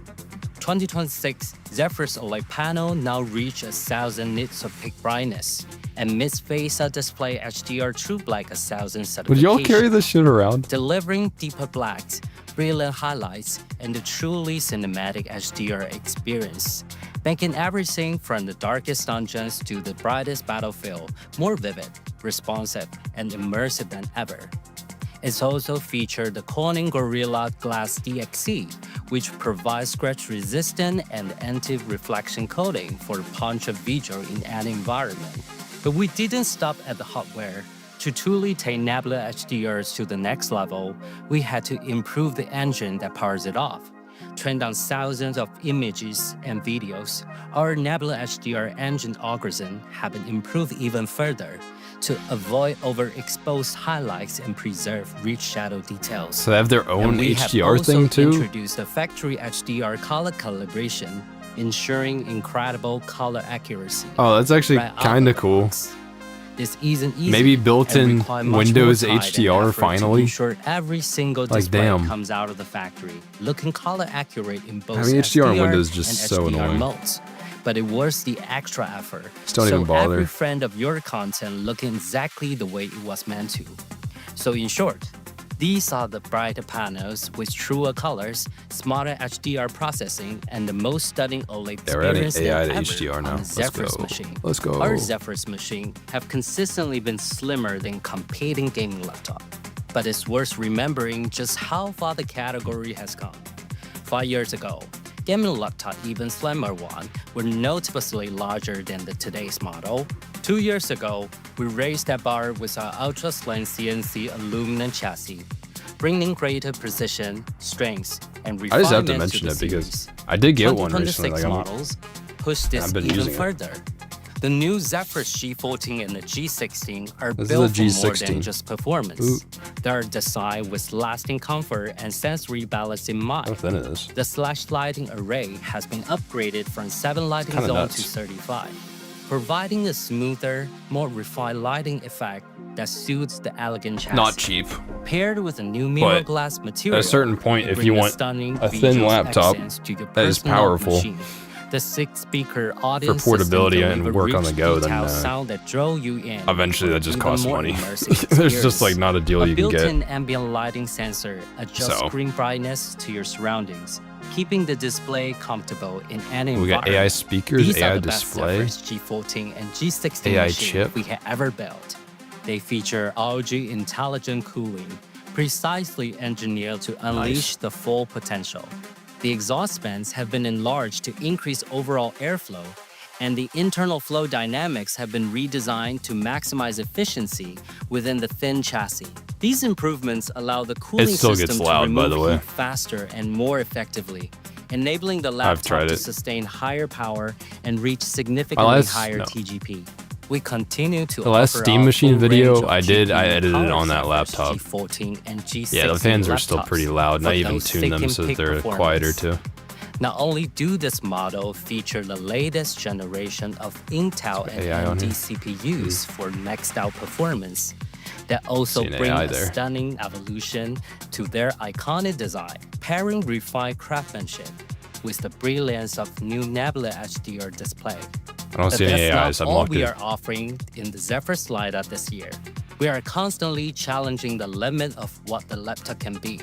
2026 Zephyrus OLED panel now reach 1000 nits of peak brightness, and mid-face display HDR True Black 1000 certification. Would y'all carry this shit around? Delivering deeper blacks, brilliant highlights, and a truly cinematic HDR experience, making everything from the darkest dungeons to the brightest battlefield more vivid, responsive, and immersive than ever. It's also featured the Corning Gorilla Glass DXC, which provides scratch-resistant and anti-reflection coating for punch of visual in any environment. But we didn't stop at the hardware. To truly take Nebula HDRs to the next level, we had to improve the engine that powers it off. Trained on thousands of images and videos, our Nebula HDR engine algorithm have been improved even further to avoid overexposed highlights and preserve rich shadow details. So they have their own HDR thing too? We have also introduced the factory HDR color calibration, ensuring incredible color accuracy. Oh, that's actually kind of cool. This isn't easy. Maybe built-in Windows HDR finally. Ensure every single display comes out of the factory, looking color accurate in both HDR on Windows is and just so HDR annoying. modes. But it was the extra effort. Just don't even bother. Every frame of your content looking exactly the way it was meant to. So in short, these are the brighter panels with truer colors, smarter HDR processing, and the most stunning OLED experience AI to ever HDR now. on a Let's Zephyrus go. machine. Let's go. Our Zephyrus machine have consistently been slimmer than competing gaming laptop. But it's worth remembering just how far the category has come. 5 years ago, gaming laptop, even slimmer one, were noticeably larger than the today's model. 2 years ago, we raised that bar with our ultra-slim CNC aluminum chassis, bringing greater precision, strength, and refinement. I just have to mention it because I did get one recently. 2026 models push this even further. The new Zephyrus G14 and the G16 are built for more than just performance. They are designed with lasting comfort and sensory balance in mind. How thin it is. The slash lighting array has been upgraded from 7 lighting zones to 35, providing a smoother, more refined lighting effect that suits the elegant chassis. Not cheap. Paired with a new mirror glass material. At a certain point, if you want a thin laptop that is powerful, the 6-speaker audience for portability and work on the go, then sound that draw you in eventually that just costs money. There's just like not a deal you can get. Built-in ambient lighting sensor adjusts screen brightness to your surroundings, keeping the display comfortable in any environment. We got AI speakers, These AI are the display, best G14 and G16 AI machines chip we have ever built. They feature ROG intelligent cooling, precisely engineered to unleash the full potential. The exhaust fans have been enlarged to increase overall airflow, and the internal flow dynamics have been redesigned to maximize efficiency within the thin chassis. These improvements allow the cooling system to remove heat faster and more effectively, enabling the laptop to sustain higher power and reach significantly higher TGP. We continue to the last Steam Machine video I edited it on that laptop. G14 and G16 yeah, the fans are still pretty loud, and I even tuned them so they're quieter too. Not only do this model feature the latest generation of Intel and AMD CPUs for maxed out performance, that also bring a stunning evolution to their iconic design, pairing refined craftsmanship with the brilliance of new Nebula HDR display. I don't see any AIs. I'm all we are offering in the Zephyrus lineup this year. We are constantly challenging the limit of what the laptop can be.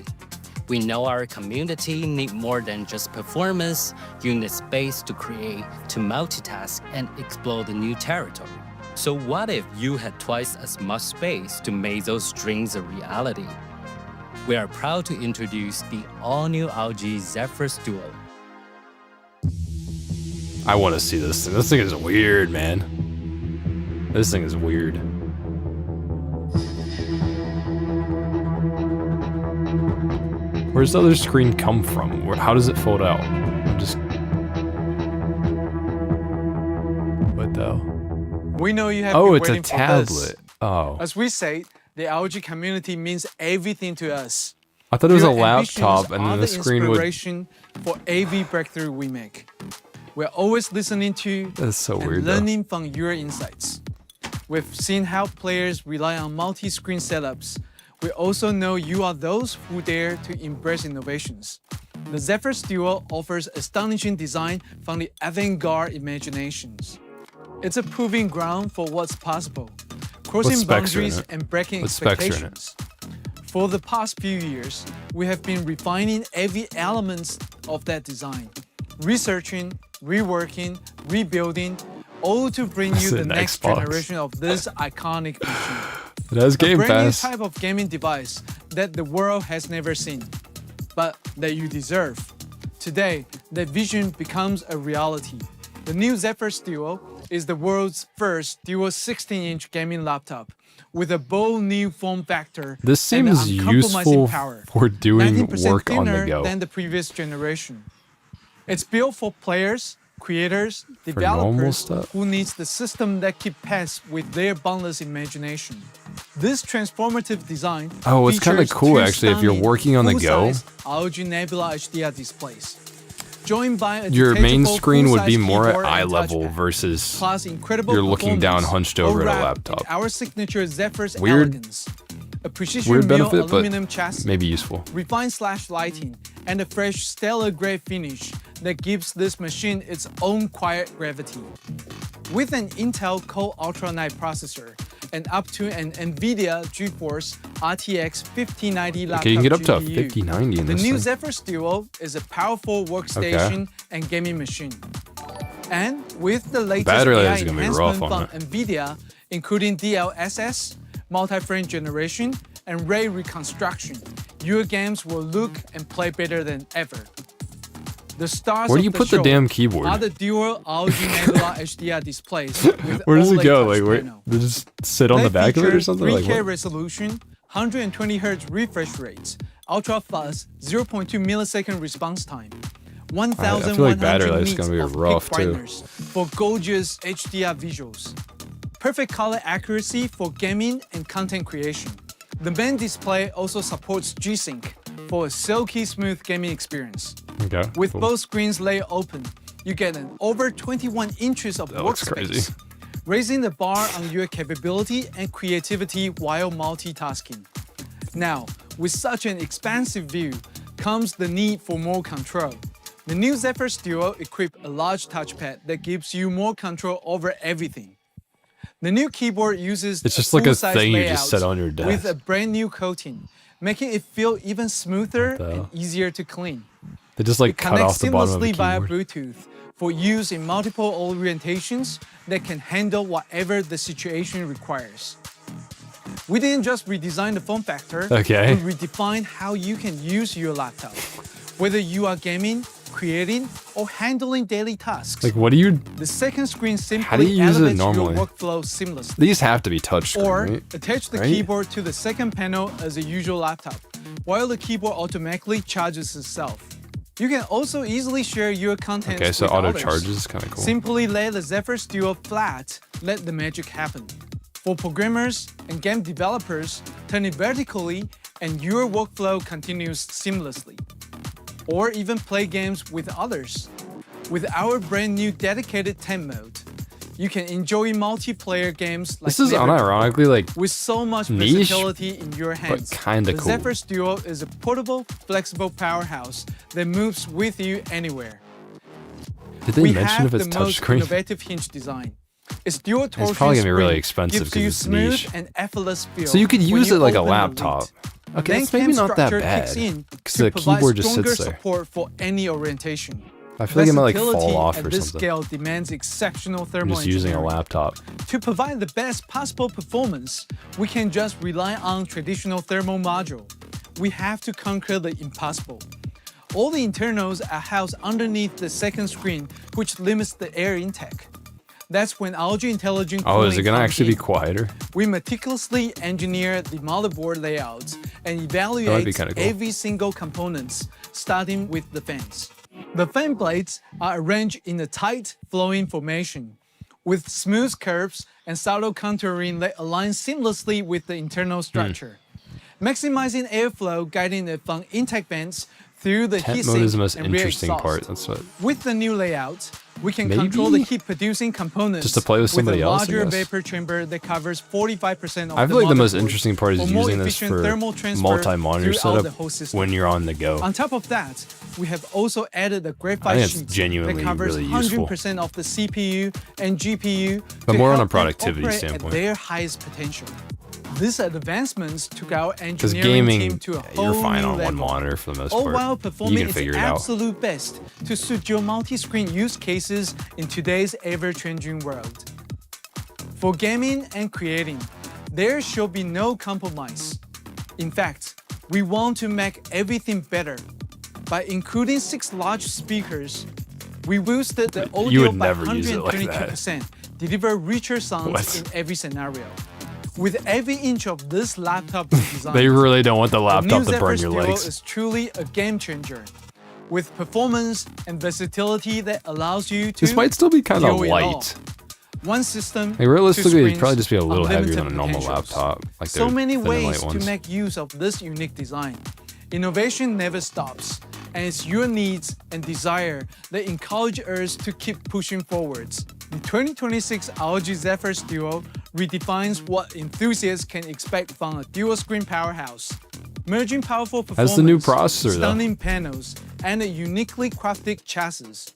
We know our community need more than just performance, unit space to create, to multitask, and explore the new territory. So what if you had twice as much space to make those dreams a reality? We are proud to introduce the all-new ROG Zephyrus Duo. I want to see this thing. This thing is weird, man. This thing is weird. Where's the other screen come from? How does it fold out? I'm just... What the hell? We know you have been waiting it's a tablet. Oh. As we say, the ROG community means everything to us. I thought it was a Your laptop and then the screen would... inspiration for AV breakthrough we make. We're always listening to That's so and weird, learning from your insights. We've seen how players rely on multi-screen setups. We also know you are those who dare to embrace innovations. The Zephyrus Duo offers astonishing design from the avant-garde imaginations. It's a proving ground for what's possible, crossing boundaries and breaking expectations. For the past few years, we have been refining every element of that design, researching, reworking, rebuilding, all to bring you the next generation of this iconic machine. It has Game Pass. A brand new type of gaming device that the world has never seen, but that you deserve. Today, that vision becomes a reality. The new Zephyrus Duo is the world's first dual 16-inch gaming laptop with a bold new form factor. This seems useful power, for doing 90% work on the thinner go. than the previous generation. It's built for players, creators, developers who needs the system that keep pace with their boundless imagination. This transformative design it's kind of cool actually if you're working on the go. ROG Nebula HDR displays. Joined by a your main screen would be more at keyboard eye and level touchpad, versus plus incredible you're looking down performance hunched over at a all wrapped laptop. in our signature Zephyrus Weird. elegance. A precision Weird mill benefit, aluminum but chassis, maybe useful. refined slash lighting, and a fresh stellar gray finish that gives this machine its own quiet gravity. With an Intel Core Ultra 9 processor and up to an Nvidia GeForce RTX 5090 laptop Okay, you can get up to a GPU, 5090 in the this new thing. Zephyrus Duo is a powerful workstation and gaming machine. And with the latest Battery life AI is gonna be enhancement rough on from Nvidia, including DLSS, multi-frame generation, and ray reconstruction, your games will look and play better than ever. The stars Where do you of the put the show damn keyboard? are the dual ROG Nebula HDR displays with Where does it OLED go? touch Like, where, panel. they just sit on They the back of it or feature something? 3K Like, what? resolution, 120 Hz refresh rates, ultra fast 0.2 millisecond response time, 1,100 I feel like battery life's nits gonna be of rough, peak too. brightness for gorgeous HDR visuals, perfect color accuracy for gaming and content creation. The main display also supports G-Sync for a silky smooth gaming experience. Okay, With cool. both screens laid open, you get an over 21 inches of That looks workspace, crazy. raising the bar on your capability and creativity while multitasking. Now, with such an expansive view comes the need for more control. The new Zephyrus Duo equips a large touchpad that gives you more control over everything. The new keyboard uses It's just like a full-size thing you layout just set on your desk. with a brand new coating, making it feel even smoother and easier to clean. They just like It cut off connects the bottom of the seamlessly via keyboard. Bluetooth for use in multiple orientations that can handle whatever the situation requires. We didn't just redesign the form factor, Okay. we redefined how you can use your laptop. Whether you are gaming, creating, or handling daily tasks. Like, what do you... The second screen How do you simply use it elevates normally? your workflow seamlessly. These have to be touchscreen, Or right? attach the Right? keyboard to the second panel as a usual laptop, while the keyboard automatically charges itself. You can also easily share your contents Okay, so with auto others. charges is kind of cool. Simply lay the Zephyrus Duo flat, let the magic happen. For programmers and game developers, turn it vertically and your workflow continues seamlessly. Or even play games with others. With our brand new dedicated 10 mode, you can enjoy multiplayer games like This is never unironically like with so much niche, versatility in your hands. but kinda the cool. Zephyrus Duo is a portable, flexible powerhouse that moves with you anywhere. Did they we mention have if it's the most touchscreen? innovative hinge design. Its dual torsion It's probably gonna be really spring expensive gives 'cause you it's smooth niche. and effortless feel. So you could when use it like a open the laptop. lid. Okay, Then that's maybe cam not that structure bad. kicks in 'Cause to the provide keyboard just stronger sits there. support for any orientation. I feel like it might like Versatility fall off at or this something. scale demands exceptional I'm thermal just using a engineering. laptop. To provide the best possible performance, we can just rely on traditional thermal module. We have to conquer the impossible. All the internals are housed underneath the second screen, which limits the air intake. That's when ROG Intelligent Oh, is Cooling it gonna comes actually be in. quieter? We meticulously engineer the motherboard layouts and evaluate every single component, starting with the fans. The fan blades are arranged in a tight, flowing formation, with smooth curves and subtle contouring that align seamlessly with the internal structure, maximizing airflow, guiding it from intake vents through the Temp mode is the most heatsink and rear interesting exhaust. part. That's what. With the new layout, we can Maybe? control the heat-producing components Just to play with somebody a else, I larger guess. vapor chamber that covers 45% of I feel like the most motherboard interesting part is for more using this efficient for thermal transfer multi-monitor throughout the setup whole system. when you're on the go. On top of that, we have also added a I graphite think it's sheet genuinely that covers really useful. 100% of the CPU and GPU But to more on a help them productivity operate standpoint. at their highest potential. These advancements took our Because engineering gaming, team to a whole you're fine new on one level. monitor for the most All part. while You performing can its figure it out. absolute best to suit your multi-screen use cases in today's ever-changing world. For gaming and creating, there should be no compromise. In fact, we want to make everything better. By including 6 large speakers, we boosted the You audio would by never use it like that. 122%, deliver richer sounds What? in every scenario. With every inch of this laptop design, They really don't want the the laptop new to burn Zephyrus your Duo legs. is truly a game changer. With performance and versatility that allows you to This might still be kind of do it all. light. One system, Like, realistically, it'd two probably just be a screens, little heavier than a unlimited normal potentials. laptop. Like So they're many thin and light ways to ones. make use of this unique design. Innovation never stops, and it's your needs and desire that encourage us to keep pushing forwards. The 2026 ROG Zephyrus Duo redefines what enthusiasts can expect from a dual-screen powerhouse. Merging powerful performance, That's the new processor, though. stunning panels, and a uniquely crafted chassis.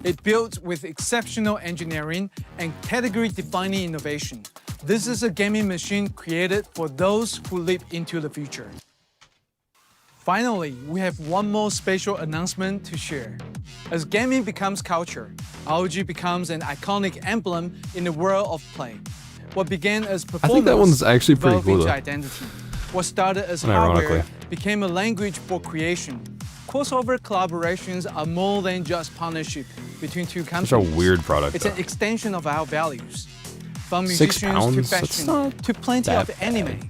It built with exceptional engineering and category-defining innovation. This is a gaming machine created for those who leap into the future. Finally, we have one more special announcement to share. As gaming becomes culture, ROG becomes an iconic emblem in the world of play. What began as performance I think that one's actually pretty evolved cool, into though. identity. What started as Unironically. hardware became a language for creation. Crossover collaborations are more than just partnership between two countries. Such a weird product, It's though. an extension of our values. From 6 musicians pounds? to That's fashion not to plenty that of anime,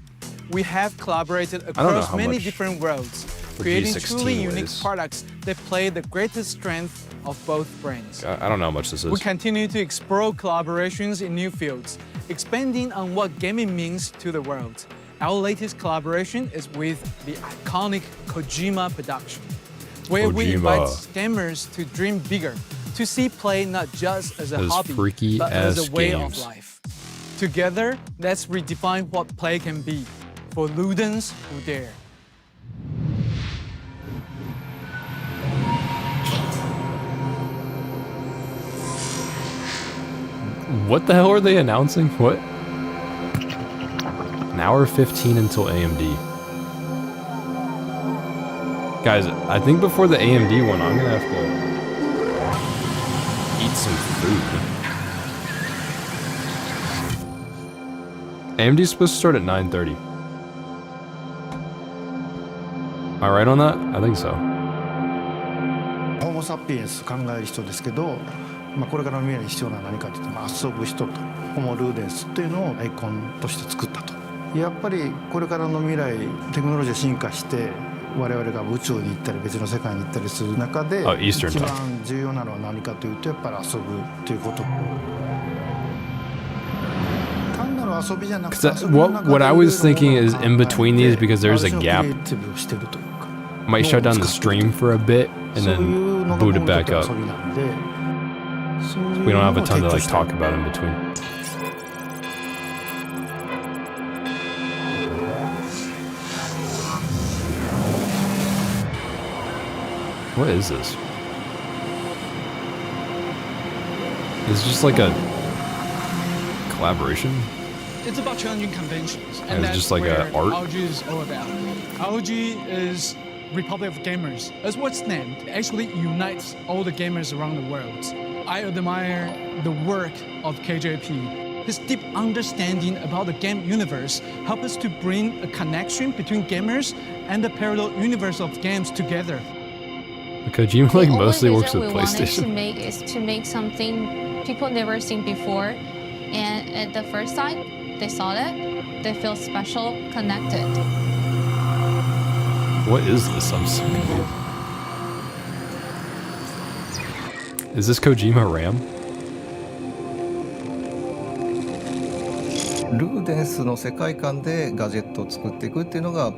we have collaborated don't know across how many much different worlds, the creating G16 truly unique weighs. products that play the greatest strength of both brands. I don't know how much this We is. continue to explore collaborations in new fields, expanding on what gaming means to the world. Our latest collaboration is with the iconic Kojima production, where we Kojima. invite gamers to dream bigger, to see play not just as a Those hobby, freaky but as ass a way games. of life. Together, let's redefine what play can be for Ludens who dare. What the hell are they announcing? What? An hour 15 until AMD. Guys, I think before the AMD one, I'm gonna have to eat some food. AMD's supposed to start at 9:30. Am I right on that? I think so. ホモ・サピエンス考える人ですけど、これからの未来に必要な何かというと、遊ぶ人とホモ・ルーデンスというのをアイコンとして作ったと。やっぱりこれからの未来テクノロジー進化して我々が宇宙に行ったり別の世界に行ったりする中で、一 Eastern time. 番重要なのは何かというとやっぱり遊ぶということ。単なる遊びじゃなくて、 Cause what I was thinking is in between these, because there's a gap, might shut down the stream for a bit and then boot it back up. We don't have a ton to like talk about in between. What is this? Is just like a collaboration? It's about challenging conventions, And and it's that's just like where a art? ROG is all about. ROG is Republic of Gamers. As what's named, it actually unites all the gamers around the world. I admire the work of KJP. His deep understanding about the game universe helps us to bring a connection between gamers and the parallel universe of games together. Kojima like The mostly only works vision with we wanted to PlayStation. make is to make something people never seen before, and at the first sight they saw it, they feel special, connected. What is this? I'm so confused. Is this Kojima RAM? ルーデンスの世界観でガジェットを作っていくっていうのが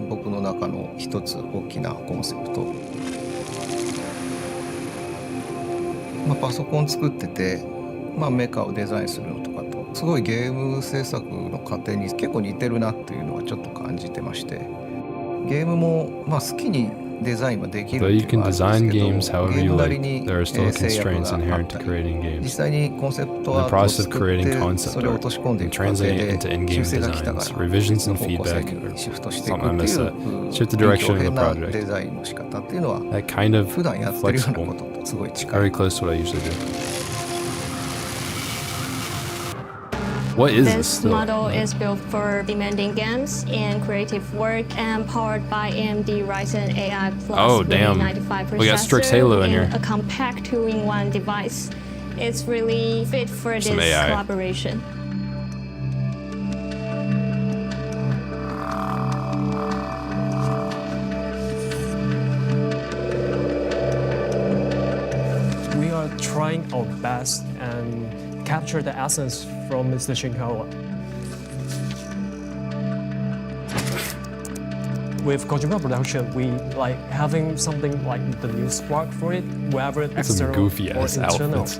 僕の中の一つ大きなコンセプト。パソコン作ってて、メカをデザインするのとかとすごいゲーム制作の過程に結構似てるなっていうのはちょっと感じてまして、ゲームも好きにデザインはできるっていうのはあるんですけど、ゲームなりに制約があったり、実際にコンセプトアートを作ってそれを落とし込んでいく過程で修正が来たから方向性にシフトしていくっていう臨機応変なデザインの仕方っていうのは普段やってるようなこととすごい近い。What is this model is built for demanding games and creative work and powered by AMD Ryzen AI Plus 95 processor. We got Strix Halo in here. A compact 2-in-1 device. It's really fit for this collaboration. We are trying our best and capture the essence from Mr. Shinkawa. With Kojima Production, we like having something like the new spark for it, whether it's external goofy or internal. Outfits.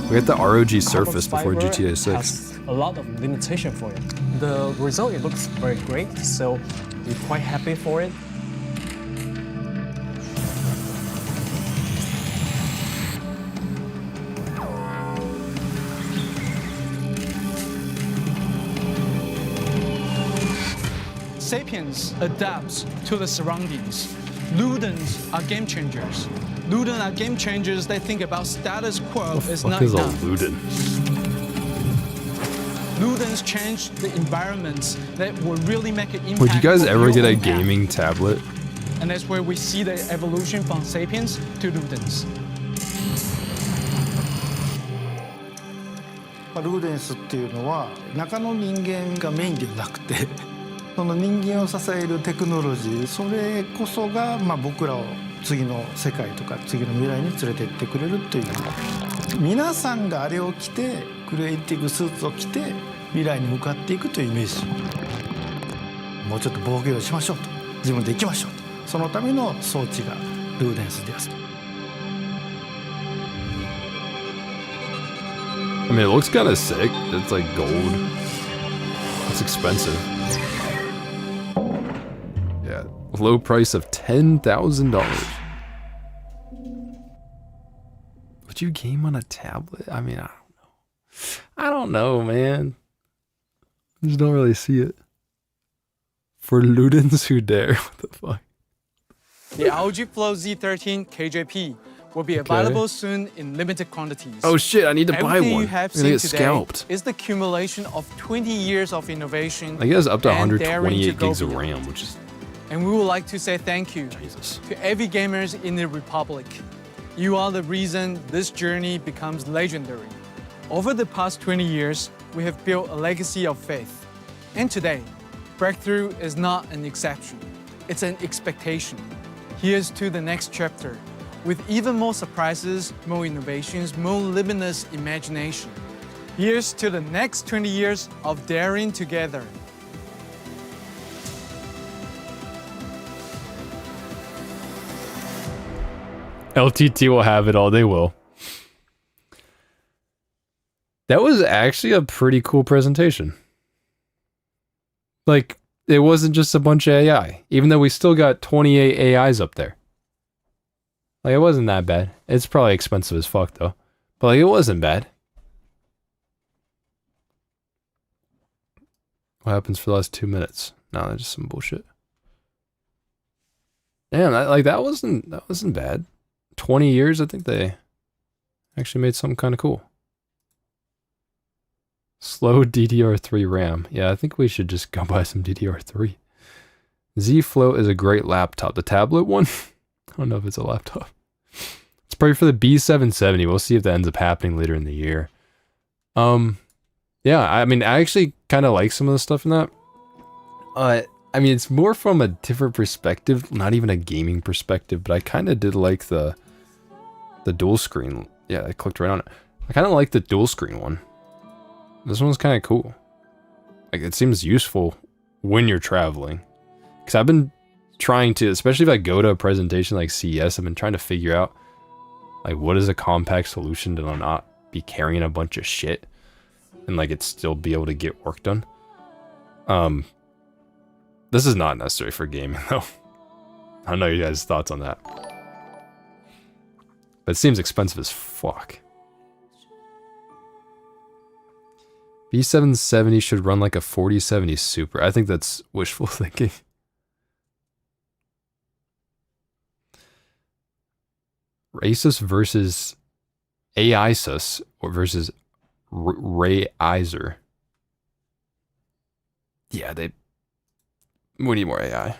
We got the ROG Surface before GTA 6. Has a lot of limitation for it. The result, it looks very great, so we're quite happy for it. Sapiens adapts to the surroundings. Ludens are game changers. Luden are game changers that think about status quo is not enough. Luden? Ludens change the environments that will really make an impact. Would you guys ever get a gaming tablet? And that's where we see the evolution from Sapiens to Ludens. ルーデンスっていうのは中の人間がメインではなくてその人間を支えるテクノロジー、それこそが僕らを次の世界とか次の未来に連れて行ってくれるという、皆さんがあれを着てクリエイティブスーツを着て未来に向かっていくというイメージ。もうちょっと防御をしましょうと、自分で行きましょうと、そのための装置がルーデンスです。I mean, it looks kind of sick. It's like gold. It's expensive. Yeah, low price of $10,000. Would you game on a tablet? I mean, I don't know, man. I just don't really see it. For Ludens who dare, what the fuck? The ROG Flow Z13 KJP will be available soon in limited quantities. Oh shit, I need to buy one. Everything you have seen today scalped. is the accumulation of 20 years of innovation. I guess up to 128 gigs of RAM, which is... And we would like to say thank you to every gamers in the Republic. You are the reason this journey becomes legendary. Over the past 20 years, we have built a legacy of faith. And today, breakthrough is not an exception. It's an expectation. Here's to the next chapter, with even more surprises, more innovations, more limitless imagination. Here's to the next 20 years of daring together. LTT will have it all, they will. That was actually a pretty cool presentation. Like, it wasn't just a bunch of AI, even though we still got 28 AIs up there. Like, it wasn't that bad. It's probably expensive as fuck, though. But, like, it wasn't bad. What happens for the last 2 minutes? No, that's just some bullshit. Damn, that wasn't bad. 20 years, I think they actually made something kind of cool. Slow DDR3 RAM. Yeah, I think we should just go buy some DDR3. Z Flow is a great laptop. The tablet one? I don't know if it's a laptop. It's probably for the B770. We'll see if that ends up happening later in the year. Yeah, I mean, I actually kind of like some of the stuff in that. I mean, it's more from a different perspective, not even a gaming perspective, but I kind of did like the dual screen. Yeah, I clicked right on it. I kind of like the dual screen one. This one's kind of cool. Like, it seems useful when you're traveling. Because I've been trying to, especially if I go to a presentation like CES, I've been trying to figure out, like, what is a compact solution to not be carrying a bunch of shit and, like, it still be able to get work done. This is not necessary for gaming, though. I don't know you guys' thoughts on that. But it seems expensive as fuck. B770 should run like a 4070 Super. I think that's wishful thinking. Asus versus Asus versus Ryzen. Yeah, we need more AI. Yeah,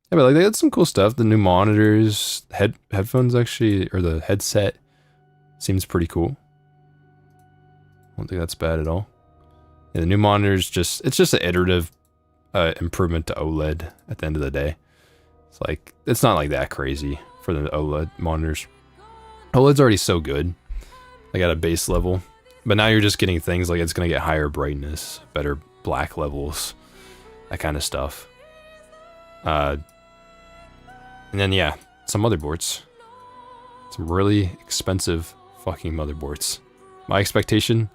but like they had some cool stuff. The new monitors, headphones actually, or the headset seems pretty cool. I don't think that's bad at all. Yeah, the new monitors it's just an iterative improvement to OLED at the end of the day. It's like, it's not like that crazy for the OLED monitors. OLED's already so good, like at a base level, but now you're just getting things like it's gonna get higher brightness, better black levels, that kind of stuff. And then yeah, some motherboards. Some really expensive fucking motherboards. My expectation,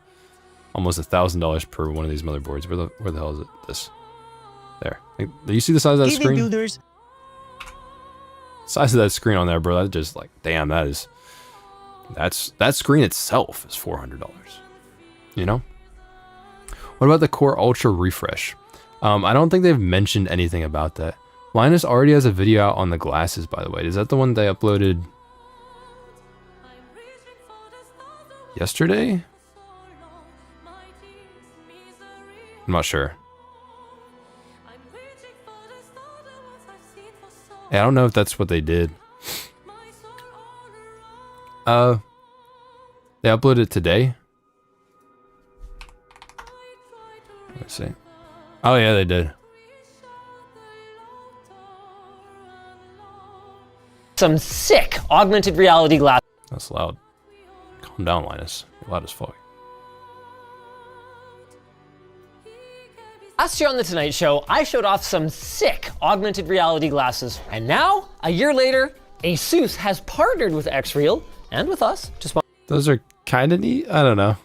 almost $1,000 per one of these motherboards. Where the hell is it? This. There. Like, do you see the size of that screen? Builders. Size of that screen on there, bro. That's just like, damn, that screen itself is $400. You know? What about the Core Ultra refresh? I don't think they've mentioned anything about that. Linus already has a video out on the glasses, by the way. Is that the one they uploaded yesterday? I'm not sure. Yeah, I don't know if that's what they did. They uploaded it today. Let's see. Oh yeah, they did. Some sick augmented reality glasses. That's loud. Calm down, Linus. You're loud as fuck. Last year on The Tonight Show, I showed off some sick augmented reality glasses. And now, a year later, Asus has partnered with Xreal and with us to sponsor. Those are kind of neat. I don't know.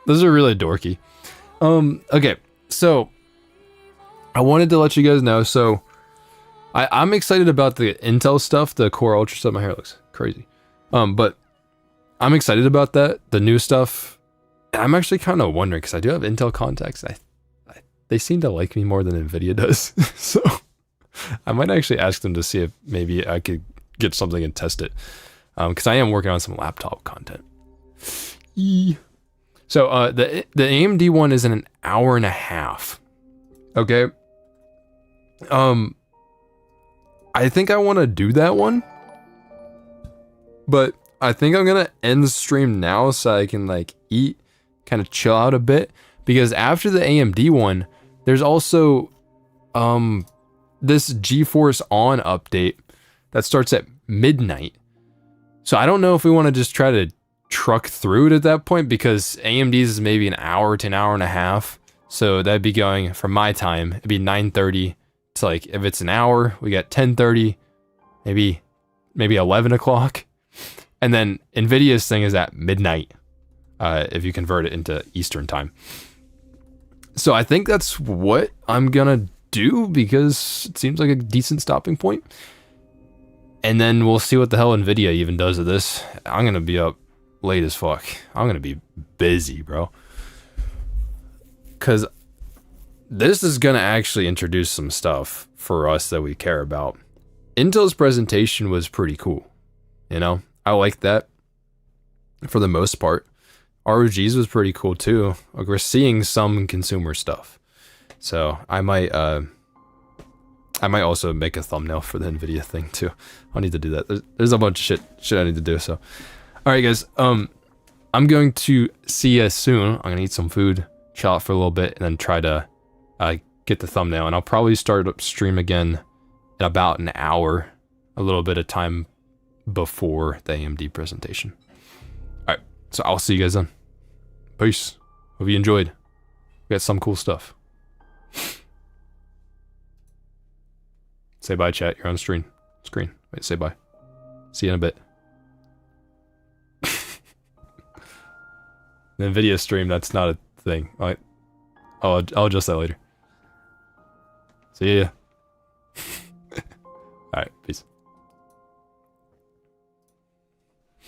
Those are really dorky. Okay, so I wanted to let you guys know. So I'm excited about the Intel stuff, the Core Ultra stuff. My hair looks crazy. But I'm excited about that, the new stuff. I'm actually kind of wondering, because I do have Intel contacts. They seem to like me more than Nvidia does. So I might actually ask them to see if maybe I could get something and test it. Because I am working on some laptop content. So the AMD one is in an hour and a half. Okay. I think I want to do that one. But I think I'm going to end the stream now so I can like eat, kind of chill out a bit. Because after the AMD one, there's also this GeForce On update that starts at midnight. So I don't know if we want to just try to truck through it at that point, because AMD's is maybe an hour to an hour and a half. So that'd be going from my time, it'd be 9:30 to, like, if it's an hour, we got 10:30, maybe 11 o'clock. And then Nvidia's thing is at midnight, if you convert it into Eastern time. So I think that's what I'm gonna do, because it seems like a decent stopping point. And then we'll see what the hell Nvidia even does with this. I'm gonna be up late as fuck. I'm gonna be busy, bro. Because this is gonna actually introduce some stuff for us that we care about. Intel's presentation was pretty cool. You know, I like that for the most part. ROG's was pretty cool too. Like, we're seeing some consumer stuff. So I might also make a thumbnail for the Nvidia thing too. I'll need to do that. There's a bunch of shit I need to do. So, all right, guys. I'm going to see you soon. I'm gonna eat some food, chill out for a little bit, and then try to get the thumbnail. And I'll probably start up stream again in about an hour, a little bit of time before the AMD presentation. Alright, so I'll see you guys then. Peace. Hope you enjoyed. We got some cool stuff. Say bye, chat. You're on screen. Wait, say bye. See you in a bit. The Nvidia stream, that's not a thing. I'll adjust that later. See ya. Alright, peace.